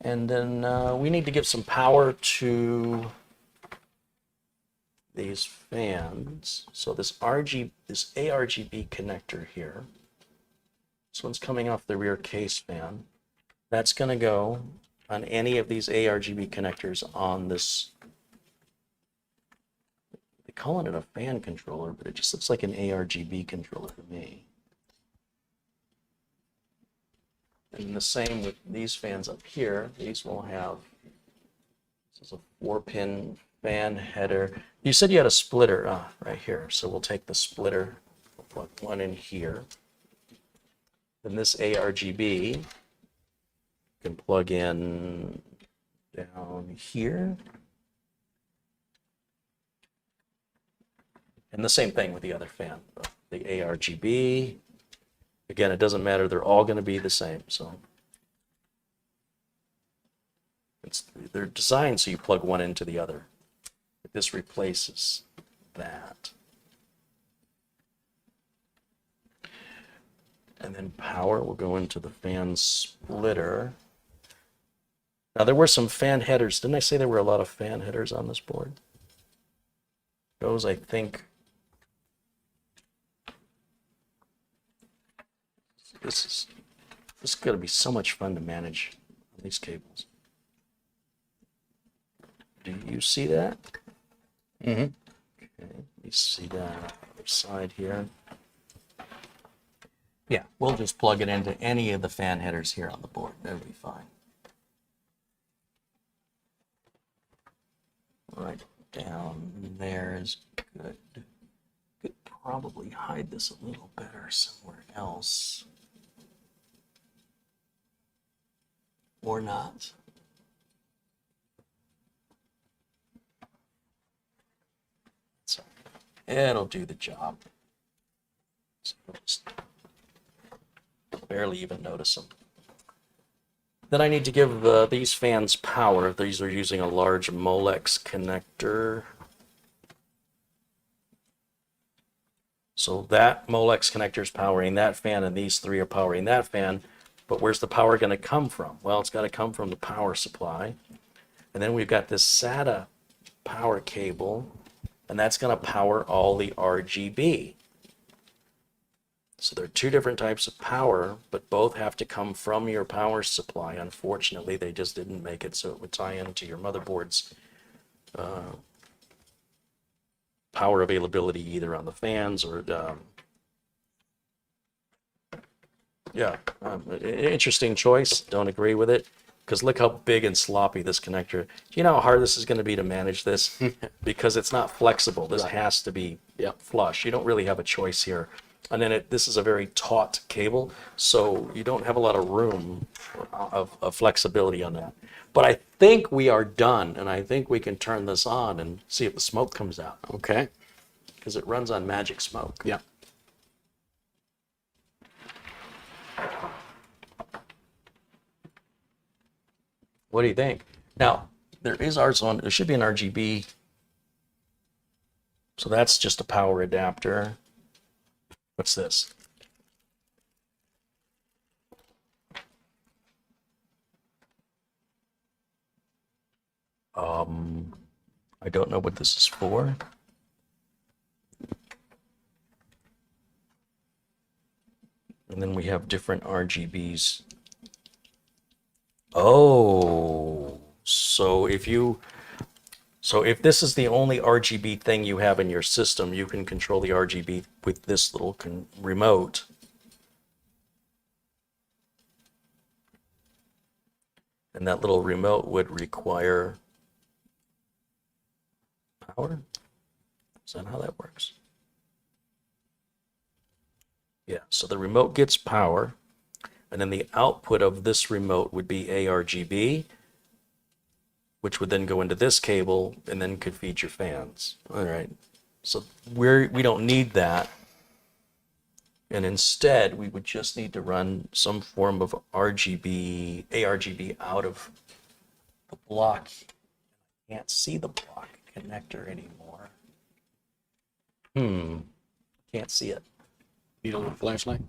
And then we need to give some power to these fans. So this ARGB connector here, this one's coming off the rear case fan. That's going to go on any of these ARGB connectors on this. They're calling it a fan controller, but it just looks like an ARGB controller to me. And the same with these fans up here. These will have, this is a 4-pin fan header. You said you had a splitter right here, so we'll take the splitter, we'll plug one in here. Then this ARGB can plug in down here. And the same thing with the other fan, the ARGB. Again, it doesn't matter, they're all going to be the same. So they're designed so you plug one into the other. This replaces that. And then power will go into the fan splitter. Now there were some fan headers. Didn't I say there were a lot of fan headers on this board? Those, I think, this is going to be so much fun to manage on these cables. Do you see that? Mm-hmm. Okay, you see that on the other side here. Yeah, we'll just plug it into any of the fan headers here on the board. That'll be fine. Right down there is good. Could probably hide this a little better somewhere else. Or not. So it'll do the job. So we'll just barely even notice them. Then I need to give these fans power. These are using a large Molex connector. So that Molex connector is powering that fan, and these three are powering that fan. But where's the power going to come from? Well, it's got to come from the power supply. And then we've got this SATA power cable, and that's going to power all the RGB. So there are two different types of power, but both have to come from your power supply. Unfortunately, they just didn't make it so it would tie into your motherboard's power availability, either on the fans or interesting choice. Don't agree with it, because look how big and sloppy this connector. Do you know how hard this is going to be to manage this? Because it's not flexible. This has to be flush. You don't really have a choice here. And then this is a very taut cable, so you don't have a lot of room of flexibility on that. But I think we are done, and I think we can turn this on and see if the smoke comes out, Okay. because it runs on magic smoke. Yeah. What do you think? Now, there should be an RGB. So that's just a power adapter. What's this? I don't know what this is for. And then we have different RGBs. Oh, so if this is the only RGB thing you have in your system, you can control the RGB with this little remote. And that little remote would require power. Is that how that works? Yeah, so the remote gets power, and then the output of this remote would be ARGB, which would then go into this cable and then could feed your fans. All right, so we don't need that. And instead, we would just need to run some form of ARGB out of the block. Can't see the block connector anymore. Can't see it. Need a little flashlight?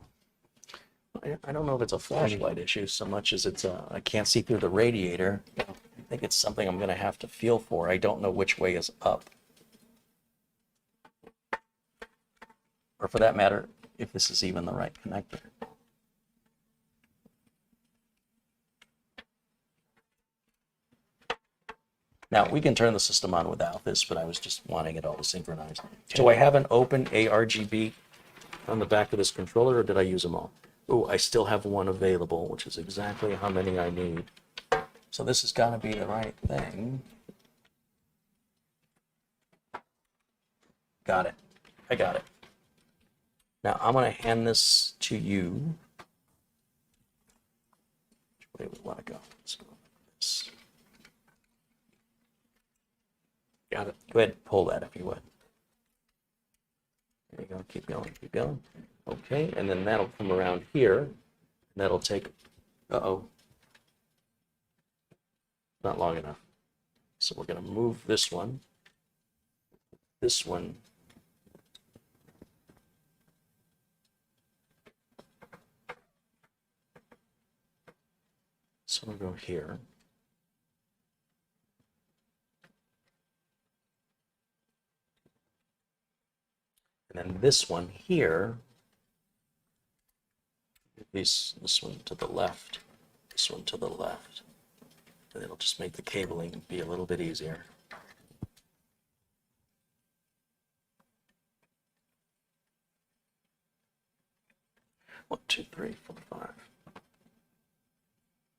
I don't know if it's a flashlight issue so much as I can't see through the radiator. I think it's something I'm going to have to feel for. I don't know which way is up. Or for that matter, if this is even the right connector. Now, we can turn the system on without this, but I was just wanting it all to synchronize. So I have an open ARGB on the back of this controller, or did I use them all? Oh, I still have one available, which is exactly how many I need. So this has got to be the right thing. Got it. I got it. Now I'm going to hand this to you. Which way we want to go? Let's go like this. Got it. Go ahead and pull that if you would. There you go. Keep going. Keep going. Okay, and then that'll come around here. And that'll take. Uh-oh. Not long enough. So we're going to move this one. This one. So we'll go here. And then this one here, this one to the left, this one to the left. And it'll just make the cabling be a little bit easier. One, two, three, four,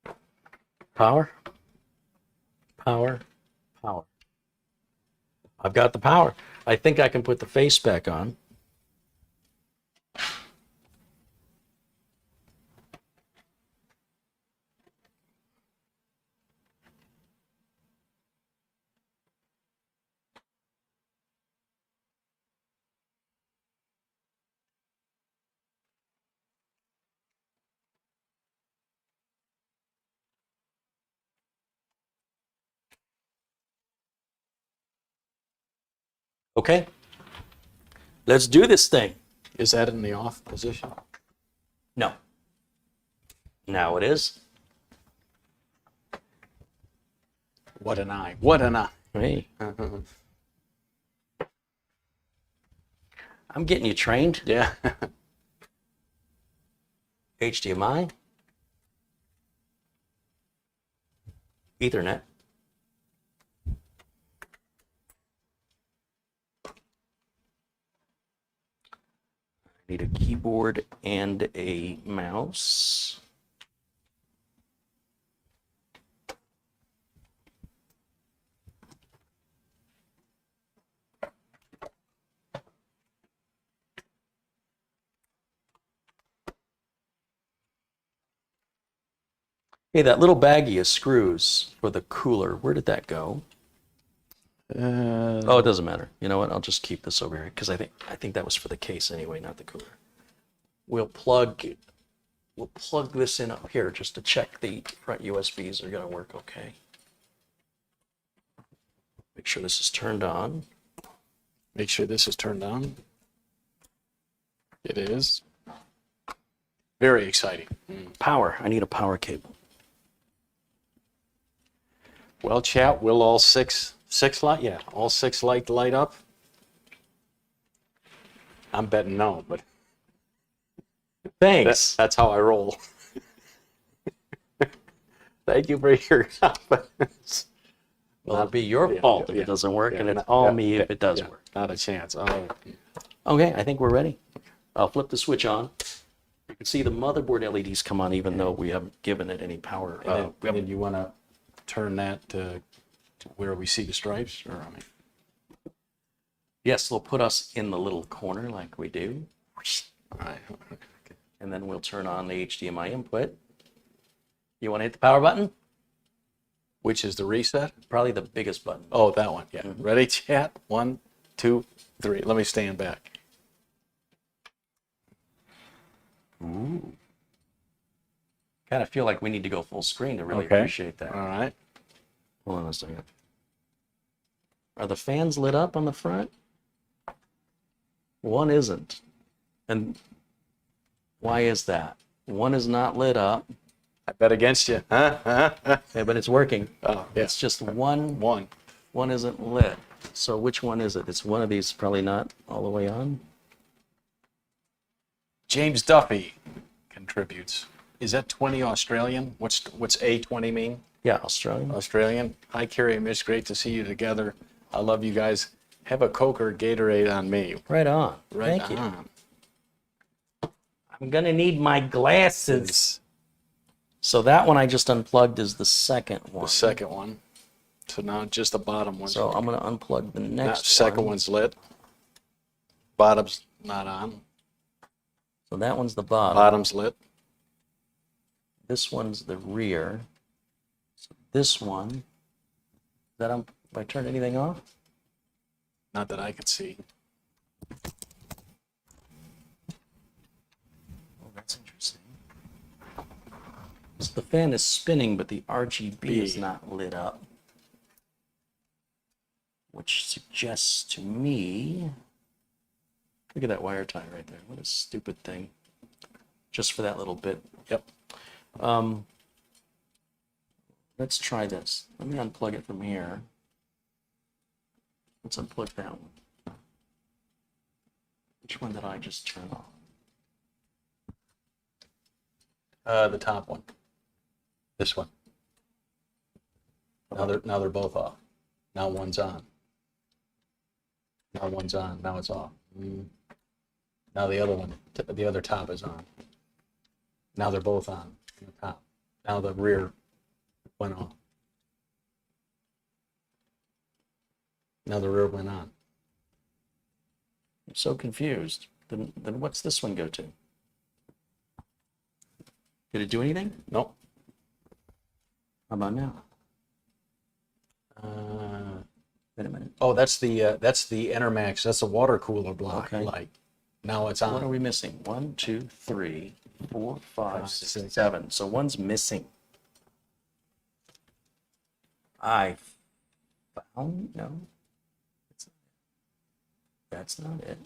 five. Power, power, power. I've got the power. I think I can put the face back on. Okay, let's do this thing. Is that in the off position? No. Now it is. What an eye. What an eye. Hey. I'm getting you trained. Yeah. HDMI. Ethernet. I need a keyboard and a mouse. Hey, that little baggie of screws for the cooler, where did that go? Oh, it doesn't matter. You know what? I'll just keep this over here because I think that was for the case anyway, not the cooler. We'll plug this in up here just to check the front USBs are going to work okay. Make sure this is turned on. Make sure this is turned on. It is. Very exciting. Power. I need a power cable. Well, chat, will all six light? Yeah, all six light up? I'm betting no, but Thanks. that's how I roll. Thank you for your confidence. Well, it'll be your fault if it doesn't work, and it's all me if it does work. Not a chance. Oh. Okay, I think we're ready. I'll flip the switch on. You can see the motherboard LEDs come on even though we haven't given it any power. And then you want to turn that to where we see the stripes? Or, I mean, Yes, they'll put us in the little corner like we do. all right. And then we'll turn on the HDMI input. You want to hit the power button? Which is the reset? Probably the biggest button. Oh, that one. Yeah. Ready, chat? 1, 2, 3. Let me stand back. Ooh. Kind of feel like we need to go full screen to really appreciate that. All right. Hold on a second. Are the fans lit up on the front? One isn't. And why is that? One is not lit up. I bet against you. Yeah, but it's working. Oh, yeah. It's just one. One. One isn't lit. So which one is it? It's one of these probably not all the way on. James Duffy contributes. Is that 20 Australian? What's A20 mean? Yeah, Australian. Australian. Hi, Carey and Mitch. Great to see you together. I love you guys. Have a Coke or Gatorade on me. Right on. Right Thank you. on. I'm gonna need my glasses. So that one I just unplugged is the second one. The second one. So now just the bottom one. So I'm gonna unplug the next second one. one's lit. Bottom's not on. So that one's the bottom. Bottom's lit. This one's the rear. So this one. Is that on? If I turn anything off? Not that I could see. Oh, that's interesting. So the fan is spinning, but the RGB is not lit up. Which suggests to me... Look at that wire tie right there. What a stupid thing. Just for that little bit. Yep. Let's try this. Let me unplug it from here. Let's unplug that one. Which one did I just turn off? The top one. This one. Now they're both off. Now one's on. Now one's on. Now it's off. Now the other one, the other top is on. Now they're both on the top. Now the rear went off. Now the rear went on. I'm so confused. Then what's this one go to? Did it do anything? Nope. How about now? Wait a minute. Oh, that's the Enermax. That's the water cooler block light. Now it's on. What are we missing? 1, 2, 3, 4, 5, 6, 7. So one's missing. I found no. That's not it.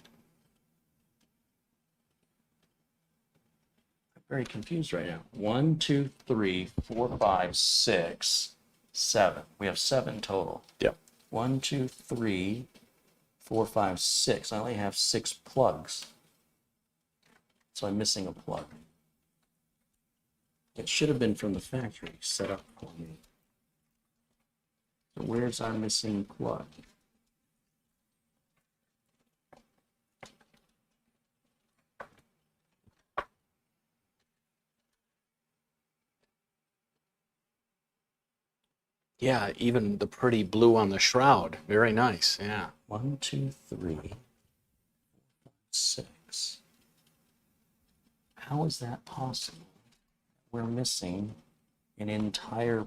I'm very confused right now. 1, 2, 3, 4, 5, 6, 7. We have 7 total. Yep. 1, 2, 3, 4, 5, 6. I only have 6 plugs. So I'm missing a plug. It should have been from the factory set up for me. So where's our missing plug? Yeah, even the pretty blue on the shroud. Very nice. Yeah. 1, 2, 3, 6. How is that possible? We're missing an entire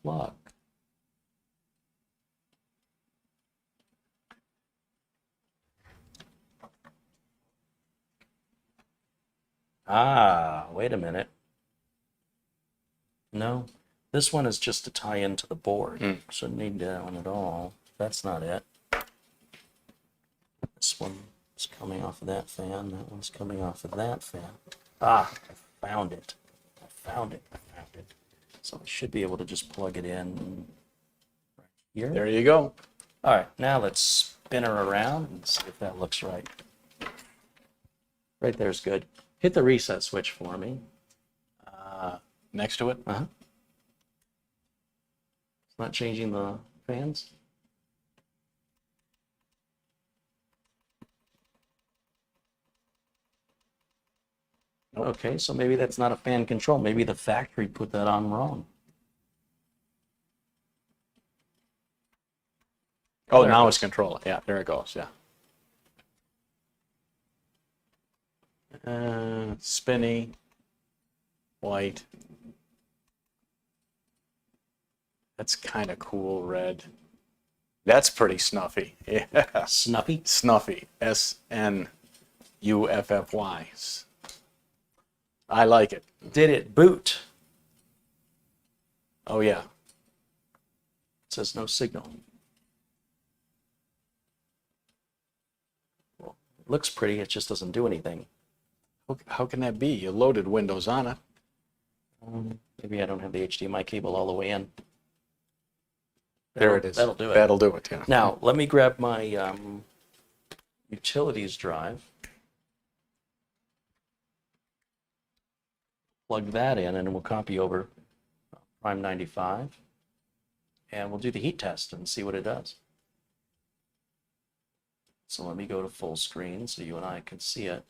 plug. Ah, wait a minute. No, this one is just to tie into the board. Shouldn't need that one at all. That's not it. This one is coming off of that fan. That one's coming off of that fan. Ah, I found it. I found it. So I should be able to just plug it in right here. There you go. All right, now let's spin her around and see if that looks right. Right there's good. Hit the reset switch for me. Next to it. Uh-huh. It's not changing the fans? Nope. Okay, so maybe that's not a fan control. Maybe the factory put that on wrong. Oh, There it now goes. it's control. Yeah, there it goes. Yeah. Spinny. White. That's kind of cool, red. That's pretty snuffy. Yeah. Snuffy? Snuffy. SNUFFY. I like it. Did it boot? Oh, yeah. It says no signal. Well, it looks pretty, it just doesn't do anything. How can that be? You loaded Windows on it. Maybe I don't have the HDMI cable all the way in. There it is. That'll do it. That'll do it, yeah. Now, let me grab my utilities drive. Plug that in, and we'll copy over Prime 95. And we'll do the heat test and see what it does. So let me go to full screen so you and I can see it.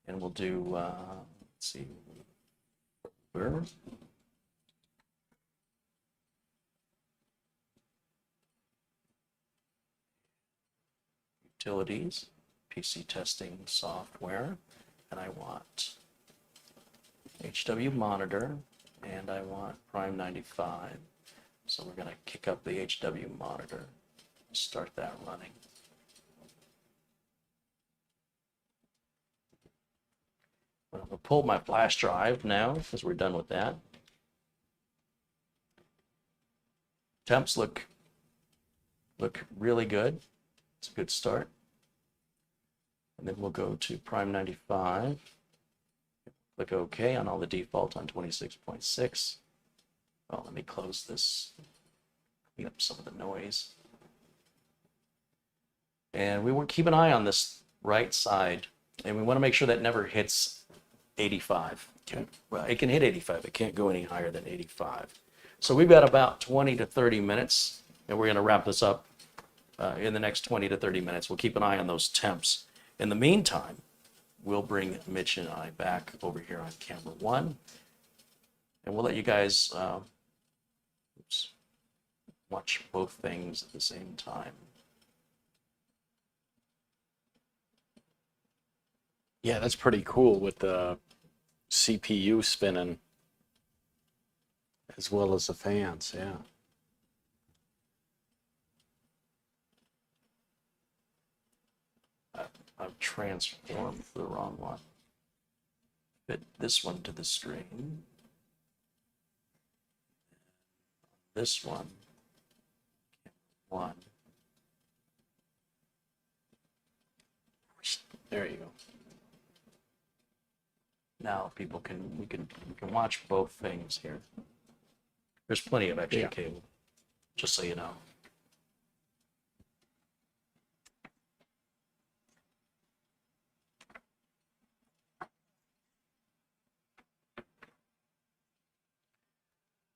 And we'll do, let's see, where? Utilities, PC testing software, and I want HW monitor, and I want Prime 95. So we're going to kick up the HW monitor, start that running. I'm going to pull my flash drive now because we're done with that. Temps look really good. It's a good start. And then we'll go to Prime 95. Click OK on all the default on 26.6. Well, let me close this, clean up some of the noise. And we will keep an eye on this right side, and we want to make sure that never hits 85. Okay. Well, it can hit 85. It can't go any higher than 85. So we've got about 20 to 30 minutes, and we're going to wrap this up in the next 20 to 30 minutes. We'll keep an eye on those temps. In the meantime, we'll bring Mitch and I back over here on camera 1, and we'll let you guys watch both things at the same time. Yeah, that's pretty cool with the CPU spinning as well as the fans, yeah. I've transformed the wrong one. Fit this one to the screen. This one. There you go. Now people we can watch both things here. There's plenty of extra Yeah. cable, just so you know.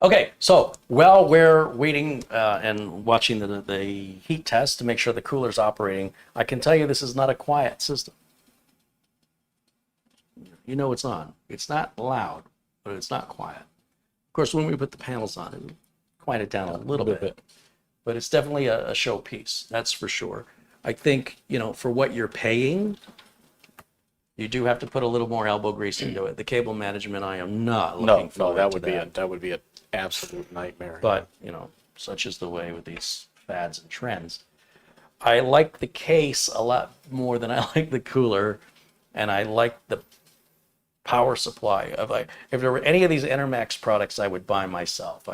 Okay, so while we're waiting and watching the heat test to make sure the cooler's operating, I can tell you this is not a quiet system. You know it's on. It's not loud, but it's not quiet. Of course, when we put the panels on, it quiet it down a little bit. But it's definitely a showpiece, that's for sure. I think, you know, for what you're paying, You do have to put a little more elbow grease into it. The cable management, I am not No, looking forward that to would be that would be an absolute nightmare. But, you know, such is the way with these fads and trends. I like the case a lot more than I like the cooler, and I like the power supply. If there were any of these Enermax products, I would buy myself.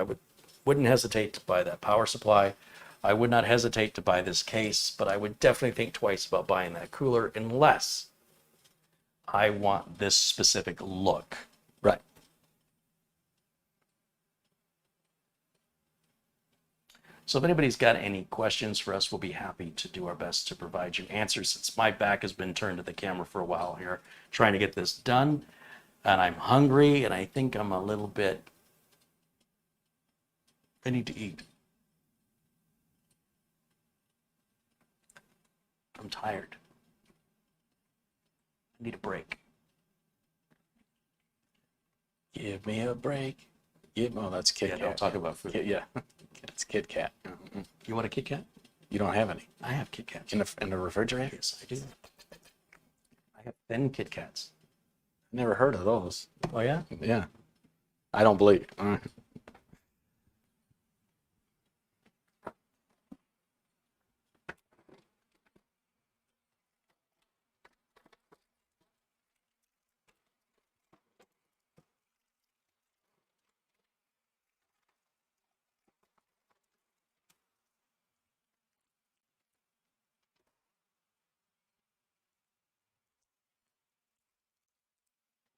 Wouldn't hesitate to buy that power supply. I would not hesitate to buy this case, but I would definitely think twice about buying that cooler unless I want this specific look. Right. So if anybody's got any questions for us, we'll be happy to do our best to provide you answers, since my back has been turned to the camera for a while here, trying to get this done. And I'm hungry, and I think I'm a little bit, I need to eat. I'm tired. I need a break. Give me a break. Oh, that's Kit Yeah, Kat. don't talk about food. Yeah, it's Kit Kat. You want a Kit Kat? You don't have any I have Kit Kats. in the refrigerator? Yes, I do. I have thin Kit Kats. Never heard of those. Oh, yeah? Yeah, I don't believe.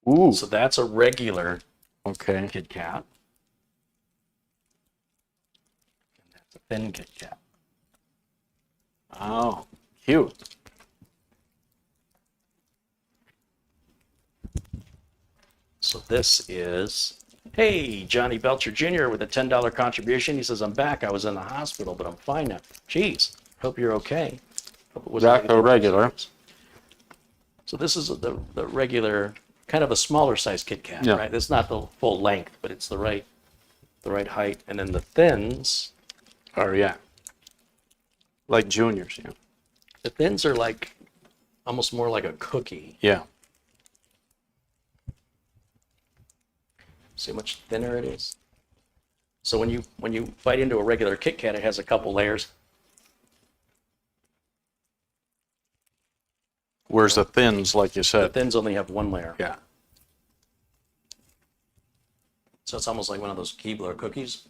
Ooh. So that's a regular Okay. Kit Kat. And that's a thin Kit Kat. Oh, cute. So this is, hey, Johnny Belcher Jr. with a $10 contribution. He says, I'm back. I was in the hospital, but I'm fine now. Jeez, hope you're okay. Hope it wasn't Back to anything regular. serious. So this is the regular, kind of a smaller size Kit Kat, Yeah. right? It's not the full length, but it's the right height. And then the thins, Oh yeah. Like juniors, yeah. the thins are like almost more like a cookie. Yeah. See how much thinner it is? So when you bite into a regular Kit Kat, it has a couple layers. Where's the thins, like you The said? thins only have one layer. Yeah. So it's almost like one of those Keebler cookies.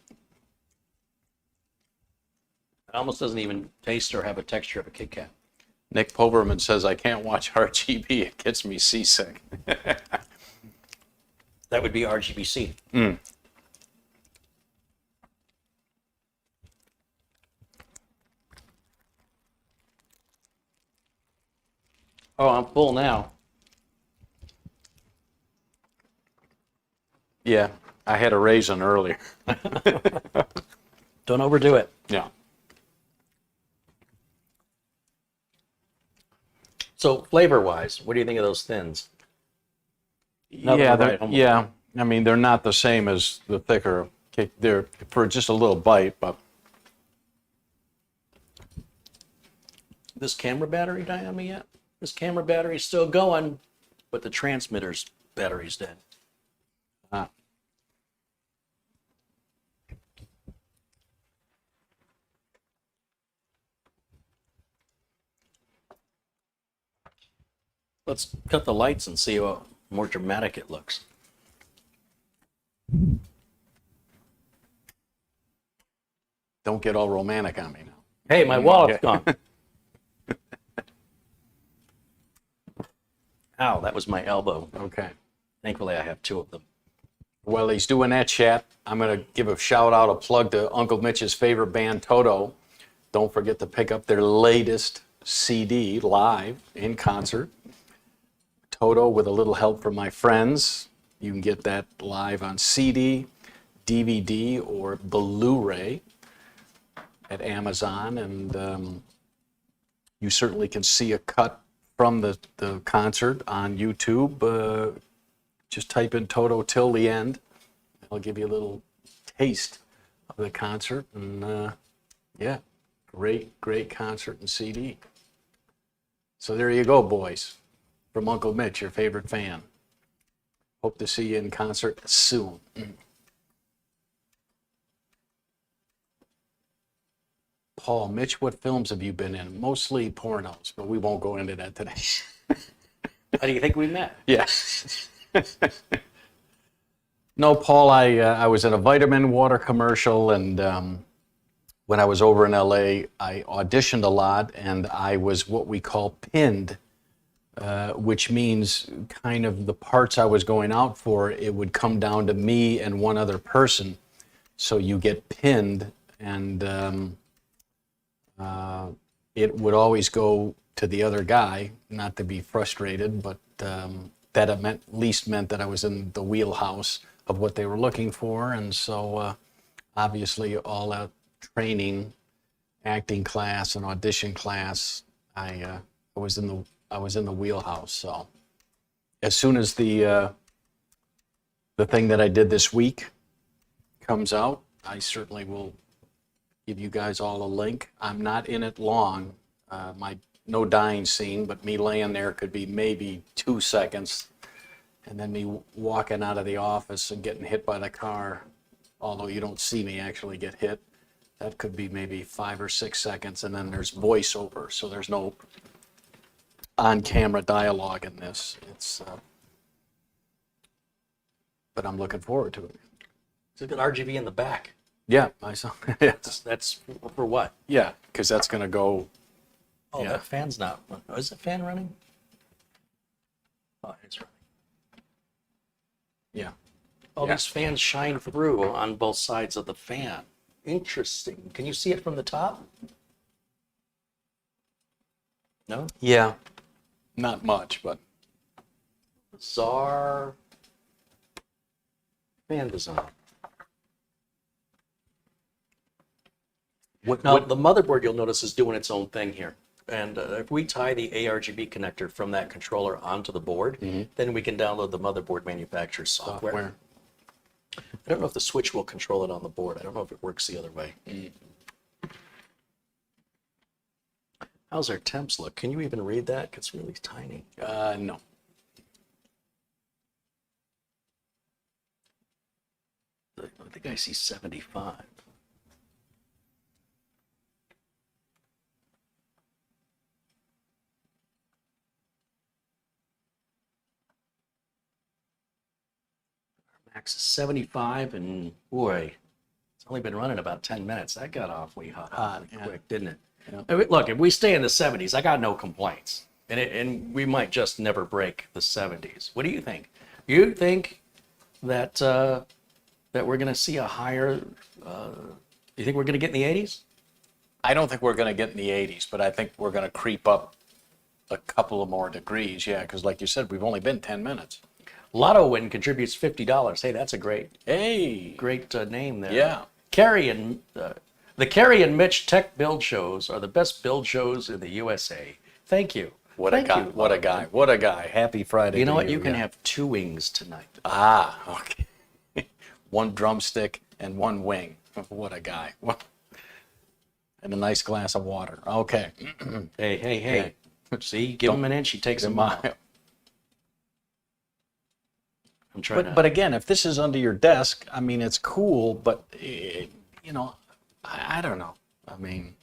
It almost doesn't even taste or have a texture of a Kit Kat. Nick Poberman says, I can't watch RGB. It gets me seasick. That would be rgbpc. Oh, I'm full now. Yeah. I had a raisin earlier. Don't overdo it. Yeah. So flavor-wise, what do you think of those thins? Nothing Yeah, to write home yeah. I mean, they're not the same as the thicker cake. They're for just a little bite, but This camera battery die on me yet? This camera battery's still going, but the transmitter's battery's dead. ah, Let's cut the lights and see how more dramatic it looks. don't get all romantic on me now. Hey, my wallet's gone. Ow, that was my elbow. Okay. Thankfully, I have two of them. While he's doing that chat, I'm going to give a shout out, a plug to Uncle Mitch's favorite band, Toto. Don't forget to pick up their latest CD live in concert. Toto, with a little help from my friends. You can get that live on CD, DVD, or Blu-ray at Amazon. And you certainly can see a cut from the concert on YouTube. Just type in Toto till the end. I'll give you a little taste of the concert. And yeah, great concert and CD. So there you go, boys. from Uncle Mitch, your favorite fan. Hope to see you in concert soon. Paul, Mitch, what films have you been in? Mostly pornos, but we won't go into that today. How do you think we met? Yeah. No, Paul, I was in a vitamin water commercial, and when I was over in LA, I auditioned a lot, and I was what we call pinned, which means kind of the parts I was going out for, it would come down to me and one other person. So you get pinned, and it would always go to the other guy, not to be frustrated, but that at least meant that I was in the wheelhouse of what they were looking for. And so obviously all that training, acting class and audition class, I was in the wheelhouse. So as soon as the thing that I did this week comes out, I certainly will give you guys all a link. I'm not in it long. No dying scene, but me laying there could be maybe 2 seconds, and then me walking out of the office and getting hit by the car, although you don't see me actually get hit. That could be maybe 5 or 6 seconds, and then there's voiceover, so there's no on-camera dialogue in this. But I'm looking forward to it. It's got RGB in the back. Yeah, I saw. Yeah, That's for what? yeah, because that's going to go. Oh, Yeah. that fan's not. Oh, is the fan running? Oh, it's running. Yeah. Oh, Yeah. these fans shine through on both sides of the fan. Interesting. Can you see it from the top? No? Yeah. Not much, but Bizarre fan design. Now, the motherboard, you'll notice, is doing its own thing here. And if we tie the ARGB connector from that controller onto the board, then we can download the motherboard manufacturer's software. I don't know if the switch will control it on the board. I don't know if it works the other way. How's our temps look? Can you even read that? It's really tiny. No. I think I see 75. Max is 75, and boy, it's only been running about 10 minutes. That got awfully hot yeah. quick, didn't it? Yeah. I mean, look, if we stay in the 70s, I got no complaints. And we might just never break the 70s. What do you think? You think that that we're going to see a higher, you think we're going to get in the 80s? I don't think we're going to get in the 80s, but I think we're going to creep up a couple of more degrees. Yeah, because like you said, we've only been 10 minutes. Lotto Win contributes $50. Hey, that's a great name there. Yeah. Carey and the Carey and Mitch Tech Build shows are the best build shows in the USA. Thank you. What Thank a guy! you, What a Lotto guy! Win. What a guy! Happy Friday! You know to what? You can yeah. have 2 wings tonight. Ah, okay. 1 drumstick and 1 wing. What a guy! And a nice glass of water. Okay. Hey. See, give him an inch, he takes a mile. I'm trying to. But again, if this is under your desk, I mean, it's cool, but you know, I don't know. I mean,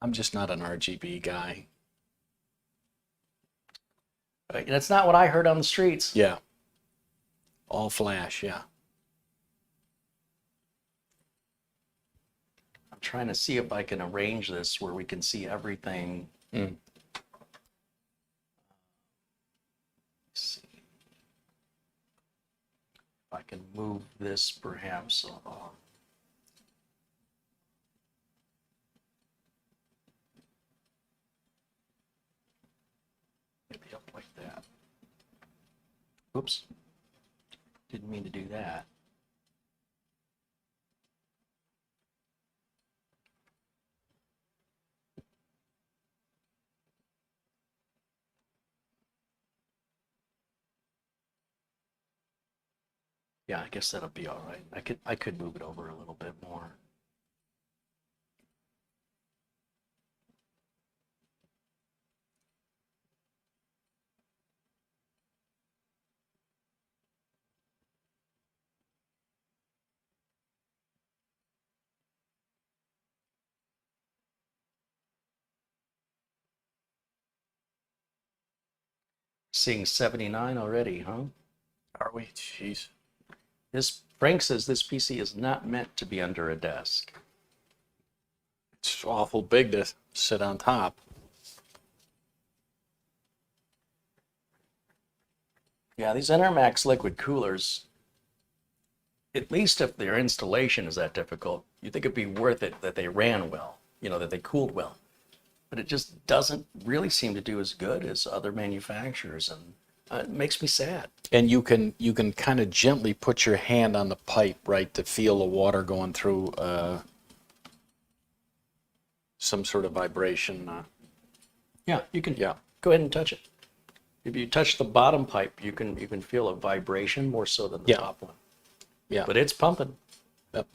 I'm just not an RGB guy. That's not what I heard on the streets. Yeah. All flash, yeah. I'm trying to see if I can arrange this where we can see everything. Let's see. If I can move this perhaps. Maybe up like that. Oops. Didn't mean to do that. Yeah, I guess that'll be all right. I could move it over a little bit more. Seeing 79 already, huh? Are we? Jeez. This Frank says this PC is not meant to be under a desk. It's awful big to sit on top. Yeah, these Enermax liquid coolers, at least if their installation is that difficult, you think it'd be worth it that they ran well, you know, that they cooled well. But it just doesn't really seem to do as good as other manufacturers, and it makes me sad. And you can kind of gently put your hand on the pipe, right, to feel the water going through some sort of vibration. Yeah, you can Yeah. go ahead and touch it. If you touch the bottom pipe, you can feel a vibration more so than the Yeah. top one. Yeah. But it's pumping. Yep.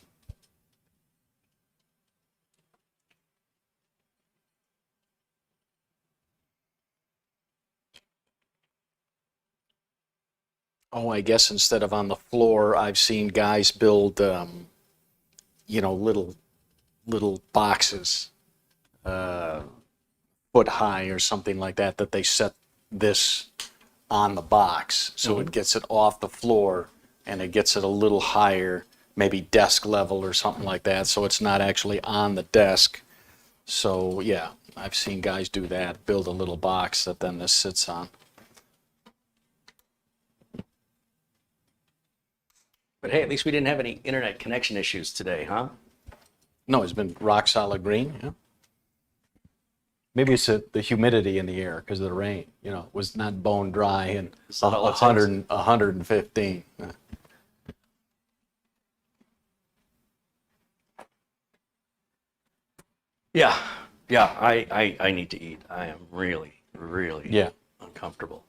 Oh, I guess instead of on the floor, I've seen guys build, little boxes, foot high or something like that, that they set this on the box, so it gets it off the floor and it gets it a little higher, maybe desk level or something like that, so it's not actually on the desk. So yeah, I've seen guys do that, build a little box that then this sits on. But hey, at least we didn't have any internet connection issues today, huh? No, it's been rock solid green. Yeah. Maybe it's the humidity in the air because of the rain. You know, it was not bone dry and Is that all it takes? 115. Yeah, I need to eat. I am really uncomfortable.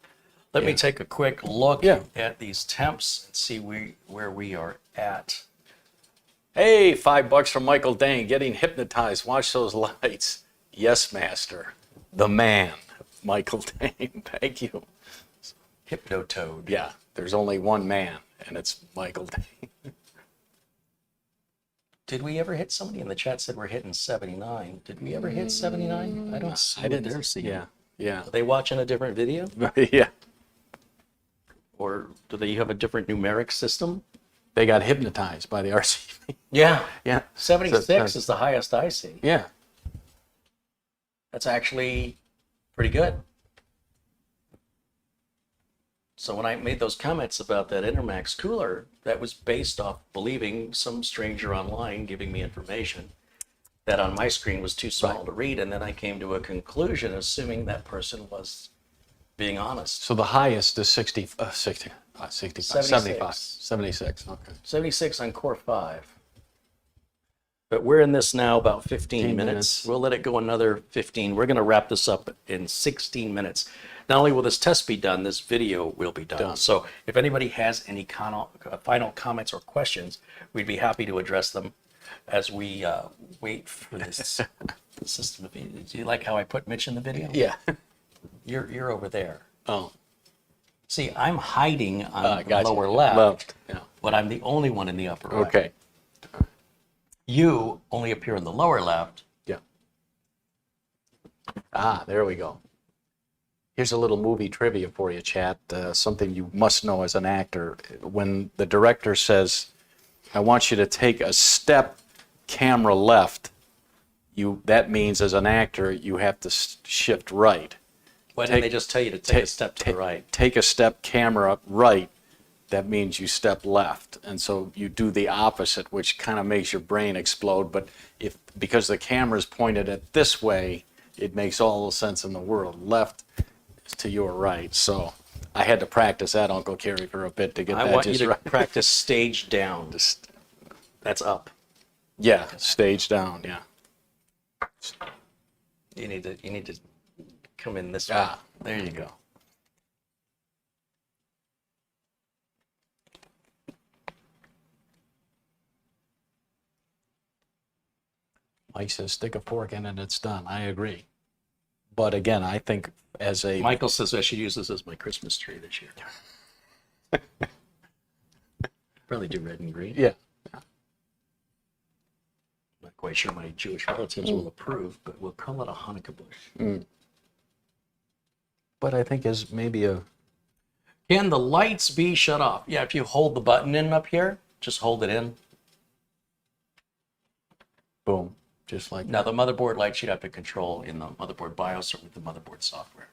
Let me take a quick look at these temps and see where we are at. Hey, $5 from Michael Dane. Getting hypnotized. Watch those lights. Yes, master. The man, Michael Dane. Thank you. Hypnotoad. Yeah, there's only one man, and it's Michael Dane. Did we ever hit, somebody in the chat said we're hitting 79. Did we ever hit 79? I don't see what they're seeing. Yeah. Are they watching a different video? Yeah. Or do they have a different numeric system? They got hypnotized by the RCB. Yeah. Yeah. 76 is the highest I see. Yeah. That's actually pretty good. So when I made those comments about that Enermax cooler, that was based off believing some stranger online giving me information that on my screen was too small to read, and then I came to a conclusion assuming that person was being honest. So the highest is 75, 75, 76. Okay. 76 on Core 5. But we're in this now about 15 minutes. We'll let it go another 15. We're going to wrap this up in 16 minutes. Not only will this test be done, this video will be done. So if anybody has any final comments or questions, we'd be happy to address them as we wait for this system. Do you like how I put Mitch in the video? Yeah. You're over there. Oh. See, I'm hiding on the lower Left. left, Yeah. but I'm the only one in the upper right. Okay. You only appear in the lower left. Yeah. Ah, there we go. Here's a little movie trivia for you, chat. Something you must know as an actor. When the director says, I want you to take a step camera left, that means as an actor, you have to shift right. Why didn't they just tell you to take a step to the right? Take a step camera right, that means you step left. And so you do the opposite, which kind of makes your brain explode. But because the camera's pointed at this way, it makes all the sense in the world. Left is to your right. So I had to practice that, Uncle Carey, for a bit to get that just right. I want you to practice stage down. That's up. Yeah, stage down, yeah. You need to come in this way. Ah, there you go. Mike says, stick a fork in and it's done. I agree. But again, I think as a... Michael says I should use this as my Christmas tree this year. Probably do red and green. Yeah. Not quite sure my Jewish relatives will approve, but we'll call it a Hanukkah bush. But I think as maybe a Can the lights be shut off? Yeah, if you hold the button in up here, just hold it in. Boom. Just like Now, the motherboard lights you'd have to control in the motherboard BIOS or with the motherboard software.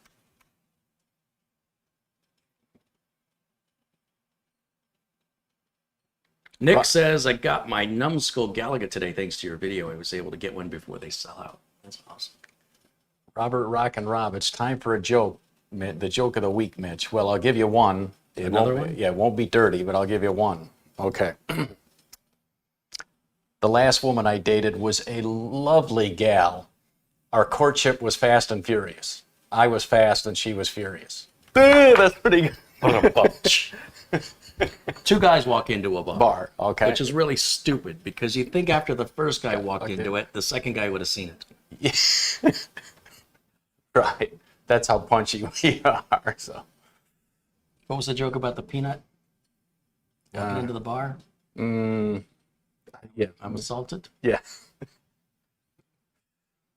Nick says, I got my numbskull Galaga today thanks to your video. I was able to get one before they sell out. That's awesome. Robert Rock and Rob, it's time for a joke. The joke of the week, Mitch. Well, I'll give you one. Another one? Yeah, it won't be dirty, but I'll give you one. Okay. The last woman I dated was a lovely gal. Our courtship was fast and furious. I was fast and she was furious. That's pretty good. What a bunch. Two guys walk into a Bar, okay. which is really stupid because you think after the first guy walked into it, the second guy would have seen it. Right. That's how punchy we are. So. What was the joke about the peanut walking into the bar? Yeah. I'm assaulted. Yeah.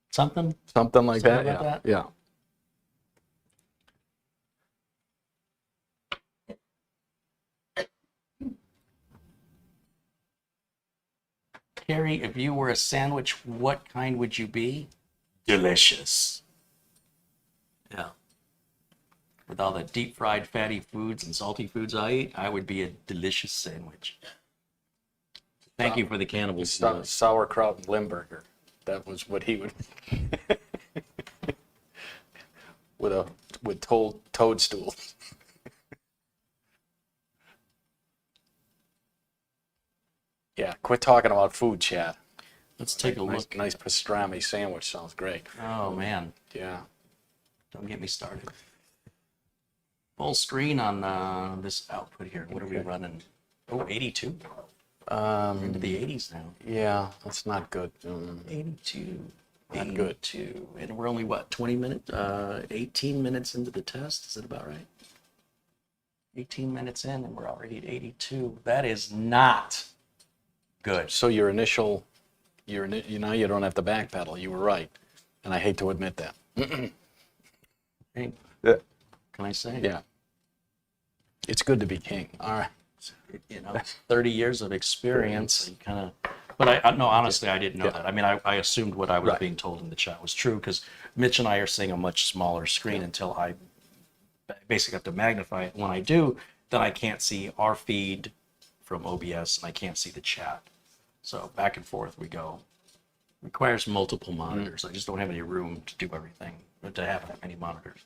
Something. Something like Something that. about Yeah. that? Carey, if you were a sandwich, what kind would you be? Delicious. Yeah. With all the deep fried fatty foods and salty foods I eat, I would be a delicious sandwich. Thank you for the cannibals. Sauerkraut and Limburger. That was what he would. with toadstools. Yeah, quit talking about food, chat. Let's take a look. Nice pastrami sandwich sounds great. Oh, man. Yeah. Don't get me started. Full screen on this output here. What are we running? Oh, 82. We're into the 80s now. Yeah, that's not good. 82. Not good. 82. And we're only, what, 20 minutes? 18 minutes into the test? Is that about right? 18 minutes in and we're already at 82. That is not good. So your initial, you don't have to backpedal. You were right, and I hate to admit that. Hey, Yeah. can I say? Yeah. It's good to be king. All right. You know, 30 years of experience, you kind of. But no, honestly, I didn't know that. I mean, I assumed what I was being told in the chat was true because Mitch and I are seeing a much smaller screen until I basically have to magnify it. When I do, then I can't see our feed from OBS and I can't see the chat. So back and forth we go. Requires multiple monitors. I just don't have any room to do everything, or to have that many monitors.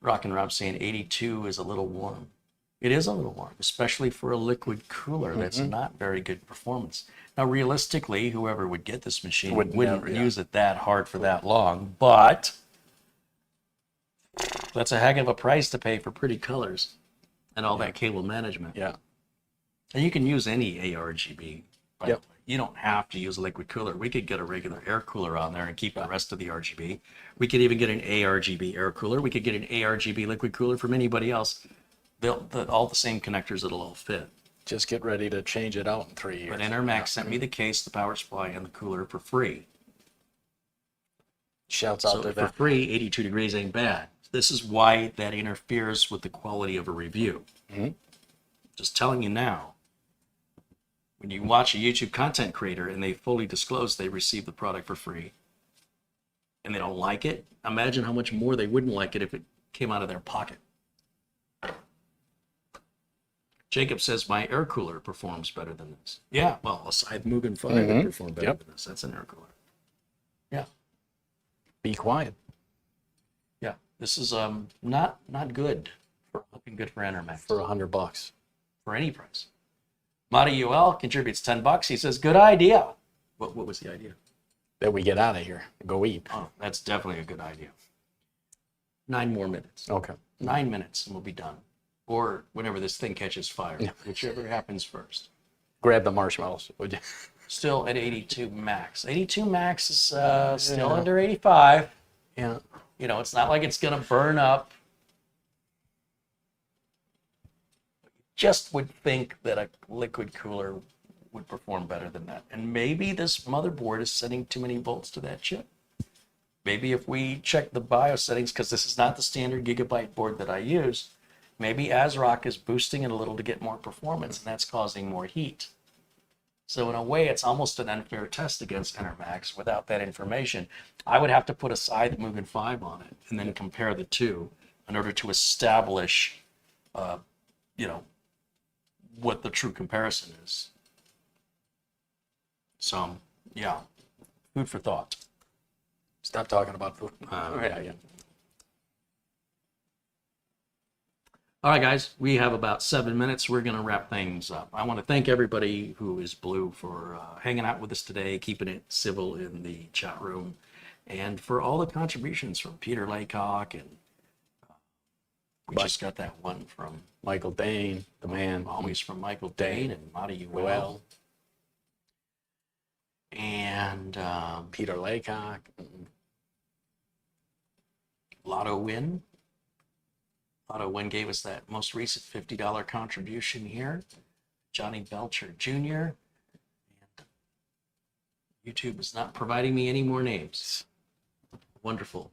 Rock and Rob saying 82 is a little warm. It is a little warm, especially for a liquid cooler. That's not very good performance. Now, realistically, whoever would get this machine wouldn't use it that hard for that long, but that's a heck of a price to pay for pretty colors and all that cable management. Yeah. And you can use any ARGB. By the Yep. way. You don't have to use a liquid cooler. We could get a regular air cooler on there and keep the rest of the RGB. We could even get an ARGB air cooler. We could get an ARGB liquid cooler from anybody else. All the same connectors, it'll all fit. Just get ready to change it out in 3 years. But Enermax sent me the case, the power supply, and the cooler for free. Shouts out So to for them. free, 82 degrees ain't bad. This is why that interferes with the quality of a review. Just telling you now. When you watch a YouTube content creator and they fully disclose they receive the product for free and they don't like it, imagine how much more they wouldn't like it if it came out of their pocket. Jacob says, my air cooler performs better than this. Yeah, well, a Scythe Mugen 5 would perform better than this. That's an air cooler. Yeah. Be quiet. Yeah. This is not good. Looking good for Enermax. For $100. For any price. Madi UL contributes $10. He says, good idea. What was the idea? That we get out of here. Go eat. Oh, that's definitely a good idea. 9 more minutes. Okay. 9 minutes and we'll be done. Or whenever this thing catches fire, whichever happens first. Grab the marshmallows, would you? Still at 82 max. 82 max is still under 85. Yeah. You know, it's not like it's going to burn up. Just would think that a liquid cooler would perform better than that. And maybe this motherboard is sending too many volts to that chip. maybe if we check the BIOS settings, because this is not the standard gigabyte board that I use, maybe AsRock is boosting it a little to get more performance, and that's causing more heat. So in a way, it's almost an unfair test against Enermax without that information. I would have to put a side Mugen 5 on it and then compare the two in order to establish, you know, what the true comparison is. So, yeah, food for thought. Stop talking about food. Yeah. All right, guys, we have about 7 minutes. We're going to wrap things up. I want to thank everybody who is blue for hanging out with us today, keeping it civil in the chat room, and for all the contributions from Peter Laycock, and we just got that one from Michael Dane, the man. always from Michael Dane and Marty Uel. And Peter Laycock. Lotto Win. Lotto Win gave us that most recent $50 contribution here. Johnny Belcher Jr. And YouTube is not providing me any more names. Wonderful.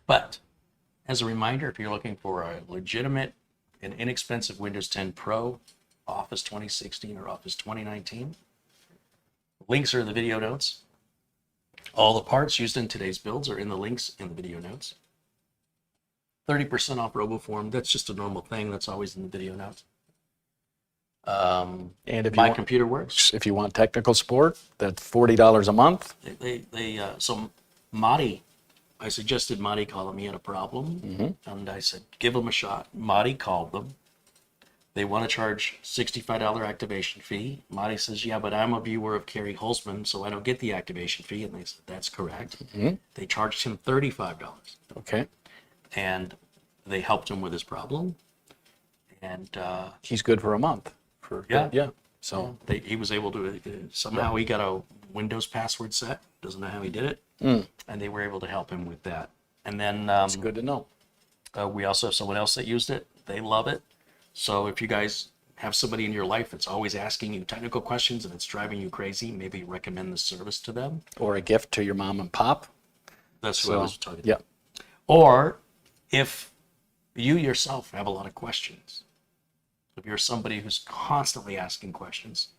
But as a reminder, if you're looking for a legitimate and inexpensive Windows 10 Pro, Office 2016 or Office 2019, links are in the video notes. All the parts used in today's builds are in the links in the video notes. 30% off RoboForm. That's just a normal thing. That's always in the video notes. And if My Computer Works. If you want technical support, that's $40 a month. So Marty, I suggested Marty call him. He had a problem, and I said, give him a shot. Marty called them. They want to charge $65 activation fee. Marty says, yeah, but I'm a viewer of CareyHolzman, so I don't get the activation fee. And they said, that's correct. They charged him $35. Okay. And they helped him with his problem. And He's good for a month. Yeah. So he was able to, somehow he got a Windows password set. Doesn't know how he did it. And they were able to help him with that. And then it's good to know. we also have someone else that used it. They love it. So if you guys have somebody in your life that's always asking you technical questions and it's driving you crazy, maybe recommend the service to them. Or a gift to your mom and pop. That's what I was talking about. Yeah. Or if you yourself have a lot of questions, if you're somebody who's constantly asking questions,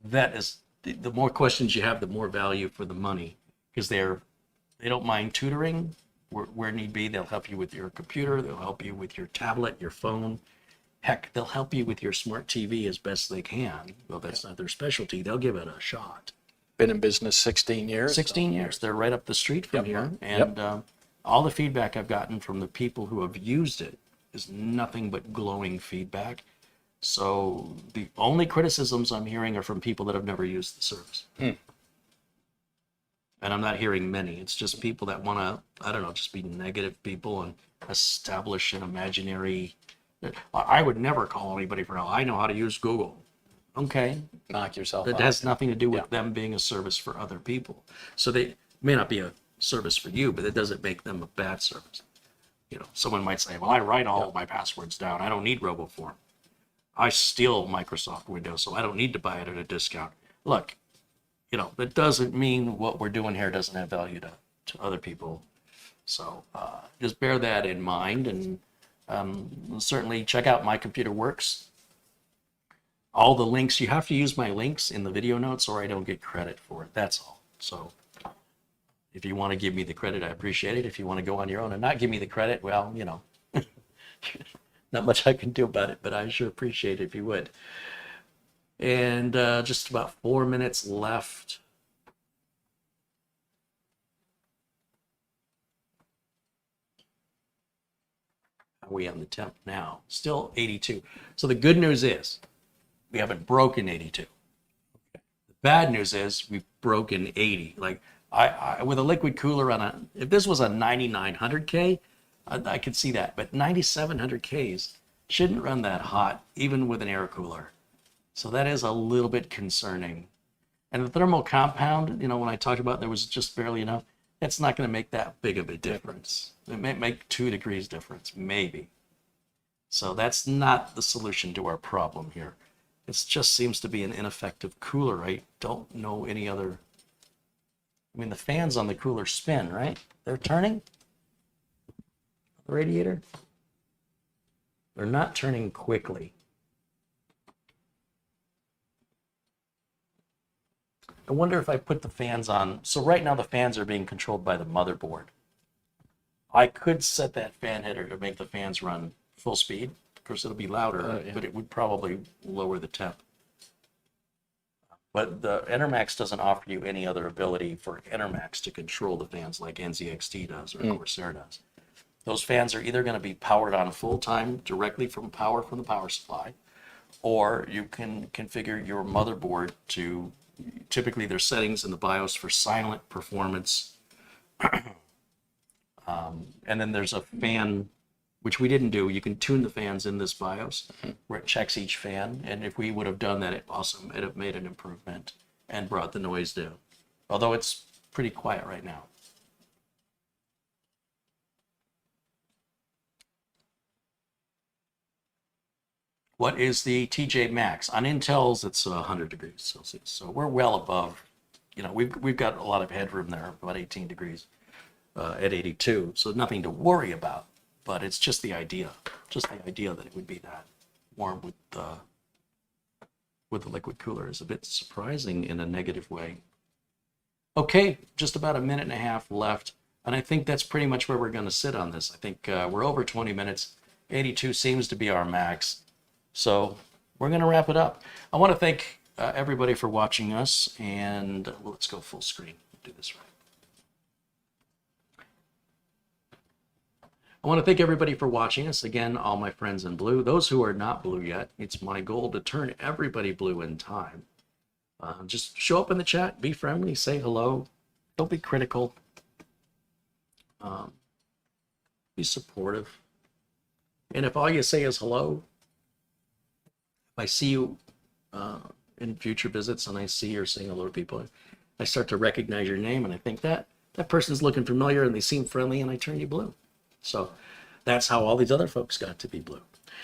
that is, the more questions you have, the more value for the money, because they don't mind tutoring where need be. They'll help you with your computer. They'll help you with your tablet, your phone. Heck, they'll help you with your smart TV as best they can. Well, that's not their specialty. They'll give it a shot. Been in business 16 years. 16 years. They're right up the street from here. And all the feedback I've gotten from the people who have used it is nothing but glowing feedback. So the only criticisms I'm hearing are from people that have never used the service. And I'm not hearing many. It's just people that want to, I don't know, just be negative people and establish an imaginary. I would never call anybody for help. I know how to use Google. Okay. Knock yourself That out. has nothing to do with them being a service for other people. So they may not be a service for you, but it doesn't make them a bad service. You know, someone might say, well, I write all my passwords down. I don't need RoboForm. I steal Microsoft Windows, so I don't need to buy it at a discount. Look, you know, that doesn't mean what we're doing here doesn't have value to other people. So just bear that in mind, and certainly check out My Computer Works. All the links, you have to use my links in the video notes or I don't get credit for it. That's all. So if you want to give me the credit, I appreciate it. If you want to go on your own and not give me the credit, well, you know, not much I can do about it, but I sure appreciate it if you would. And just about 4 minutes left. Are we on the temp now? Still 82. So the good news is we haven't broken 82. The bad news is we've broken 80. Like I with a liquid cooler on if this was a 9900K, I could see that, but 9700Ks shouldn't run that hot, even with an air cooler. So that is a little bit concerning. And the thermal compound, you know, when I talked about there was just barely enough, it's not going to make that big of a difference. It may make 2 degrees difference, maybe. So that's not the solution to our problem here. It just seems to be an ineffective cooler. I don't know any other I mean, the fans on the cooler spin, right? They're turning? The radiator? They're not turning quickly. I wonder if I put the fans on. So right now the fans are being controlled by the motherboard. I could set that fan header to make the fans run full speed. Of course, it'll be louder, but it would probably lower the temp. But the Enermax doesn't offer you any other ability for Enermax to control the fans like NZXT does or Corsair does. Those fans are either going to be powered on full time directly from power from the power supply, or you can configure your motherboard to, typically there's settings in the BIOS for silent performance. And then there's a fan, which we didn't do. You can tune the fans in this BIOS where it checks each fan. And if we would have done that, it'd have made an improvement and brought the noise down. Although it's pretty quiet right now. What is the TJ Max? On Intel's, it's 100 degrees Celsius. So we're well above, you know, we've got a lot of headroom there, about 18 degrees at 82. So nothing to worry about. But it's just the idea that it would be that warm with the liquid cooler is a bit surprising in a negative way. Okay, just about a minute and a half left, and I think that's pretty much where we're going to sit on this. I think we're over 20 minutes. 82 seems to be our max, so we're going to wrap it up. I want to thank everybody for watching us, and well, let's go full screen. Do this right. I want to thank everybody for watching us. Again, all my friends in blue. Those who are not blue yet, it's my goal to turn everybody blue in time. Just show up in the chat, be friendly, say hello. Don't be critical. Be supportive. And if all you say is hello, if I see you in future visits and I see you're saying hello to people, I start to recognize your name and I think that person's looking familiar and they seem friendly and I turn you blue. So that's how all these other folks got to be blue.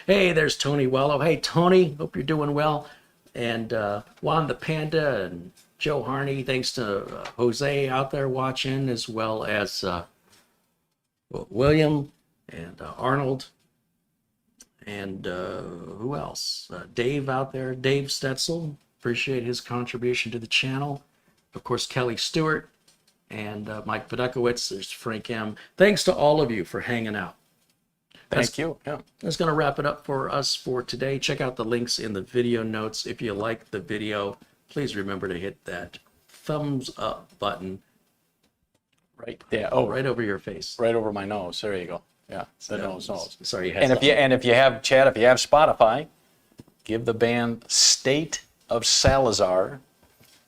Hey, there's Tony Wello. Hey, Tony, hope you're doing well. And Juan the Panda and Joe Harney, thanks to Jose out there watching, as well as William and Arnold. And who else? Dave out there, Dave Stetzel. Appreciate his contribution to the channel. Of course, Kelly Stewart. And Mike Podekowitz, there's Frank M. Thanks to all of you for hanging out. Thank you. Yeah. That's going to wrap it up for us for today. Check out the links in the video notes. If you like the video, please remember to hit that thumbs up button. Right there. Oh, Right over your face. right over my nose. There you go. Yeah, the nose. Sorry. And if you have Spotify, give the band State of Salazar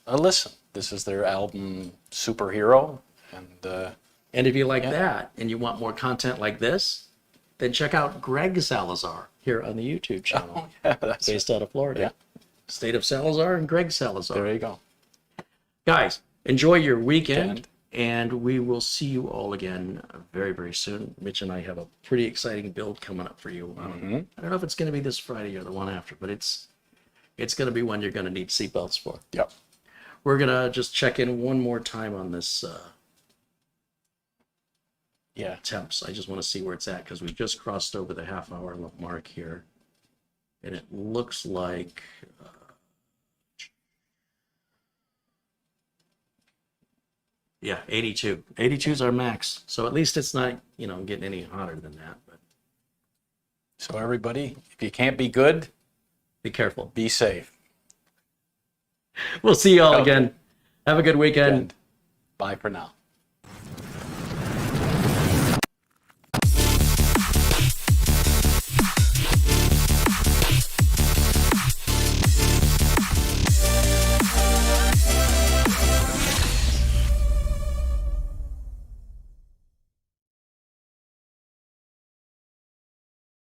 a listen. This is their album Superhero, And if you like that and you want more content like this, then check out Greg Salazar here on the YouTube channel, based out of Florida. Yeah. State of Salazar and Greg Salazar. there you go. Guys, enjoy your weekend, and we will see you all again very, very soon. Mitch and I have a pretty exciting build coming up for you. I don't know if it's going to be this Friday or the one after, but it's going to be one you're going to need seatbelts for. Yep. We're going to just check in one more time on this temps. I just want to see where it's at because we just crossed over the half-hour mark here. And it looks like... yeah, 82. 82 is our max. So at least it's not, getting any hotter than that. But So everybody, if you can't be good, be careful. be safe. We'll see you all again. Have a good weekend. Bye for now.